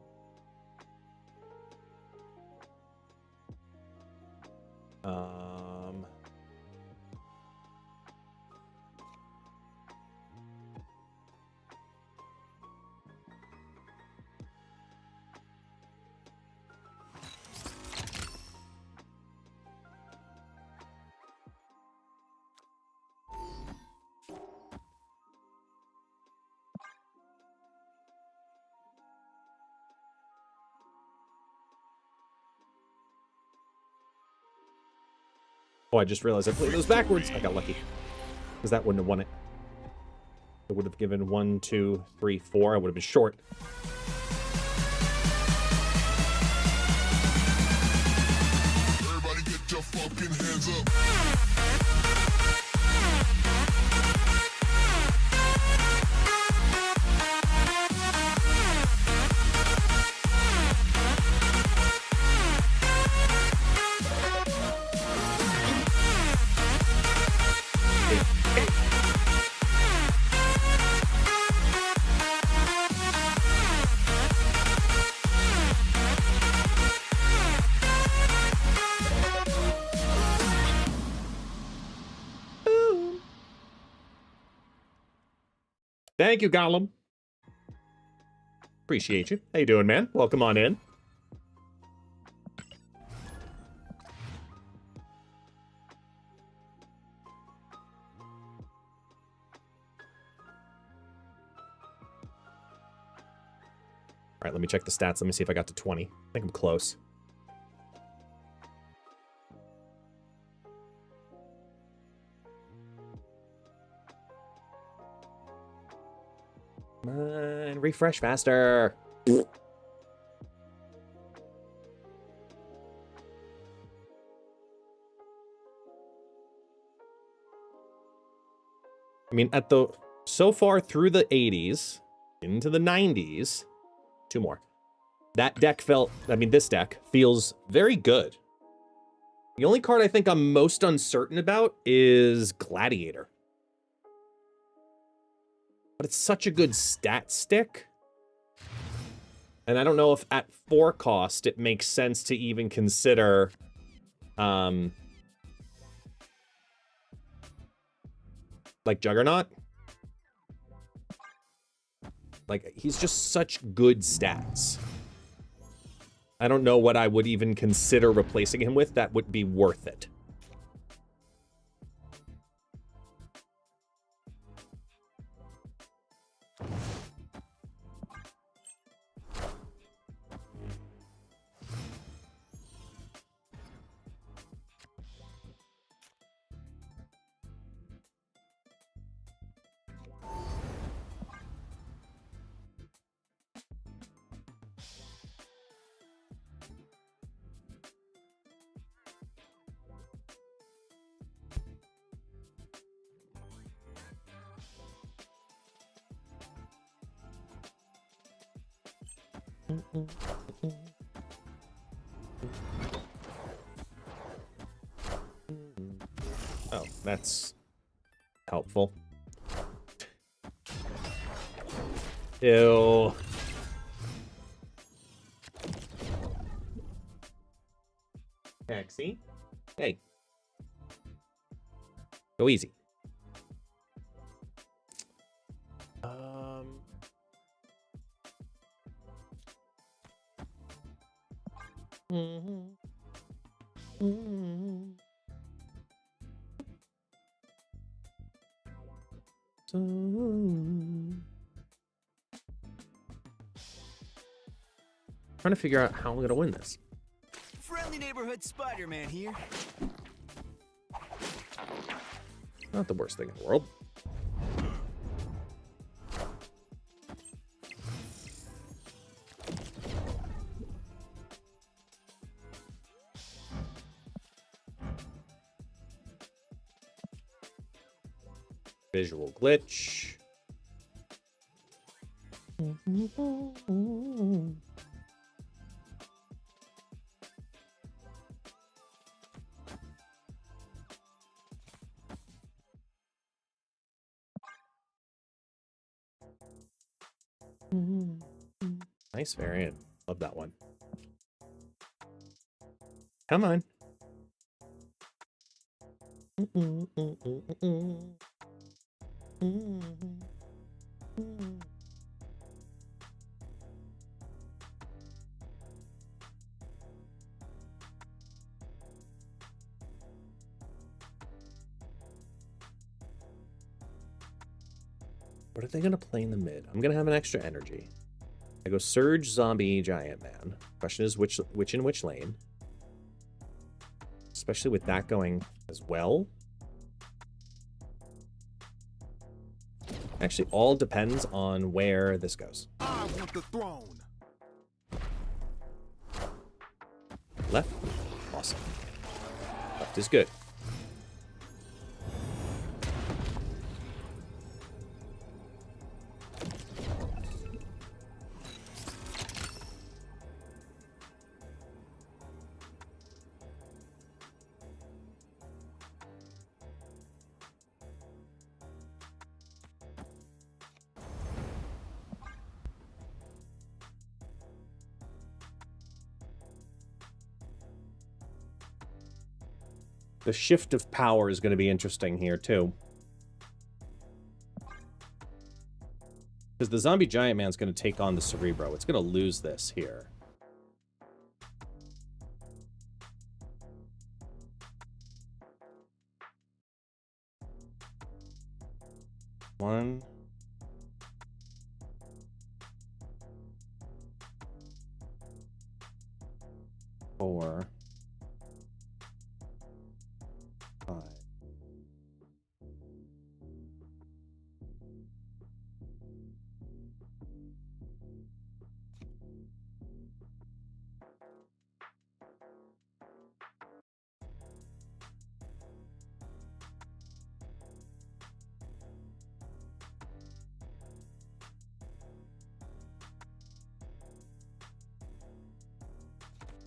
Oh, I just realized I played those backwards. I got lucky. Because that wouldn't have won it. It would have given 1, 2, 3, 4. I would have been short. Everybody get your fucking hands up. Thank you, Gollum. Appreciate you. How you doing, man? Welcome on in. All right, let me check the stats. Let me see if I got to 20. I think I'm close. Come on, refresh faster. I mean, so far through the 80s, into the 90s, 2 more. That deck this deck feels very good. The only card I think I'm most uncertain about is Gladiator. But it's such a good stat stick. And I don't know if at 4 cost it makes sense to even consider like Juggernaut. Like, he's just such good stats. I don't know what I would even consider replacing him with that would be worth it. Oh, that's helpful. Ew. Taxi. Hey. Go easy. Trying to figure out how I'm gonna win this. Friendly neighborhood Spider-Man here. Not the worst thing in the world. Visual glitch. Nice variant. Love that one. Come on. What are they going to play in the mid? I'm going to have an extra energy. I go Surge, Zombie, Giant Man. Question is which in which lane? Especially with that going as well. Actually, all depends on where this goes. I want the throne. Left? Awesome. Left is good. The shift of power is going to be interesting here, too. Because the Zombie Giant Man's going to take on the Cerebro. It's going to lose this here. One. Four.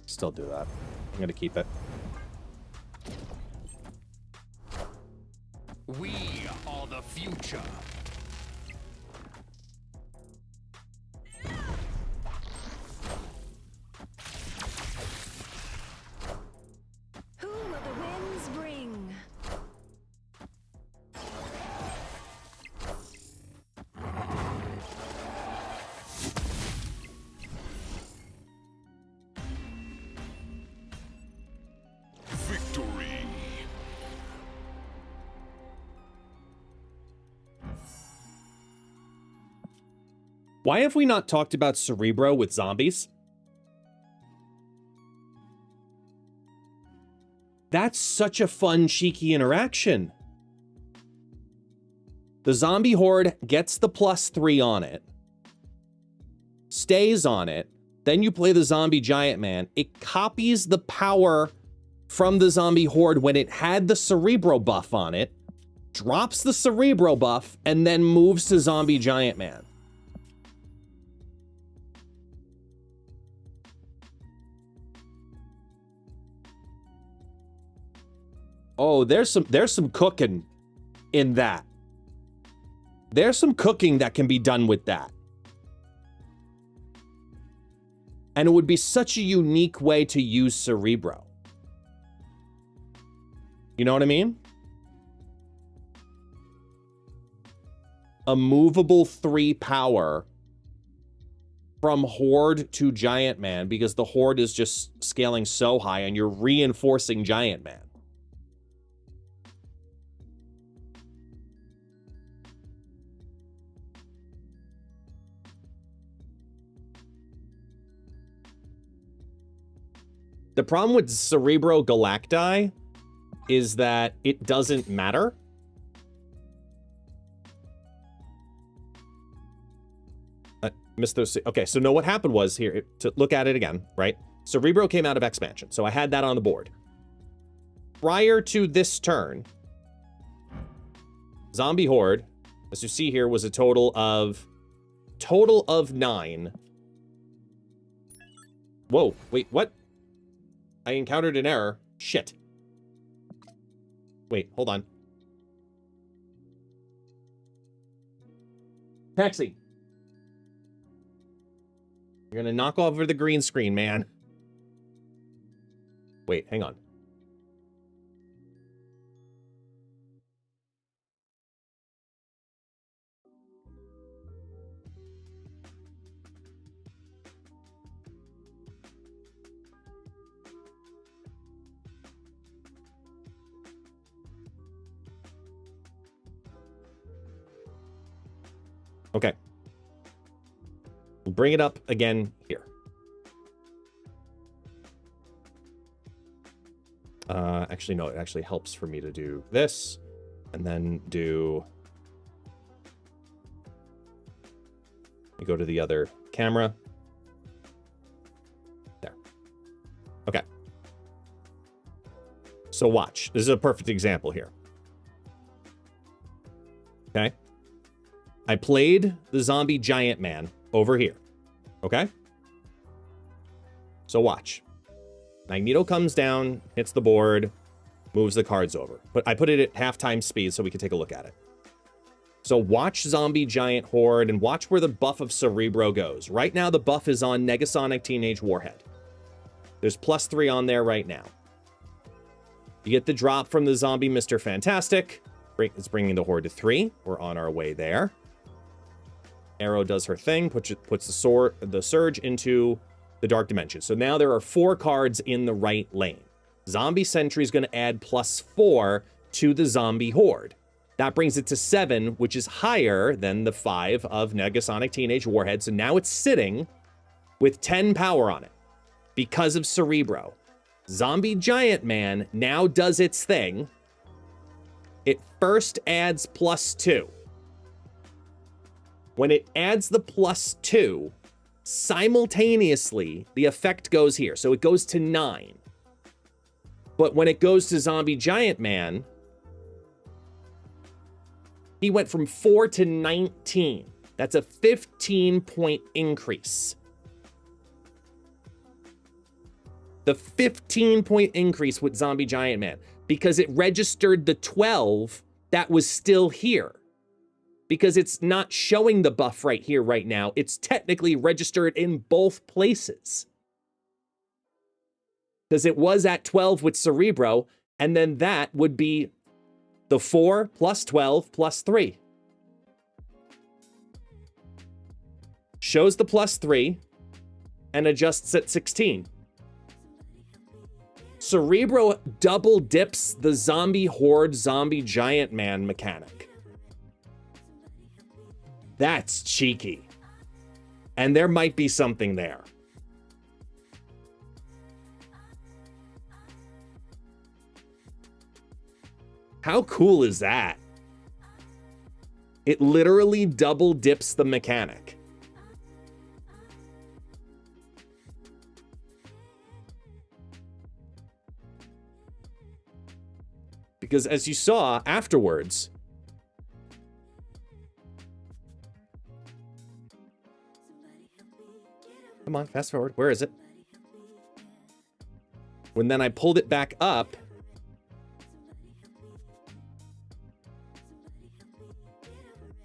Still do that. I'm gonna keep it. We are the future. Who will the winds bring? Why have we not talked about Cerebro with zombies? That's such a fun, cheeky interaction. The zombie horde gets the +3 on it, stays on it, then you play the zombie giant man. It copies the power from the zombie horde when it had the Cerebro buff on it, drops the Cerebro buff, and then moves to zombie giant man. Oh, there's some cooking in that. There's some cooking that can be done with that. And it would be such a unique way to use Cerebro. You know what I mean? A movable 3 power from Horde to Giant Man because the Horde is just scaling so high and you're reinforcing Giant Man. The problem with Cerebro Galacti is that it doesn't matter. Missed those. Okay, so no, what happened was here, to look at it again, right? Cerebro came out of expansion, so I had that on the board. Prior to this turn, Zombie Horde, as you see here, was a total of 9. Whoa, wait, what? I encountered an error. Shit. Wait, hold on. Taxi. You're gonna knock over the green screen, man. Wait, hang on. Okay. We'll bring it up again here. Actually, no, it actually helps for me to do this and then do... Let me go to the other camera. There. Okay. So watch. This is a perfect example here. Okay. I played the zombie giant man over here. Okay? So watch. Magneto comes down, hits the board, moves the cards over. But I put it at halftime speed so we can take a look at it. So watch zombie giant horde and watch where the buff of Cerebro goes. Right now the buff is on Negasonic Teenage Warhead. There's +3 on there right now. You get the drop from the zombie Mr. Fantastic. It's bringing the horde to 3. We're on our way there. Arrow does her thing, puts the surge into the dark dimension. So now there are 4 cards in the right lane. Zombie Sentry is going to add +4 to the zombie horde. That brings it to 7, which is higher than the 5 of Negasonic Teenage Warhead. So now it's sitting with 10 power on it because of Cerebro. Zombie Giant Man now does its thing. It first adds +2. When it adds the +2, simultaneously, the effect goes here. So it goes to 9. But when it goes to Zombie Giant Man, he went from 4 to 19. That's a 15-point increase. The 15-point increase with Zombie Giant Man, because it registered the 12 that was still here. Because it's not showing the buff right here, right now. It's technically registered in both places. Because it was at 12 with Cerebro, and then that would be the 4 plus 12 plus 3. Shows the +3 and adjusts at 16. Cerebro double dips the zombie horde, zombie giant man mechanic. That's cheeky. And there might be something there. How cool is that? It literally double dips the mechanic. Because as you saw afterwards, come on, fast forward. Where is it? When then I pulled it back up,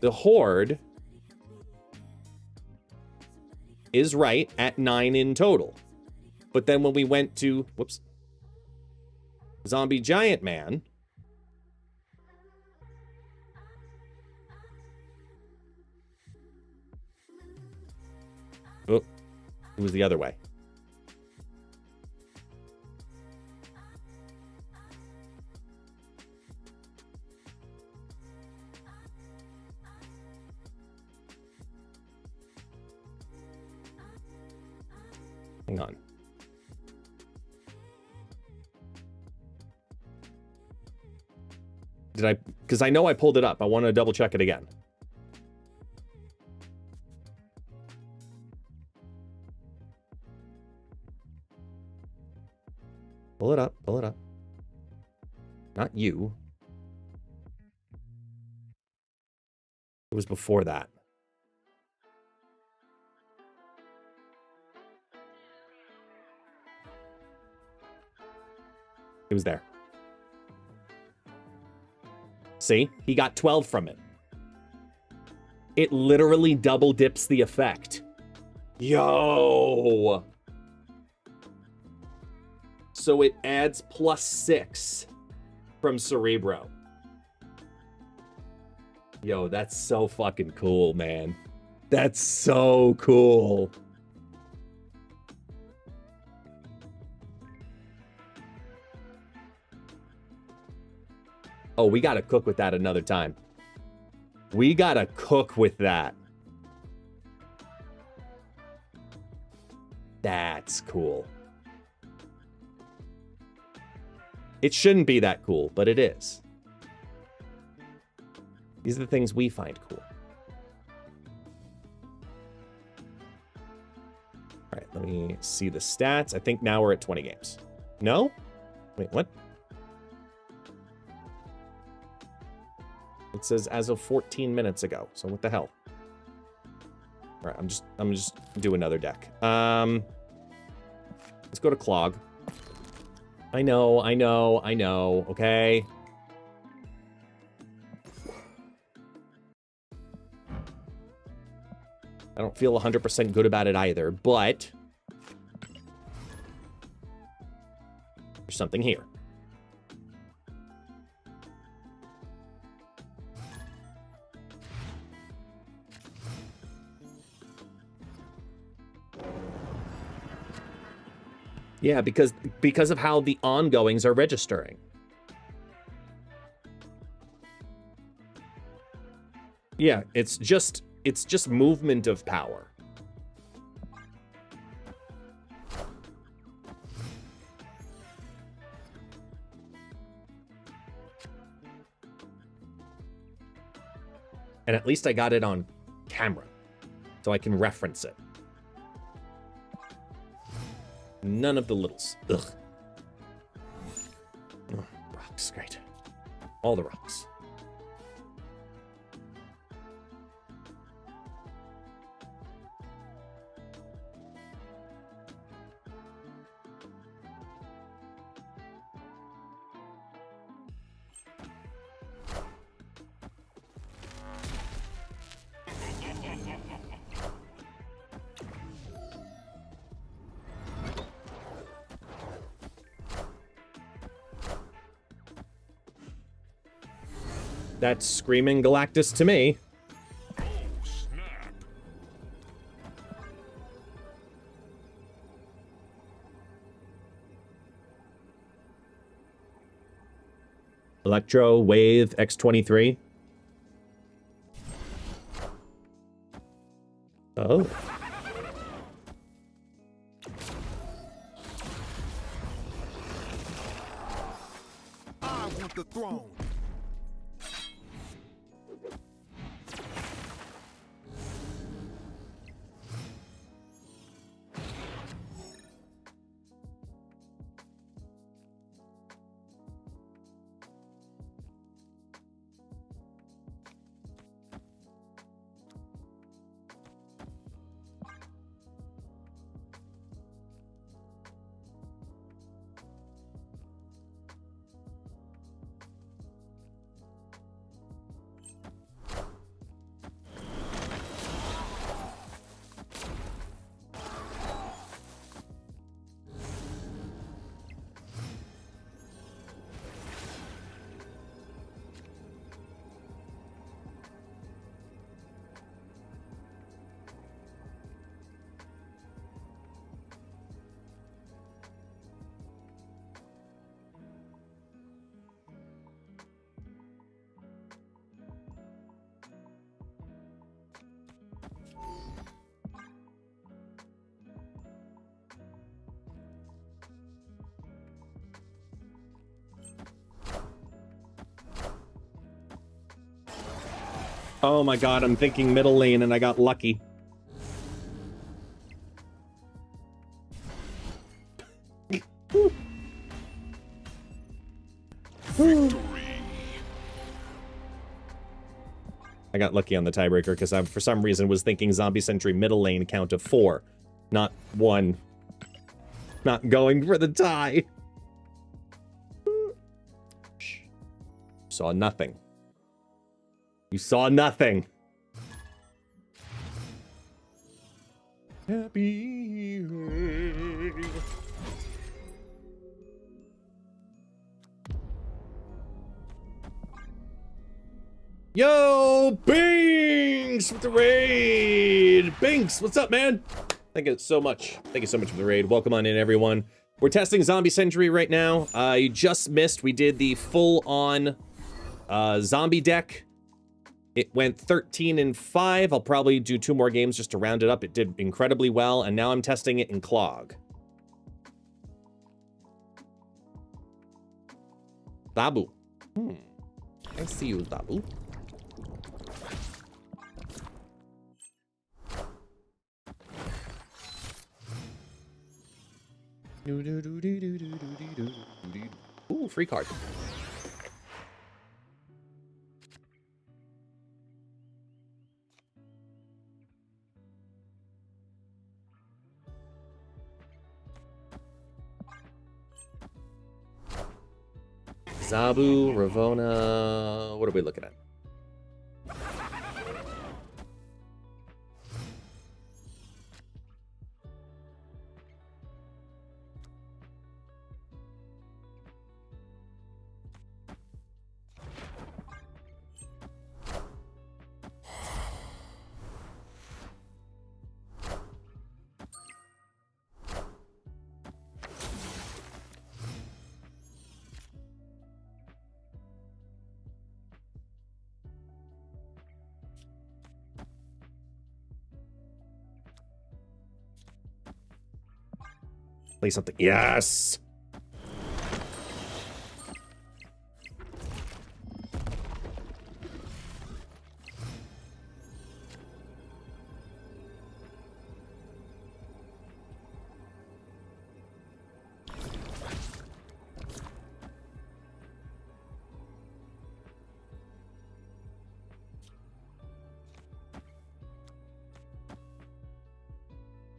the horde is right at 9 in total. But then when we went to, whoops, Zombie Giant Man, oh, it was the other way. Hang on. Did I? Because I know I pulled it up. I want to double check it again. Pull it up. Pull it up. Not you. It was before that. It was there. See? He got 12 from it. It literally double dips the effect. Yo! So it adds +6 from Cerebro. Yo, that's so fucking cool, man. That's so cool. Oh, we gotta cook with that another time. We gotta cook with that. That's cool. It shouldn't be that cool, but it is. These are the things we find cool. All right, let me see the stats. I think now we're at 20 games. No? Wait, what? It says as of 14 minutes ago. So what the hell? All right, I'm just do another deck. Let's go to Clog. I know. Okay. I don't feel 100% good about it either, but there's something here. Yeah, because of how the ongoings are registering. Yeah, it's just movement of power. And at least I got it on camera, so I can reference it. None of the littles. Ugh. Oh, rocks, great. All the rocks. That's screaming Galactus to me. Oh, snap. Electro Wave X23. Oh. the throne. Oh my god, I'm thinking middle lane and I got lucky. I got lucky on the tiebreaker because I, for some reason, was thinking Zombie Sentry middle lane count of 4, not 1. Not going for the tie. Saw nothing. You saw nothing. Happy. Yo, Binks with the raid. Binks, what's up, man? Thank you so much. Thank you so much for the raid. Welcome on in, everyone. We're testing Zombie Sentry right now. You just missed. We did the full-on zombie deck. It went 13-5. I'll probably do 2 more games just to round it up. It did incredibly well, and now I'm testing it in Clog. Zabu. I see you, Zabu. Ooh, free card. Zabu, Ravona, what are we looking at? Play something. Yes!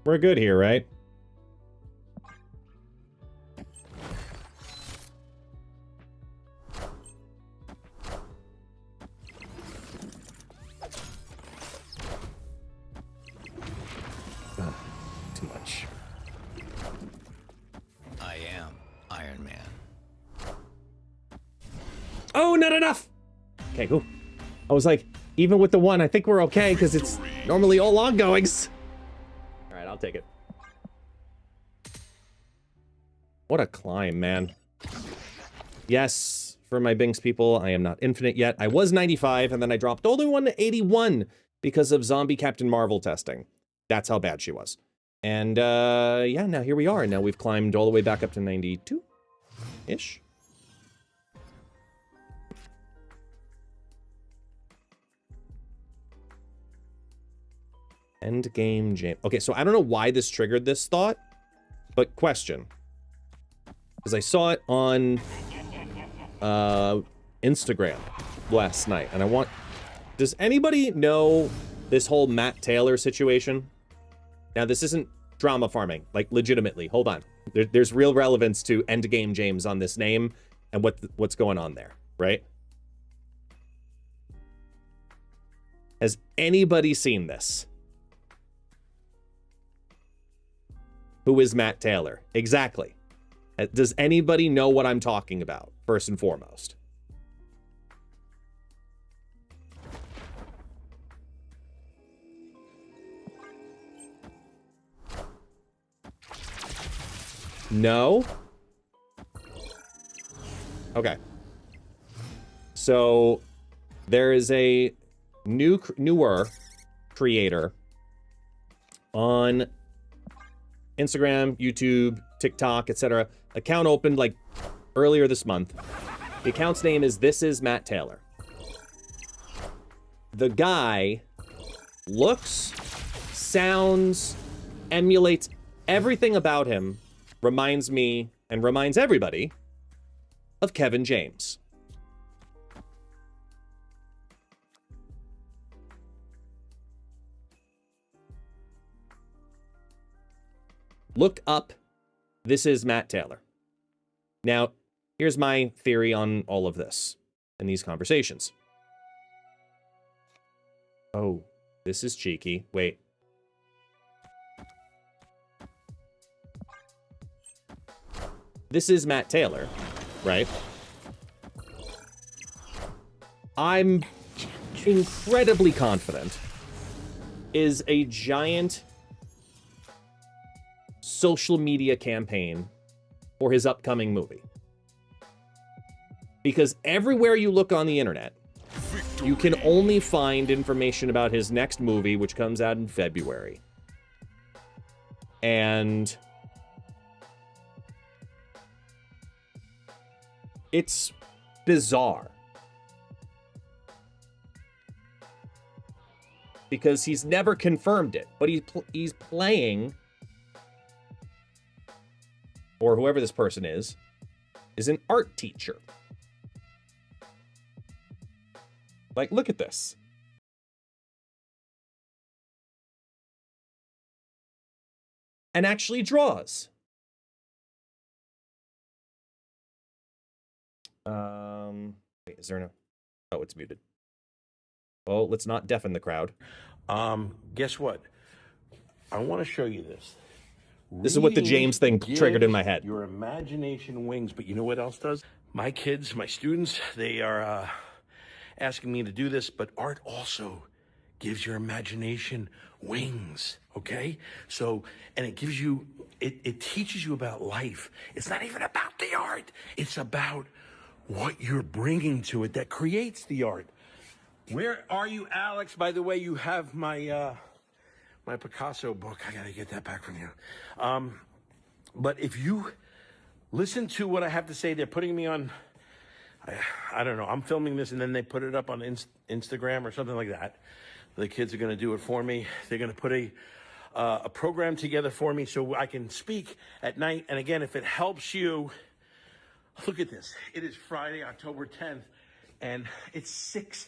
We're good here, right? Too much. I am Iron Man. Oh, not enough! Okay, cool. I was like, even with the 1, I think we're okay, because it's normally all ongoings. Alright, I'll take it. What a climb, man. Yes, for my Binks people, I am not infinite yet. I was 95, and then I dropped all the way to 81 because of Zombie Captain Marvel testing. That's how bad she was. And, yeah, now here we are. Now we've climbed all the way back up to 92-ish. Endgame James. Okay, so I don't know why this triggered this thought, but question. Because I saw it on Instagram last night, and I want... Does anybody know this whole Matt Taylor situation? Now, this isn't drama farming, like legitimately. Hold on. There's real relevance to Endgame James on this name and what's going on there, right? Has anybody seen this? Who is Matt Taylor? Exactly. Does anybody know what I'm talking about, first and foremost? No? Okay. So, there is a newer creator on Instagram, YouTube, TikTok, etc. Account opened like earlier this month. The account's name is This Is Matt Taylor. The guy looks, sounds, emulates everything about him, reminds me and reminds everybody of Kevin James. Look up This Is Matt Taylor. Now, here's my theory on all of this and these conversations. Oh, this is cheeky. Wait. This is Matt Taylor, right? I'm incredibly confident is a giant social media campaign for his upcoming movie. Because everywhere you look on the internet, you can only find information about his next movie, which comes out in February. And it's bizarre. Because he's never confirmed it, but he's playing, or whoever this person is an art teacher. Like, look at this. And actually draws. Wait, is there no... Oh, it's muted. Well, let's not deafen the crowd. Guess what? I want to show you this. This is what the James thing triggered in my head. Your imagination wings, but you know what else does? My kids, my students, they are asking me to do this, but art also gives your imagination wings, okay? So, and it gives you, it teaches you about life. It's not even about the art. It's about what you're bringing to it that creates the art. Where are you, Alex? By the way, you have my my Picasso book. I gotta get that back from you. But if you listen to what I have to say, they're putting me on, I don't know, I'm filming this and then they put it up on Instagram or something like that. The kids are gonna do it for me. They're gonna put a program together for me so I can speak at night. And again, if it helps you, look at this. It is Friday, October 10th, and it's 6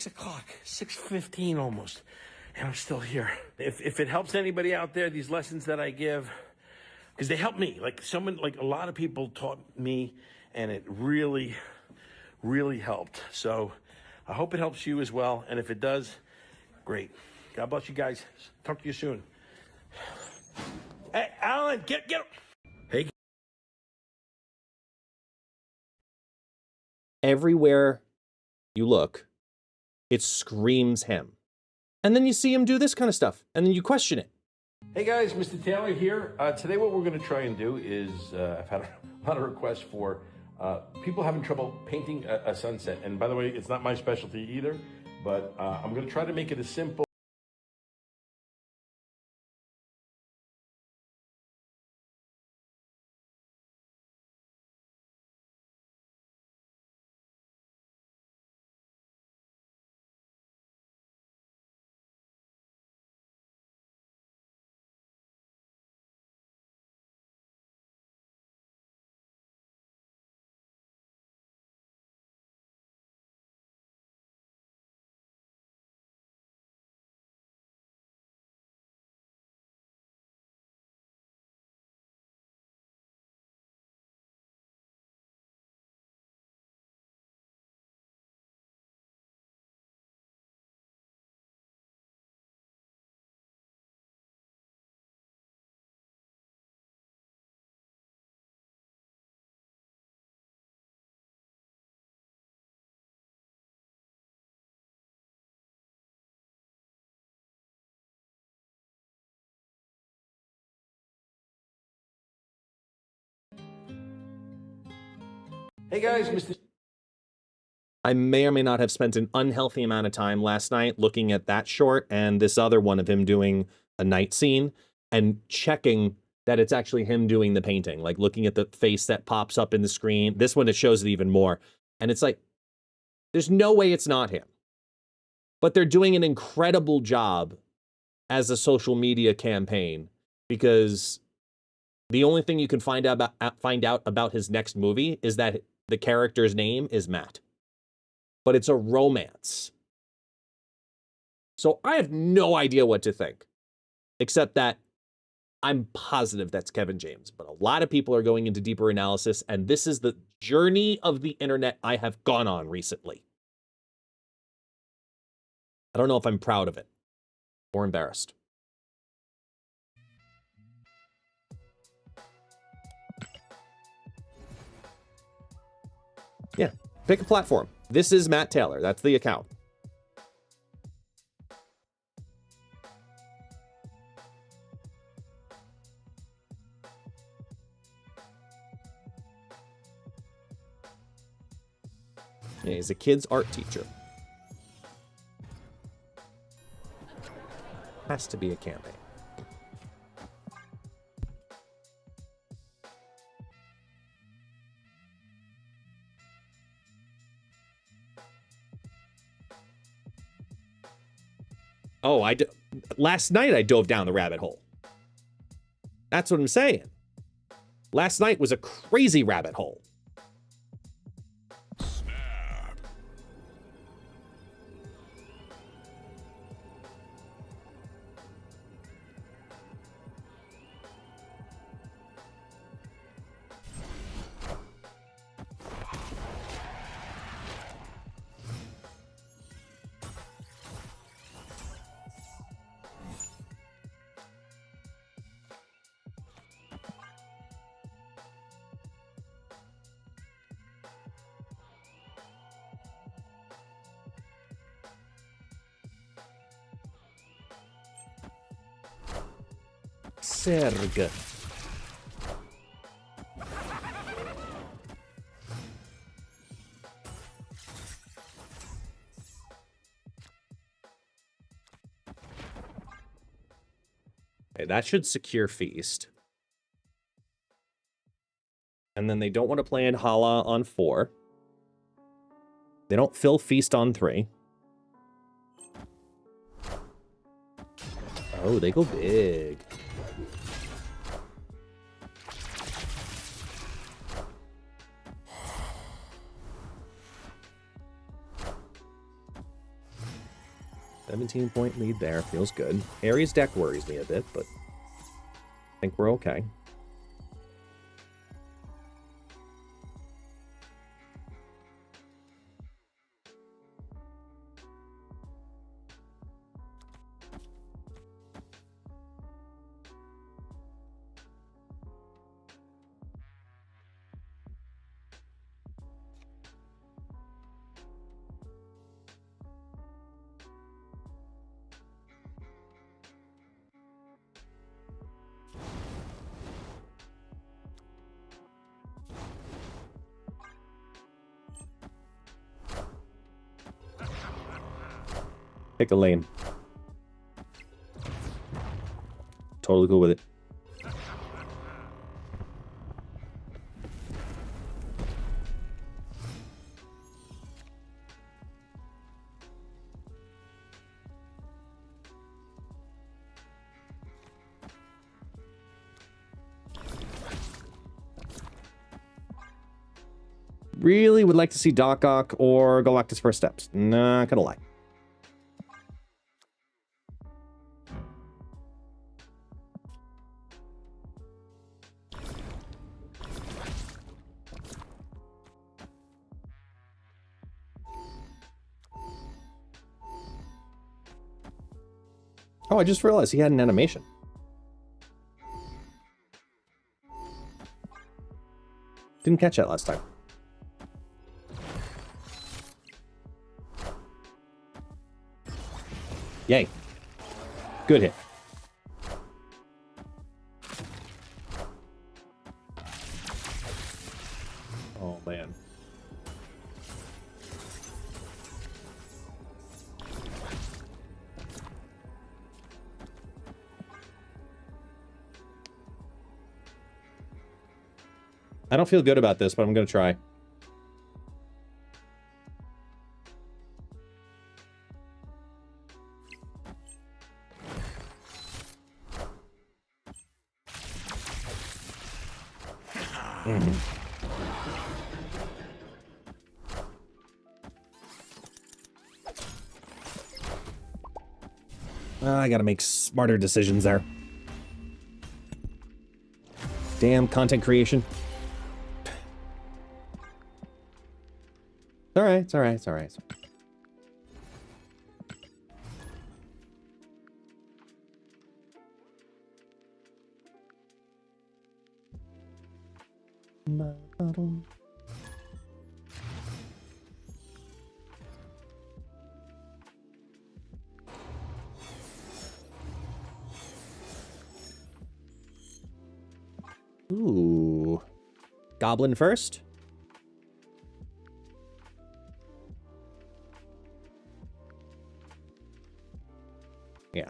o'clock, 6:15 almost, and I'm still here. If it helps anybody out there, these lessons that I give, because they help me. Like a lot of people taught me, and it really, really helped. So I hope it helps you as well. And if it does, great. God bless you guys. Talk to you soon. Hey, Alan, get. Hey. Everywhere you look, it screams him. And then you see him do this kind of stuff, and then you question it. Hey guys, Mr. Taylor here. Today what we're going to try and do is, I've had a lot of requests for people having trouble painting a sunset. And by the way, it's not my specialty either, but I'm going to try to make it as simple Hey guys, Mr. I may or may not have spent an unhealthy amount of time last night looking at that short and this other one of him doing a night scene and checking that it's actually him doing the painting, like looking at the face that pops up in the screen. This one, it shows it even more. And it's like, there's no way it's not him. But they're doing an incredible job as a social media campaign because the only thing you can find out about his next movie is that the character's name is Matt. But it's a romance. So I have no idea what to think, except that I'm positive that's Kevin James. But a lot of people are going into deeper analysis, and this is the journey of the internet I have gone on recently. I don't know if I'm proud of it or embarrassed. Yeah, pick a platform. This is Matt Taylor. That's the account. Yeah, he's a kid's art teacher. Has to be a campaign. Oh, last night I dove down the rabbit hole. That's what I'm saying. Last night was a crazy rabbit hole. Serg. Okay, that should secure Feast. And then they don't want to play in Hala on 4. They don't fill Feast on 3. Oh, they go big. $17-point lead there. Feels good. Ares deck worries me a bit, but I think we're okay. Pick a lane. Totally cool with it. Really would like to see Doc Ock or Galactus First Steps. Not gonna lie. Oh, I just realized he had an animation. Didn't catch that last time. Yay. Good hit. Oh, man. I don't feel good about this, but I'm gonna try. I gotta make smarter decisions there. Damn content creation. It's alright, it's alright, it's alright. Ooh. Goblin first? Yeah.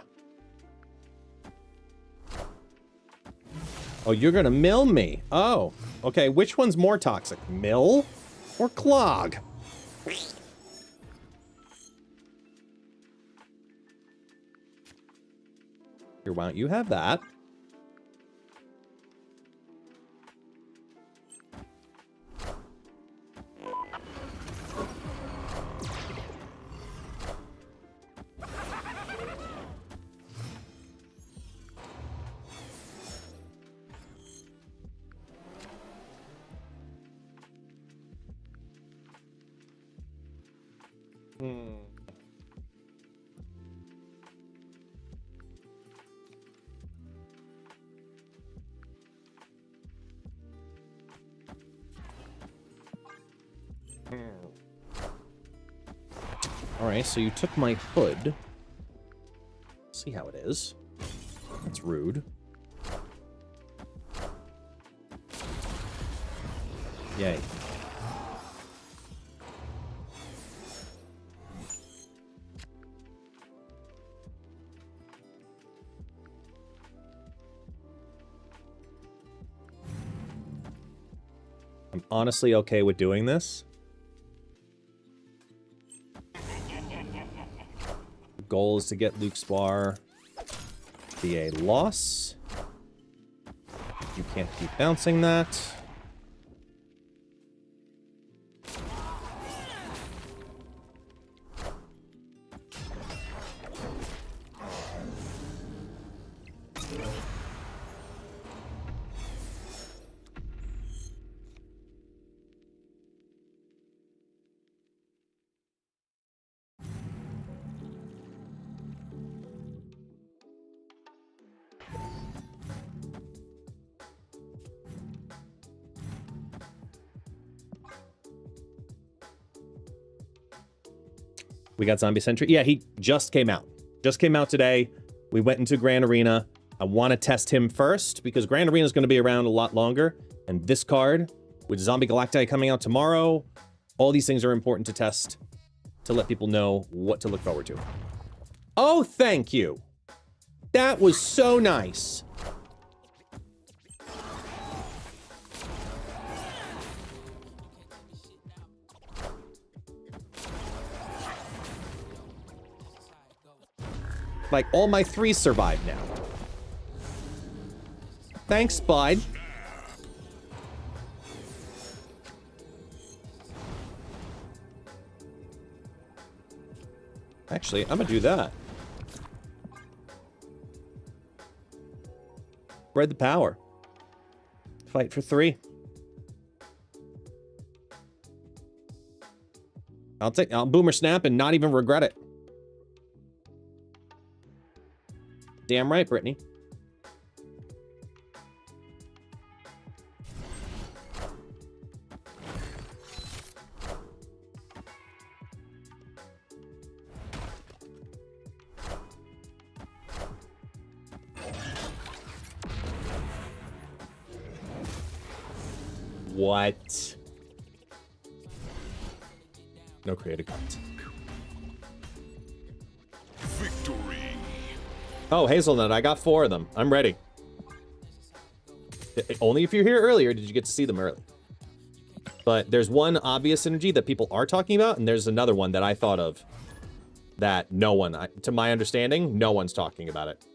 Oh, you're gonna mill me. Oh, okay. Which one's more toxic? Mill or clog? Here, why don't you have that? Alright, so you took my hood. See how it is. That's rude. Yay. I'm honestly okay with doing this. The goal is to get Luke's bar be a loss. You can't keep bouncing that. We got Zombie Sentry. Yeah, he just came out. Just came out today. We went into Grand Arena. I want to test him first because Grand Arena is going to be around a lot longer. And this card, with Zombie Galactus coming out tomorrow, all these things are important to test to let people know what to look forward to. Oh, thank you. That was so nice. Like, all my 3s survived now. Thanks, bud. Actually, I'm gonna do that. Spread the power. Fight for 3. I'll boomer snap and not even regret it. Damn right, Brittany. What? No creative cards. Victory. Oh, Hazelnut, I got 4 of them. I'm ready. Only if you're here earlier did you get to see them early. But there's one obvious synergy that people are talking about, and there's another one that I thought of that no one, to my understanding, no one's talking about it.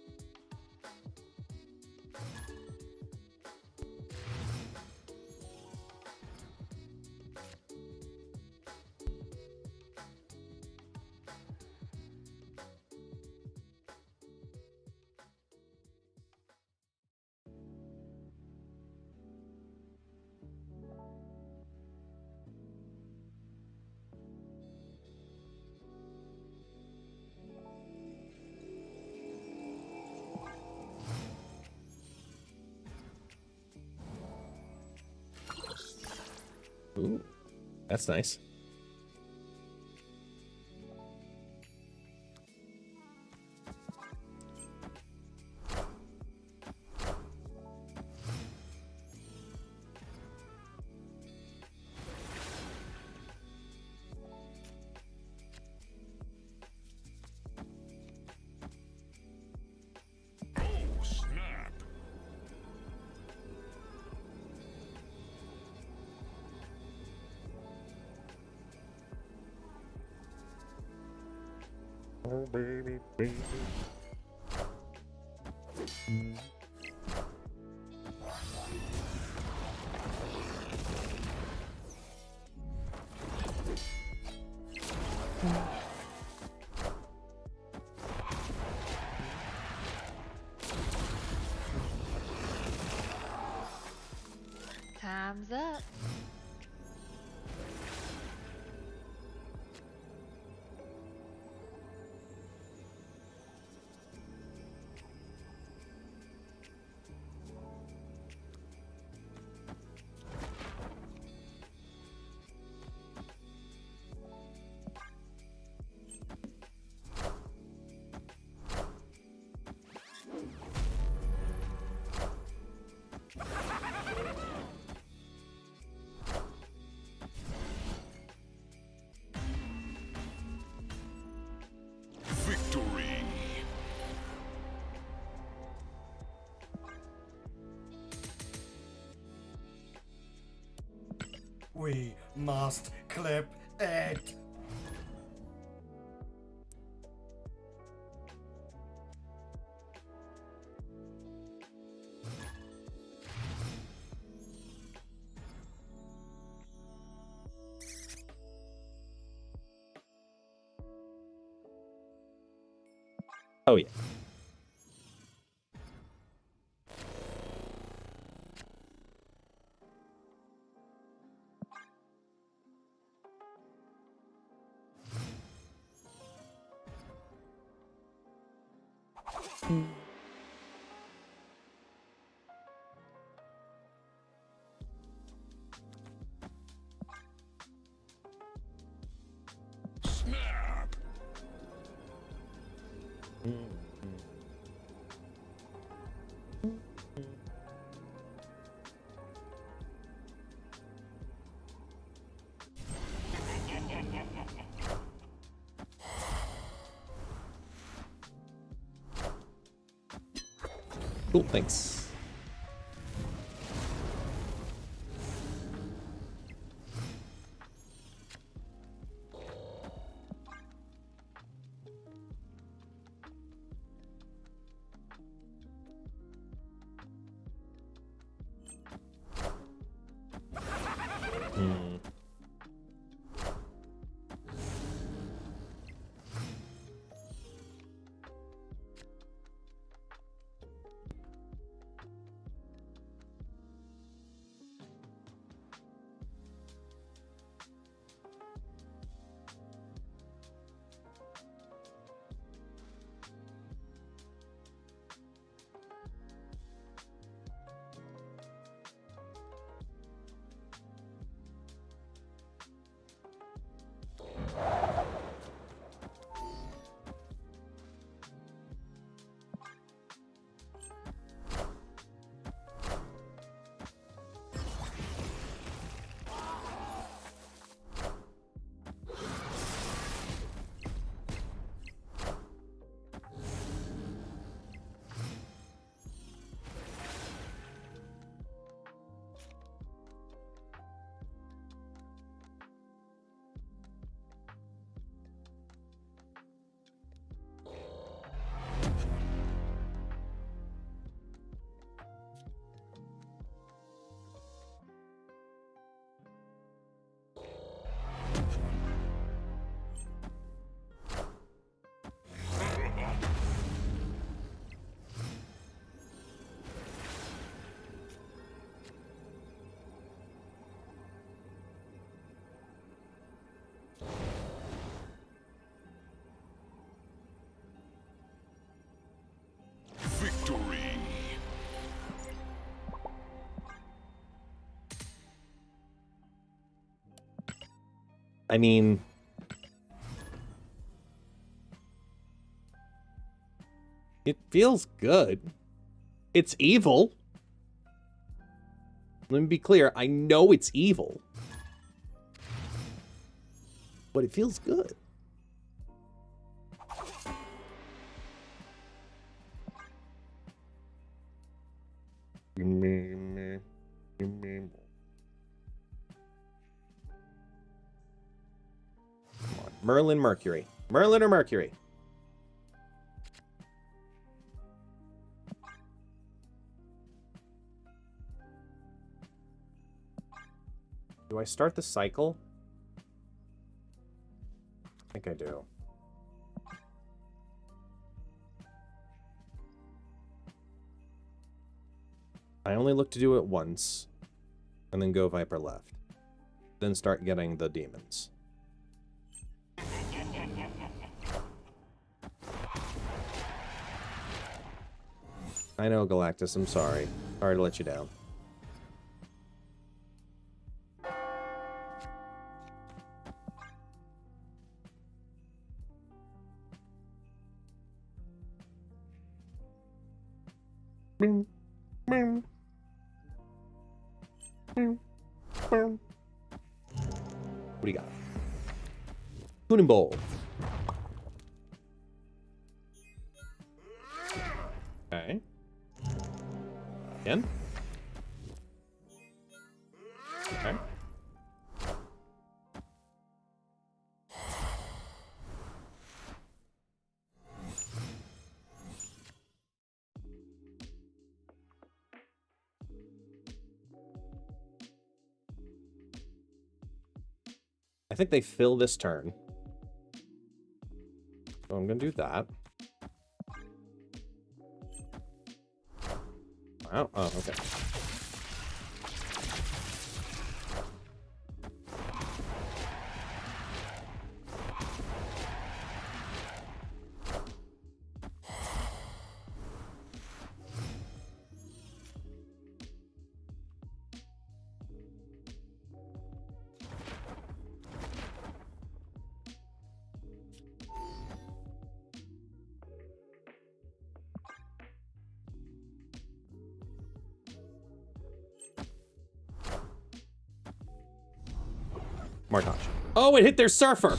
Ooh, that's nice. Oh, snap. Oh, baby, baby. Time's up. Victory. We must clip it. Oh, yeah. Snap. Cool, thanks. I mean... It feels good. It's evil. Let me be clear. I know it's evil. But it feels good. Come on. Merlin, Mercury. Merlin or Mercury? Do I start the cycle? I think I do. I only look to do it once, and then go Viper left. Then start getting the demons. I know, Galactus, I'm sorry. Sorry to let you down. What do you got? Tuning Bowl. Okay. Again. Okay. I think they fill this turn. So I'm going to do that. Wow. Oh, okay. Martosh. Oh, it hit their surfer.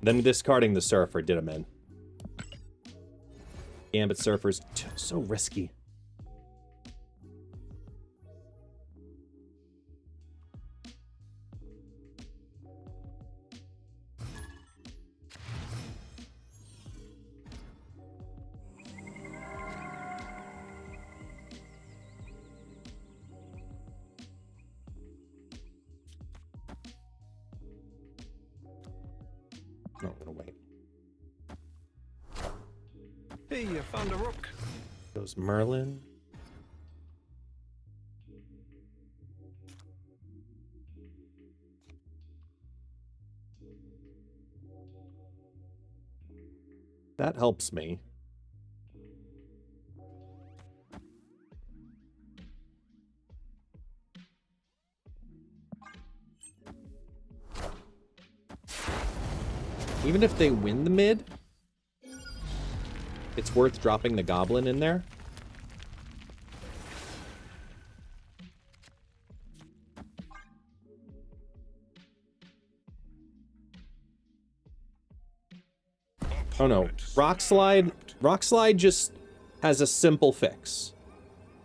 Them discarding the Surfer did him in. Gambit Surfer's so risky. No, I'm gonna wait. Hey, I found a rook. Goes Merlin. That helps me. Even if they win the mid, it's worth dropping the goblin in there. Oh no, Rock Slide just has a simple fix.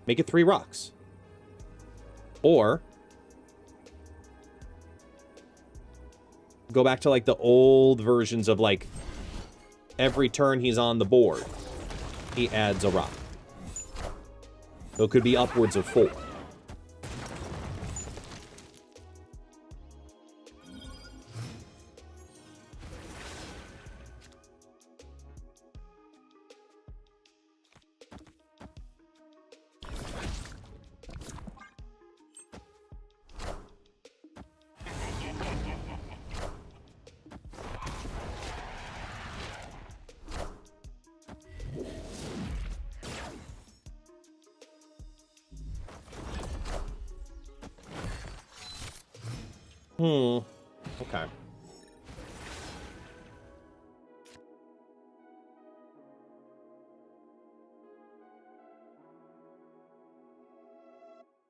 Make it 3 rocks. Or Go back to like the old versions of like every turn he's on the board, he adds a rock. So it could be upwards of 4. Okay.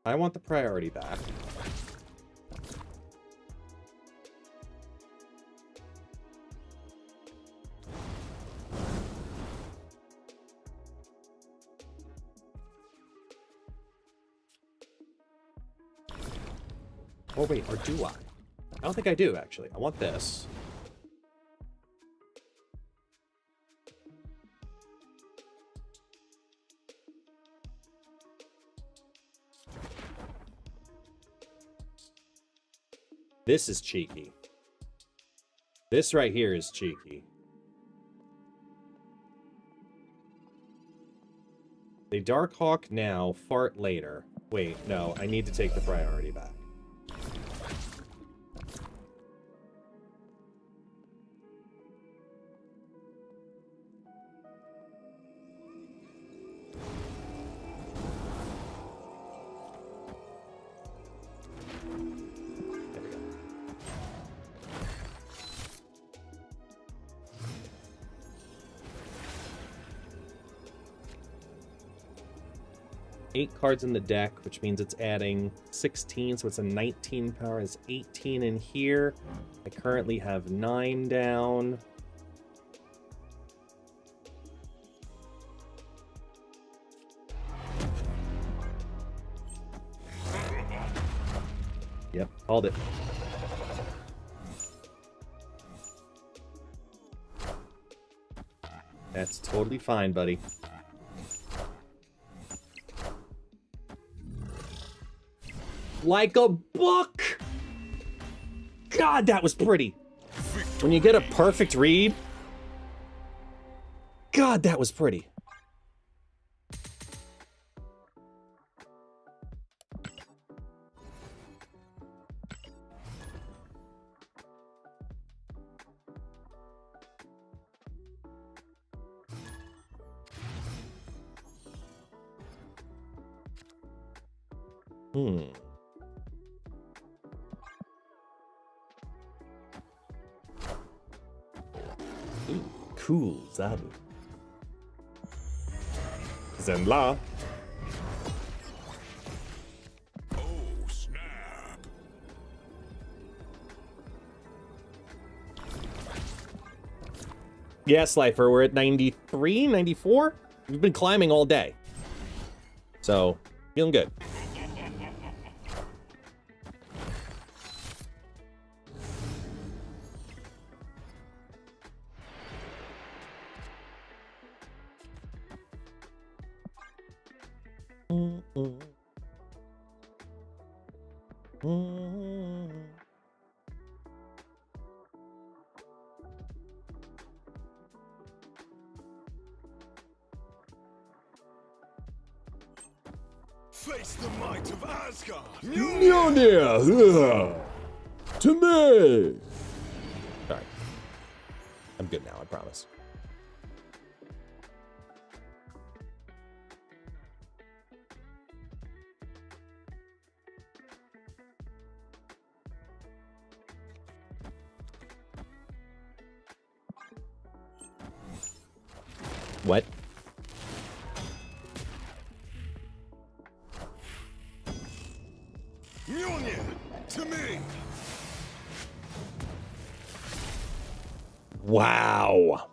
I want the priority back. Oh wait, or do I? I don't think I do, actually. I want this. This is cheeky. This right here is cheeky. They Darkhawk now, fart later. Wait, no, I need to take the priority back. Eight cards in the deck, which means it's adding 16, so it's a 19 power. It's 18 in here. I currently have 9 down. Yep, called it. That's totally fine, buddy. Like a book! God, that was pretty. When you get a perfect read. God, that was pretty. Cool, Zabu. Zenla. Oh, snap. Yeah, Slifer, we're at 93, 94? We've been climbing all day. So, feeling good. Face the might of Asgard. Mjolnir! To me! Sorry. I'm good now, I promise. What? Mjolnir, to me. Wow.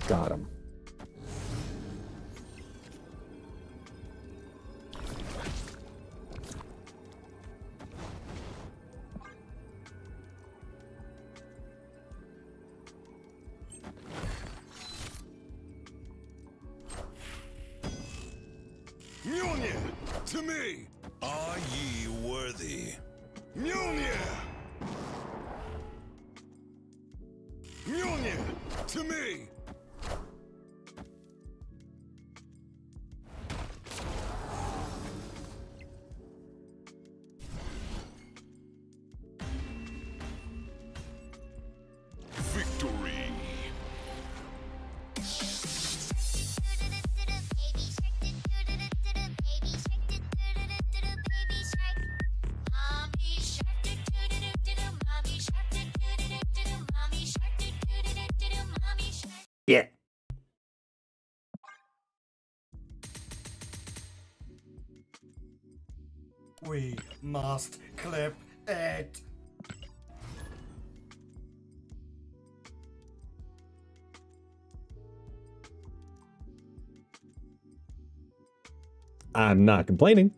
Got him. Mjolnir, to me! Are ye worthy? Mjolnir! Mjolnir, to me! Victory! Yeah. We must clip it. I'm not complaining.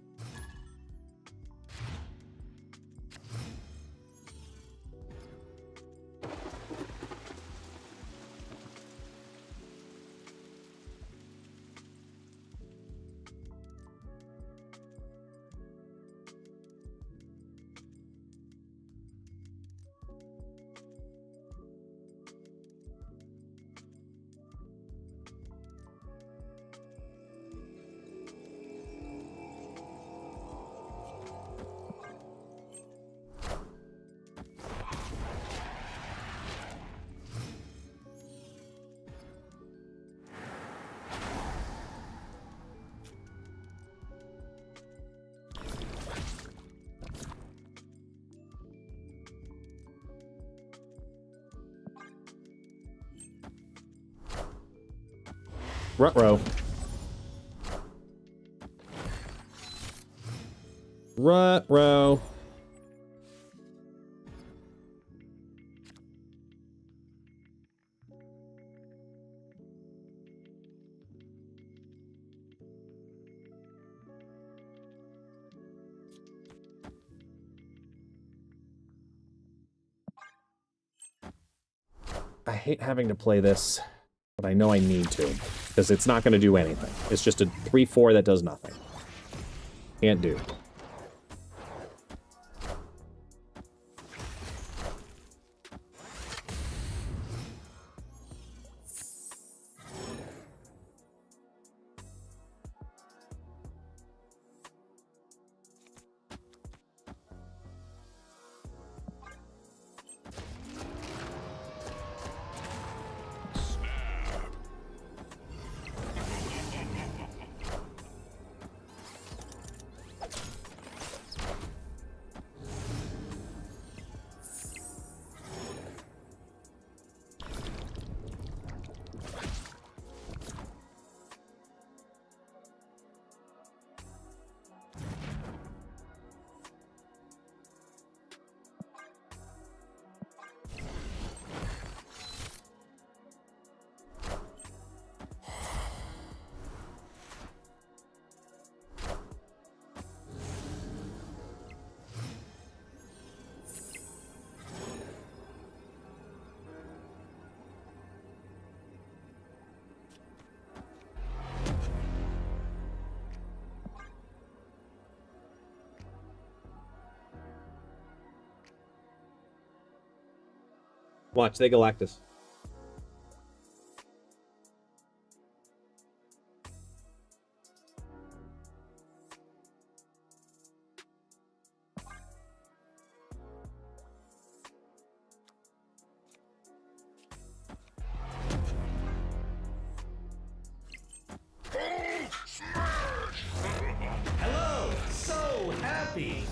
Ruh-roh. Ruh-roh. I hate having to play this, but I know I need to, because it's not going to do anything. It's just a 3-4 that does nothing. Can't do. Watch, they Galactus. Hello, so happy.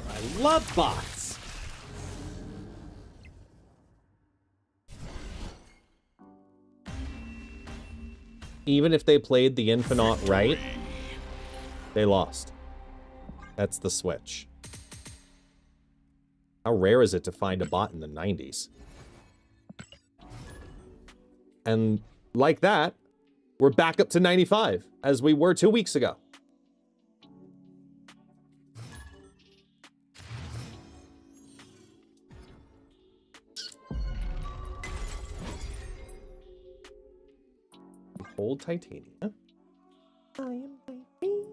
I love bots. Even if they played the Infinite right, they lost. That's the switch. How rare is it to find a bot in the 90s? And like that, we're back up to 95, as we were 2 weeks ago. Hold titanium. I am waiting.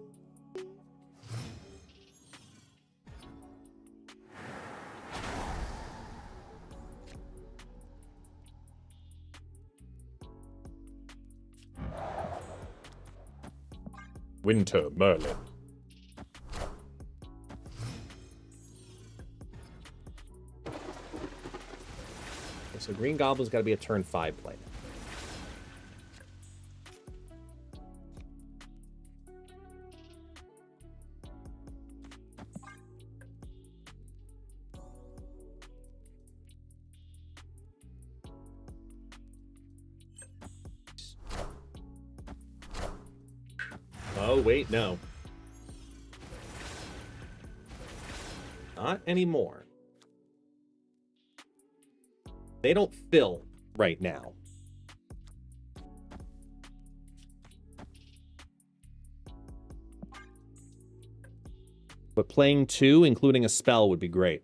Winter Merlin. Okay, so Green Goblin's got to be a turn 5 play. Oh, wait, no. Not anymore. They don't fill right now. But playing 2, including a spell, would be great.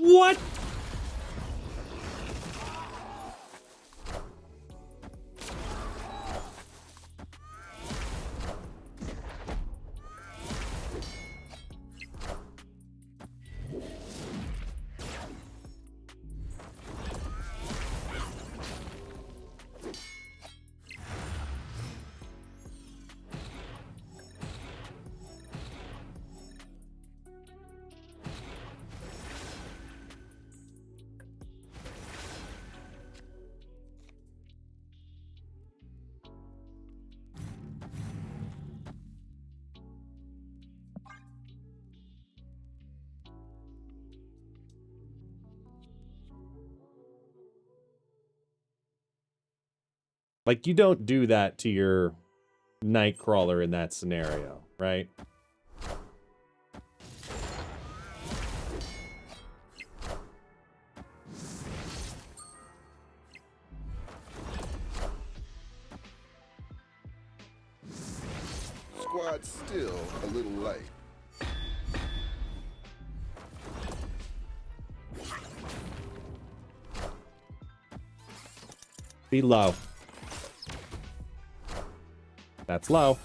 What? Like, you don't do that to your Nightcrawler in that scenario, right? Squad's still a little light. Be low. That's low.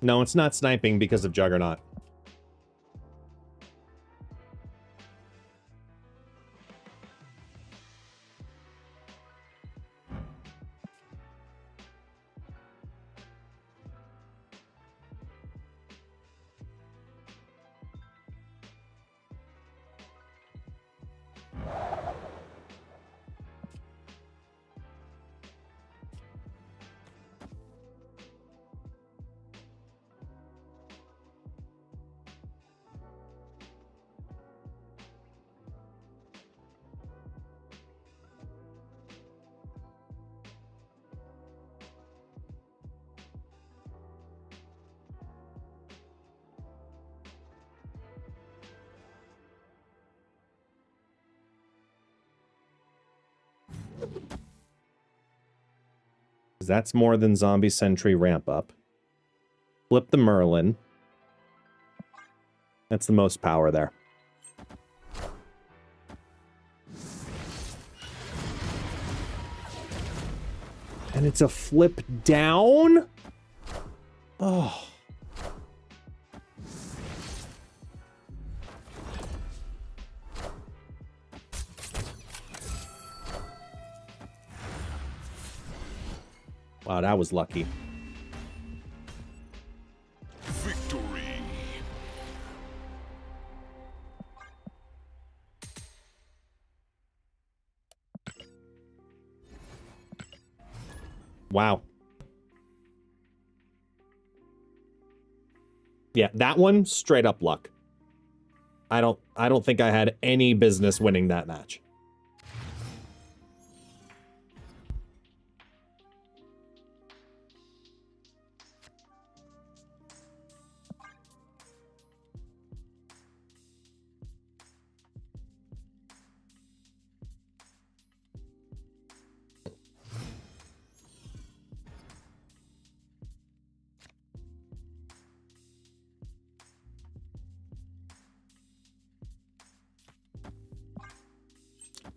No, it's not sniping because of Juggernaut. That's more than Zombie Sentry ramp up. Flip the Merlin. That's the most power there. And it's a flip down? Oh. Wow, that was lucky. Wow. Yeah, that one, straight up luck. I don't think I had any business winning that match.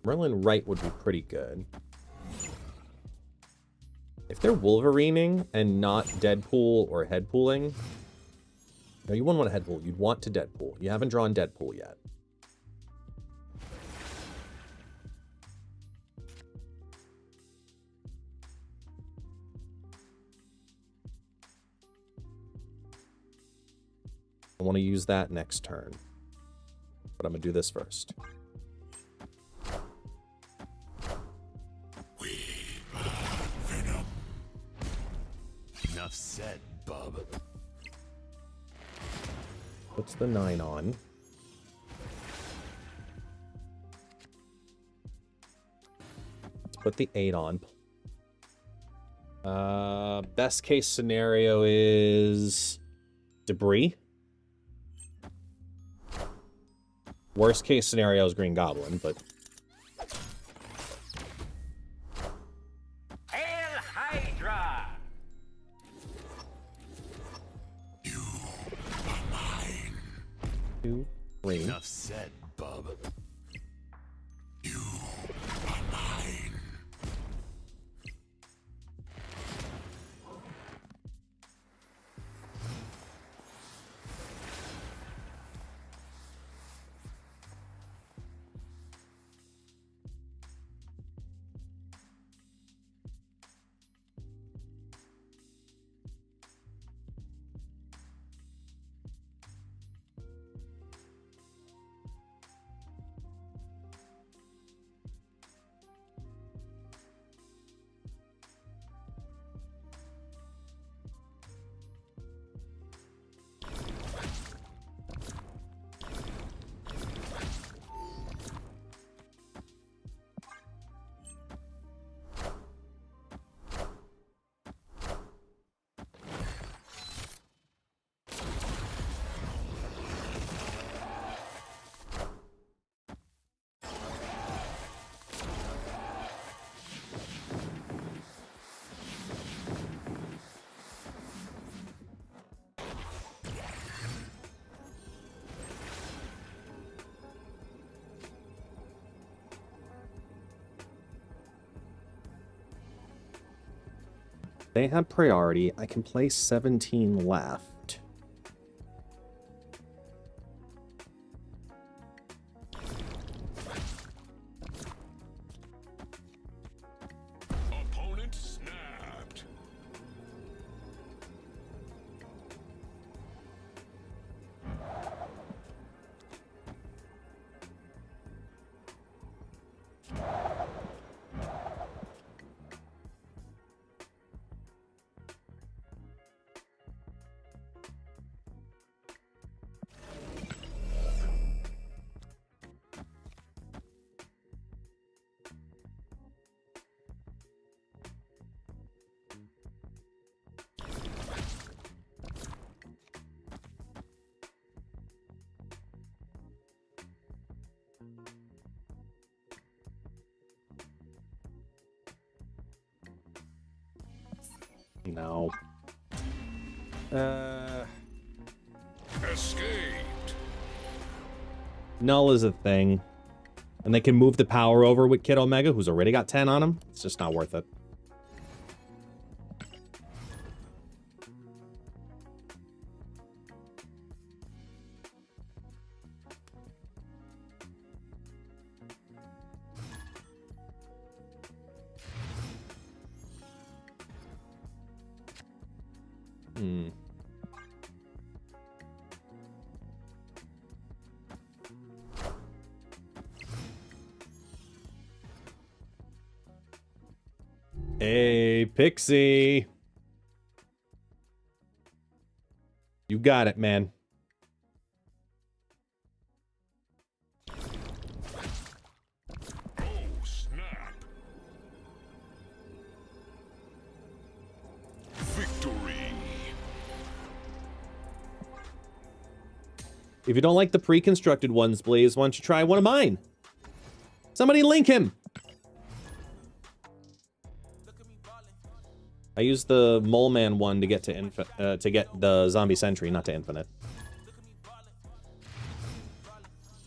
Merlin Wright would be pretty good. If they're Wolverining and not Deadpool or Headpooling... No, you wouldn't want to Headpool. You'd want to Deadpool. You haven't drawn Deadpool yet. I want to use that next turn. But I'm going to do this first. Enough said, bub. Puts the 9 on. Let's put the 8 on. Best case scenario is Debris. Worst case scenario is Green Goblin, but... Hail Hydra! You are mine. 2, 3. Enough said, bub. You are mine. They have priority. I can play 17 left. Opponent snapped. No. Escaped. Null is a thing. And they can move the power over with Kid Omega, who's already got 10 on him. It's just not worth it. Hey. Hey, Pixie. You got it, man. If you don't like the pre-constructed ones, Blaze, why don't you try one of mine? Somebody link him! I used the Mole Man one to get to get the Zombie Sentry, not to Infinite.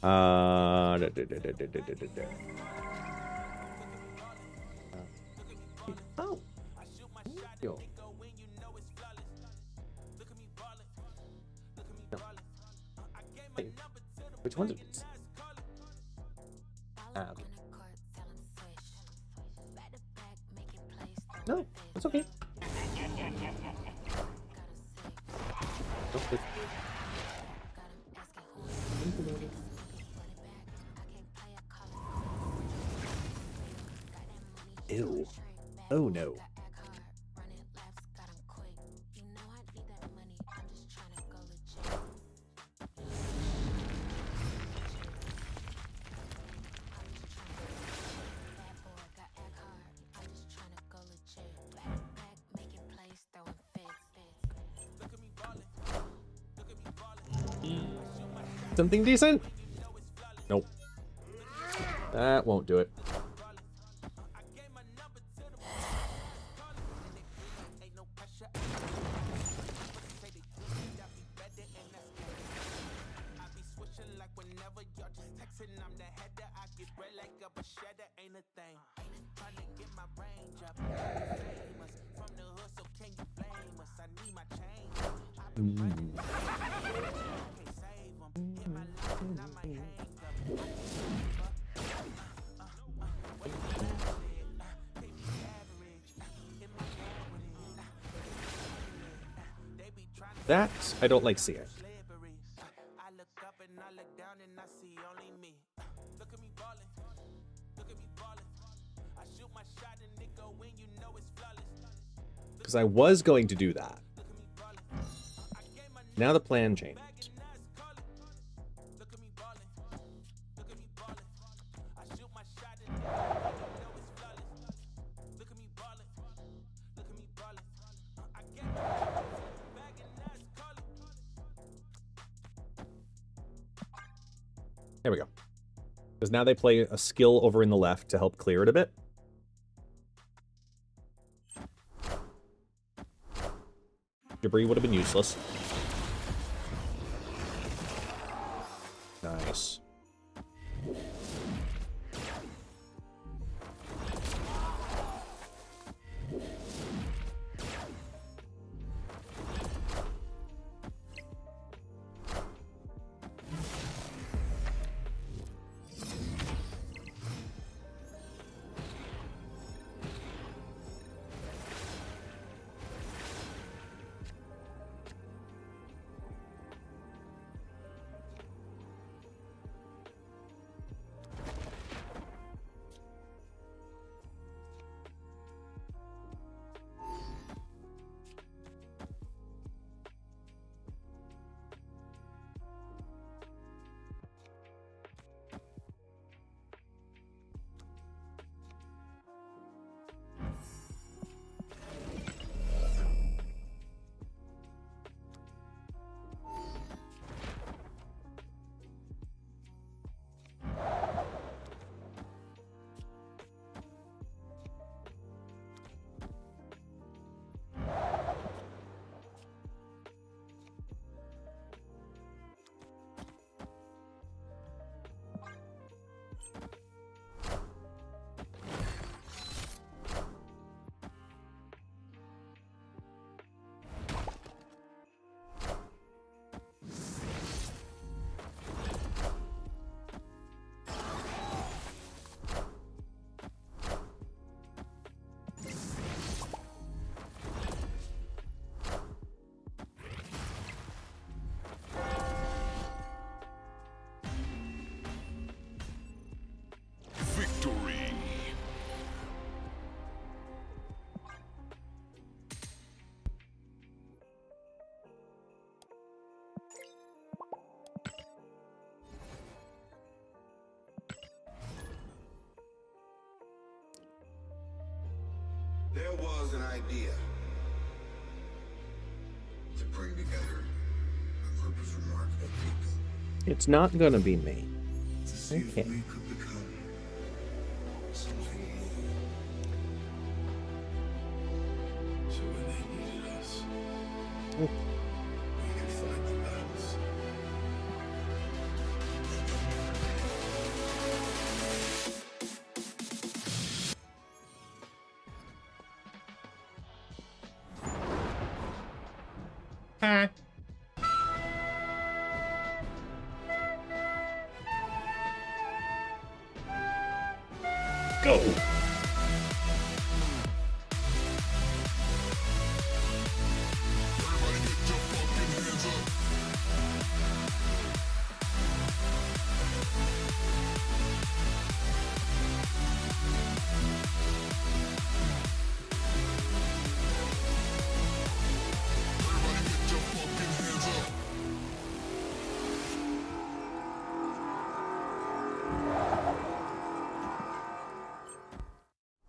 Oh. Yo. Hey, which one's it? Ah, okay. No, it's okay. Ew. Oh no. Something decent? Nope. That won't do it. That I don't like seeing. Because I was going to do that. Now the plan changed. There we go. Because now they play a skill over in the left to help clear it a bit. Debris would have been useless. Nice. was an idea to bring together a group of remarkable people. It's not gonna be me. To see if Okay. we could become something more. So when they needed us, we could fight the battles. Go!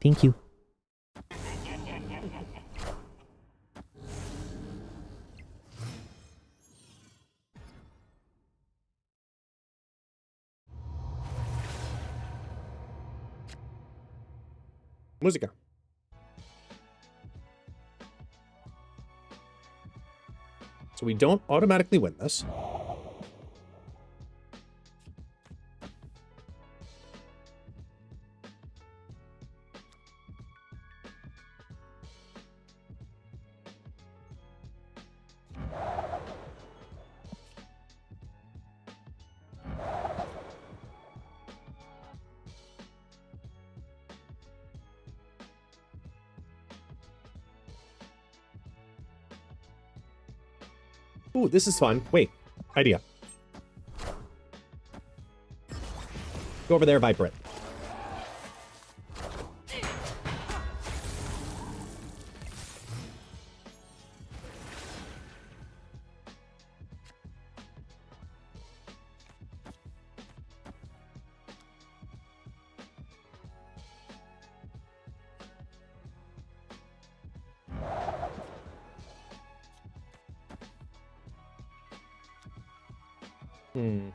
Thank you. Musica. So we don't automatically win this. Ooh, this is fun. Wait, idea. Go over there, Viper it. Hmm.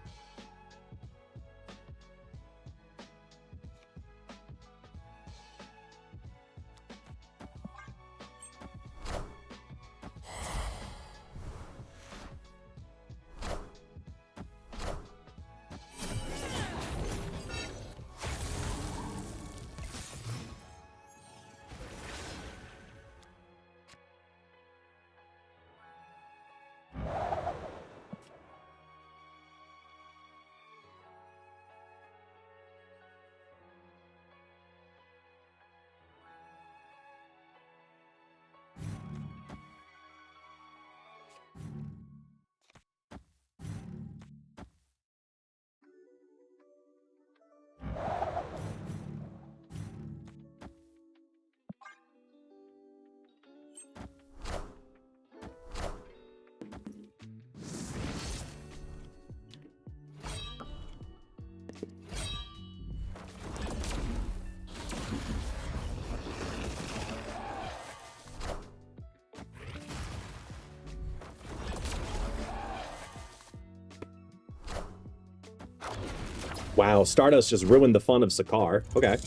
Wow, Stardust just ruined the fun of Sakaar. Okay.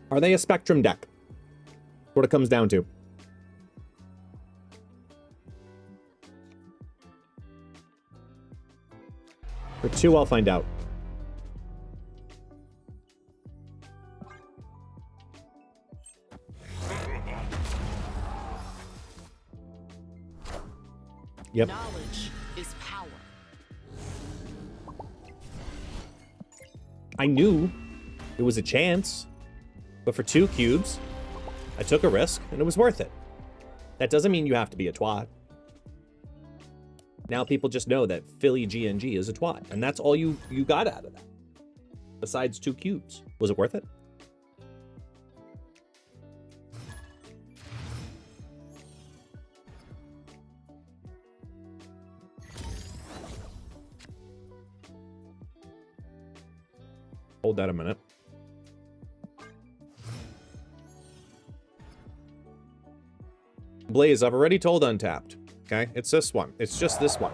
Are they a Spectrum deck? What it comes down to. For 2, I'll find out. Yep. Knowledge is power. I knew it was a chance, but for 2 cubes, I took a risk and it was worth it. That doesn't mean you have to be a twat. Now people just know that Philly GNG is a twat, and that's all you got out of that. Besides 2 cubes. Was it worth it? Hold that a minute. Blaze, I've already told Untapped. Okay? It's this one. It's just this one.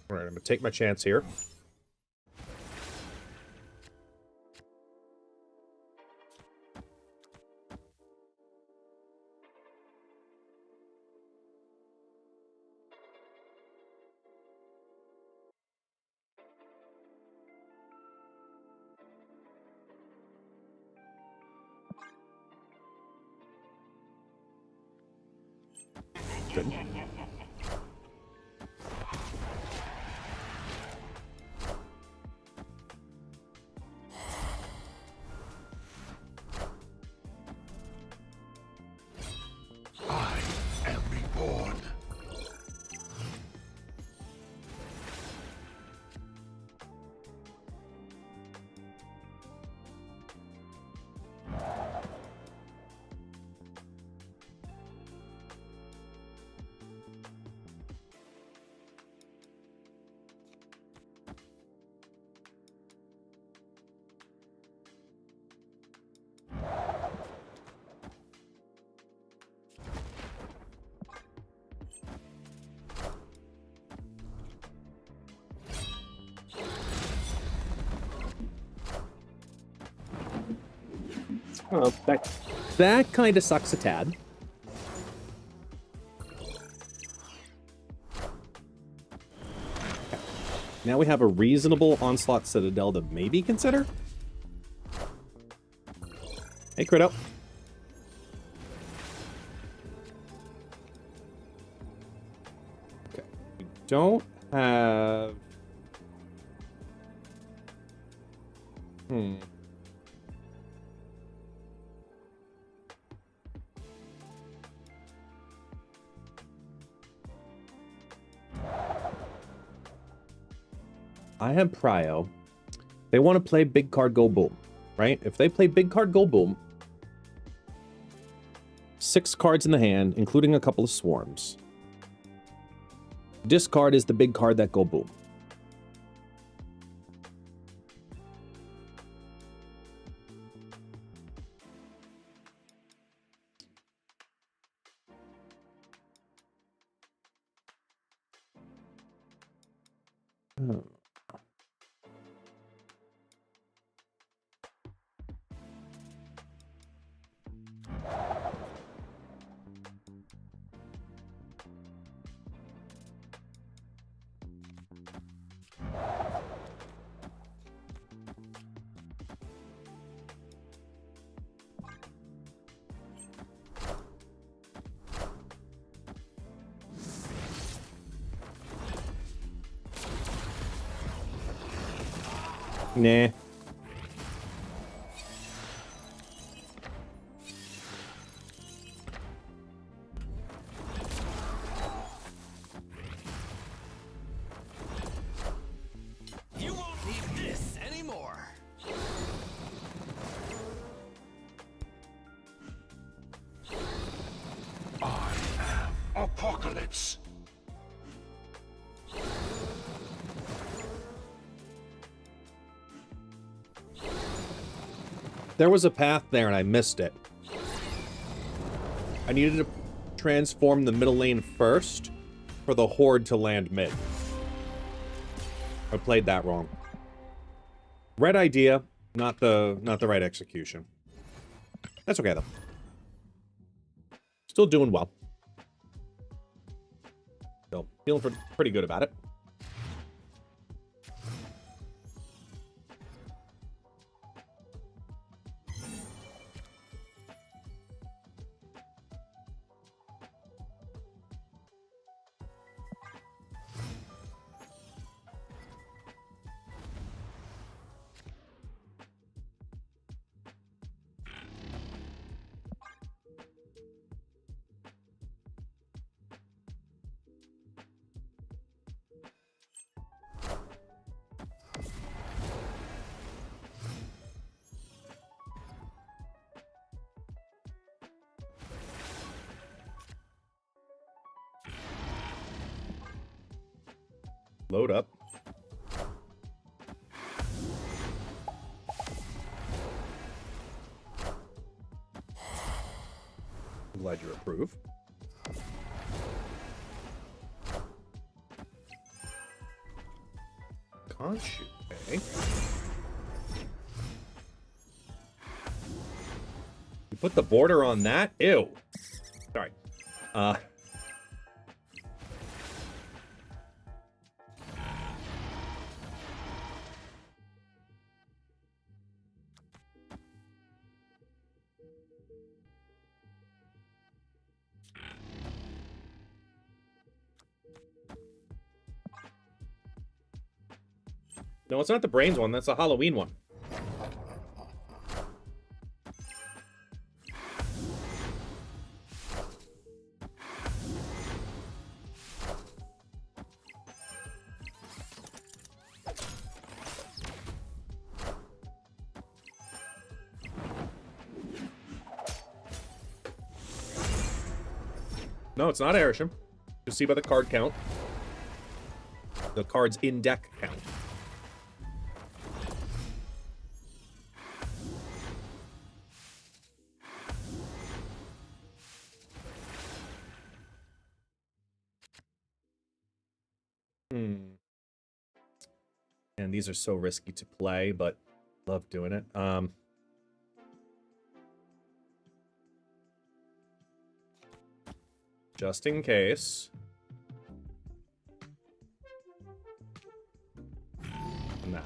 All right, I'm gonna take my chance here. Good. I am reborn. Oh, that kind of sucks a tad. Okay. Now we have a reasonable Onslaught Citadel to maybe consider. Hey, Crito. Okay. We don't have... I have Prio. They want to play big card go boom, right? If they play big card go boom, 6 cards in the hand, including a couple of swarms. Discard is the big card that go boom. Oh. Nah. You won't need this anymore. I am Apocalypse. There was a path there and I missed it. I needed to transform the middle lane first for the horde to land mid. I played that wrong. Right idea, not the right execution. That's okay though. Still doing well. So feeling pretty good about it. Load up. I'm glad you approve. Conchu, okay. You put the border on that? Ew. Sorry. No, it's not the brains one. That's the Halloween one. No, it's not Arishem. Just see by the card count. The cards in deck count. And these are so risky to play, but love doing it. Just in case. And that.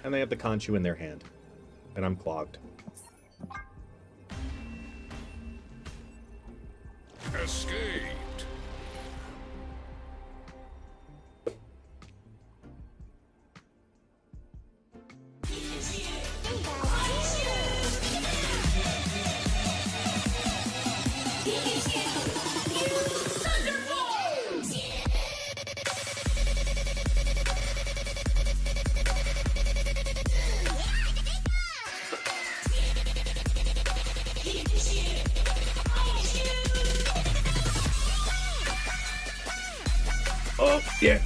And they have the Conchu in their hand. And I'm clogged. Escaped. Oh, yeah.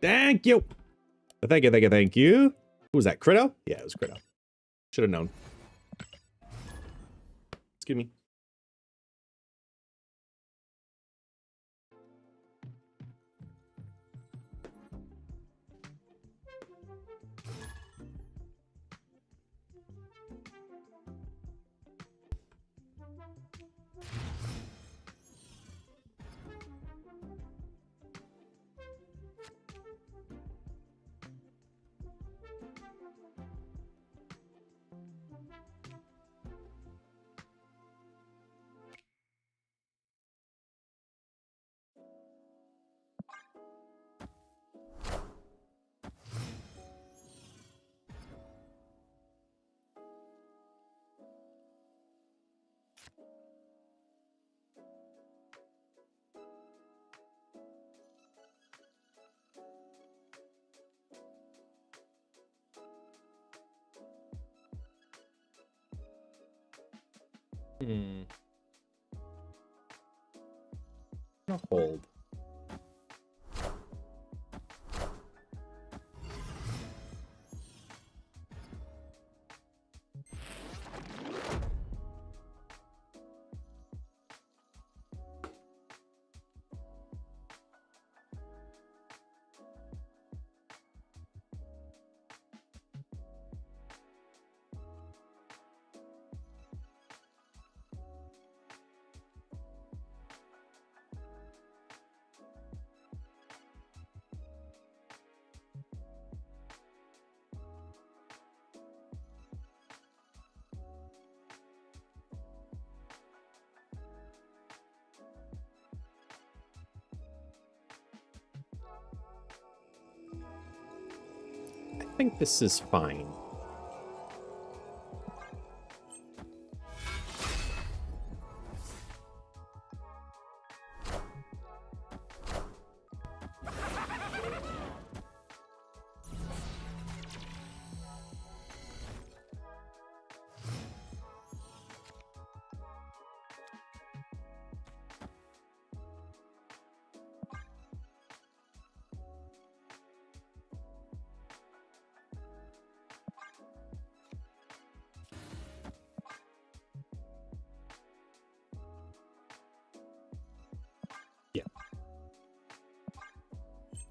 Thank you. Thank you, thank you, thank you. Who was that? Crito? Yeah, it was Crito. Should have known. Excuse me. I'll hold. I think this is fine.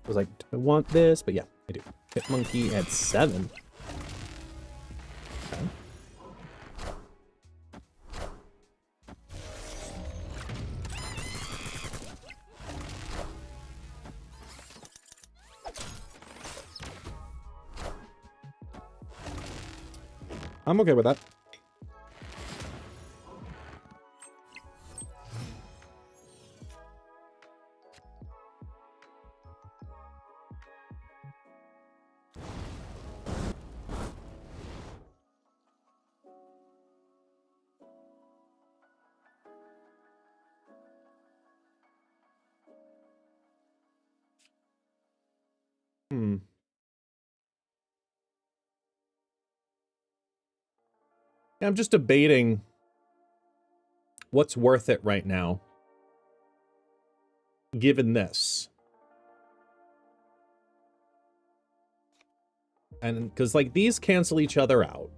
I was like, do I want this? But yeah, I do. Hit monkey at 7. Okay. I'm okay with that. I'm just debating what's worth it right now, given this. And because, like, these cancel each other out.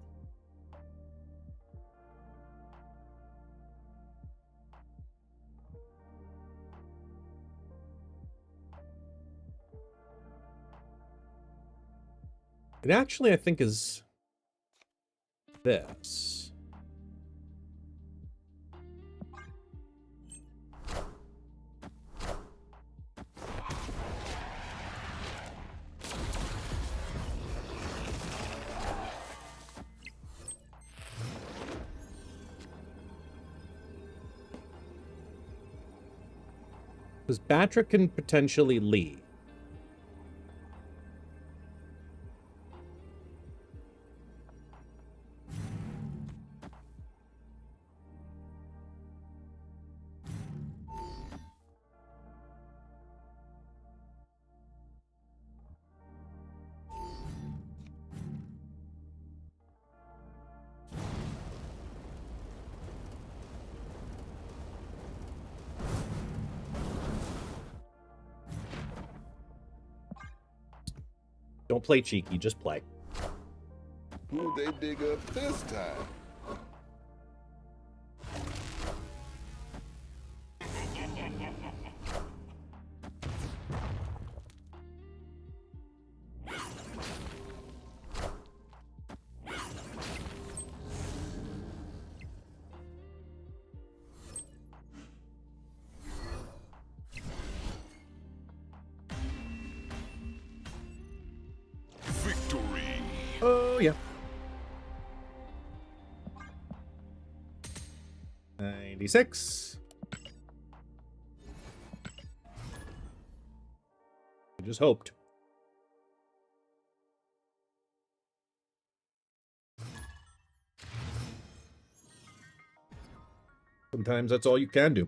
It actually, I think, is this. Because Batra can potentially lead. Don't play cheeky, just play. Who'd they dig up this time? Oh, yeah. 96. I just hoped. Sometimes that's all you can do.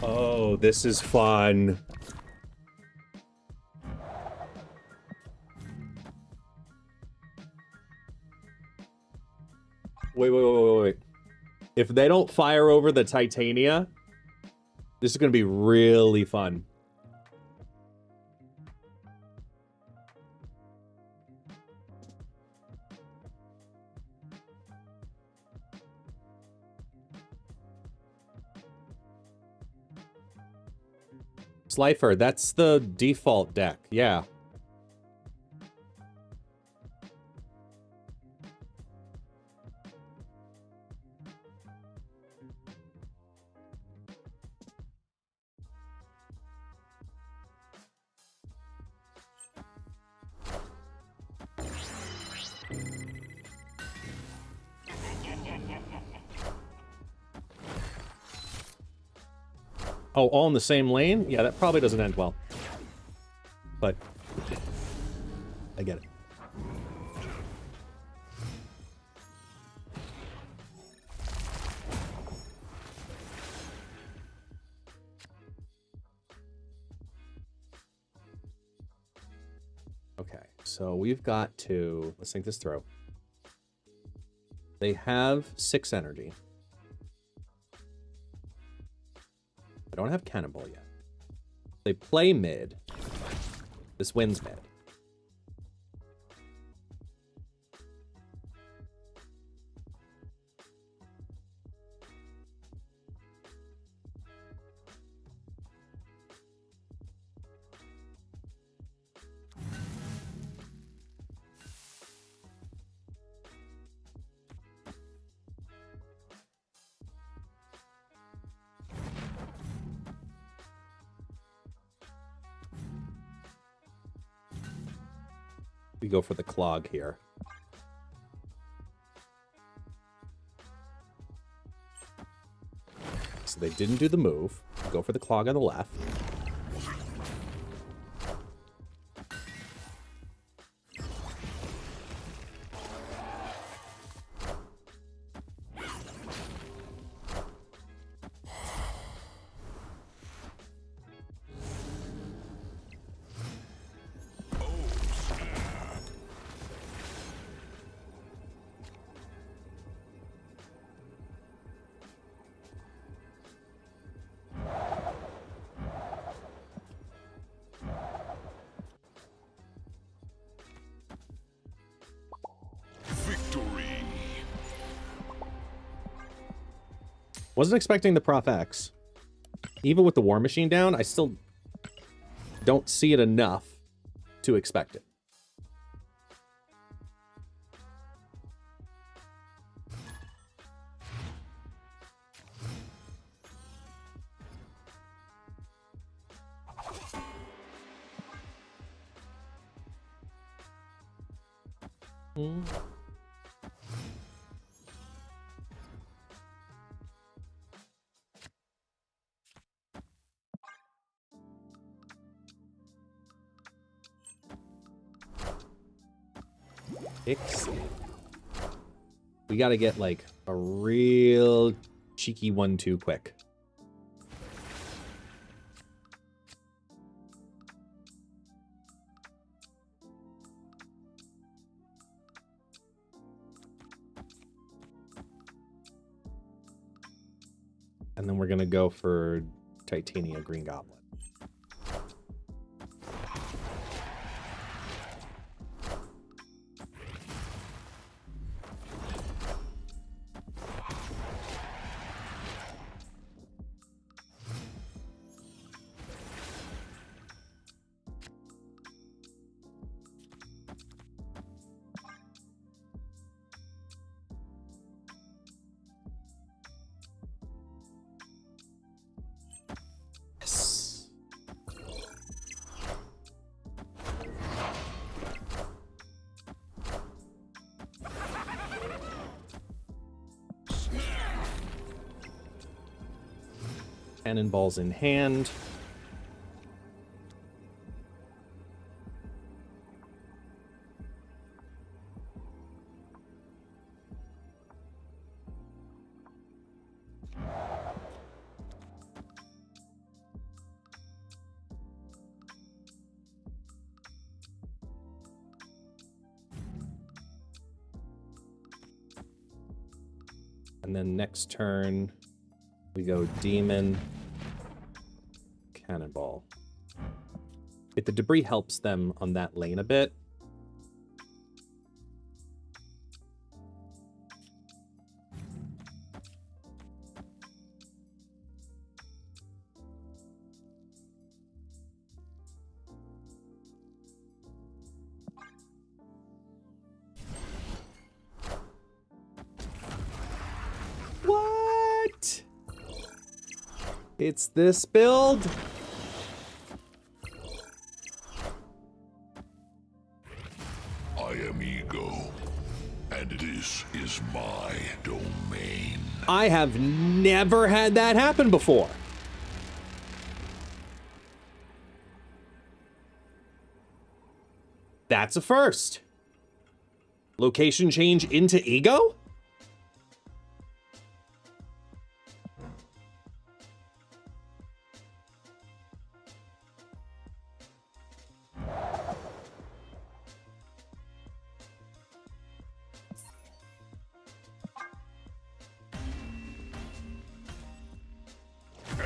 Oh, this is fun. Wait. If they don't fire over the Titania, this is going to be really fun. Slifer, that's the default deck, yeah. Oh, all in the same lane? Yeah, that probably doesn't end well. But I get it. Okay, so we've got to... Let's think this through. They have 6 energy. I don't have Cannonball yet. They play mid. This wins mid. We go for the clog here. So they didn't do the move. Go for the clog on the left. Wasn't expecting the Prof X. Even with the War Machine down, I still don't see it enough to expect it. We gotta get, like, a real cheeky 1-2 quick. And then we're gonna go for Titania Green Goblin. Cannonballs in hand. And then next turn, we go Demon, Cannonball. If the debris helps them on that lane a bit. What? It's this build? I am Ego, and this is my domain. I have never had that happen before. That's a first. Location change into Ego?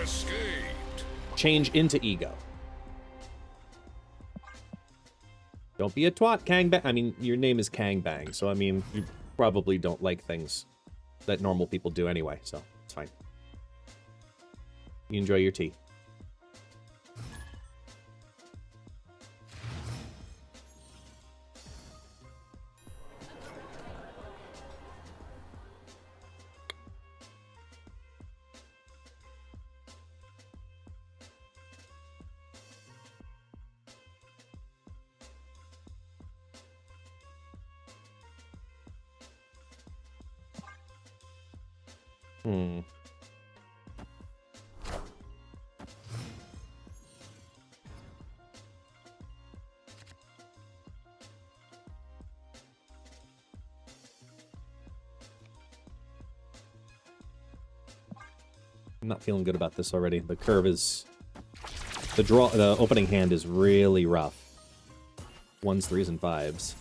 Escaped. Change into Ego. Don't be a twat, Kang Bang. I mean, your name is Kang Bang, so I mean, you probably don't like things that normal people do anyway, so it's fine. You enjoy your tea. I'm not feeling good about this already. The curve is... The opening hand is really rough. 1s, 3s, and 5s.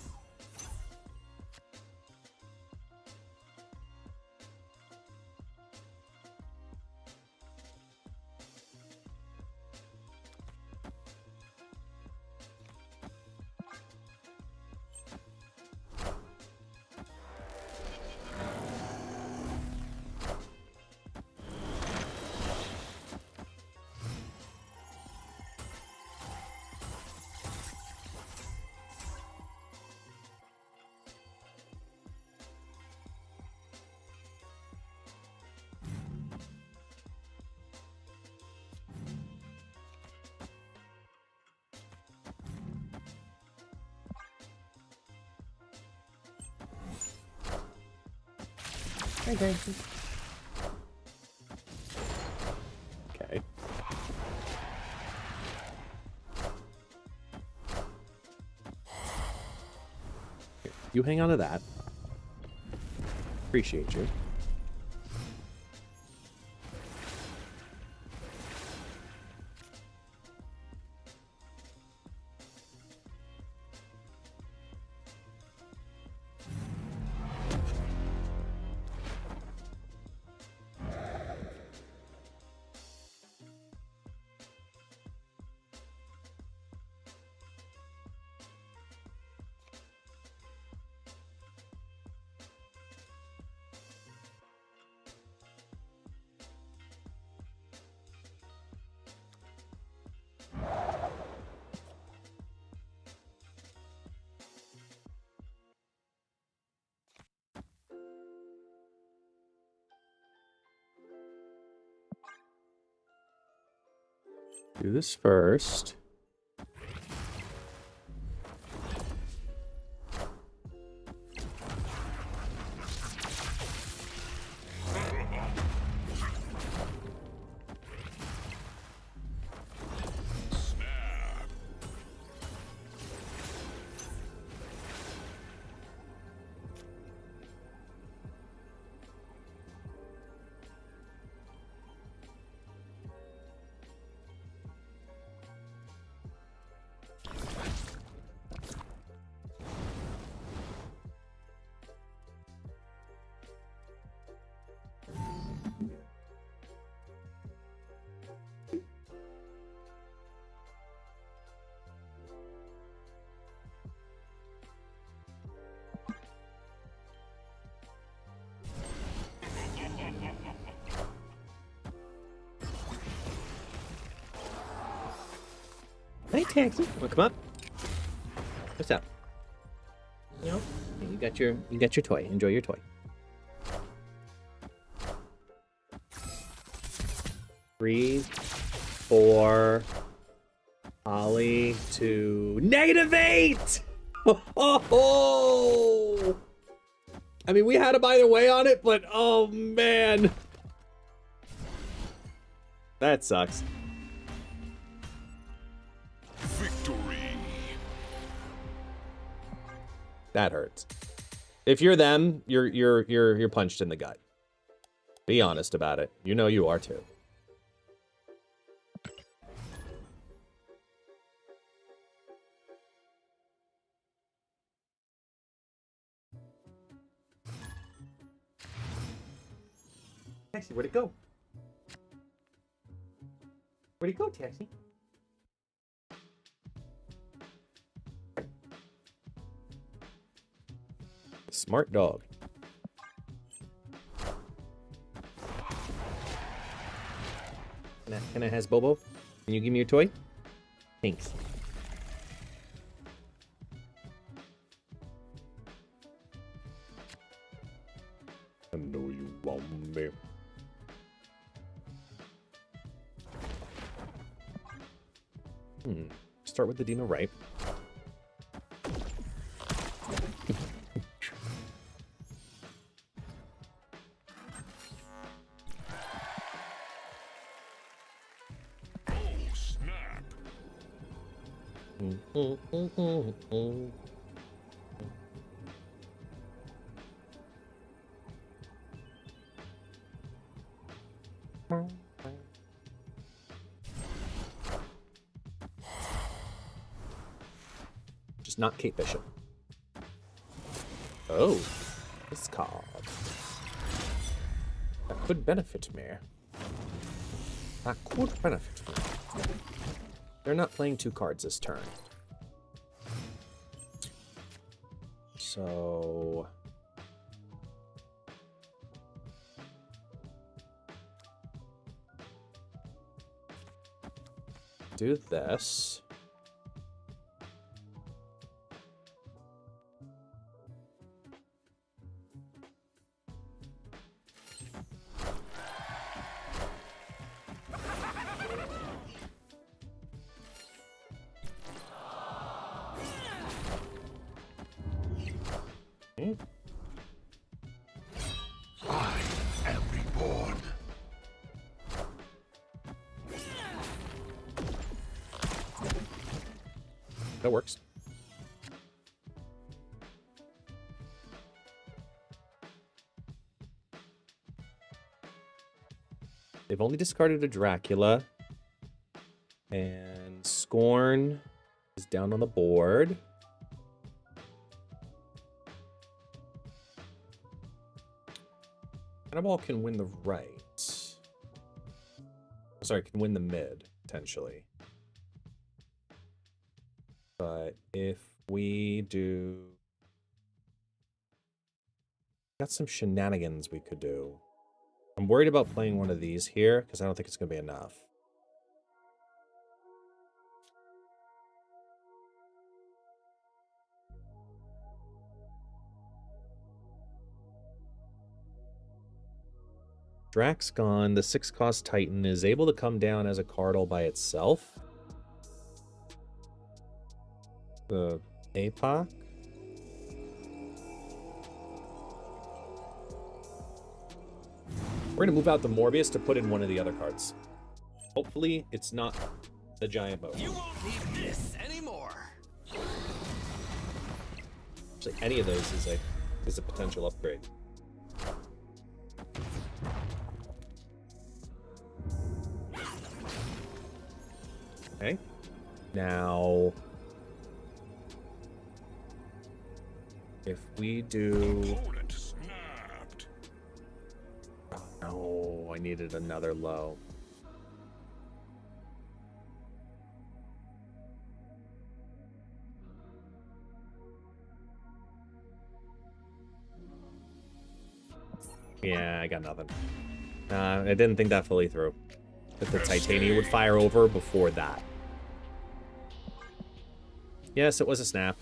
Okay. Okay. You hang on to that. Appreciate you. Do this first. Hey, Taxi. Wanna come up? What's up? No? You got your toy. Enjoy your toy. 3, 4, Ollie to -8! Oh! I mean, we had him either way on it, but oh man. That sucks. Victory. That hurts. If you're them, you're punched in the gut. Be honest about it. You know you are too. Taxi, where'd it go? Where'd it go, Taxi? Smart dog. Can I has Bobo? Can you give me your toy? Thanks. I know you want me. Start with the Dino right. Just not Kate Bishop. Oh, this card. That could benefit me. That could benefit me. They're not playing 2 cards this turn. So... do this. I am reborn. That works. They've only discarded a Dracula. And Scorn is down on the board. Cannonball can win the right. Sorry, can win the mid, potentially. But if we do... got some shenanigans we could do. I'm worried about playing one of these here, because I don't think it's going to be enough. Drax gone, the 6-cost Titan is able to come down as a card all by itself. The APOC. We're going to move out the Morbius to put in one of the other cards. Hopefully, it's not the giant boat. You won't need this anymore. Actually, any of those is a potential upgrade. Okay. Now, if we do... oh, no, I needed another low. Yeah, I got nothing. I didn't think that fully through. That the Titania would fire over before that. Yes, it was a snap.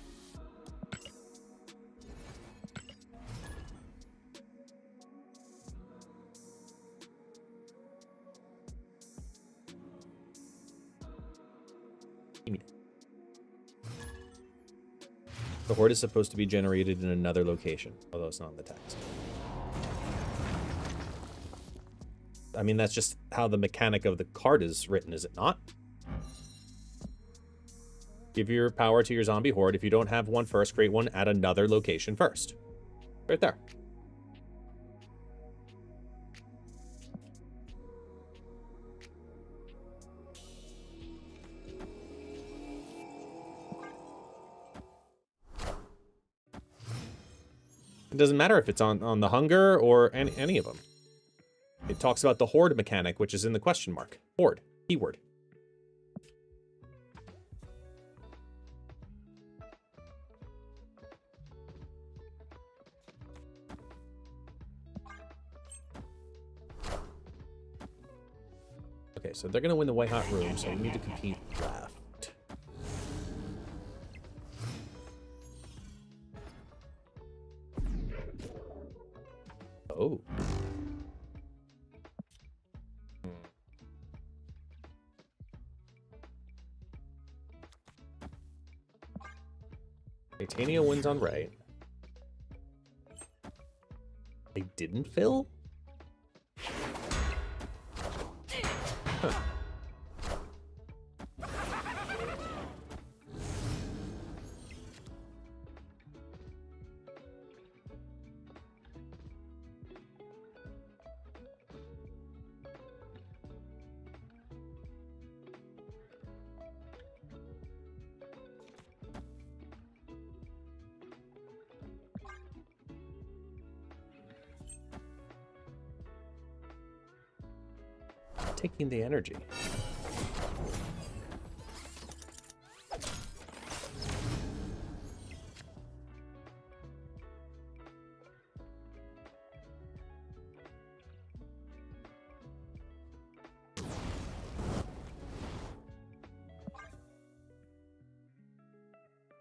The horde is supposed to be generated in another location, although it's not in the text. I mean, that's just how the mechanic of the card is written, is it not? Give your power to your zombie horde. If you don't have one first, create one at another location first. Right there. It doesn't matter if it's on the hunger or any of them. It talks about the horde mechanic, which is in the question mark. Horde. Keyword. Okay, so they're going to win the white hot room, so we need to compete left. Oh. Titania wins on right. They didn't fill? Huh. Taking the energy.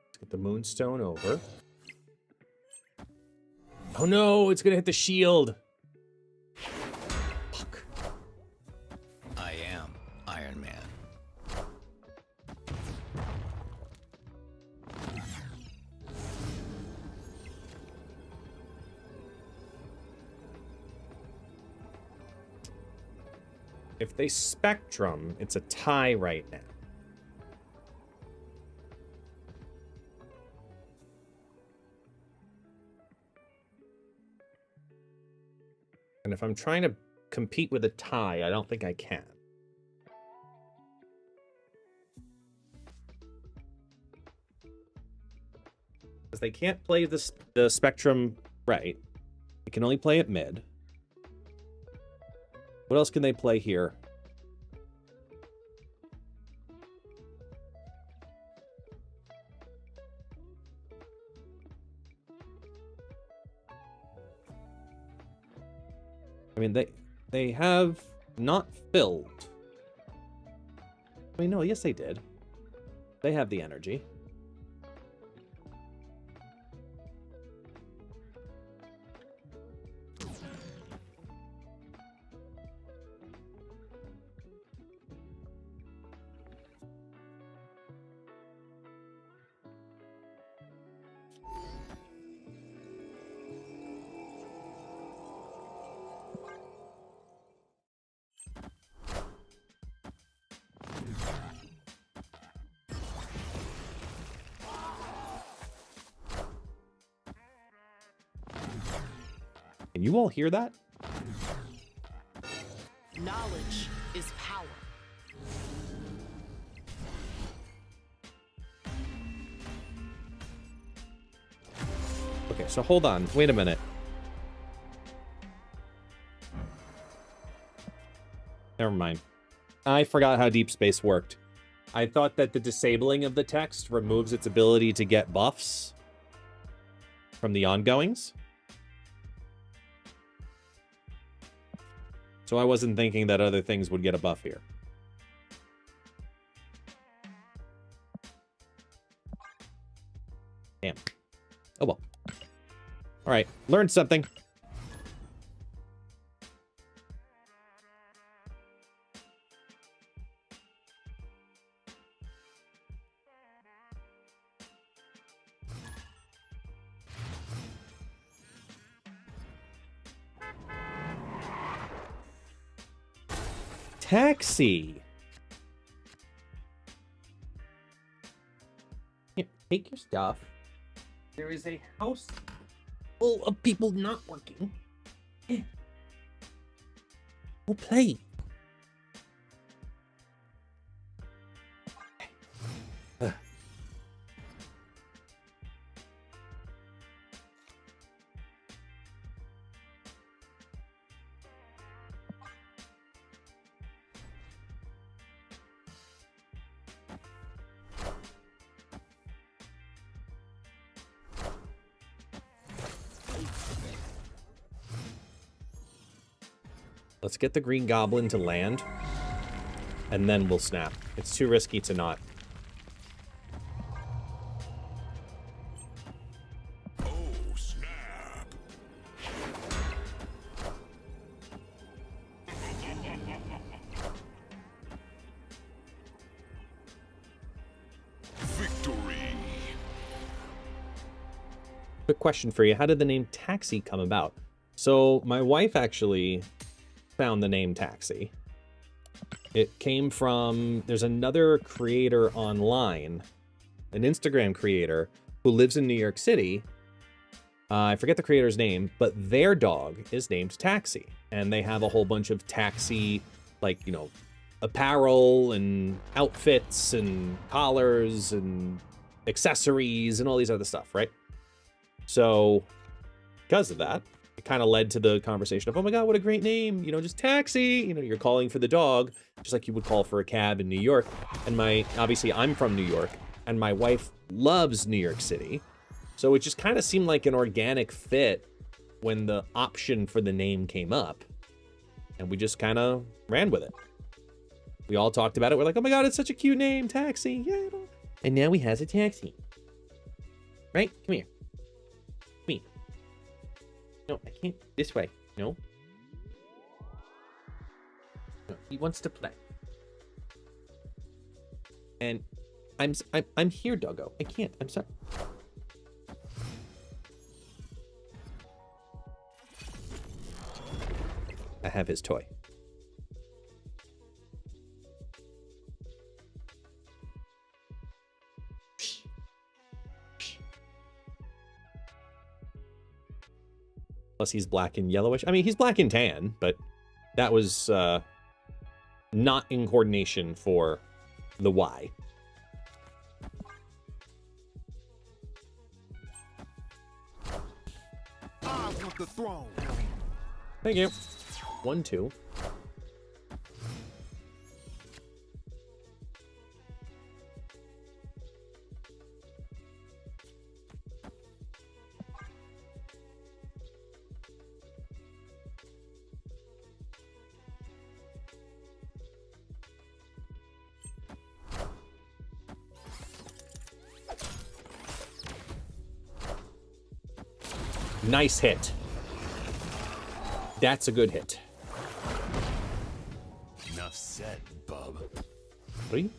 Let's get the moonstone over. Oh no, it's gonna hit the shield. If they Spectrum, it's a tie right now. And if I'm trying to compete with a tie, I don't think I can. Because they can't play the Spectrum right. They can only play it mid. What else can they play here? I mean, they have not filled. I mean, no, yes they did. They have the energy. Can you all hear that? Knowledge is power. Okay, so hold on. Wait a minute. Never mind. I forgot how Deep Space worked. I thought that the disabling of the text removes its ability to get buffs from the ongoings. So I wasn't thinking that other things would get a buff here. All right, learned something. Taxi. Here, take your stuff. There is a house full of people not working. We'll play. Let's get the Green Goblin to land, and then we'll snap. It's too risky to not. Oh, snap. Victory. Quick question for you. How did the name Taxi come about? So my wife actually found the name Taxi. It came from, there's another creator online, an Instagram creator who lives in New York City. I forget the creator's name, but their dog is named Taxi. And they have a whole bunch of taxi, like, you know, apparel and outfits and collars and accessories and all these other stuff, right? So because of that, it kind of led to the conversation of, oh my God, what a great name. You know, just Taxi. You know, you're calling for the dog, just like you would call for a cab in New York. And obviously I'm from New York, and my wife loves New York City. So it just kind of seemed like an organic fit when the option for the name came up. And we just kind of ran with it. We all talked about it. We're like, oh my God, it's such a cute name, Taxi. Yeah. And now he has a taxi. Right? Come here. No, I can't. This way. No. No, he wants to play. And I'm here, doggo. I can't. I'm sorry. I have his toy. Plus he's black and yellowish. I mean, he's black and tan, but that was not in coordination for the Y. I want the throne. Thank you. 1, 2. Nice hit. That's a good hit. Enough said, bub. 3.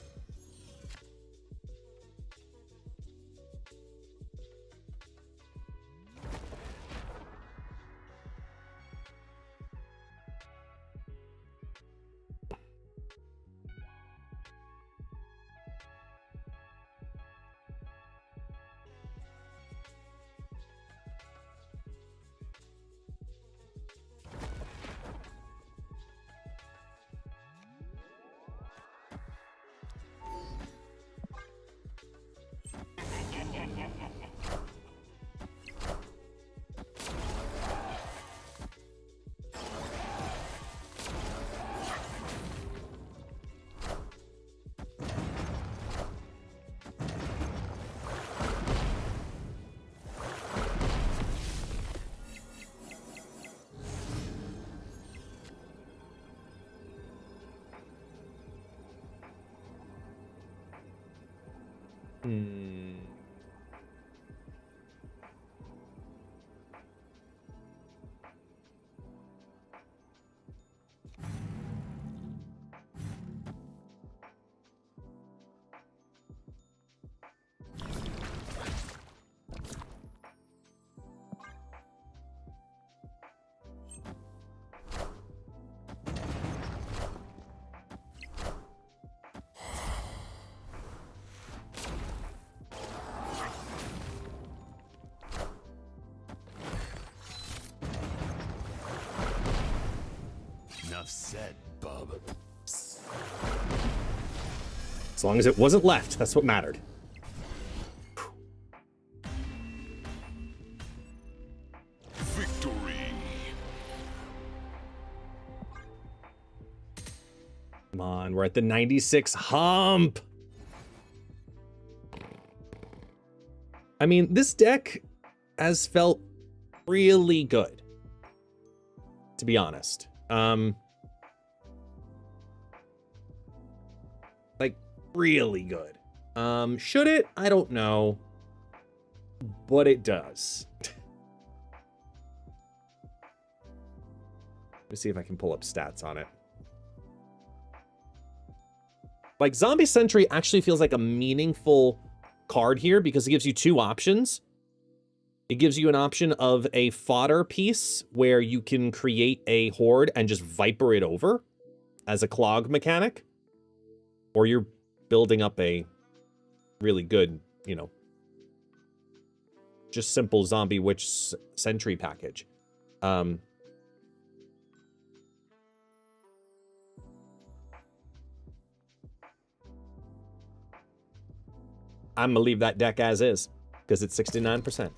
Enough said, bub. As long as it wasn't left, that's what mattered. Victory. Come on, we're at the 96 hump. I mean, this deck has felt really good, to be honest. Like, really good. Should it? I don't know. But it does. Let's see if I can pull up stats on it. Like, Zombie Sentry actually feels like a meaningful card here because it gives you two options. It gives you an option of a fodder piece where you can create a horde and just Viper it over as a clog mechanic. Or you're building up a really good, you know, just simple Zombie Witch Sentry package. I'm gonna leave that deck as is because it's 69%.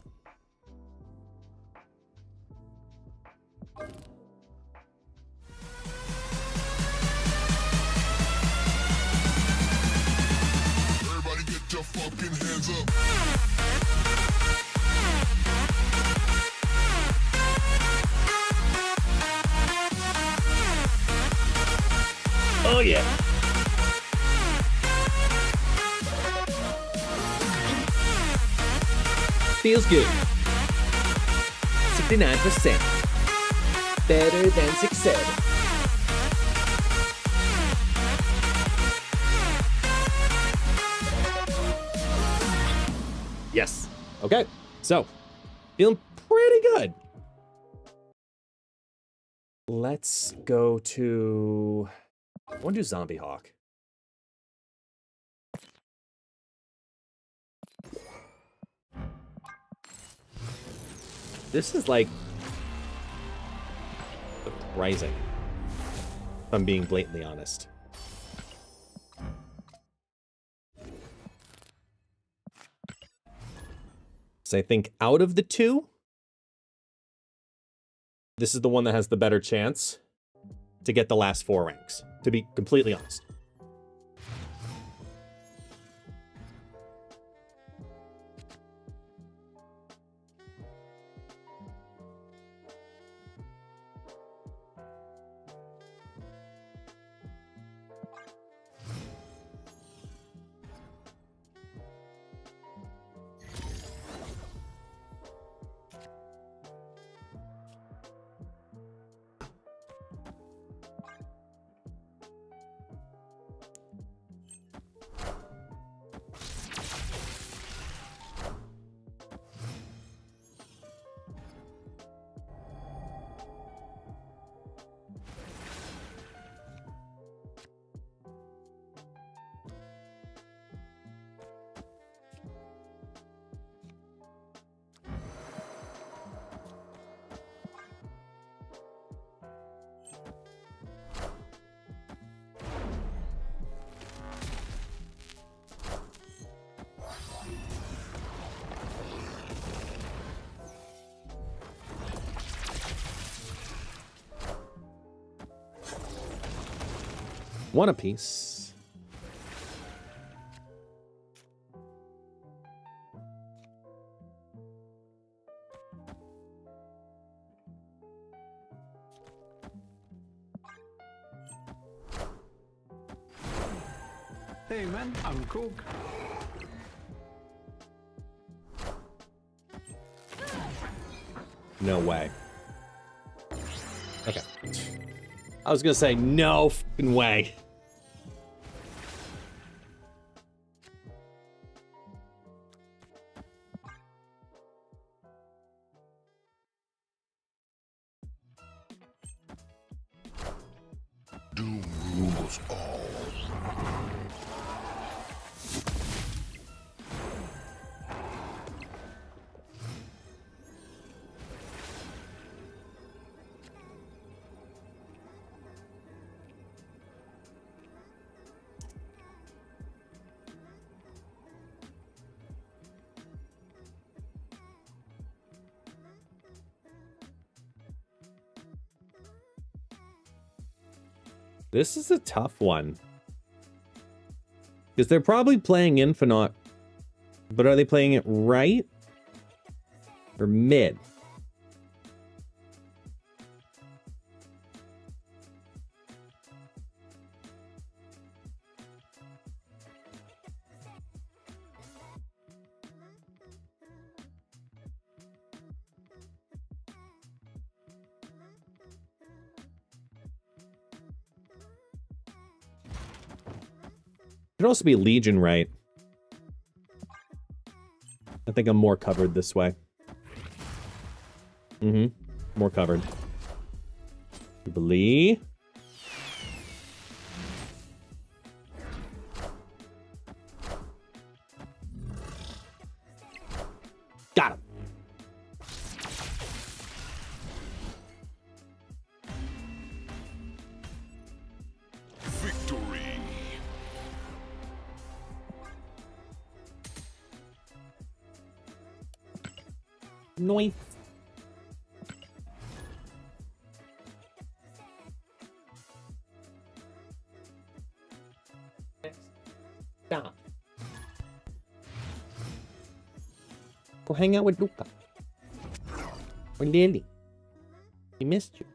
Everybody get your fucking hands up. Oh yeah. Feels good. 69%. Better than 67. Yes. Okay. So, feeling pretty good. Let's go to... I want to do Zombie Hawk. This is like surprising, if I'm being blatantly honest. So I think out of the two, this is the one that has the better chance to get the last 4 ranks, to be completely honest. One apiece. Hey man, I'm cook. No way. Okay. I was gonna say no fucking way. Doom rules all. This is a tough one. Because they're probably playing Infinite, but are they playing it right? Or mid? Could also be Legion, right? I think I'm more covered this way. More covered. Jubilee. Got him. Victory. Noise. Stop. Go hang out with Luca. Or Lily. He missed you.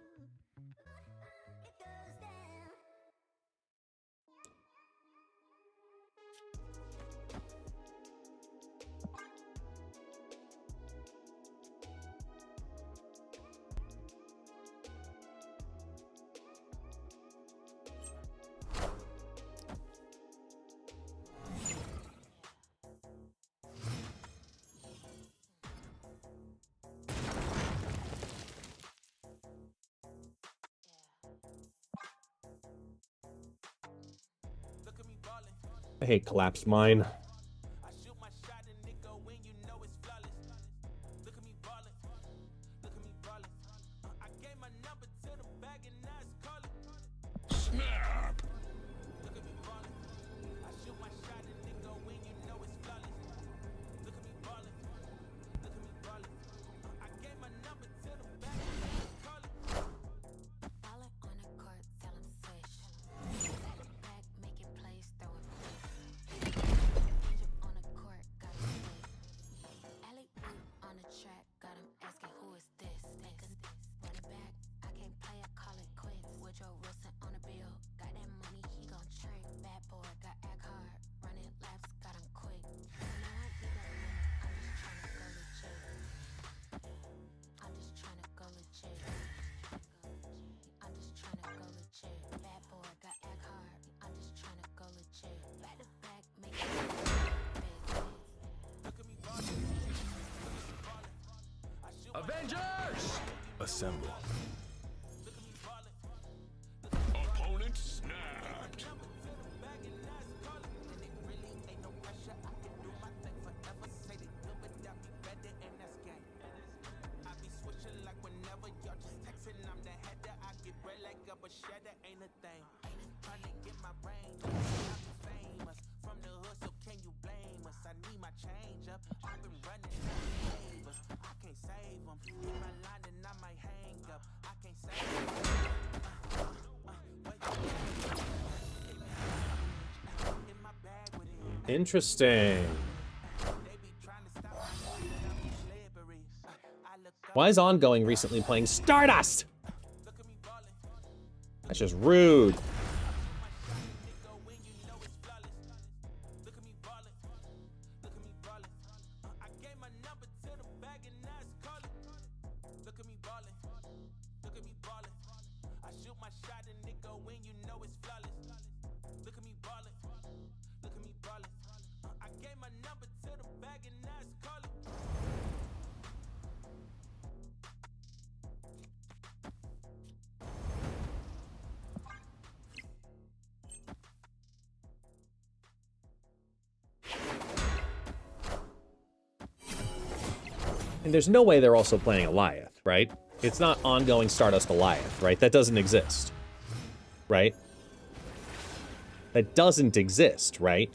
I hate collapsed mine. Snap. Avengers! Assemble. Opponent snapped. Interesting. Why is Ongoing recently playing Stardust? That's just rude. And there's no way they're also playing Goliath, right? It's not Ongoing Stardust Goliath, right? That doesn't exist, right? That doesn't exist, right?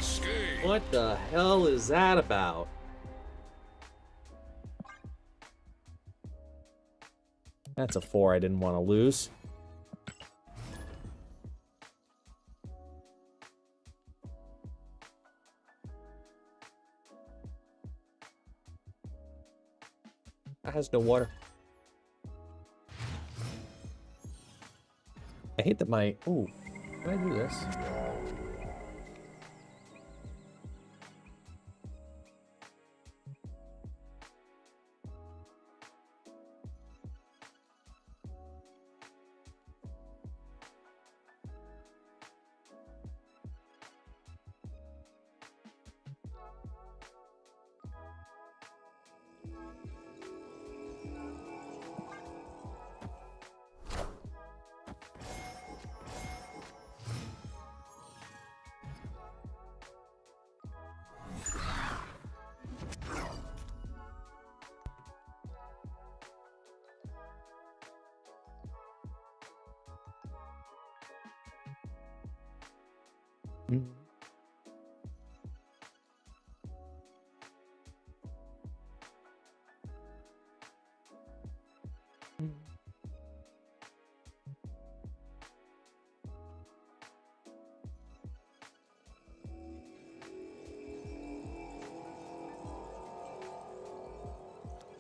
escape. What the hell is that about? That's a 4 I didn't want to lose. That has no water. I hate that my... Ooh, can I do this?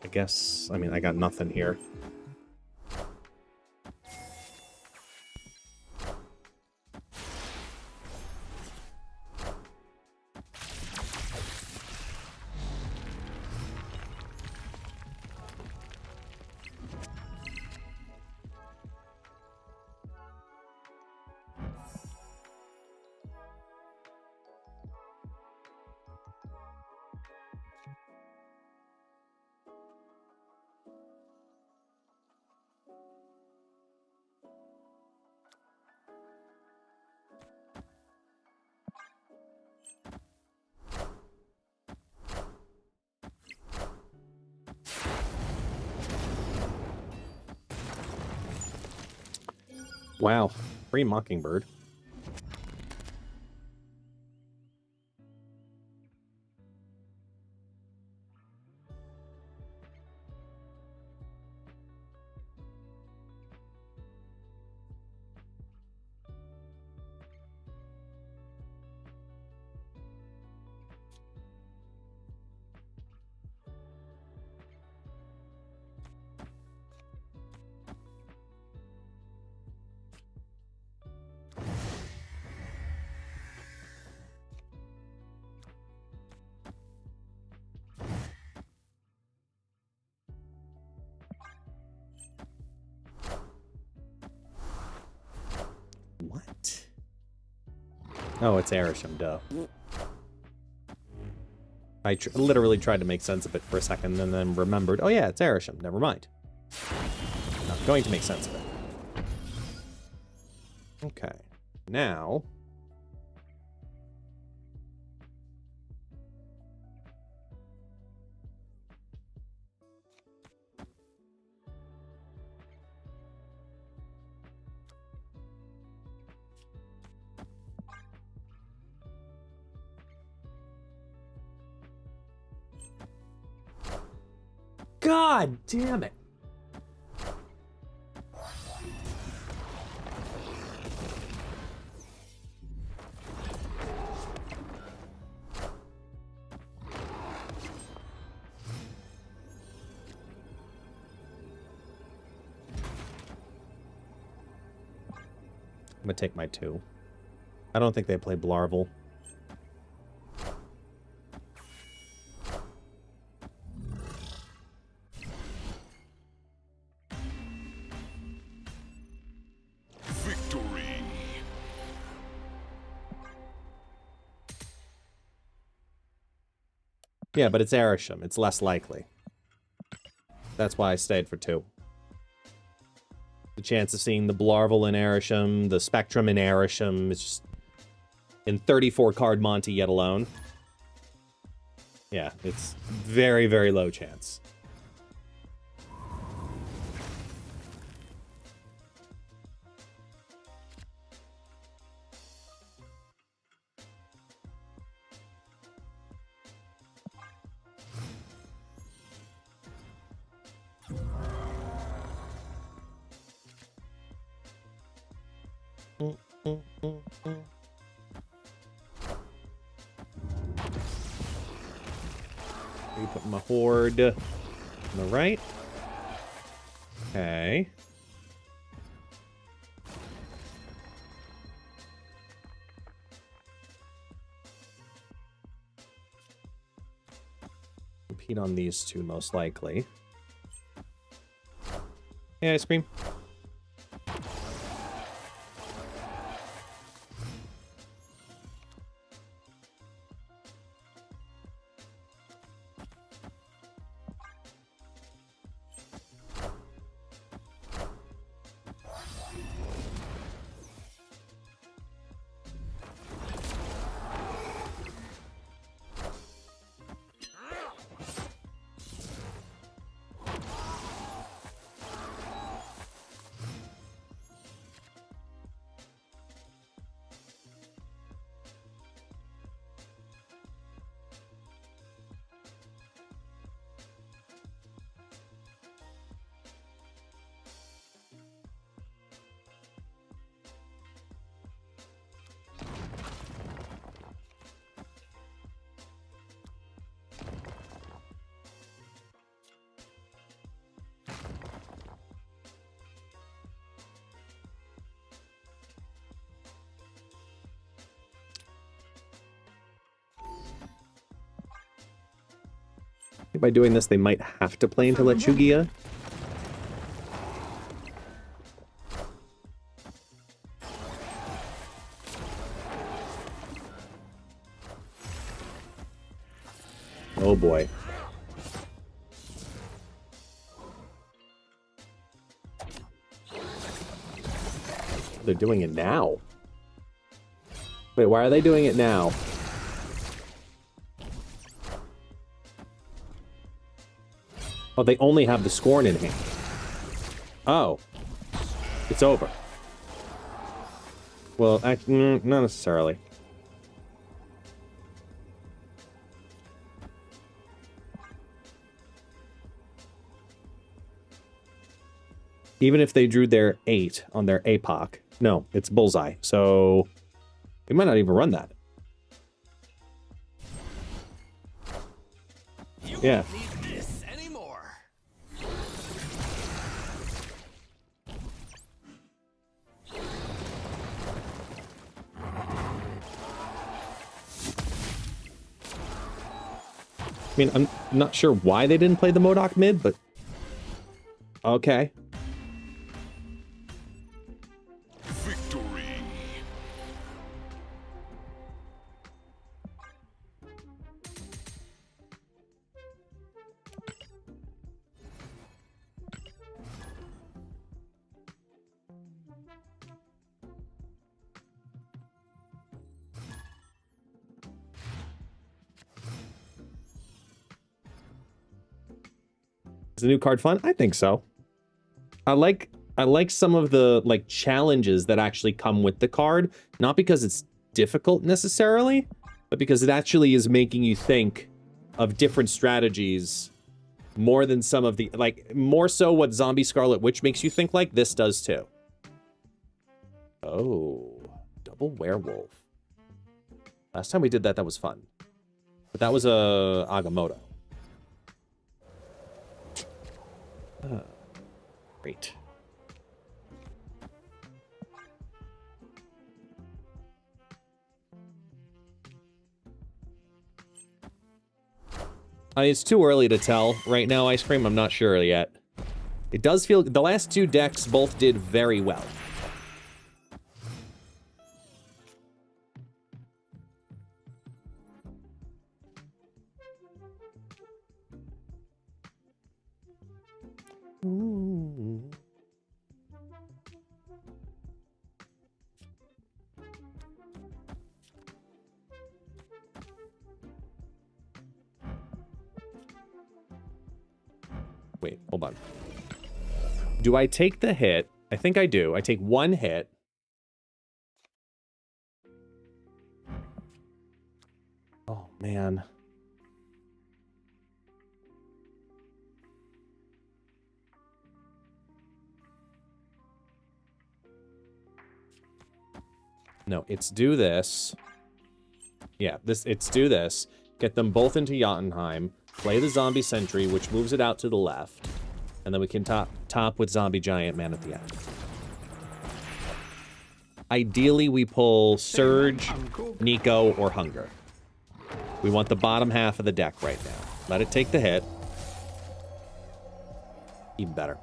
I guess, I mean, I got nothing here. Wow, free Mockingbird. What? Oh, it's Arishem, duh. I literally tried to make sense of it for a second and then remembered, oh yeah, it's Arishem, never mind. Not going to make sense of it. Okay, now... God damn it. I'm gonna take my 2. I don't think they play Blarvel. Yeah, but it's Arishem. It's less likely. That's why I stayed for 2. The chance of seeing the Blarvel in Arishem, the Spectrum in Arishem, is just... in 34-card Monty yet alone. Yeah, it's very, very low chance. You put my horde on the right. Okay. Compete on these two, most likely. Hey, ice cream. By doing this, they might have to play into Lechugia. Oh boy. They're doing it now. Wait, why are they doing it now? Oh, they only have the Scorn in hand. Oh. It's over. Well, not necessarily. Even if they drew their 8 on their APOC. No, it's Bullseye. So, they might not even run that. Yeah. I mean, I'm not sure why they didn't play the MODOK mid, but... Okay. Victory. Is the new card fun? I think so. I like some of the like challenges that actually come with the card, not because it's difficult necessarily, but because it actually is making you think of different strategies more than some of the like more so what Zombie Scarlet Witch makes you think like this does too. Oh, double werewolf. Last time we did that was fun. But that was a Agamotto. Great. It's too early to tell right now, Ice Cream. I'm not sure yet. It does feel... The last two decks both did very well. Ooh. Wait, hold on. Do I take the hit? I think I do. I take one hit. Oh, man. No, it's do this. Yeah, it's do this. Get them both into Jotunheim. Play the zombie sentry, which moves it out to the left. And then we can top with zombie giant man at the end. Ideally, we pull Surge, Nico, or Hunger. We want the bottom half of the deck right now. Let it take the hit. Even better.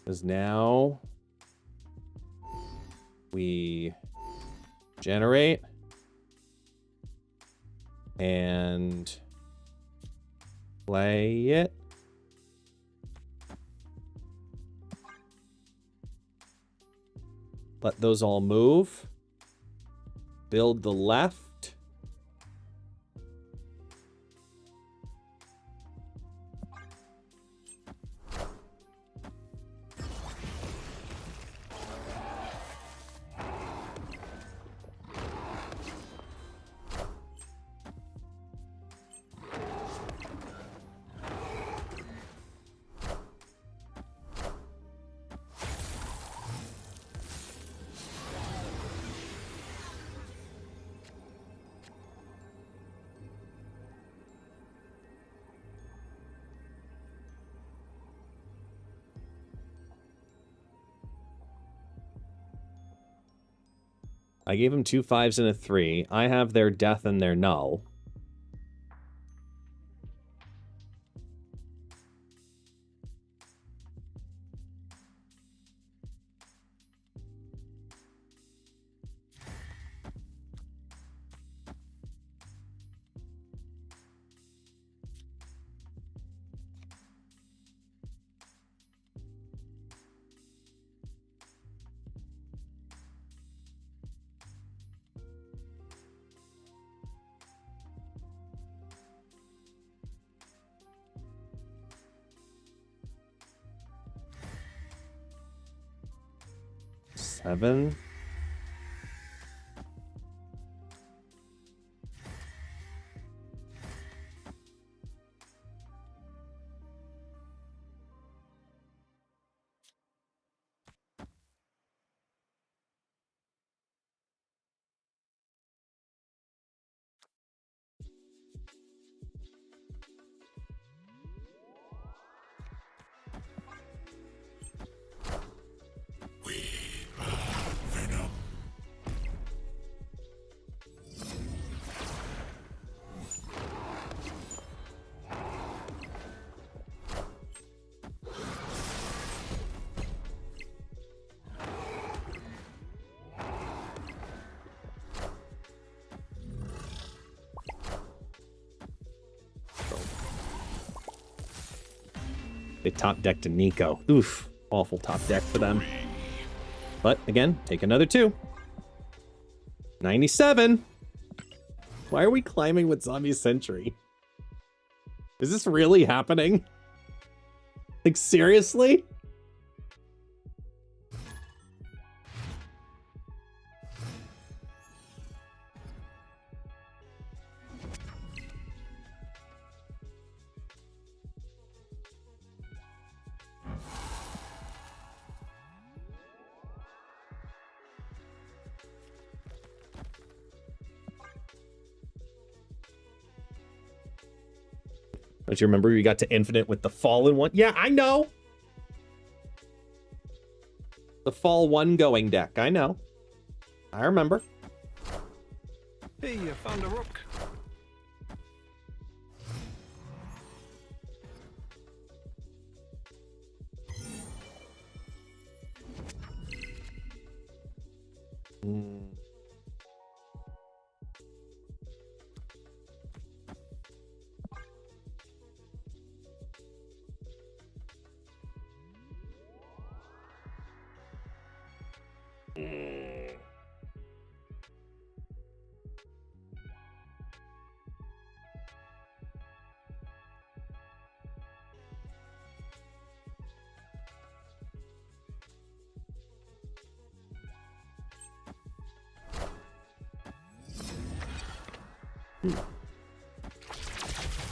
Because now we generate and play it. Let those all move. Build the left. I gave him 2 5s and a 3. I have their death and their null. Seven. They top deck to Nico. Oof. Awful top deck for them. But again, take another 2. 97. Why are we climbing with Zombie Sentry? Is this really happening? Like, seriously? Don't you remember you got to infinite with the Fallen one? Yeah, I know. The Fall 1 going deck. I know. I remember. Hey, you found a rook.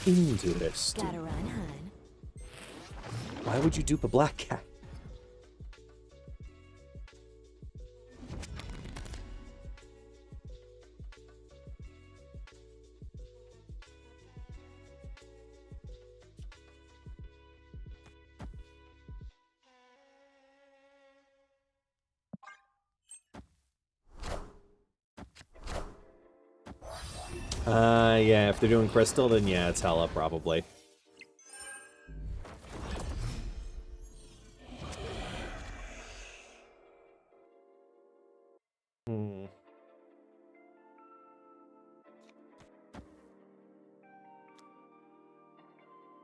Interesting. Gotta run, hun. Why would you dupe a black cat? Yeah, if they're doing crystal, then yeah, it's hella probably.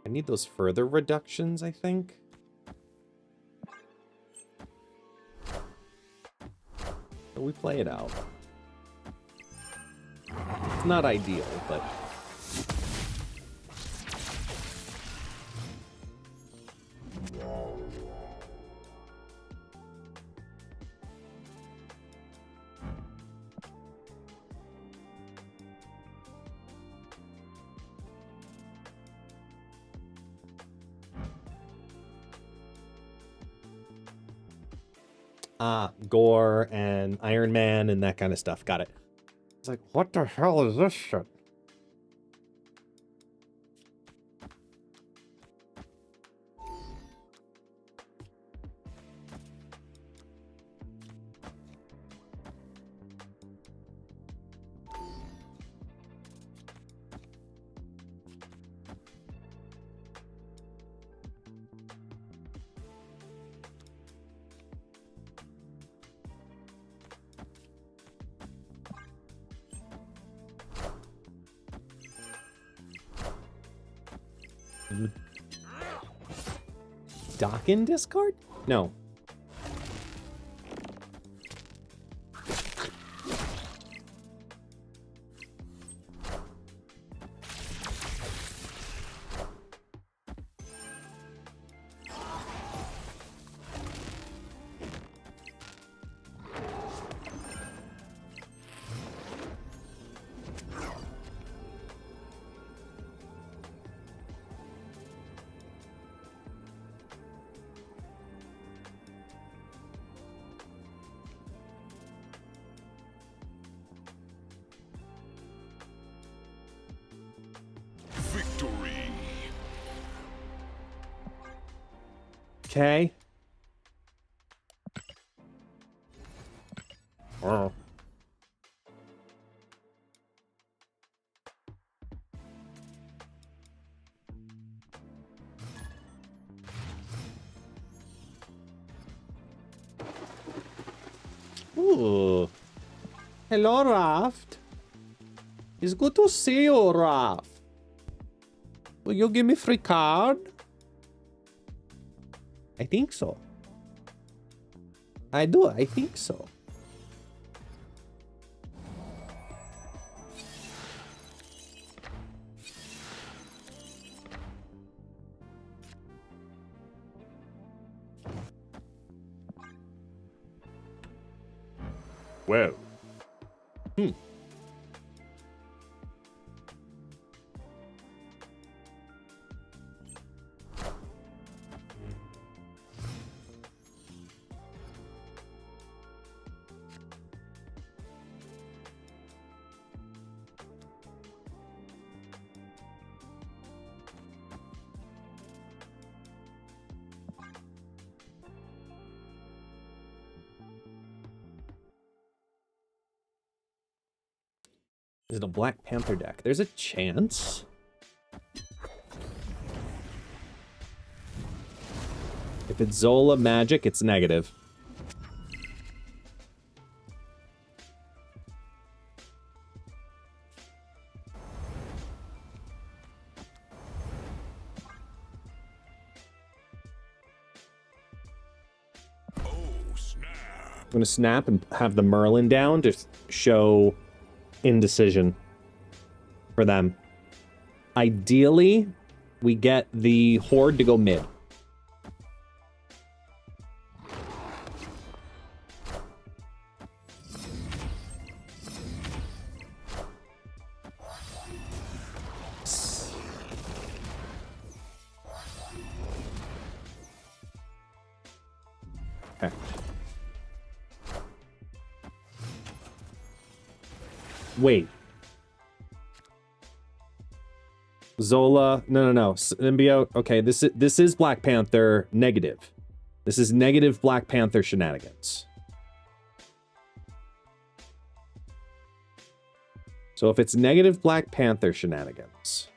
I need those further reductions, I think. But we play it out. It's not ideal, but... Gore and Iron Man and that kind of stuff. Got it. It's like, what the hell is this shit? Dock in discard? No. Okay. Oh. Ooh. Hello, Raft. It's good to see you, Raft. Will you give me free card? I think so. I do, I think so. Well. Is it a Black Panther deck? There's a chance. If it's Zola Magic, it's negative. I'm gonna snap and have the Merlin down to show indecision for them. Ideally, we get the Horde to go mid. Wait. Zola. No. Symbiote. Okay, this is Black Panther negative. This is negative Black Panther shenanigans. So if it's negative Black Panther shenanigans...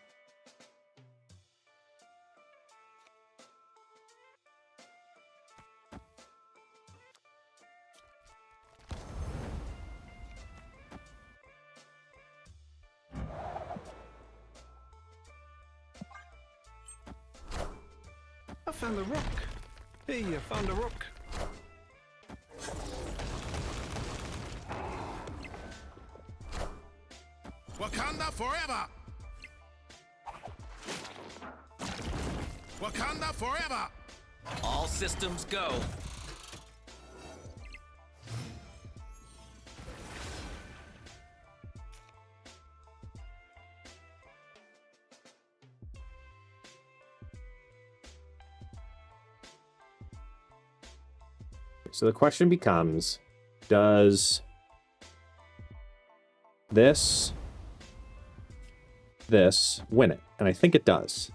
I found a rock. Hey, I found a rock. Wakanda forever! Wakanda forever! All systems go. So the question becomes, does this win it? And I think it does.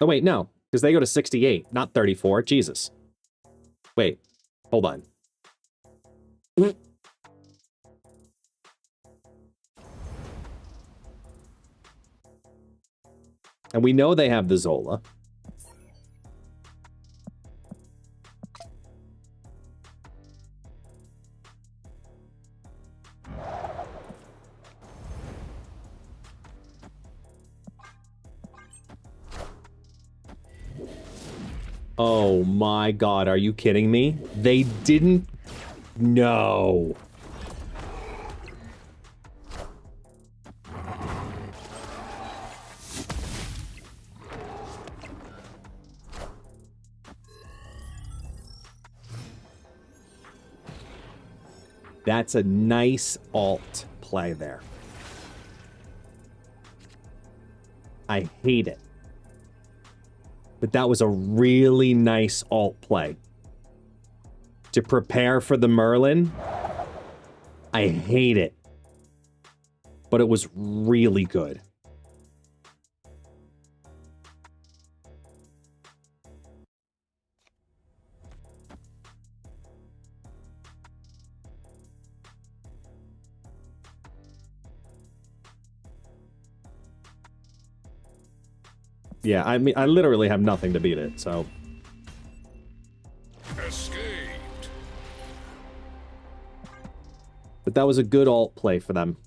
Oh, wait, no, because they go to 68, not 34. Jesus. Wait, hold on. And we know they have the Zola. Oh my God, are you kidding me? They didn't... No. That's a nice alt play there. I hate it. But that was a really nice alt play. To prepare for the Merlin, I hate it. But it was really good. Yeah, I mean, I literally have nothing to beat it, so... Escaped. But that was a good alt play for them.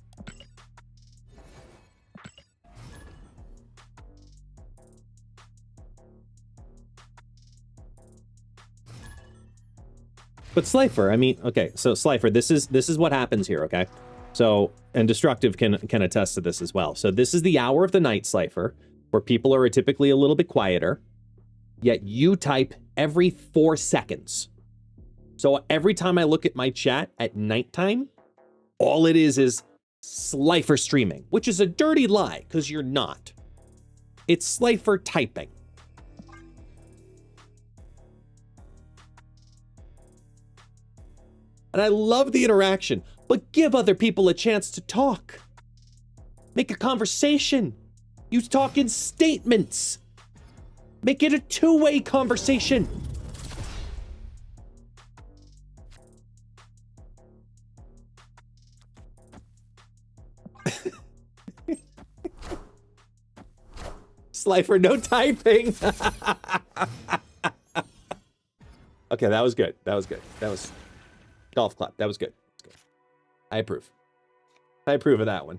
But Slifer, I mean, okay, so Slifer, this is what happens here, okay? So, and Destructive can attest to this as well. So this is the hour of the night, Slifer, where people are typically a little bit quieter, yet you type every 4 seconds. So every time I look at my chat at nighttime, all it is Slifer streaming, which is a dirty lie, because you're not. It's Slifer typing. And I love the interaction, but give other people a chance to talk. Make a conversation. You talk in statements. Make it a two-way conversation. Slifer, no typing. Okay, that was good. That was good. That was golf clap. That was good. I approve. I approve of that one.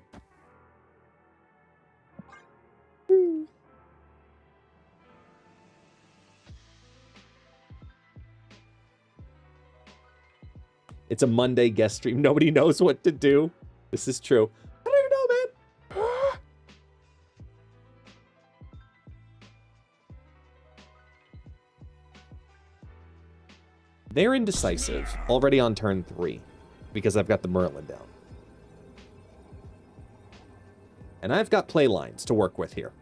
It's a Monday guest stream. Nobody knows what to do. This is true. I don't even know, man. They're indecisive. Already on turn 3. Because I've got the Merlin down. And I've got play lines to work with here.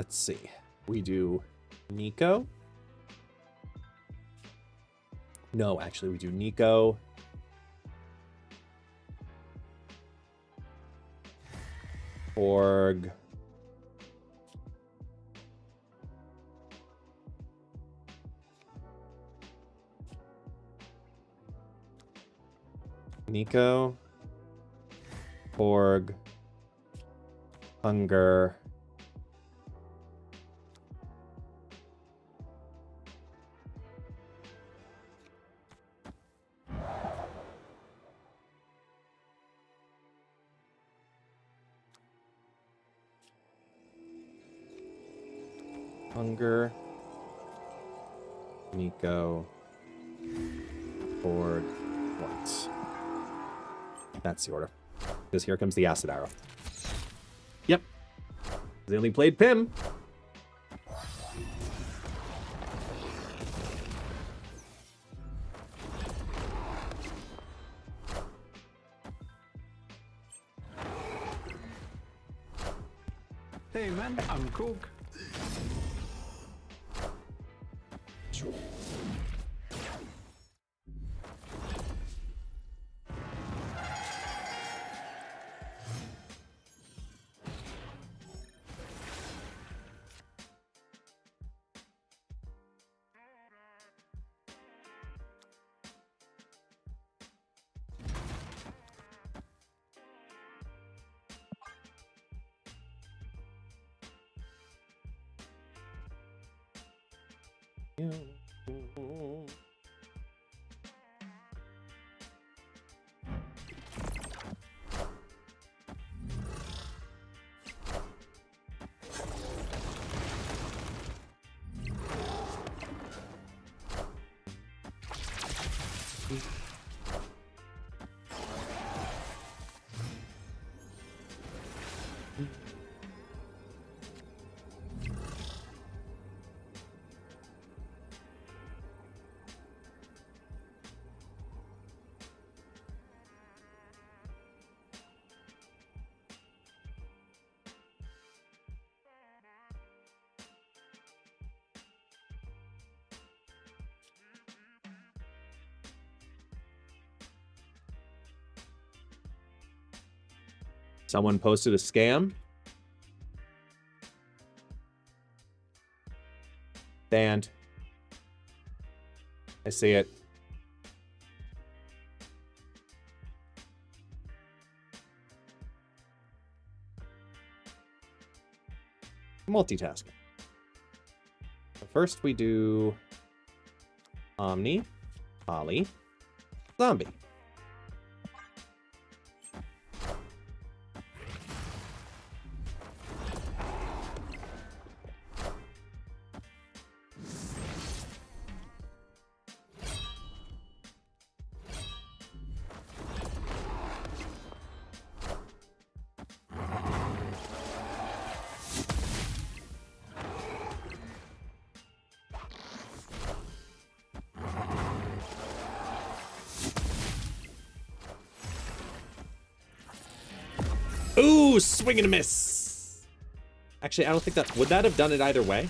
let's see. We do Nico. No, actually, we do Nico. Org. Nico. Org. Hunger. Hunger, Nico, Ford, what? That's the order. Because here comes the acid arrow. Yep. They only played Pim. Hey man, I'm Cook. Someone posted a scam. Banned. I see it. Multitasking. First we do Omni, Ollie, Zombie. Ooh, swing and a miss. Actually, I don't think that... Would that have done it either way?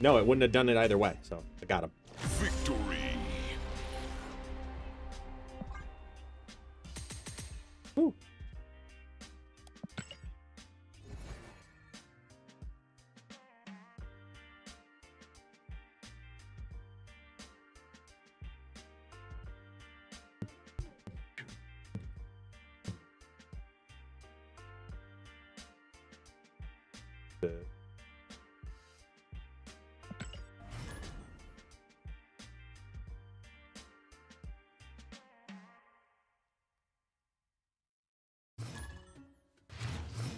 No, it wouldn't have done it either way, so I got him. Victory. Ooh.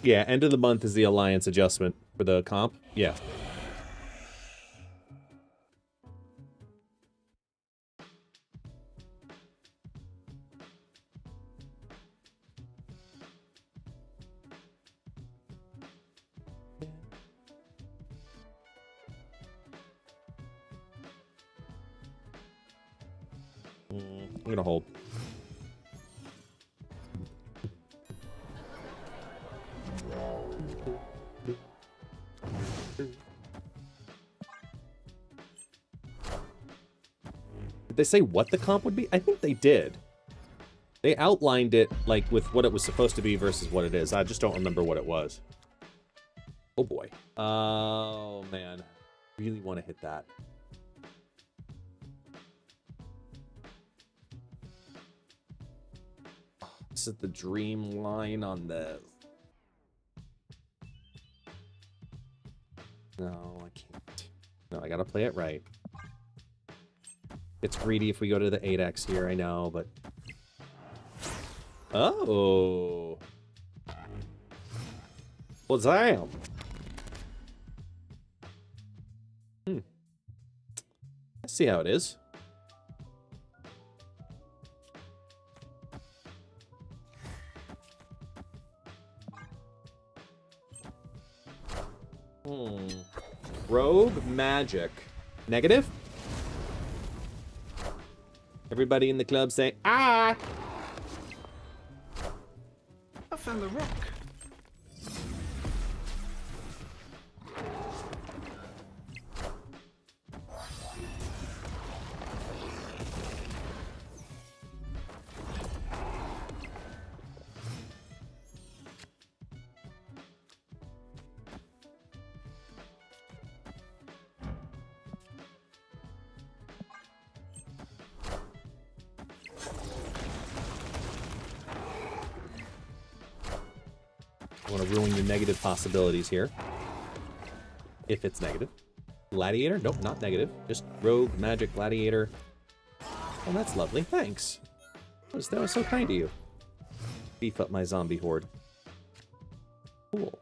Yeah, end of the month is the alliance adjustment for the comp. Yeah. I'm gonna hold. they say what the comp would be? I think they did. They outlined it, like, with what it was supposed to be versus what it is. I just don't remember what it was. Oh, boy. Oh, man. Really want to hit that. This is the dream line on this. No, I can't. No, I gotta play it right. It's greedy if we go to the 8x here, I know, but... Oh! Well, damn! Let's see how it is. Rogue magic. Negative? Everybody in the club say, ah! I found the rook. I want to ruin your negative possibilities here. If it's negative. Gladiator? Nope, not negative. Just rogue, magic, gladiator. Oh, that's lovely. Thanks. That was so kind of you. Beef up my zombie horde. Cool.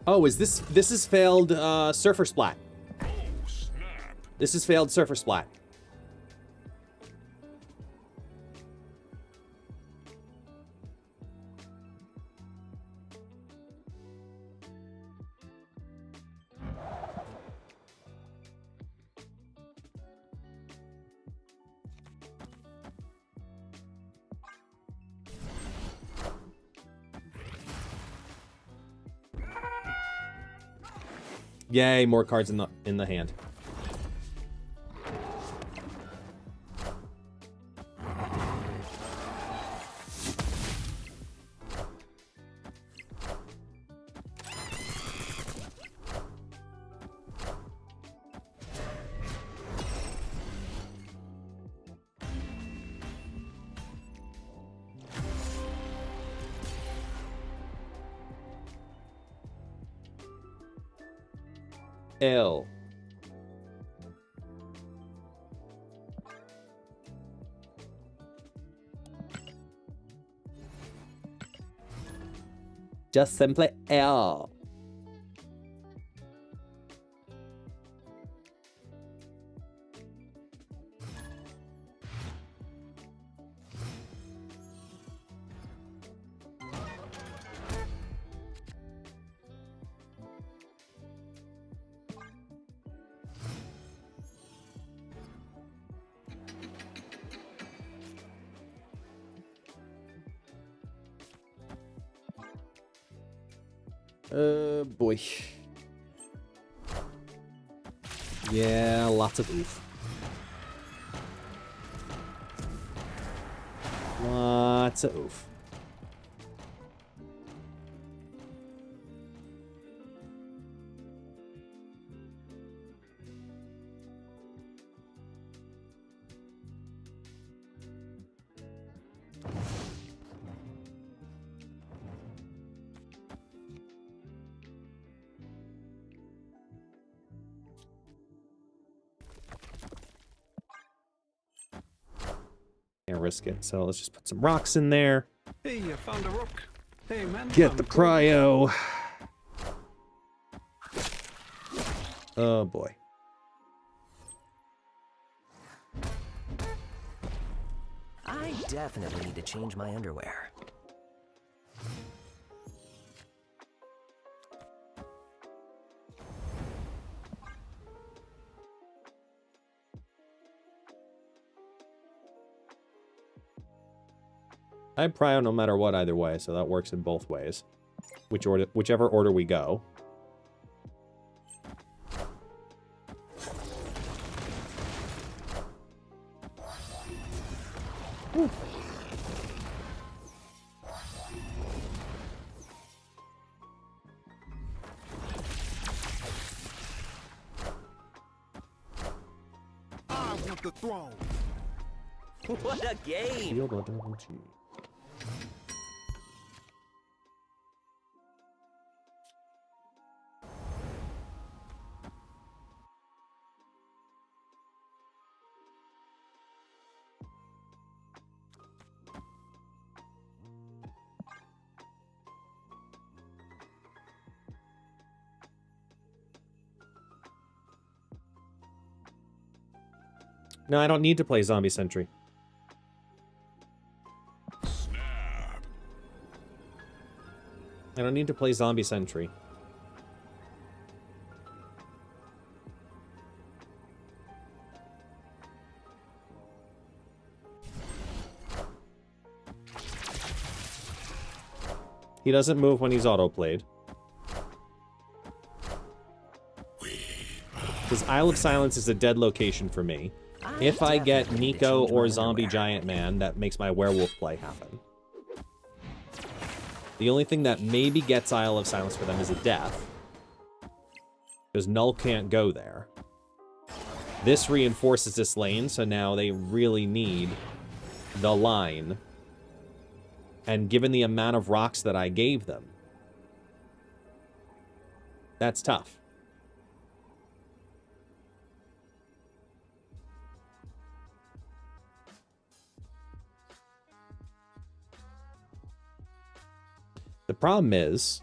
Oh, is this is failed Surfer Splat. Oh, snap. This is failed Surfer Splat. Yay, more cards in the hand. L. Just simply L. Boy. Yeah, lots of oof. Lots of oof. Risk it, so let's just put some rocks in there. Hey, I found a rook. Hey, man. Get the cryo. Oh boy. I definitely need to change my underwear. I have prio no matter what either way, so that works in both ways. Whichever order we go. Whew. I want the throne. What a game! Shield or double G. No, I don't need to play Zombie Sentry. Snap. I don't need to play Zombie Sentry. He doesn't move when he's auto-played. Because Isle of Silence is a dead location for me. If I get Nico or Zombie Giant Man, that makes my werewolf play happen. The only thing that maybe gets Isle of Silence for them is a death. Because Null can't go there. This reinforces this lane, so now they really need the line. And given the amount of rocks that I gave them, that's tough. The problem is,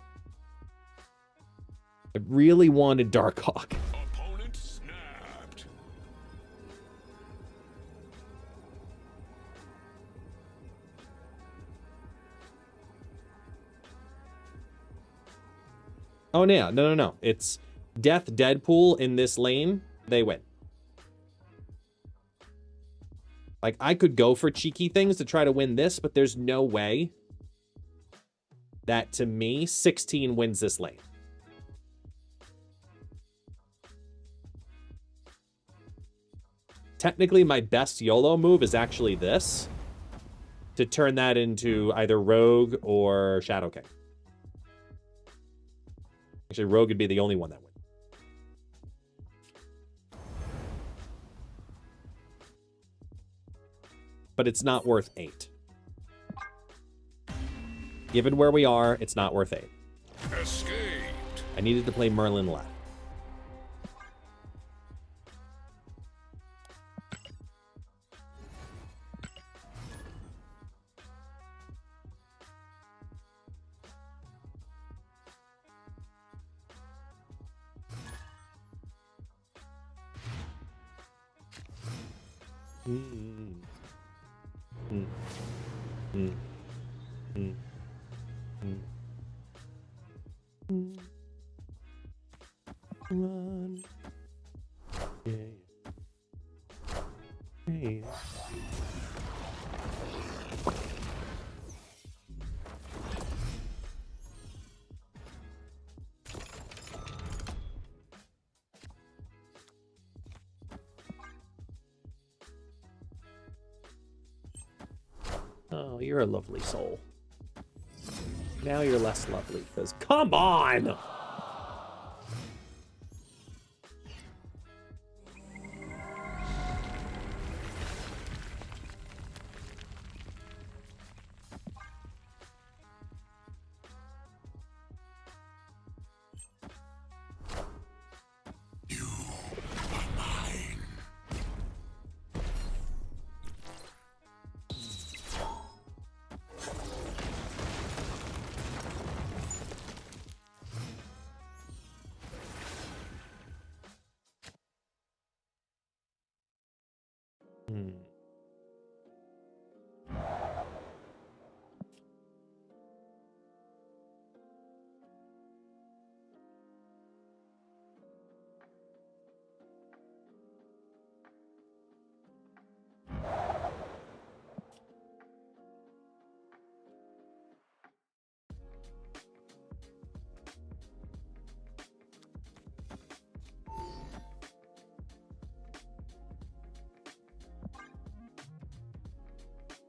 I really wanted Darkhawk. Opponent snapped. Oh, yeah. No. It's Death Deadpool in this lane. They win. Like, I could go for cheeky things to try to win this, but there's no way that, to me, 16 wins this lane. Technically, my best YOLO move is actually this. To turn that into either Rogue or Shadow King. Actually, Rogue would be the only one that wins. But it's not worth 8. Given where we are, it's not worth 8. Escaped. I needed to play Merlin left. Run. Yeah. Hey. Oh, you're a lovely soul. Now you're less lovely, because come on!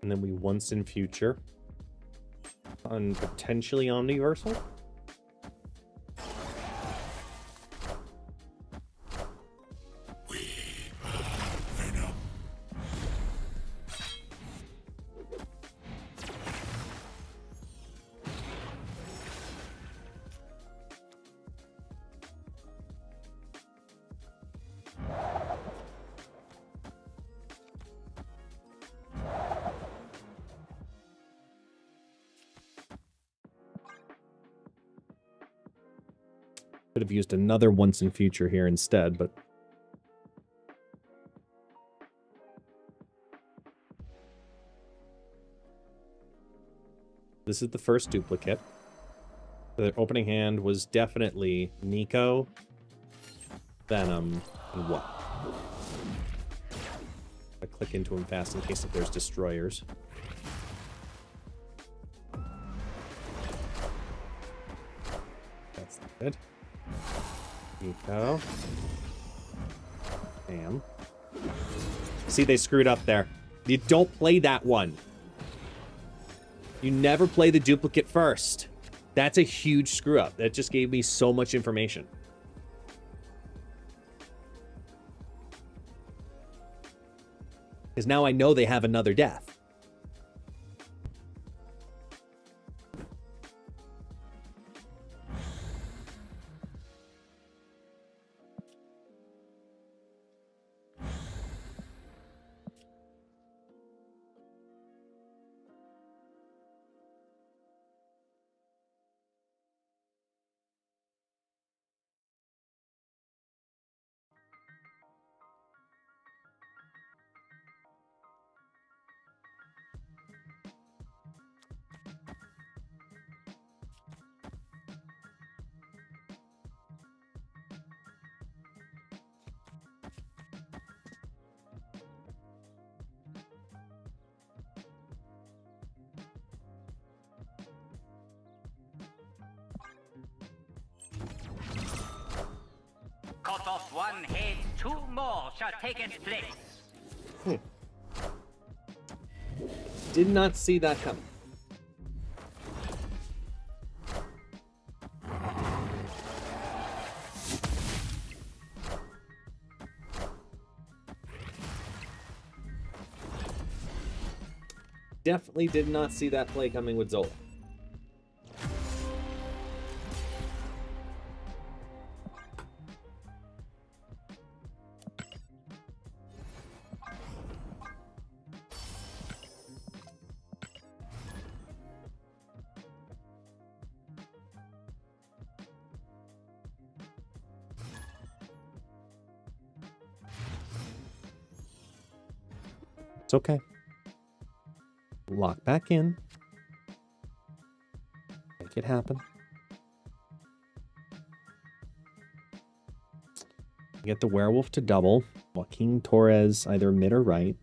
And then we once in future on potentially Omniversal. Could have used another once in future here instead, but this is the first duplicate. The opening hand was definitely Nico, Venom, and what? I click into him fast in case if there's destroyers. That's not good. Nico. Bam. See, they screwed up there. You don't play that one. You never play the duplicate first. That's a huge screw up. That just gave me so much information. Because now I know they have another death. Cut off one head, two more shall take its place. Did not see that coming. Definitely did not see that play coming with Zola. It's okay. Lock back in. Make it happen. Get the werewolf to double. Joaquin Torres either mid or right.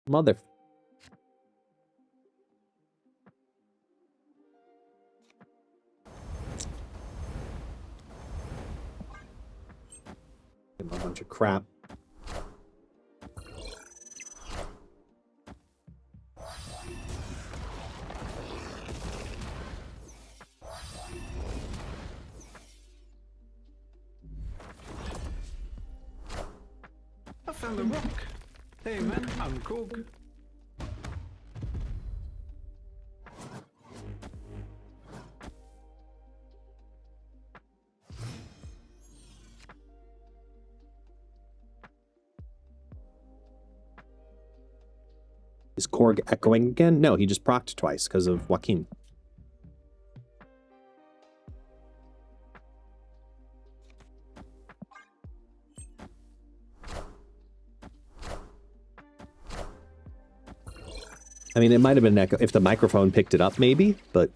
Mother. Give him a bunch of crap. I found a rock. Hey man, I'm Coog. Is Korg echoing again? No, he just procced twice because of Joaquin. I mean, it might have been an echo if the microphone picked it up, maybe, but...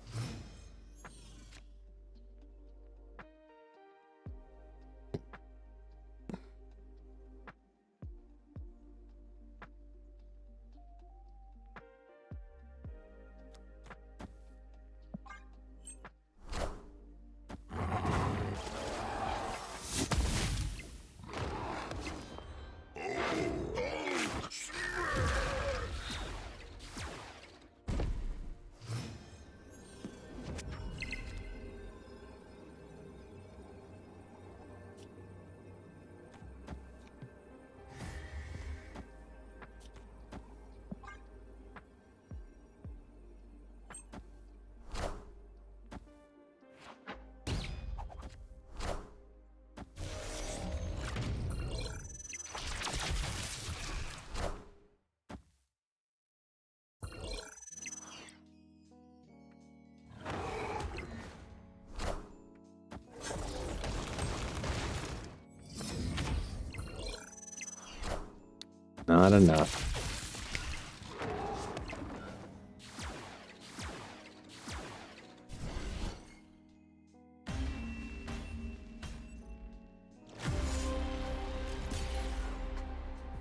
Not enough.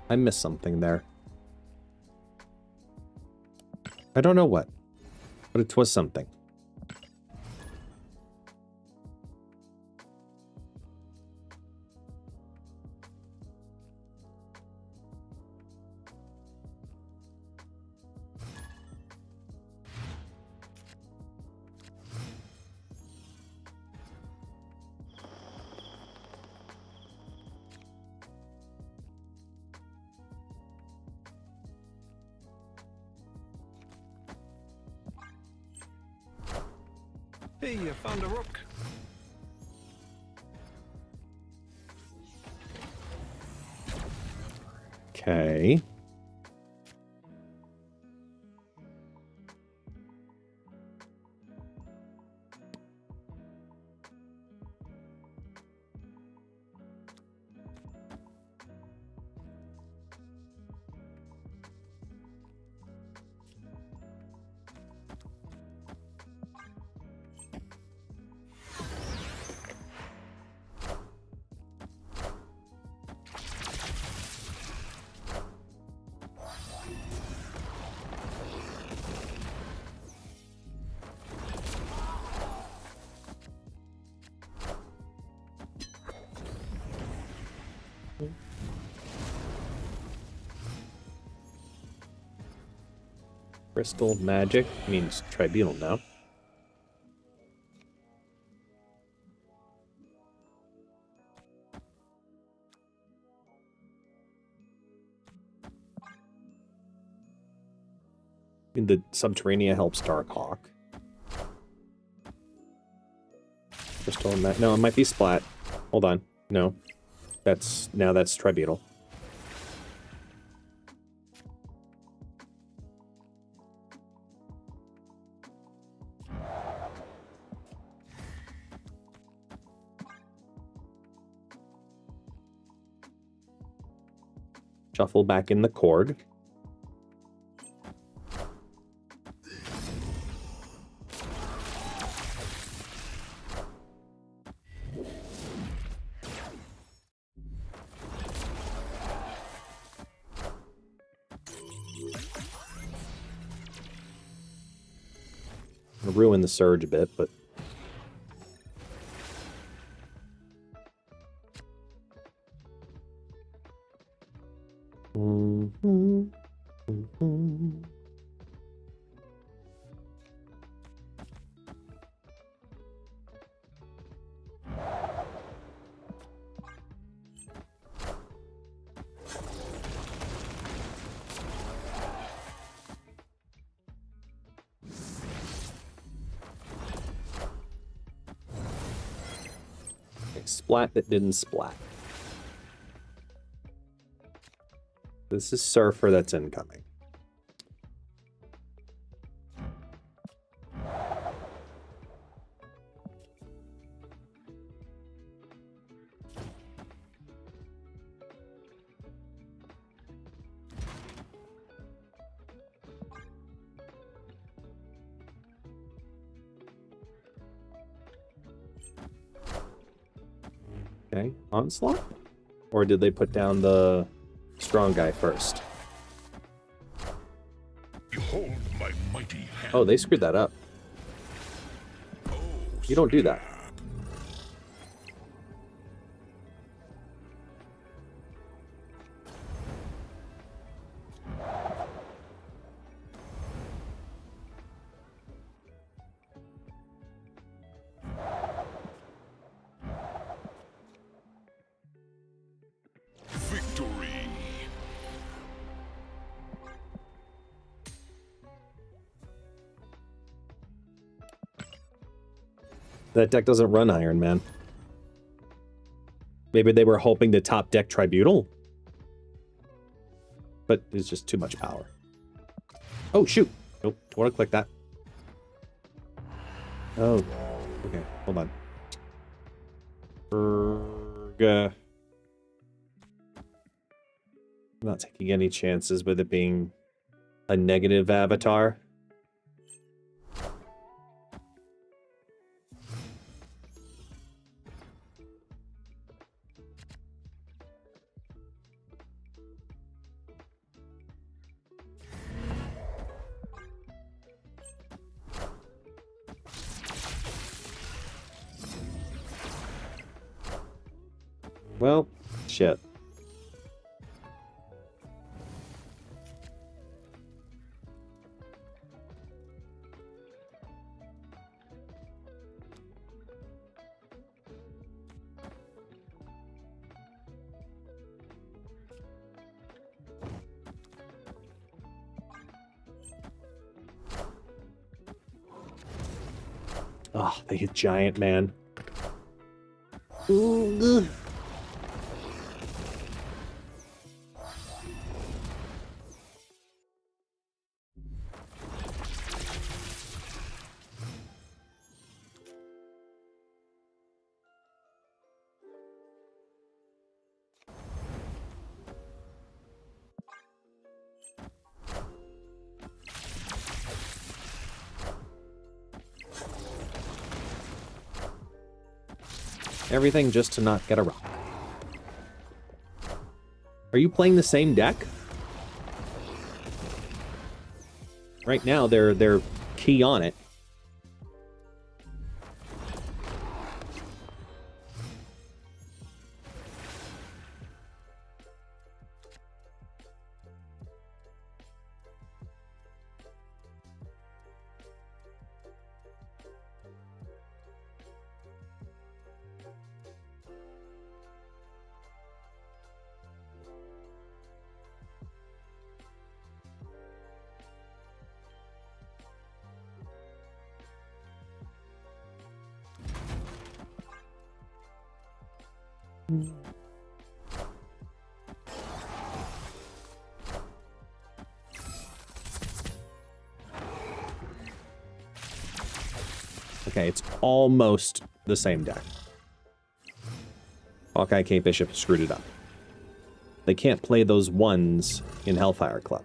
I missed something there. I don't know what, but it was something. Hey, I found a rook. Okay. Crystal magic means tribunal now. The Subterranea helps Darkhawk. Crystal no, it might be Splat. Hold on. No. That's Tribunal. Shuffle back in the Korg. Ruin the surge a bit, but splat that didn't splat. This is Surfer that's incoming. Okay, Onslaught? Or did they put down the strong guy first? Behold my mighty hand. Oh, they screwed that up. You don't do that. Victory. That deck doesn't run Iron Man. Maybe they were hoping to top deck Tribunal? But it's just too much power. Oh, shoot. Nope, don't want to click that. Oh, okay, hold on. I'm not taking any chances with it being a negative avatar. Well, shit. Oh, they hit giant, man. Ooh, everything just to not get a rock. Are you playing the same deck? Right now, they're key on it. Okay, it's almost the same deck. Hawkeye K Bishop screwed it up. They can't play those ones in Hellfire Club.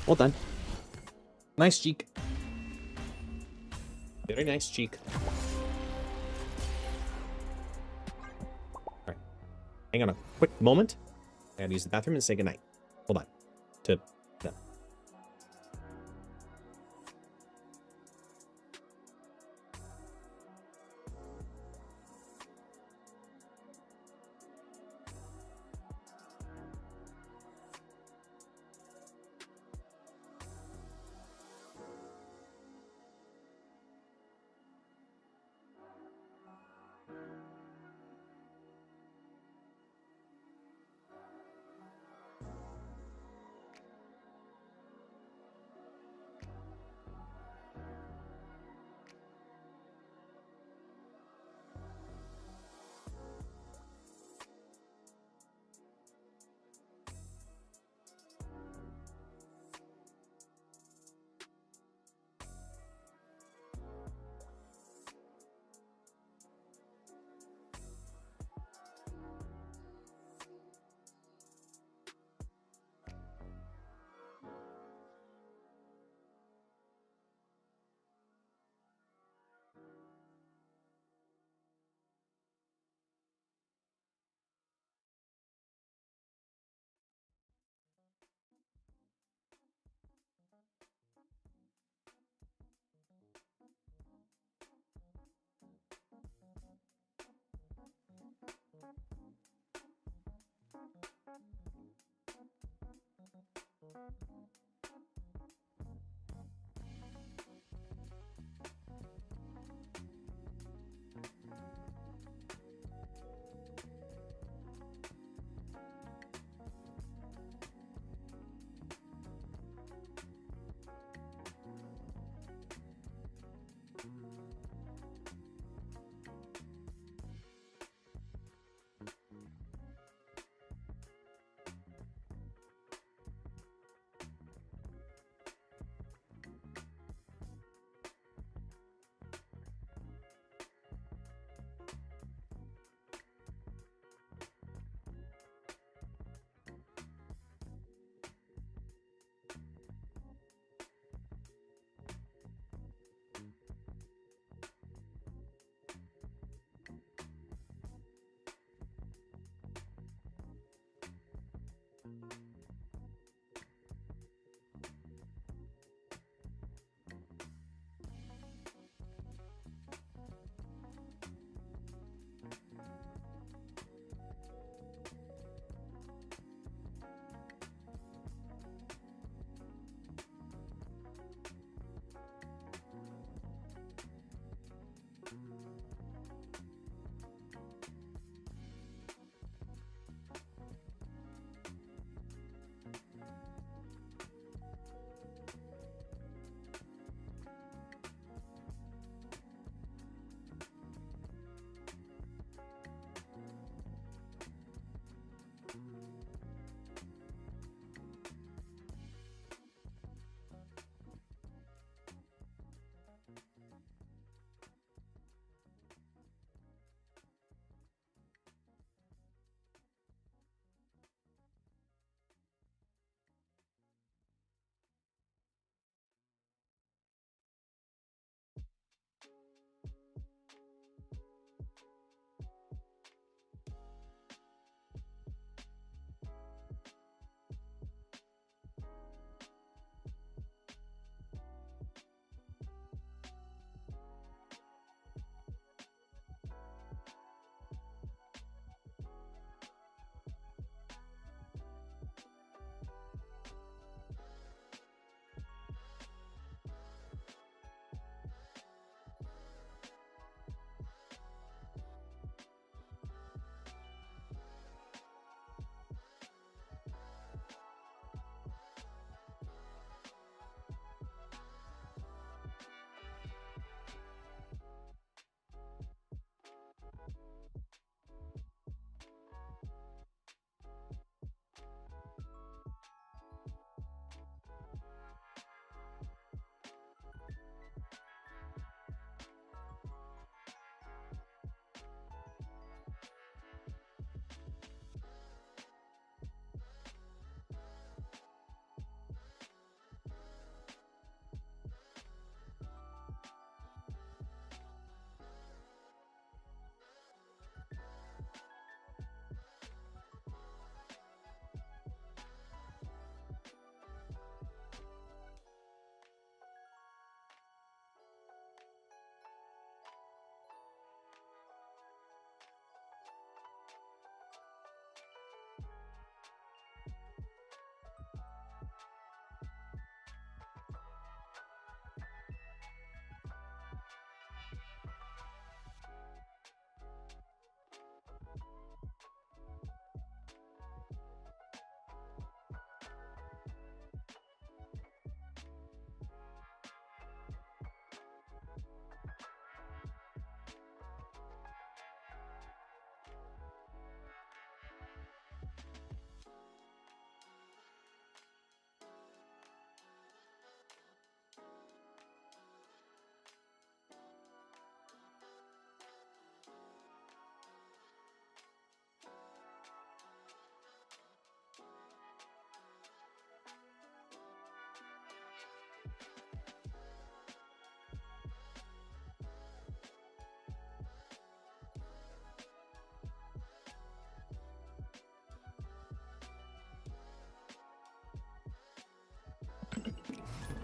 Well done. Nice cheek. Very nice cheek. Alright. Hang on a quick moment. I gotta use the bathroom and say goodnight. Hold on. To them.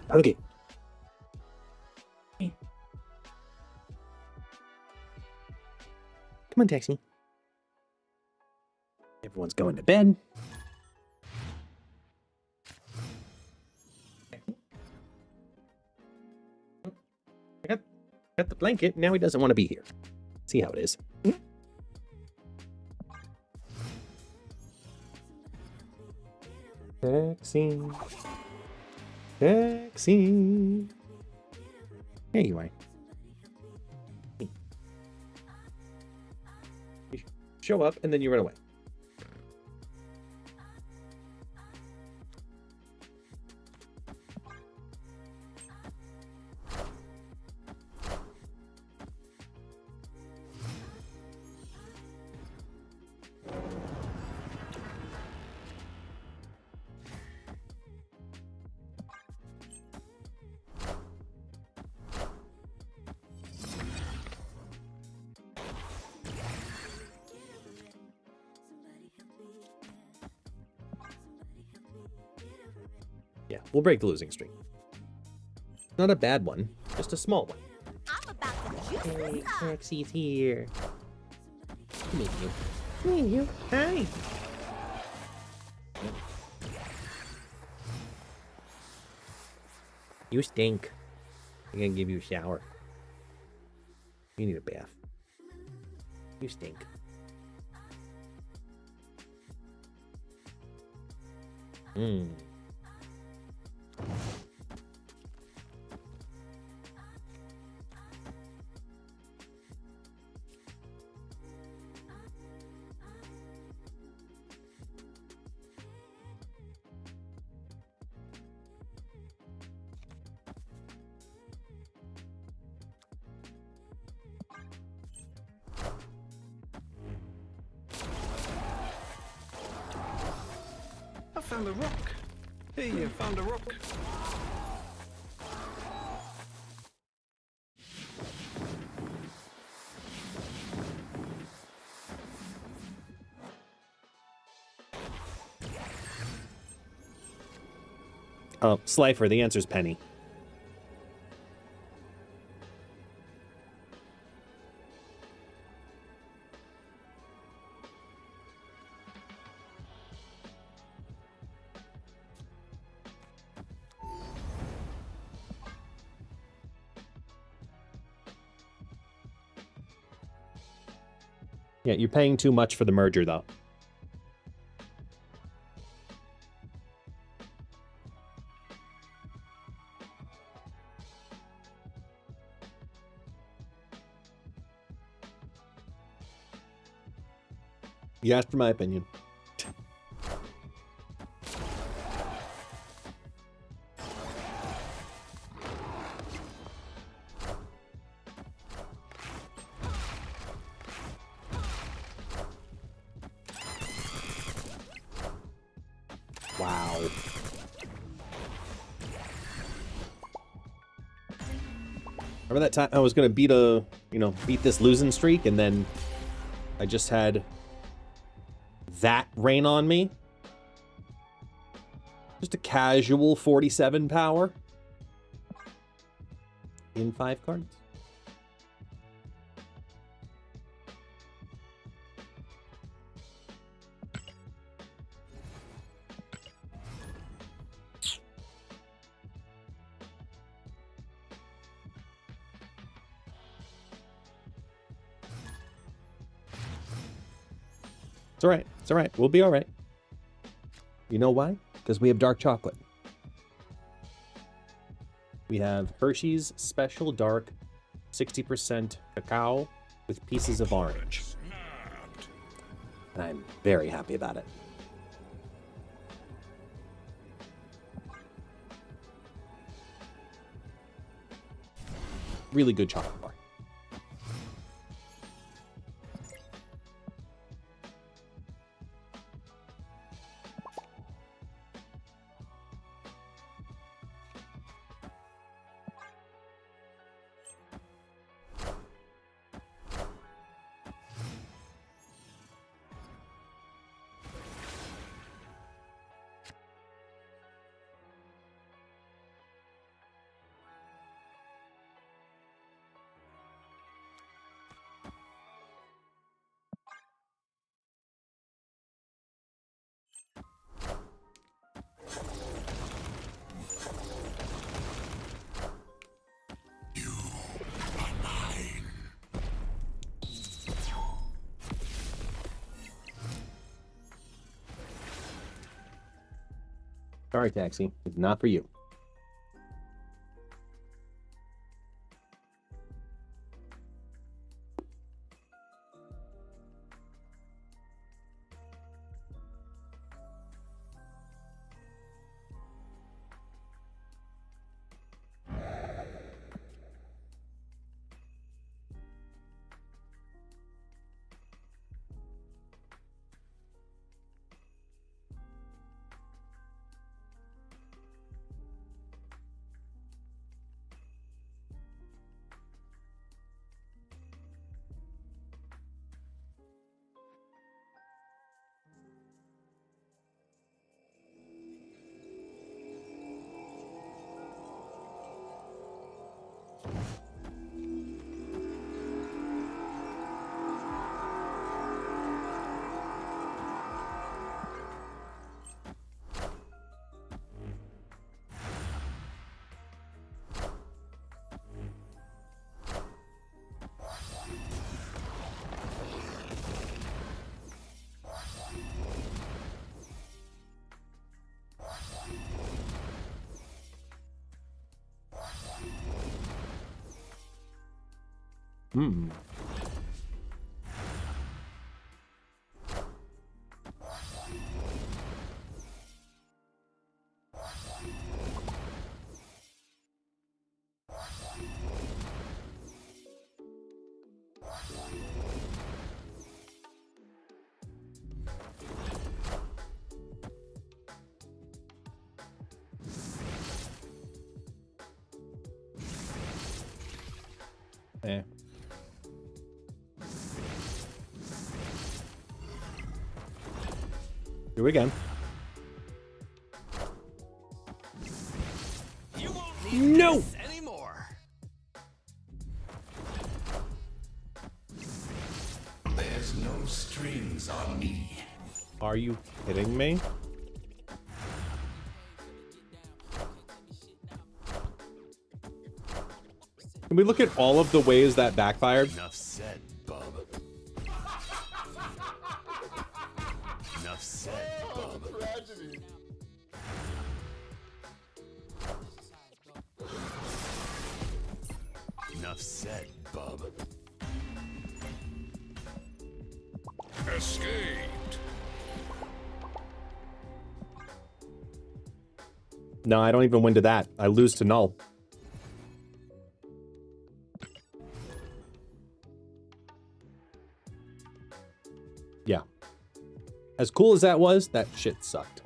Okay. Come on, taxi. Everyone's going to bed. I got the blanket. Now he doesn't want to be here. See how it is. Taxi. Taxi. There you are. You show up and then you run away. Yeah, we'll break the losing streak. Not a bad one, just a small one. I'm about to Hey, Taxi's here. Meet you. Meet you. Hi. You stink. I'm gonna give you a shower. You need a bath. You stink. Mmm. I found a rook. Hey, I found a rook. Oh, Slifer, the answer's Penny. Yeah, you're paying too much for the merger, though. You asked for my opinion. Wow. Remember that time I was gonna beat this losing streak, and then I just had that rain on me? Just a casual 47 power in 5 cards. It's all right. It's all right. We'll be all right. You know why? Because we have dark chocolate. We have Hershey's Special Dark 60% cacao with pieces of orange. And I'm very happy about it. Really good chocolate bar. Sorry, Taxi. It's not for you. Hmm. Eh. Here we go. You won't need No! this anymore. There's no strings on me. Are you kidding me? Can we look at all of the ways that backfired? Enough said, bub. Enough said, bub. Tragedy. Enough said, bub. Escaped. No, I don't even win to that. I lose to null. Yeah. As cool as that was, that shit sucked.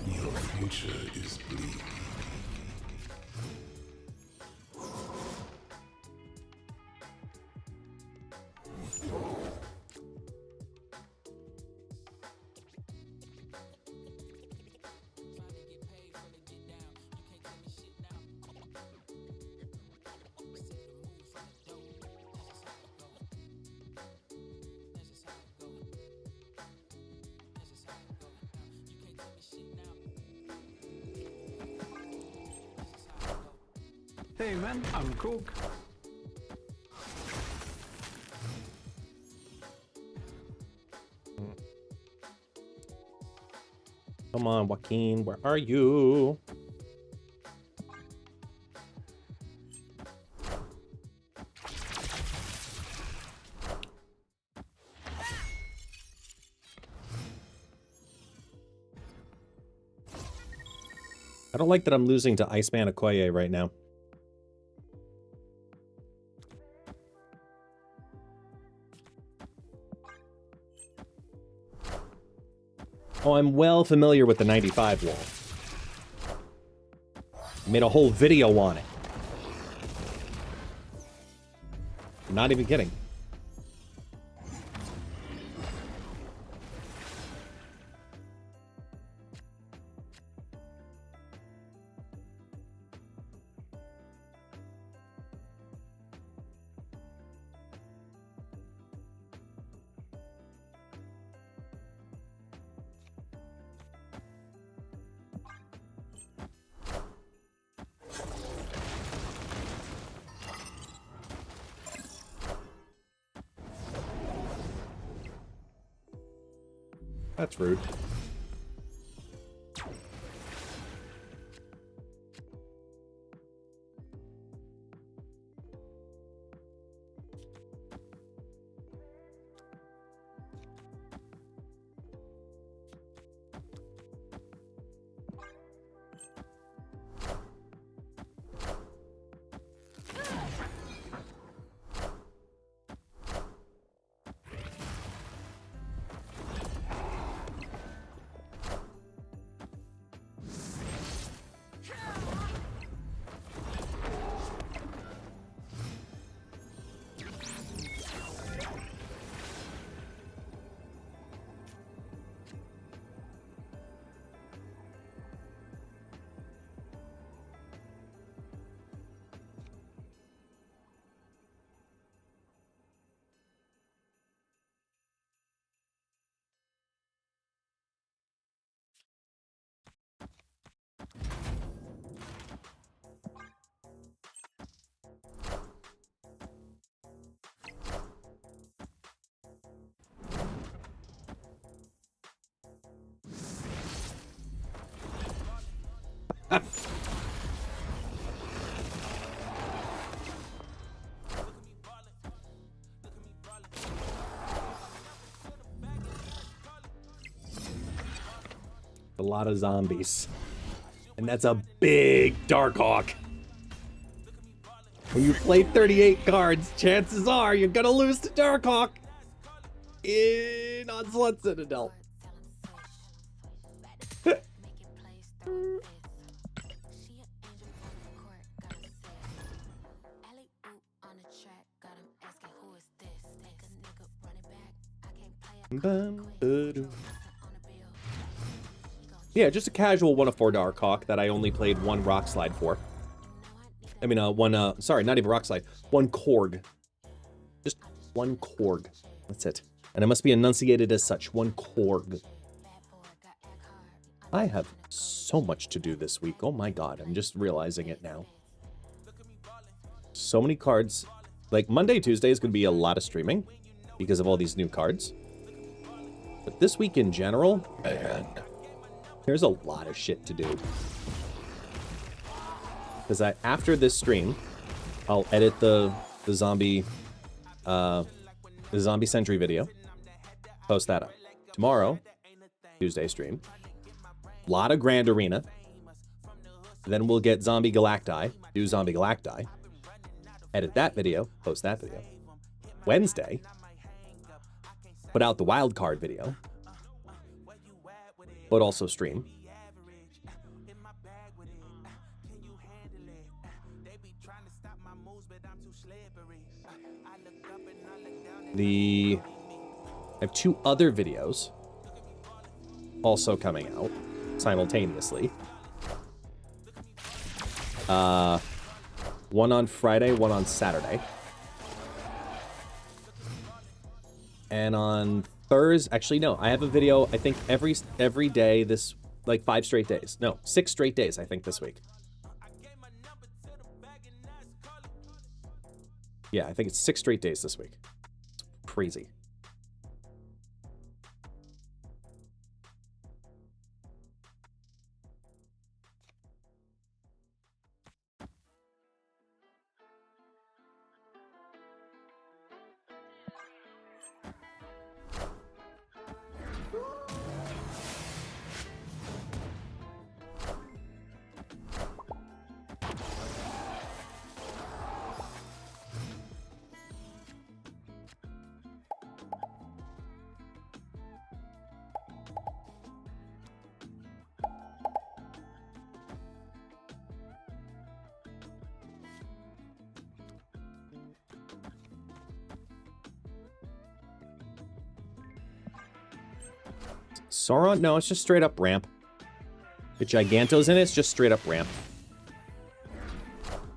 Your future is bleak. Hey man, I'm cook. Come on, Joaquin, where are you? I don't like that I'm losing to Iceman Okoye right now. Oh, I'm well familiar with the 95 wall. Made a whole video on it. I'm not even kidding. That's rude. a lot of zombies. And that's a big Darkhawk. When you play 38 cards, chances are you're gonna lose to Darkhawk in Onslaught Citadel. Yeah, just a casual 1 of 4 Darkhawk that I only played 1 Rock Slide for. I mean, sorry, not even Rock Slide. 1 Korg. Just 1 Korg. That's it. And it must be enunciated as such. 1 Korg. I have so much to do this week. Oh my god, I'm just realizing it now. So many cards. Like, Monday, Tuesday is going to be a lot of streaming because of all these new cards. But this week in general, man, there's a lot of shit to do. Because after this stream, I'll edit the zombie Sentry video, post that up. Tomorrow, Tuesday stream, lot of Grand Arena. Then we'll get Zombie Galacti, do Zombie Galacti, edit that video, post that video. Wednesday, put out the wild card video, but also stream. I have 2 other videos also coming out simultaneously. One on Friday, one on Saturday. And on Thursday, actually no, I have a video I think every day this, like 5 straight days. No, 6 straight days I think this week. Yeah, I think it's 6 straight days this week. It's crazy. Sauron? No, it's just straight up ramp. The Giganto's in it, it's just straight up ramp.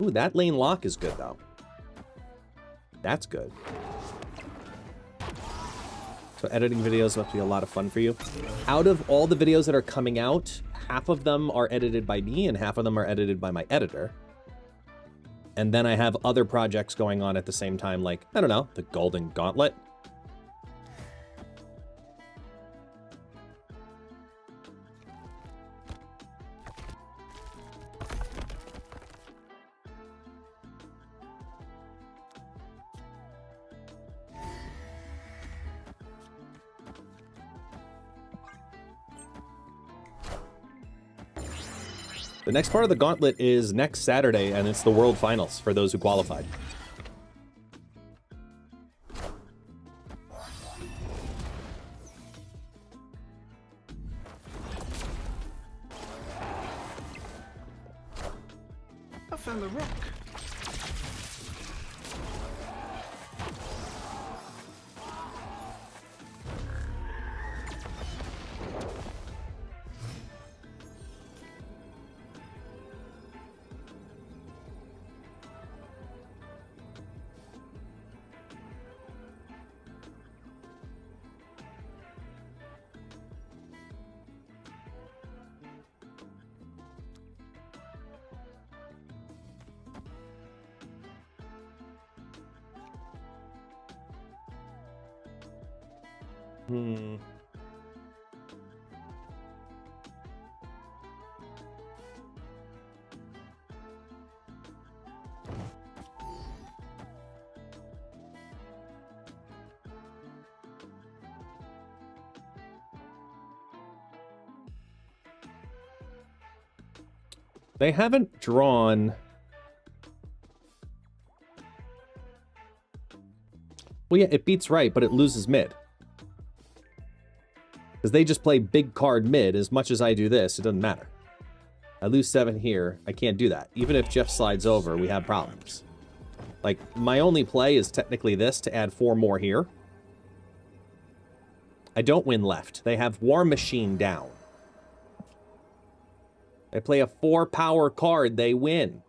Ooh, that lane lock is good, though. That's good. So editing videos must be a lot of fun for you. Out of all the videos that are coming out, half of them are edited by me and half of them are edited by my editor. And then I have other projects going on at the same time, like, I don't know, the Golden Gauntlet. The next part of the gauntlet is next Saturday, and it's the World Finals for those who qualified. I found the rock. They haven't drawn... Well, yeah, it beats right, but it loses mid. Because they just play big card mid. As much as I do this, it doesn't matter. I lose 7 here. I can't do that. Even if Jeff slides over, we have problems. Like, my only play is technically this, to add 4 more here. I don't win left. They have War Machine down. They play a 4 power card, they win.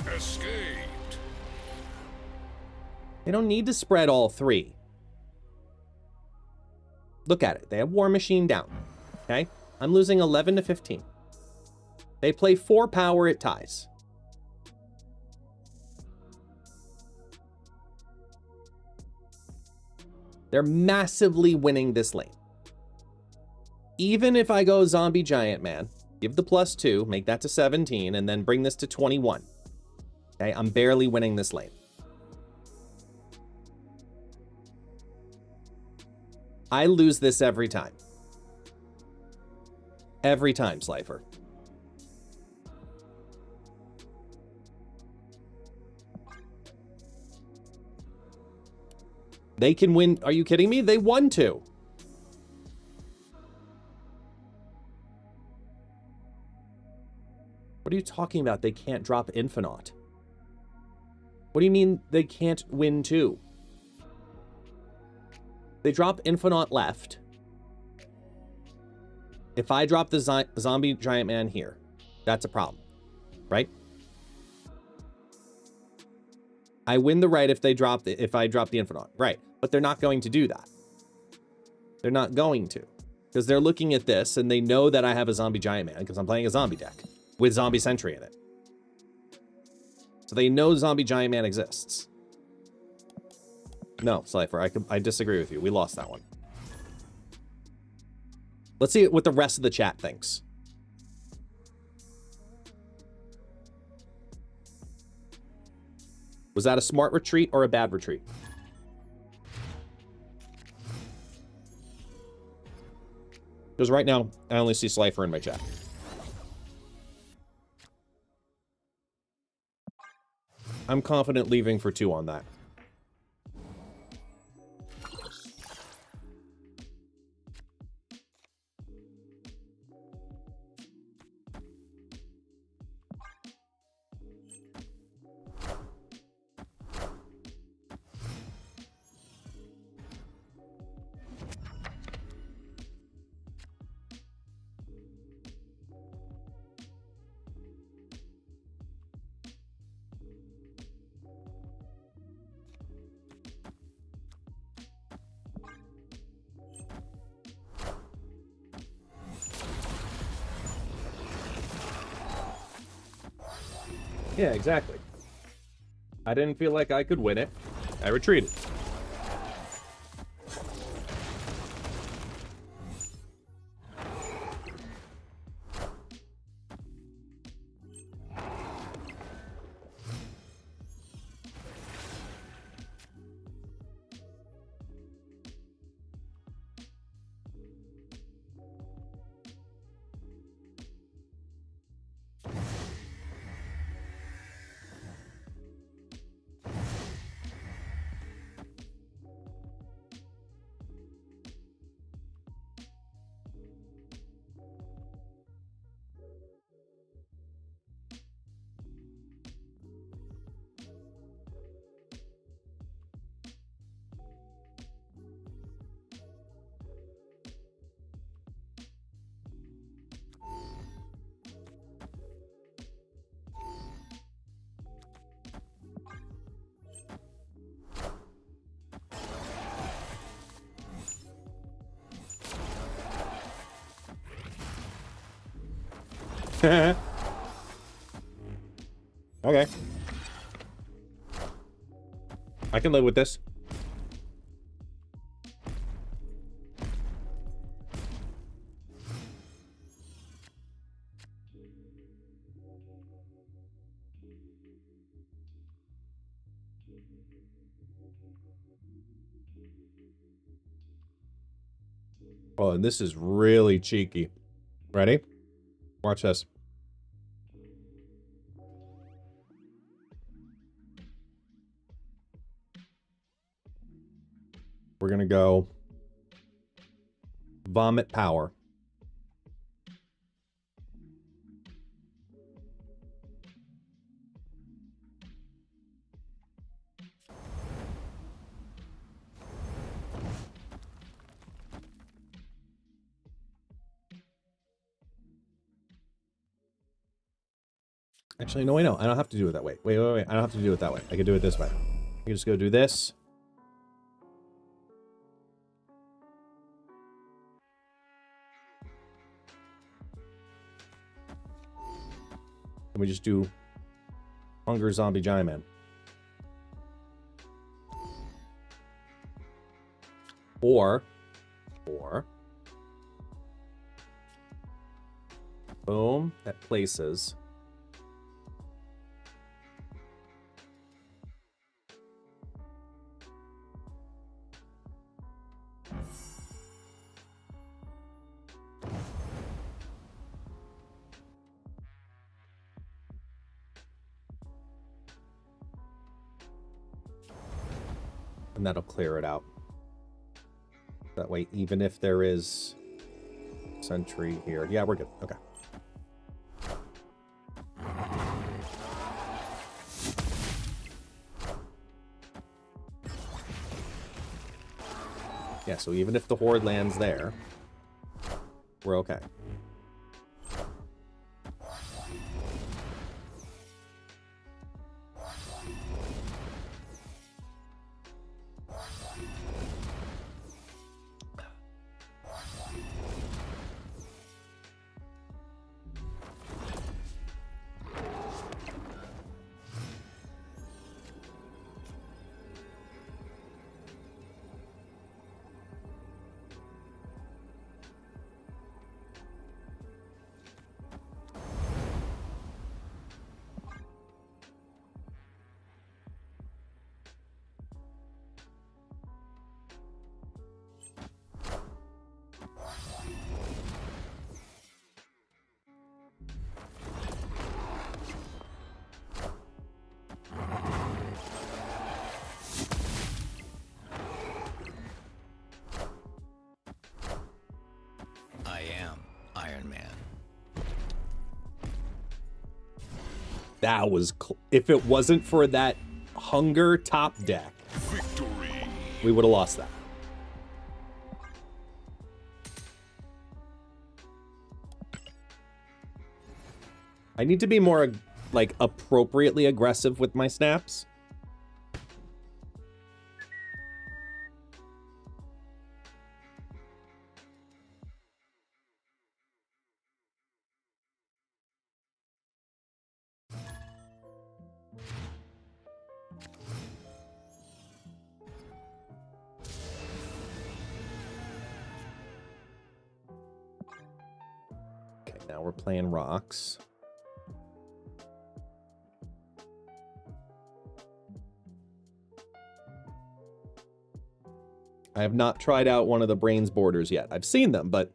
Escaped. They don't need to spread all 3. Look at it. They have War Machine down. Okay? I'm losing 11 to 15. They play 4 power, it ties. They're massively winning this lane. Even if I go Zombie Giant Man, give the +2, make that to 17, and then bring this to 21. Okay, I'm barely winning this lane. I lose this every time. Every time, Slifer. They can win. Are you kidding me? They won 2. What are you talking about? They can't drop Infinite. What do you mean they can't win 2? They drop Infinite left. If I drop the Zombie Giant Man here, that's a problem, right? I win the right if I drop the Infinite, right? But they're not going to do that. They're not going to, because they're looking at this and they know that I have a Zombie Giant Man because I'm playing a zombie deck with Zombie Sentry in it. So they know Zombie Giant Man exists. No, Slifer, I disagree with you. We lost that one. Let's see what the rest of the chat thinks. Was that a smart retreat or a bad retreat? Because right now, I only see Slifer in my chat. I'm confident leaving for 2 on that. Yeah, exactly. I didn't feel like I could win it. I retreated. Okay. I can live with this. Oh, and this is really cheeky. Ready? Watch this. We're gonna go vomit power. Actually, no, wait, no. I don't have to do it that way. Wait. I don't have to do it that way. I can do it this way. I can just go do this. And we just do Hunger Zombie Giant Man. Or boom, that places. And that'll clear it out. That way, even if there is Sentry here. Yeah, we're good. Okay. Yeah, so even if the Horde lands there, we're okay. That was... if it wasn't for that hunger top deck, we would have lost that. I need to be more, like, appropriately aggressive with my snaps. Now we're playing rocks. I have not tried out one of the brains borders yet. I've seen them, but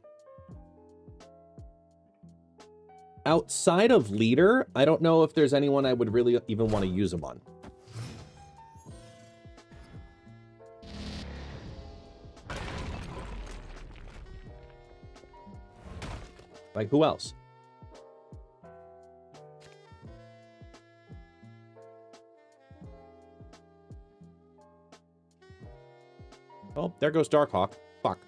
outside of leader, I don't know if there's anyone I would really even want to use them on. Like, who else? Oh, there goes Darkhawk. Fuck.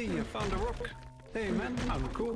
Hey, you found a rook. Hey, man, I'm cool.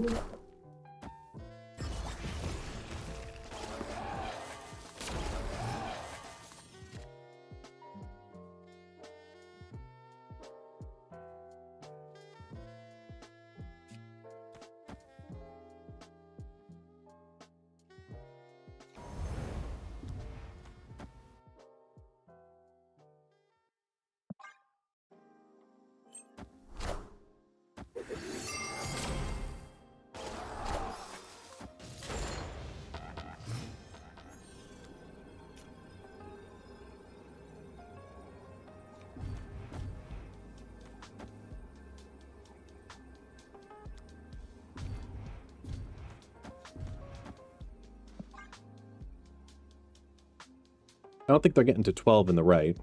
I don't think they're getting to 12 in the right.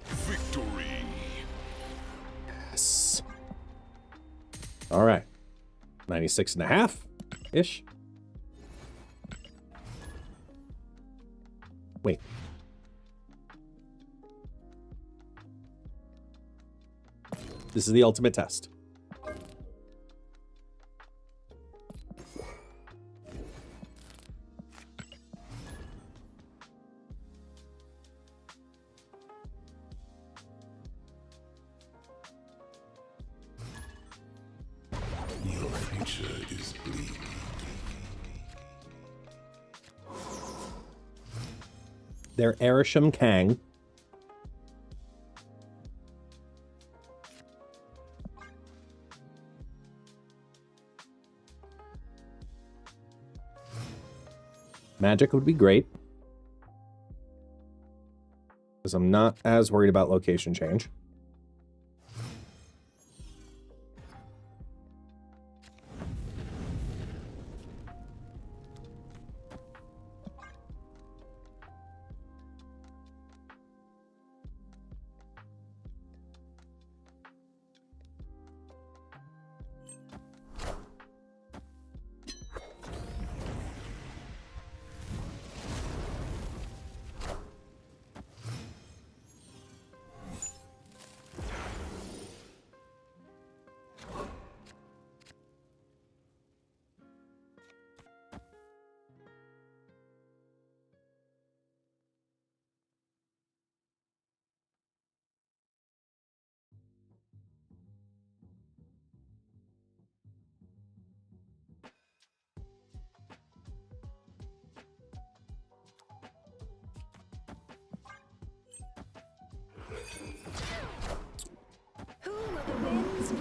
Victory. Yes. All right. 96.5-ish. Wait. This is the ultimate test. Your future is bleak. They're Arishem Kang. Magic would be great, because I'm not as worried about location change.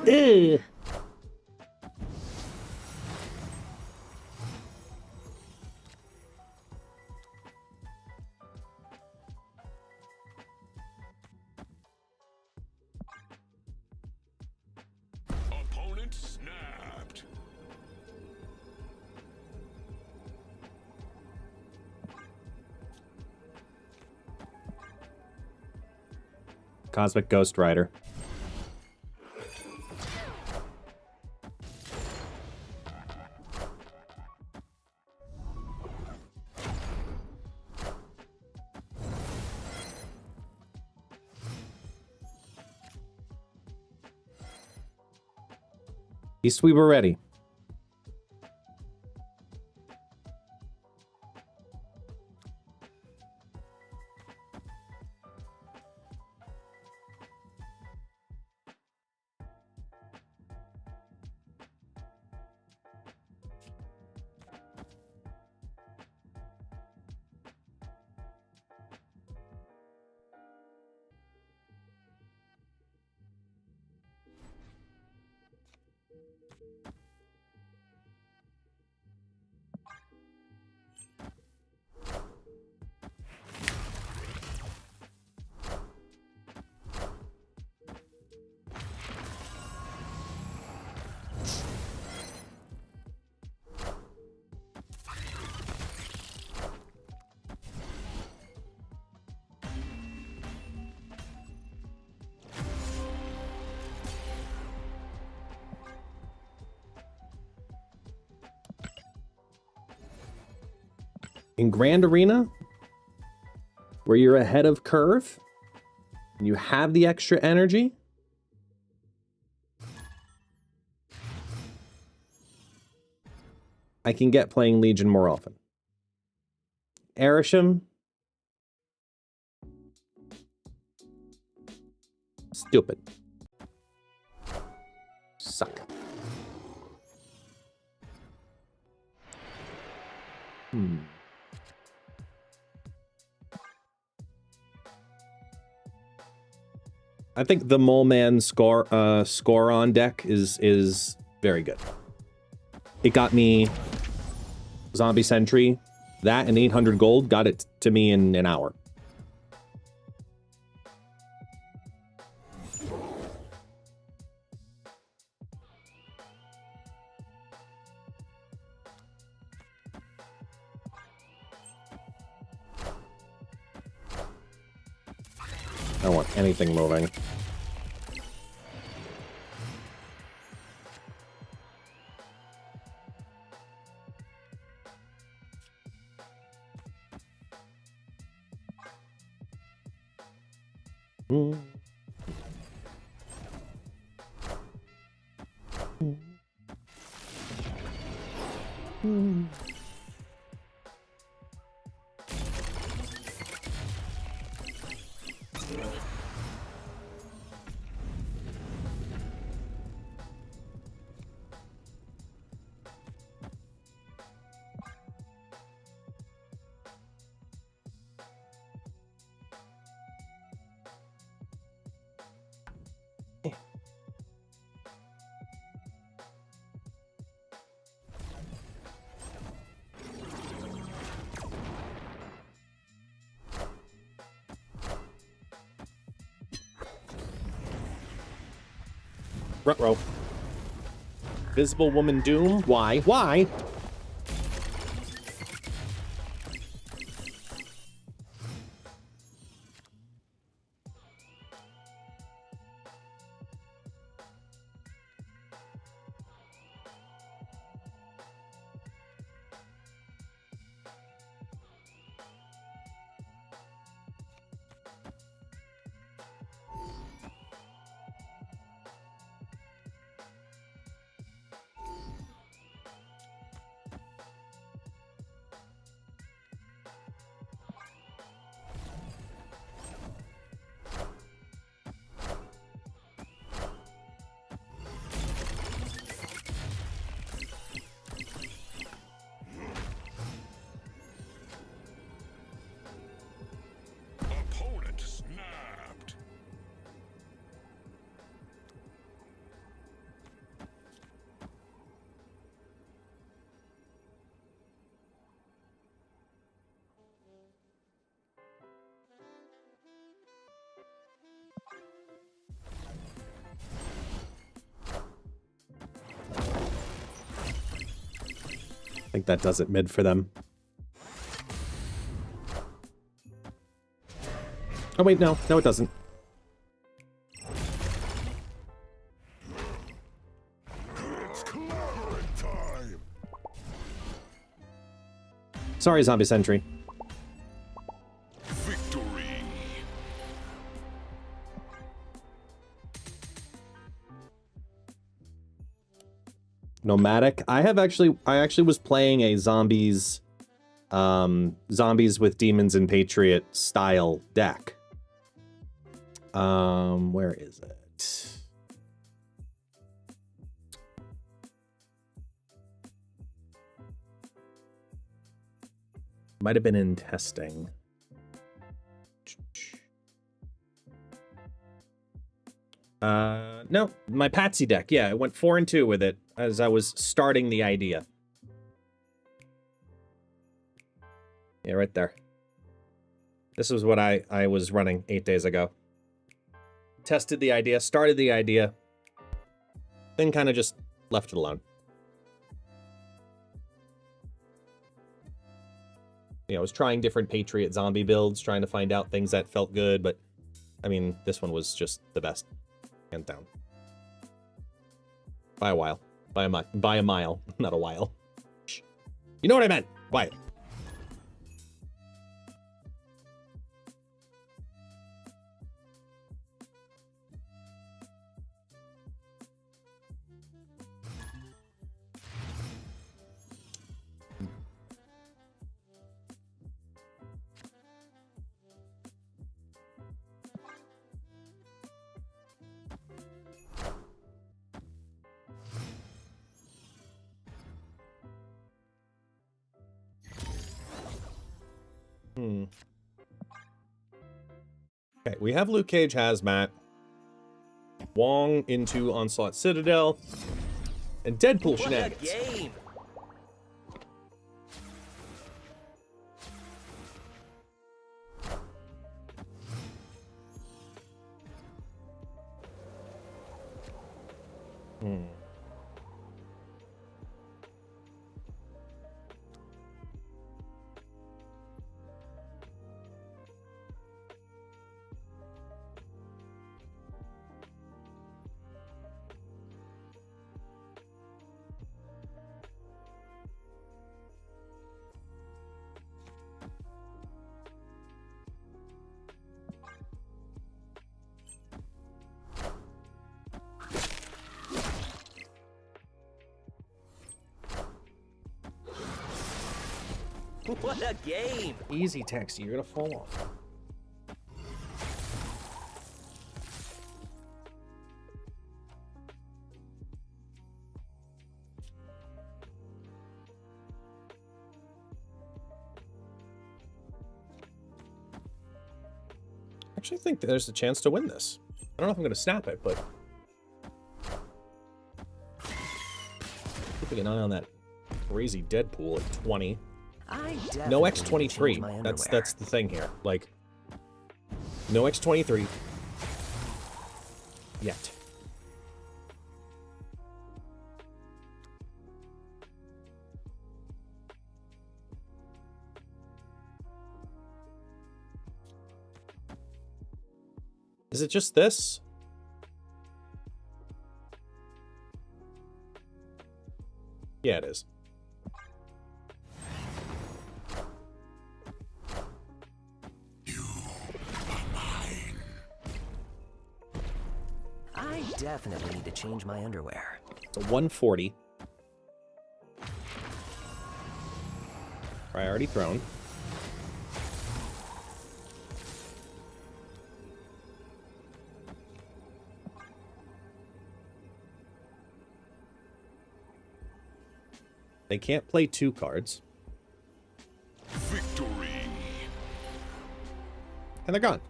Ew. Opponent snapped. Cosmic Ghost Rider. East we were ready. In Grand Arena, where you're ahead of curve, and you have the extra energy, I can get playing Legion more often. Erisham, stupid. Suck. I think the Mole Man score on deck is very good. It got me Zombie Sentry. That and 800 gold got it to me in an hour. I don't want anything moving. Ruh-roh. Visible Woman Doom? Why? Why? Opponent snapped. I think that does it mid for them. Oh wait, no. No, it doesn't. It's clobbering time. Sorry, Zombie Sentry. Victory. Nomadic. I actually was playing a zombies with demons and patriot style deck. Where is it? Might have been in testing. No, my Patsy deck. Yeah, I went 4 and 2 with it as I was starting the idea. Yeah, right there. This was what I was running 8 days ago. Tested the idea, started the idea, then kind of just left it alone. You know, I was trying different Patriot zombie builds, trying to find out things that felt good, but I mean, this one was just the best, hands down. By a while. By a mile, not a while. You know what I meant. Quiet. Okay, we have Luke Cage Hazmat, Wong into Onslaught Citadel, and Deadpool shenanigans. Game. What a game! Easy, Taxi. You're gonna fall off. I actually think there's a chance to win this. I don't know if I'm gonna snap it, but keeping an eye on that crazy Deadpool at 20. No X23. That's the thing here. Like, no X23 yet. Is it just this? Yeah, it is. I definitely need to change my underwear. It's a 140. Priority throne. They can't play 2 cards. Victory. And they're gone.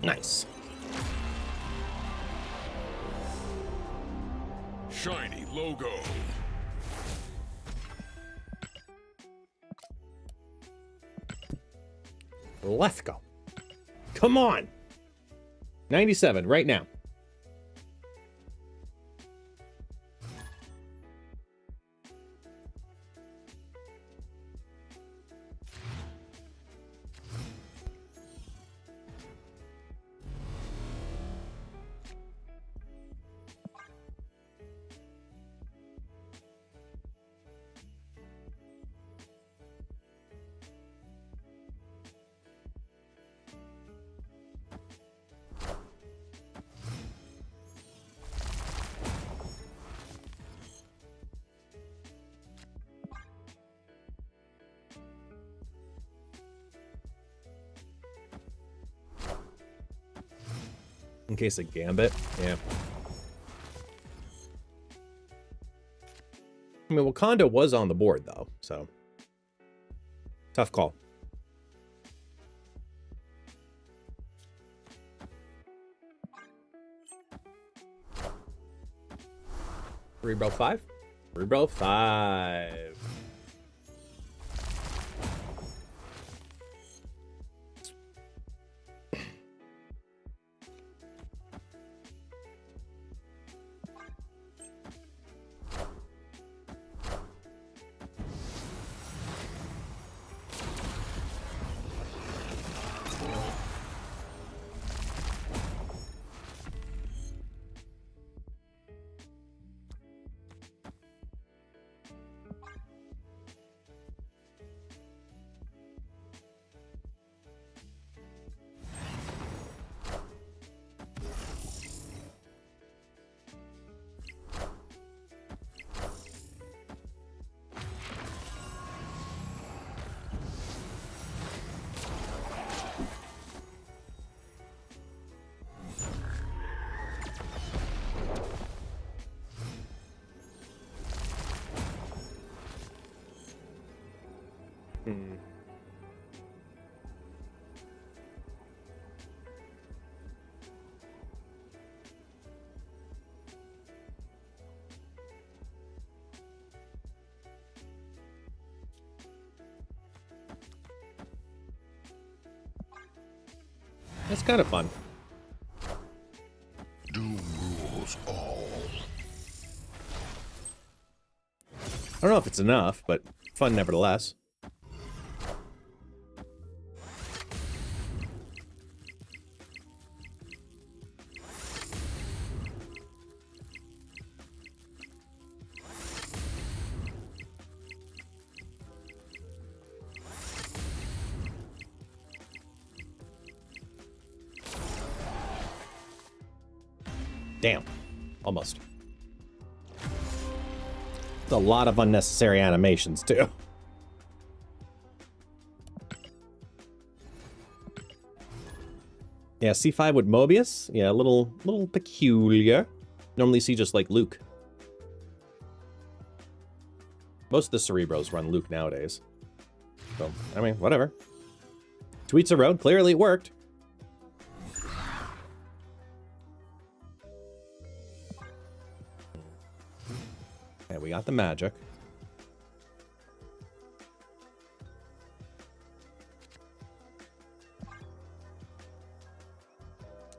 Nice. Shiny logo. Let's go. Come on. 97 right now. In case of Gambit, yeah. I mean, Wakanda was on the board, though, so... Tough call. Rebro 5? Rebro 5. Hmm. That's kind of fun. Doom rules all. I don't know if it's enough, but fun nevertheless. Damn. Almost. It's a lot of unnecessary animations, too. Yeah, C5 with Mobius? Yeah, a little peculiar. Normally see just like Luke. Most of the Cerebros run Luke nowadays. So, I mean, whatever. Tweets a road. Clearly it worked. Okay, we got the magic.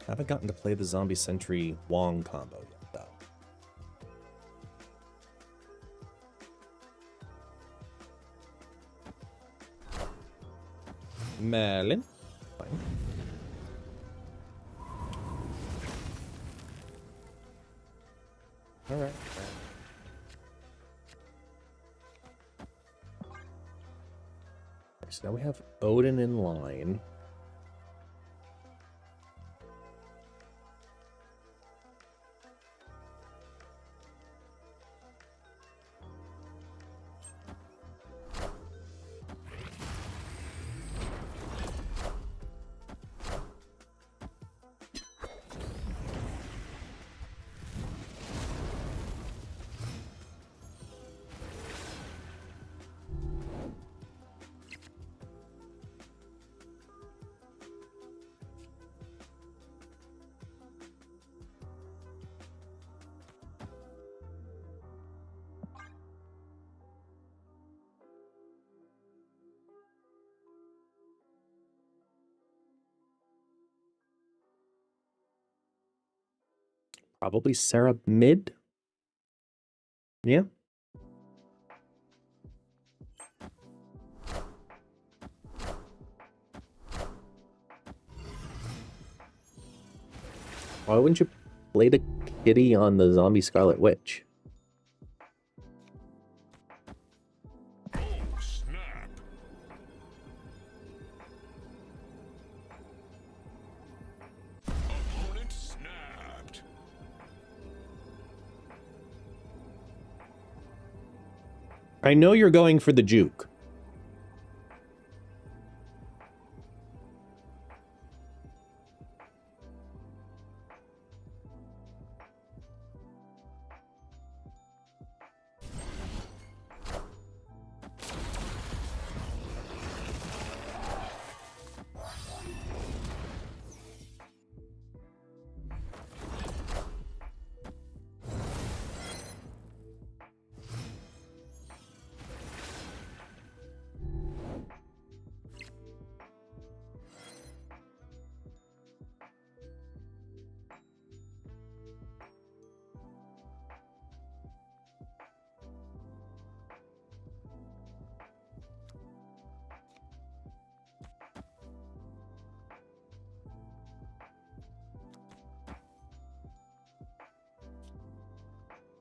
Haven't gotten to play the Zombie Sentry Wong combo yet, though. Merlin. Fine. All right. So now we have Odin in line. Probably Sarah mid. Yeah. Why wouldn't you play the kitty on the Zombie Scarlet Witch? Oh, snap. Opponent snapped. I know you're going for the juke.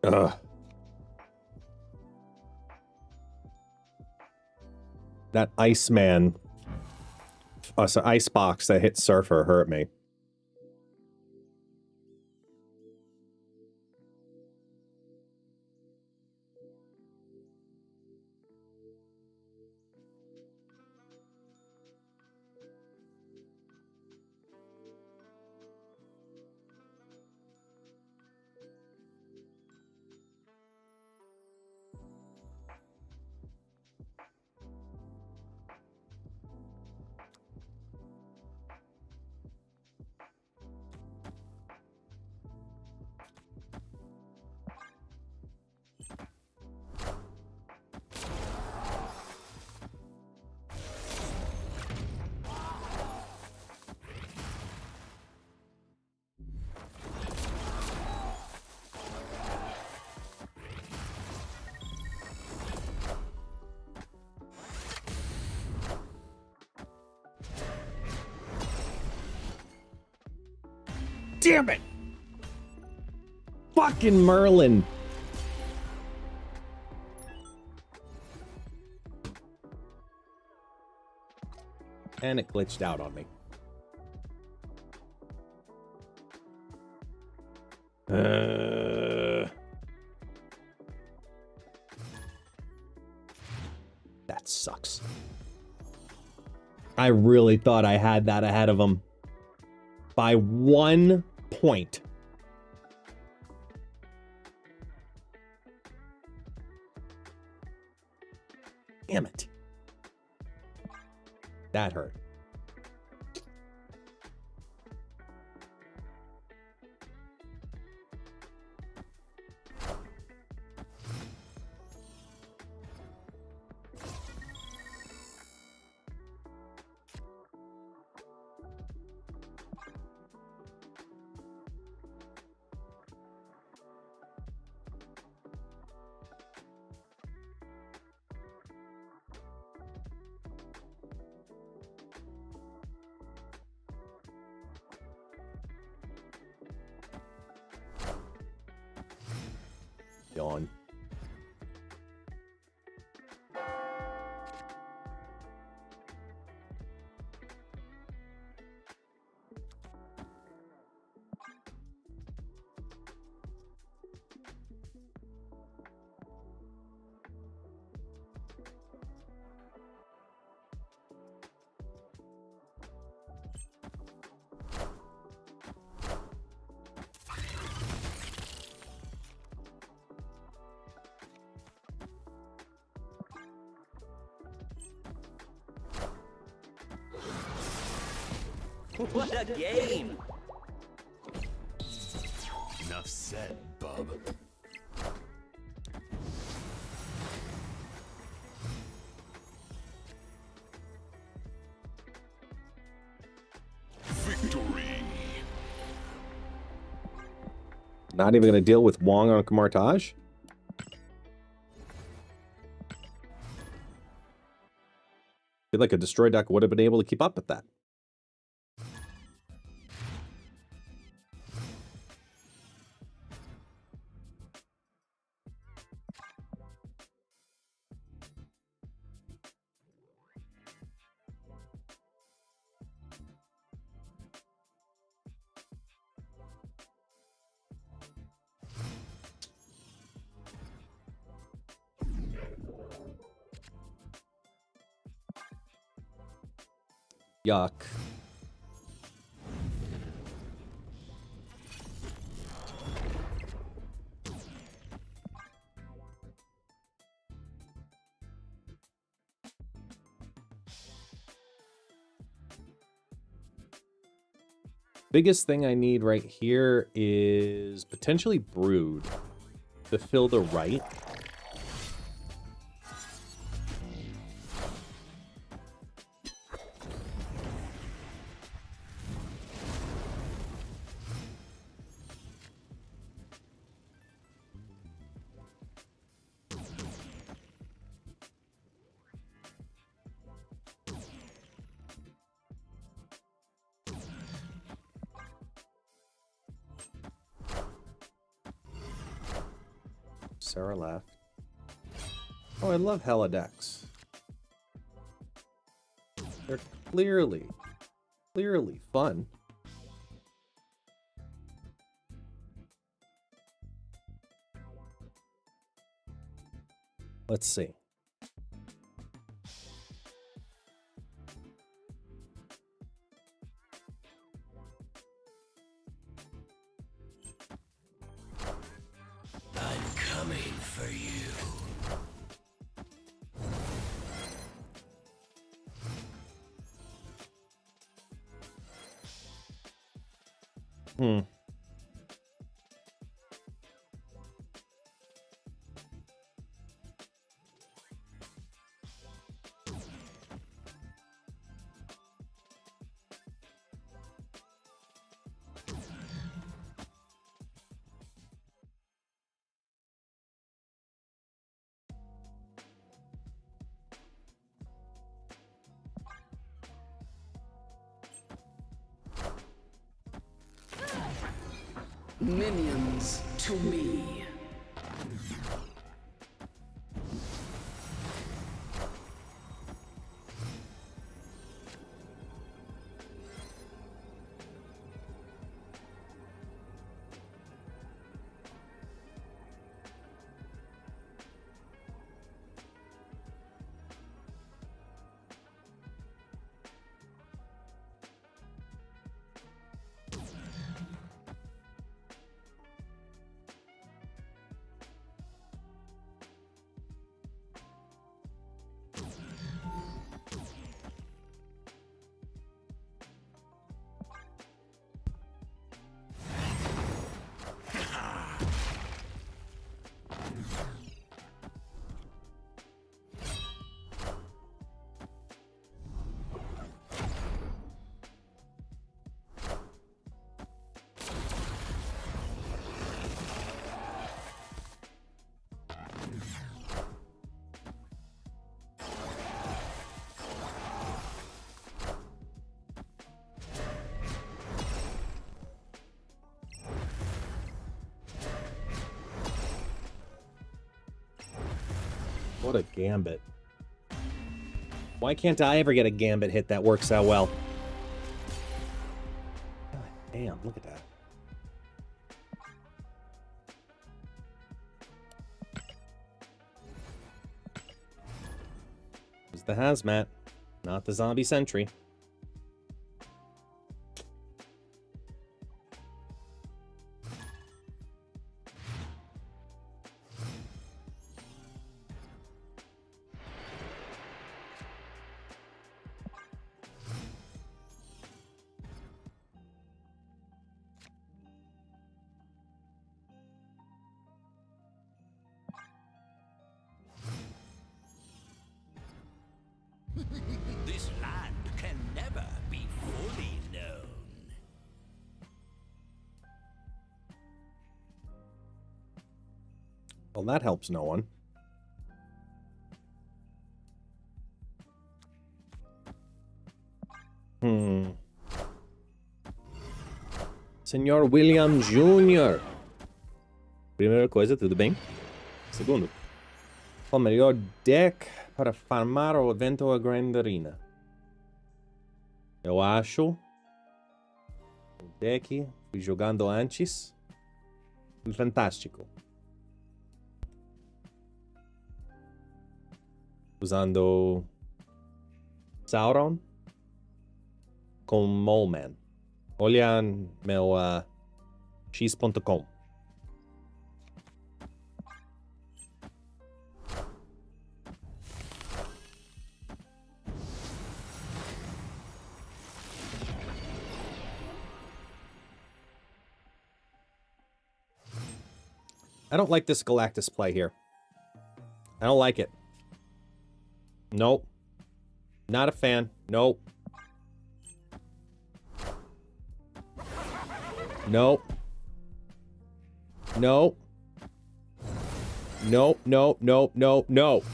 Ugh. That Iceman, so Icebox that hit Surfer hurt me. damn it! Fucking Merlin. And it glitched out on me. That sucks. I really thought I had that ahead of him. By 1 point. Damn it. That hurt. Yawn. What a game! Enough said, bub. Victory! Not even going to deal with Wong on Kamartaj? Feel like a Destroy deck would have been able to keep up with that. Yuck. Biggest thing I need right here is potentially Brood to fill the right. Sarah left. Oh, I love Hella decks. They're clearly fun. Let's see. I'm coming for you. Minions to me. What a gambit. Why can't I ever get a gambit hit that works out well? God damn, look at that. It's the hazmat, not the zombie sentry. This land can never be fully known. Well, that helps no one. Senhor William Jr. Primeira coisa, tudo bem? Segundo, qual o melhor deck para farmar o evento a Grande Arena? Eu acho o deck fui jogando antes fantástico. Usando Sauron com Moleman. Olha meu x.com. I don't like this Galactus play here. I don't like it. Nope. Not a fan. Nope. Nope. Nope. Nope, nope, nope, nope, nope.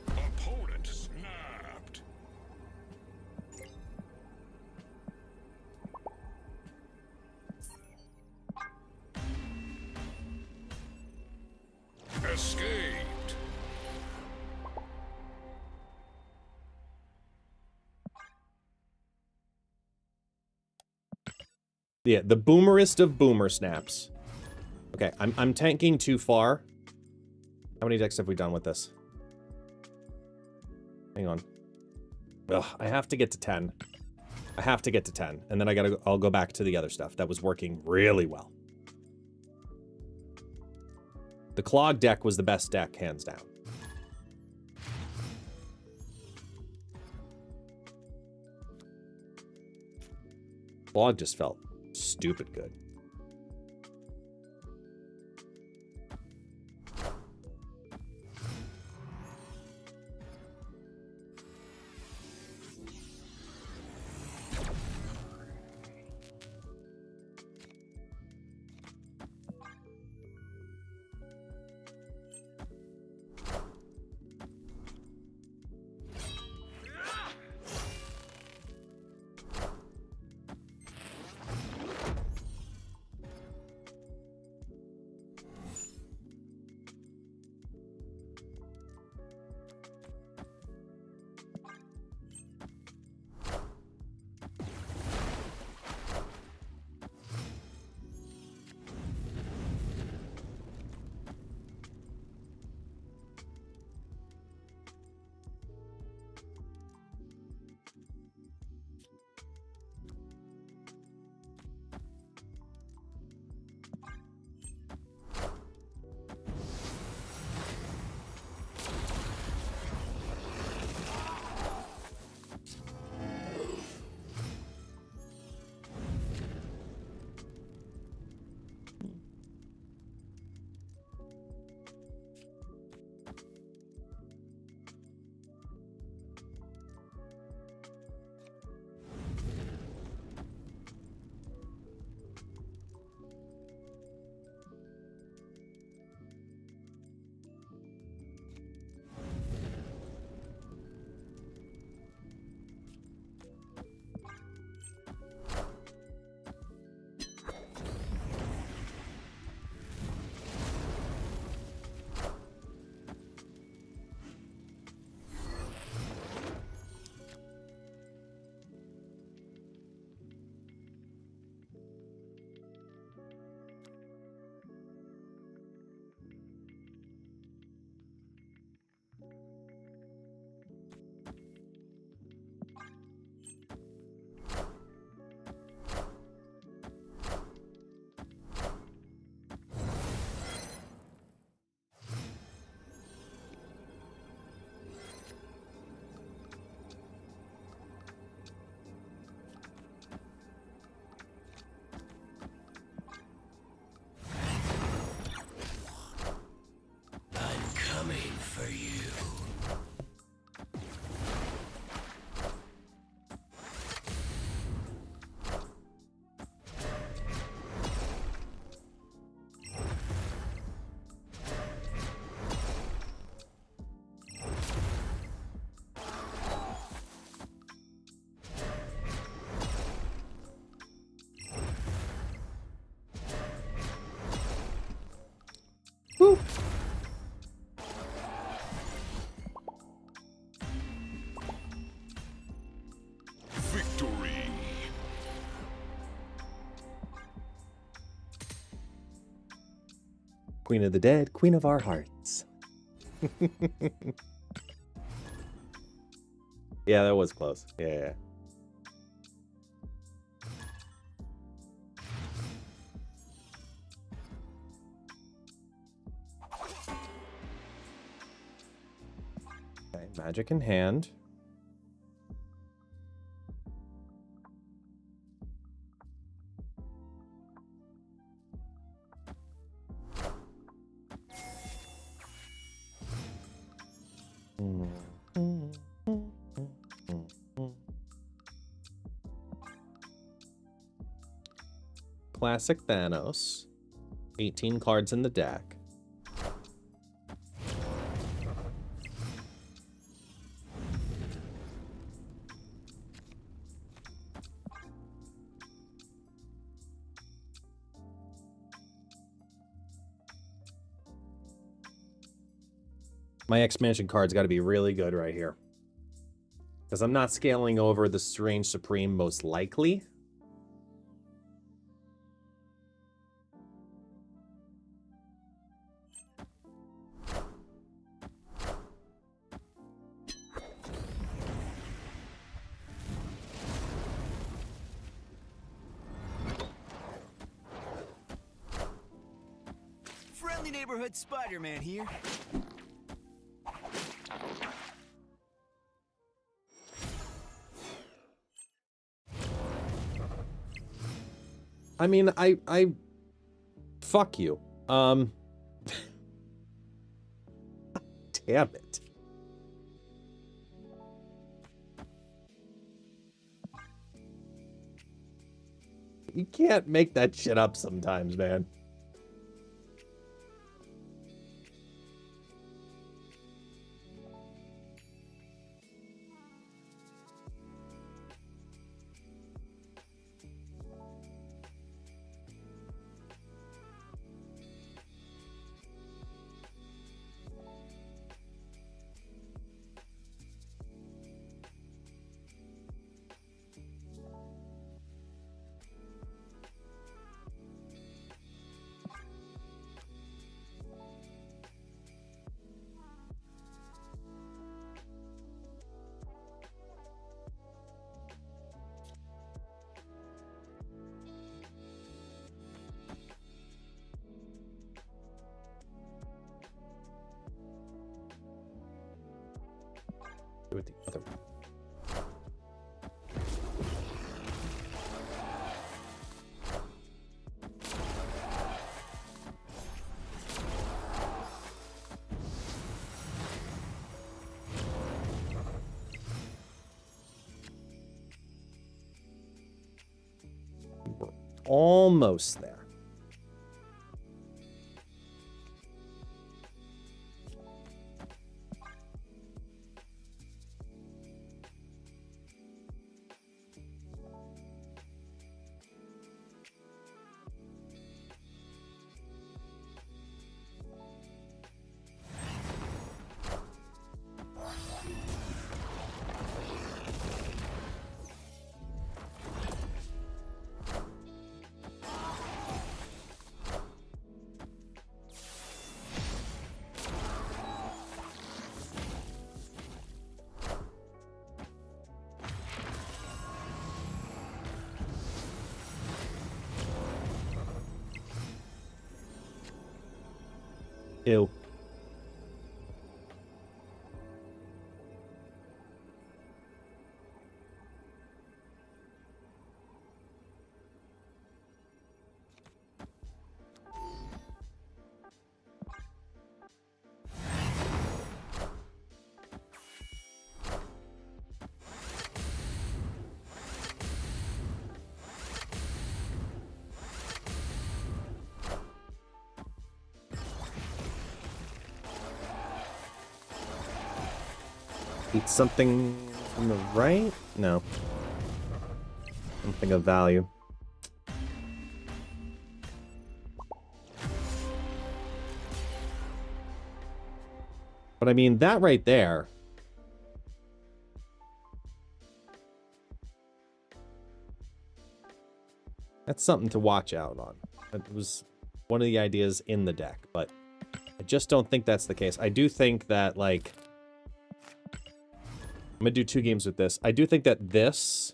Opponent snapped. Escaped. Yeah, the boomerest of boomer snaps. Okay, I'm tanking too far. How many decks have we done with this? Hang on. Ugh, I have to get to 10. I have to get to 10, and then I'll go back to the other stuff that was working really well. The Clog deck was the best deck, hands down. Clog just felt stupid good. Queen of the dead, queen of our hearts. Yeah, that was close. Yeah. Okay, magic in hand. Classic Thanos. 18 cards in the deck. My expansion card's got to be really good right here. Because I'm not scaling over the Strange Supreme most likely. Friendly neighborhood Spider-Man here. I mean, I fuck you. Damn it. You can't make that shit up sometimes, man. With the other one. We're almost there. Ew. Eat something from the right? No. Something of value. But I mean, that right there. That's something to watch out on. That was one of the ideas in the deck, but I just don't think that's the case. I do think that, like... I'm gonna do 2 games with this. I do think that this...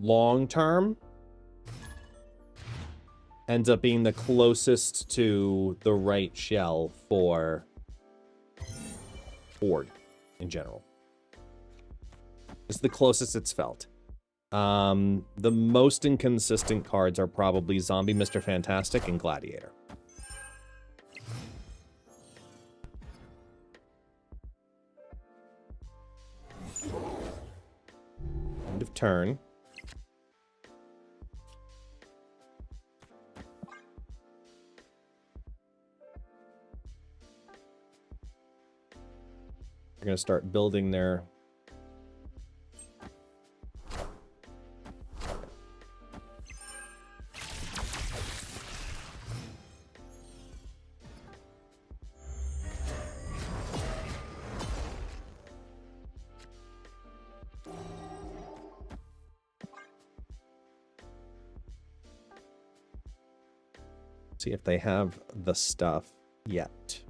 long term... ends up being the closest to the right shell for... Horde, in general. It's the closest it's felt. The most inconsistent cards are probably Zombie, Mr. Fantastic, and Gladiator. End of turn. They're going to start building their... See if they have the stuff yet.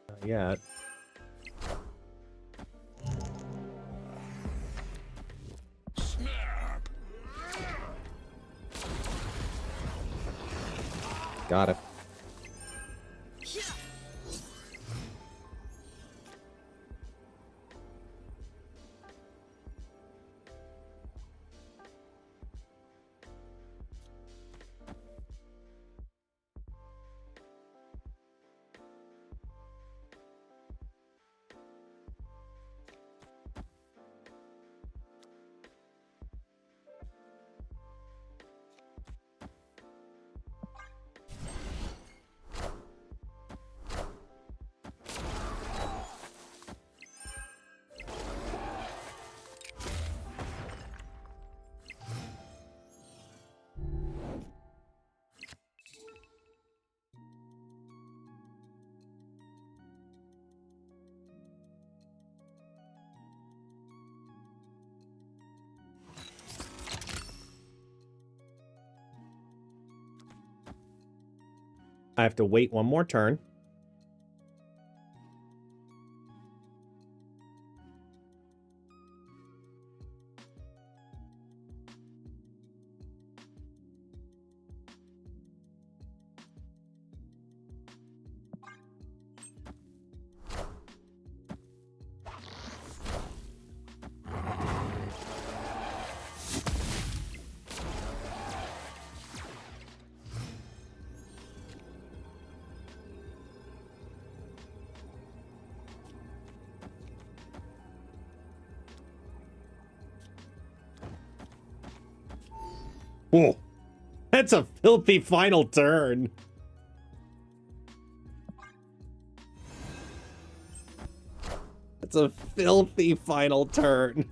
Not yet. Snap. Got it. I have to wait one more turn. Whoa. That's a filthy final turn. That's a filthy final turn.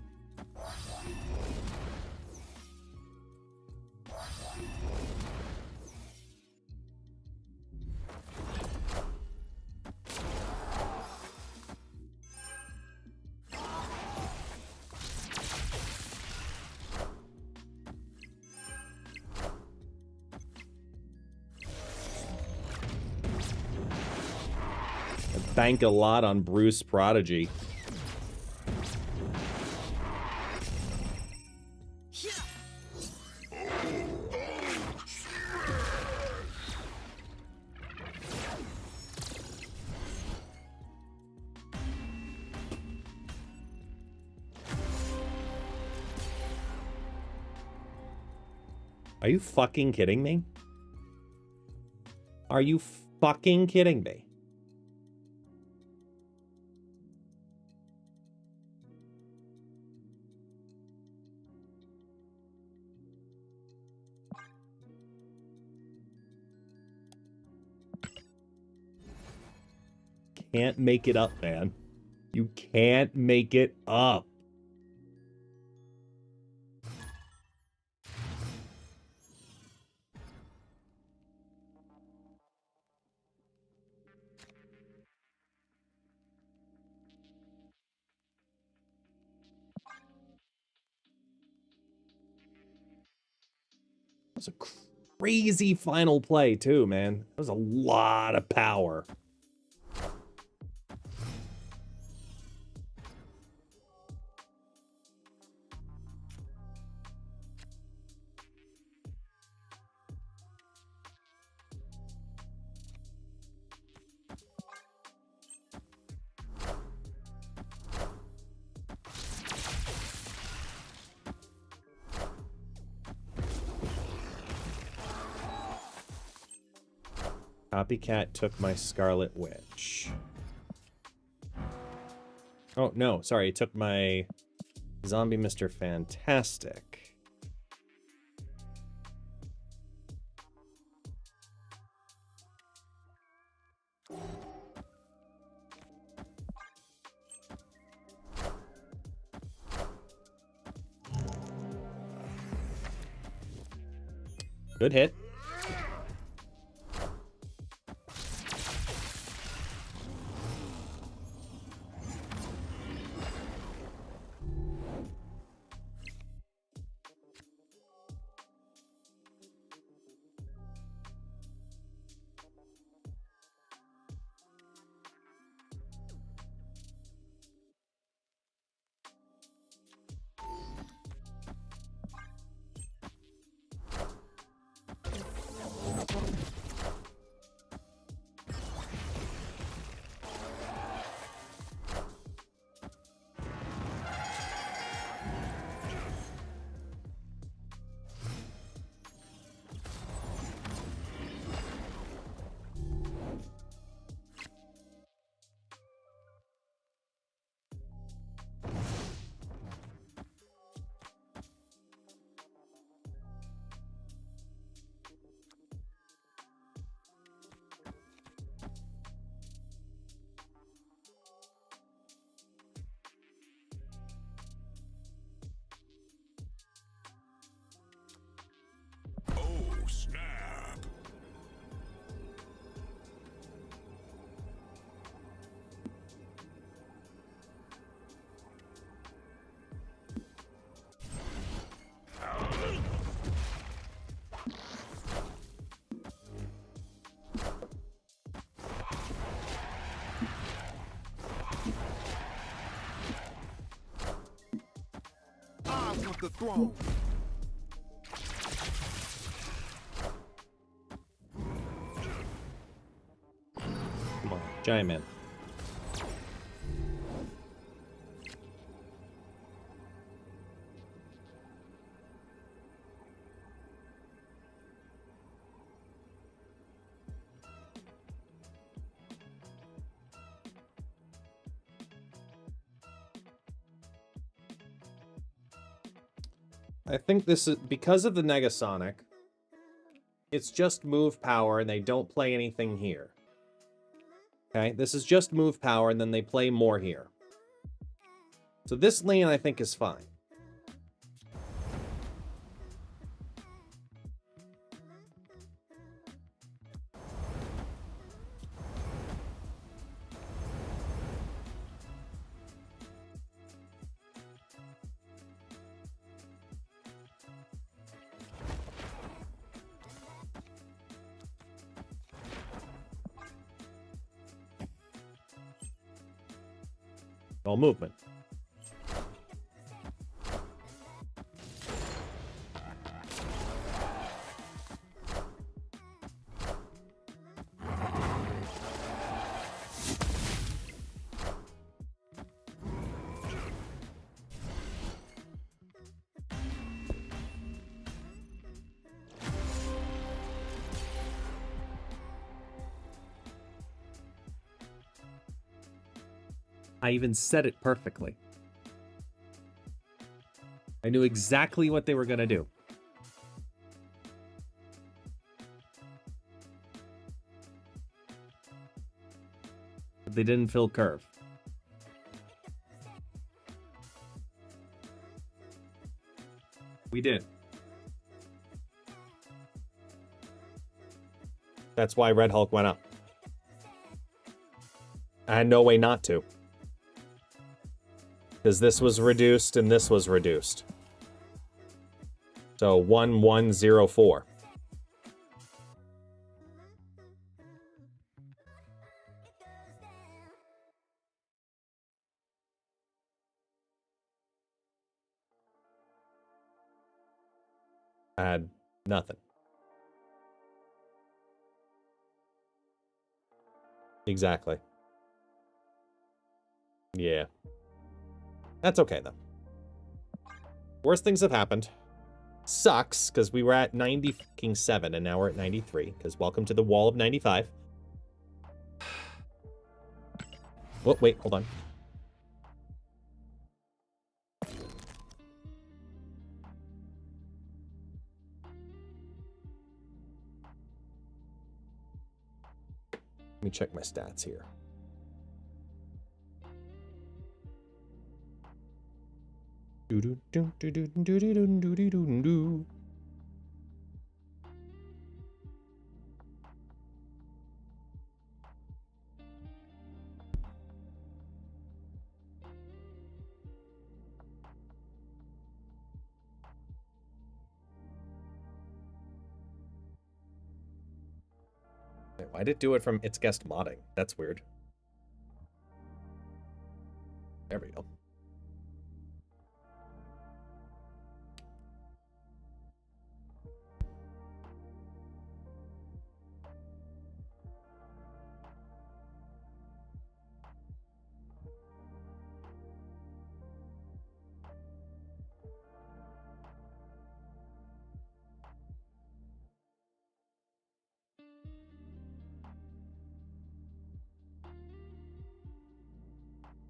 Bank a lot on Bruce Prodigy. Are you fucking kidding me? Are you fucking kidding me? Can't make it up, man. You can't make it up. That was a crazy final play, too, man. That was a lot of power. Copycat took my Scarlet Witch. Oh, no, sorry, it took my Zombie Mr. Fantastic. Good hit. Oh, snap. I want the throne. Come on, Giant Man. I think this is because of the Negasonic. It's just move power and they don't play anything here. Okay, this is just move power and then they play more here. So this lane I think is fine. All movement. I even said it perfectly. I knew exactly what they were going to do. But they didn't fill curve. We did. That's why Red Hulk went up. I had no way not to. Because this was reduced and this was reduced. So 1104. I had nothing. Exactly. Yeah. That's okay, though. Worst things have happened. Sucks, because we were at 97, and now we're at 93, because welcome to the wall of 95. Oh, wait, hold on. Let me check my stats here. Wait, why did it do it from its guest modding? That's weird. There we go.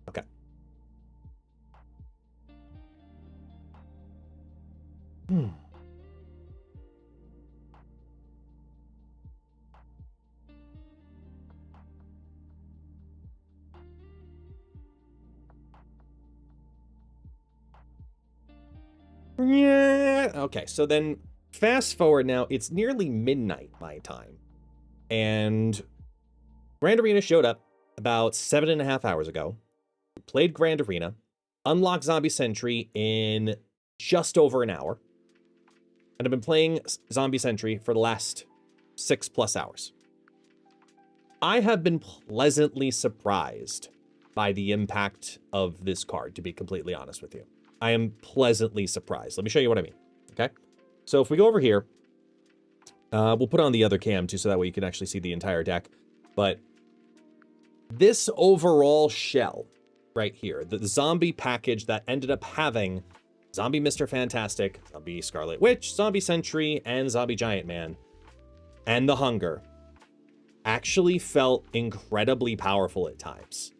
Okay. Yeah. Okay, so then fast forward now, it's nearly midnight my time. And Grand Arena showed up about 7.5 hours ago. Played Grand Arena, unlocked Zombie Sentry in just over an hour. And I've been playing Zombie Sentry for the last 6+ hours. I have been pleasantly surprised by the impact of this card, to be completely honest with you. I am pleasantly surprised. Let me show you what I mean, okay? So if we go over here, we'll put on the other cam too, so that way you can actually see the entire deck. But this overall shell right here, the zombie package that ended up having Zombie Mr. Fantastic, Zombie Scarlet Witch, Zombie Sentry, and Zombie Giant Man, and the Hunger, actually felt incredibly powerful at times.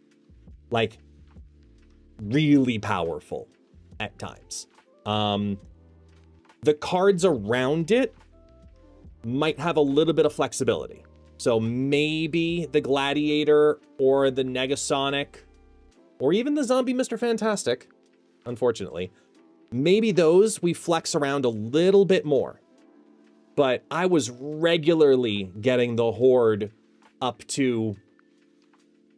Like, really powerful at times. The cards around it might have a little bit of flexibility. So maybe the Gladiator or the Negasonic, or even the Zombie Mr. Fantastic, unfortunately, maybe those we flex around a little bit more. But I was regularly getting the Horde up to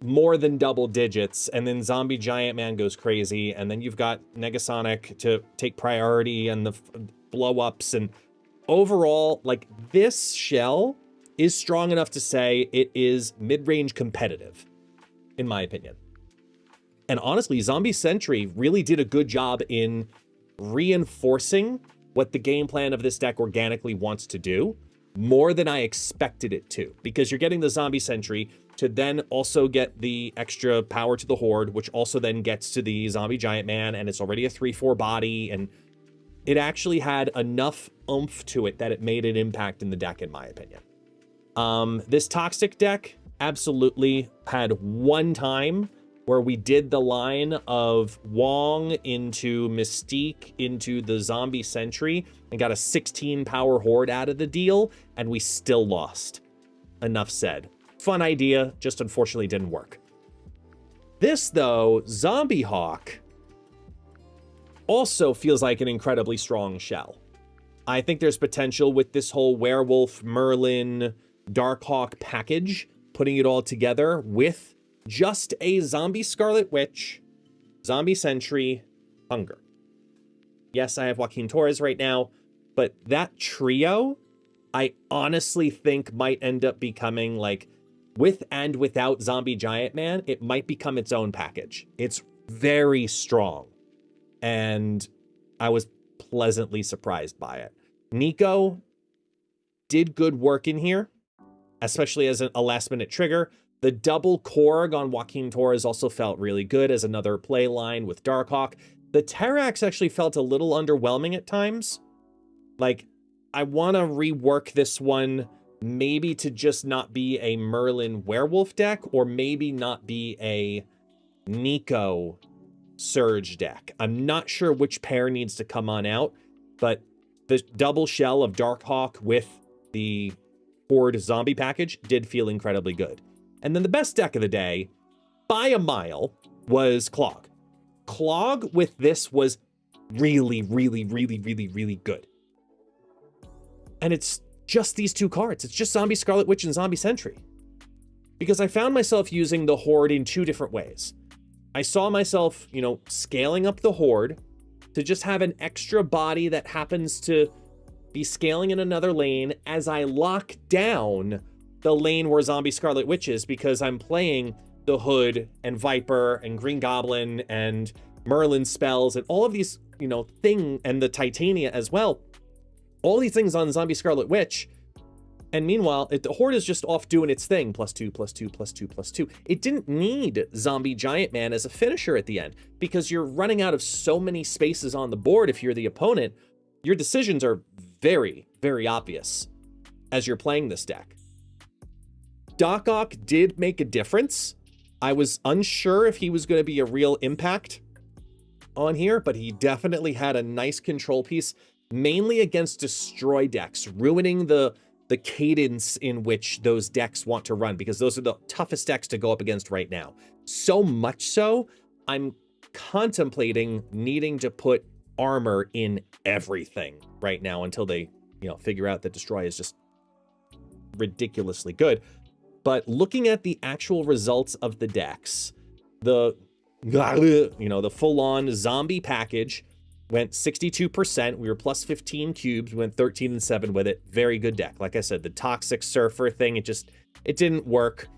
more than double digits, and then Zombie Giant Man goes crazy, and then you've got Negasonic to take priority and the blow-ups, and overall, like, this shell is strong enough to say it is mid-range competitive, in my opinion. And honestly, Zombie Sentry really did a good job in reinforcing what the game plan of this deck organically wants to do, more than I expected it to, because you're getting the Zombie Sentry to then also get the extra power to the Horde, which also then gets to the Zombie Giant Man, and it's already a 3/4 body, and it actually had enough oomph to it that it made an impact in the deck, in my opinion. This Toxic deck absolutely had one time where we did the line of Wong into Mystique into the Zombie Sentry and got a 16 power Horde out of the deal, and we still lost. Enough said. Fun idea, just unfortunately didn't work. This, though, Zombie Hawk, also feels like an incredibly strong shell. I think there's potential with this whole Werewolf, Merlin, Darkhawk package, putting it all together with just a Zombie Scarlet Witch, Zombie Sentry, Hunger. Yes, I have Joaquin Torres right now. but that trio, I honestly think might end up becoming like, with and without Zombie Giant Man, it might become its own package. It's very strong, and I was pleasantly surprised by it. Nico did good work in here, especially as a last-minute trigger. The double Korg on Joaquin Torres also felt really good as another play line with Darkhawk. The Terrax actually felt a little underwhelming at times. Like, I want to rework this one maybe to just not be a Merlin Werewolf deck, or maybe not be a Nico Surge deck. I'm not sure which pair needs to come on out, but the double shell of Darkhawk with the Horde zombie package did feel incredibly good. And then the best deck of the day, by a mile, was Clog. Clog with this was really, really, really, really, really good. And it's just these two cards. It's just Zombie Scarlet Witch and Zombie Sentry. Because I found myself using the Horde in two different ways. I saw myself, you know, scaling up the Horde to just have an extra body that happens to be scaling in another lane as I lock down the lane where Zombie Scarlet Witch is, because I'm playing the Hood and Viper and Green Goblin and Merlin spells and all of these, you know, and the Titania as well. All these things on Zombie Scarlet Witch. And meanwhile, the Horde is just off doing its thing. +2, +2, +2, +2. It didn't need Zombie Giant Man as a finisher at the end, because you're running out of so many spaces on the board if you're the opponent. Your decisions are very, very obvious as you're playing this deck. Doc Ock did make a difference. I was unsure if he was going to be a real impact on here, but he definitely had a nice control piece, mainly against destroy decks, ruining the cadence in which those decks want to run, because those are the toughest decks to go up against right now. So much so, I'm contemplating needing to put armor in everything right now until they, you know, figure out that destroy is just ridiculously good. But looking at the actual results of the decks, the full-on zombie package went 62%. We were plus 15 cubes. We went 13 and 7 with it. Very good deck. Like I said, the Toxic Surfer thing, it didn't work.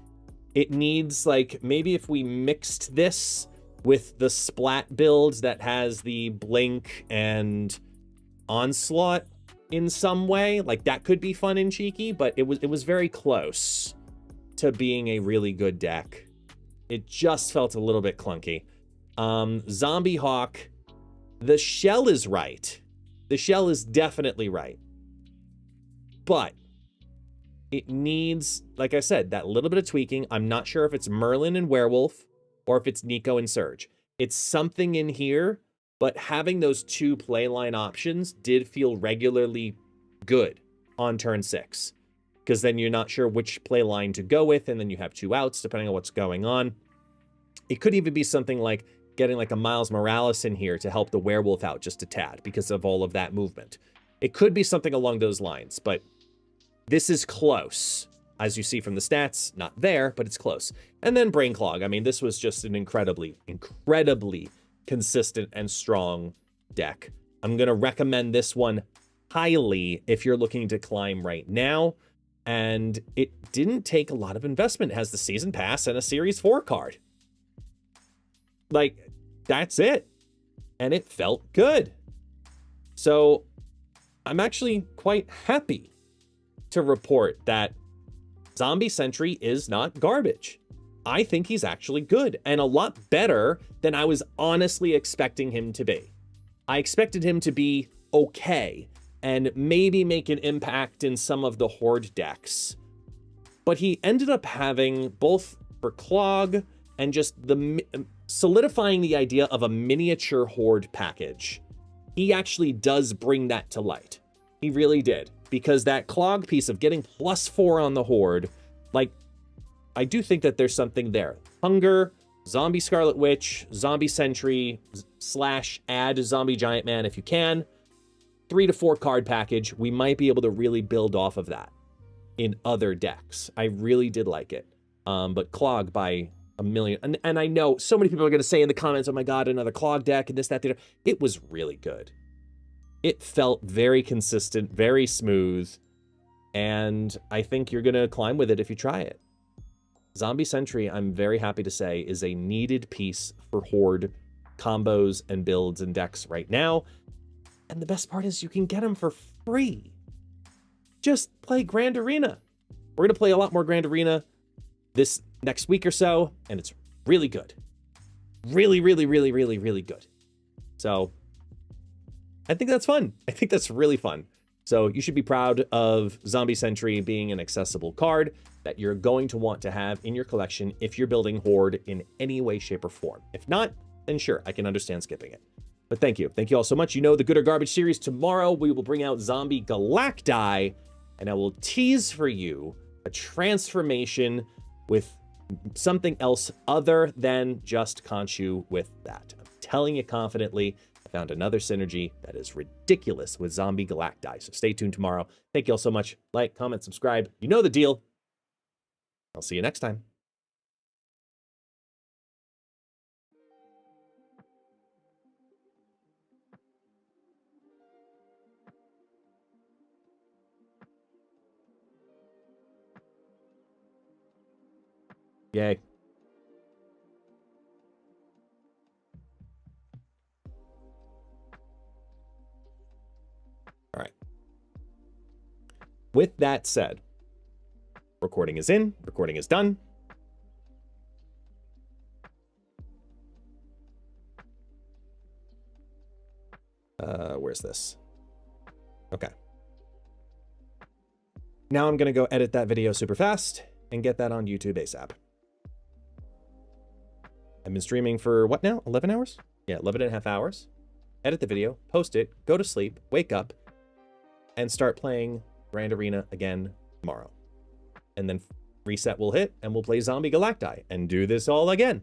It needs, like, maybe if we mixed this with the Splat build that has the Blink and Onslaught in some way, like, that could be fun and cheeky, but it was very close to being a really good deck. It just felt a little bit clunky. Zombie Hawk, the shell is right. The shell is definitely right. But it needs, like I said, that little bit of tweaking. I'm not sure if it's Merlin and Werewolf or if it's Nico and Surge. It's something in here, but having those two playline options did feel regularly good on turn 6. Because then you're not sure which play line to go with, and then you have two outs depending on what's going on. It could even be something like getting like a Miles Morales in here to help the Werewolf out just a tad because of all of that movement. It could be something along those lines, but this is close. As you see from the stats, not there, but it's close. And then Brain Clog. I mean, this was just an incredibly, incredibly consistent and strong deck. I'm going to recommend this one highly if you're looking to climb right now. And it didn't take a lot of investment. It has the Season Pass and a Series 4 card. Like, that's it. And it felt good. So I'm actually quite happy to report that Zombie Sentry is not garbage. I think he's actually good and a lot better than I was honestly expecting him to be. I expected him to be okay and maybe make an impact in some of the Horde decks. But he ended up having, both for Clog and just solidifying the idea of a miniature Horde package. He actually does bring that to light. He really did. Because that Clog piece of getting +4 on the Horde, like, I do think that there's something there. Hunger, Zombie Scarlet Witch, Zombie Sentry, / add Zombie Giant Man if you can. 3 to 4 card package. We might be able to really build off of that in other decks. I really did like it. But Clog by a million. And I know so many people are going to say in the comments, oh my God, another Clog deck and this, that, the other. It was really good. It felt very consistent, very smooth, and I think you're going to climb with it if you try it. Zombie Sentry, I'm very happy to say, is a needed piece for Horde combos and builds and decks right now. And the best part is you can get them for free. Just play Grand Arena. We're going to play a lot more Grand Arena this next week or so, and it's really good. Really, really, really, really, really good. So I think that's fun. I think that's really fun. So you should be proud of Zombie Sentry being an accessible card that you're going to want to have in your collection if you're building Horde in any way, shape, or form. If not, then sure, I can understand skipping it. But thank you. Thank you all so much. You know the Good or Garbage series. Tomorrow we will bring out Zombie Galacti, and I will tease for you a transformation with something else other than just Khonshu with that. I'm telling you confidently, I found another synergy that is ridiculous with Zombie Galacti. So stay tuned tomorrow. Thank you all so much. Like, comment, subscribe. You know the deal. I'll see you next time. Yay. All right. With that said, recording is in, recording is done. Where's this? Okay. Now I'm going to go edit that video super fast and get that on YouTube ASAP. I've been streaming for what now? 11 hours? Yeah, 11 and a half hours. Edit the video, post it, go to sleep, wake up, and start playing Grand Arena again tomorrow. And then reset will hit, and we'll play Zombie Galacti and do this all again.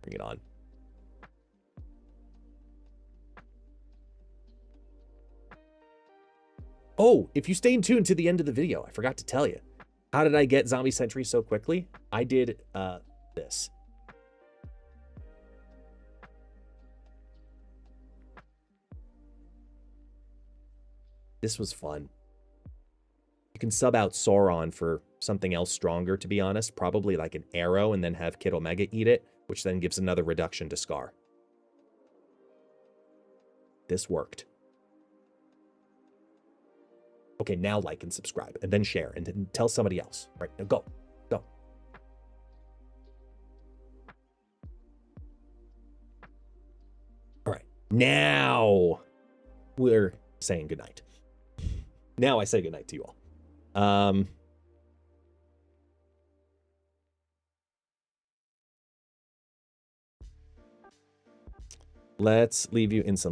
Bring it on. Oh, if you stayed tuned to the end of the video, I forgot to tell you. How did I get Zombie Sentry so quickly? I did this. This was fun. You can sub out Sauron for something else stronger, to be honest. Probably like an arrow and then have Kid Omega eat it, which then gives another reduction to Scar. This worked. Okay, now like and subscribe, and then share, and then tell somebody else. All right, now go. Go. All right, now we're saying goodnight. Now I say goodnight to you all. Let's leave you in some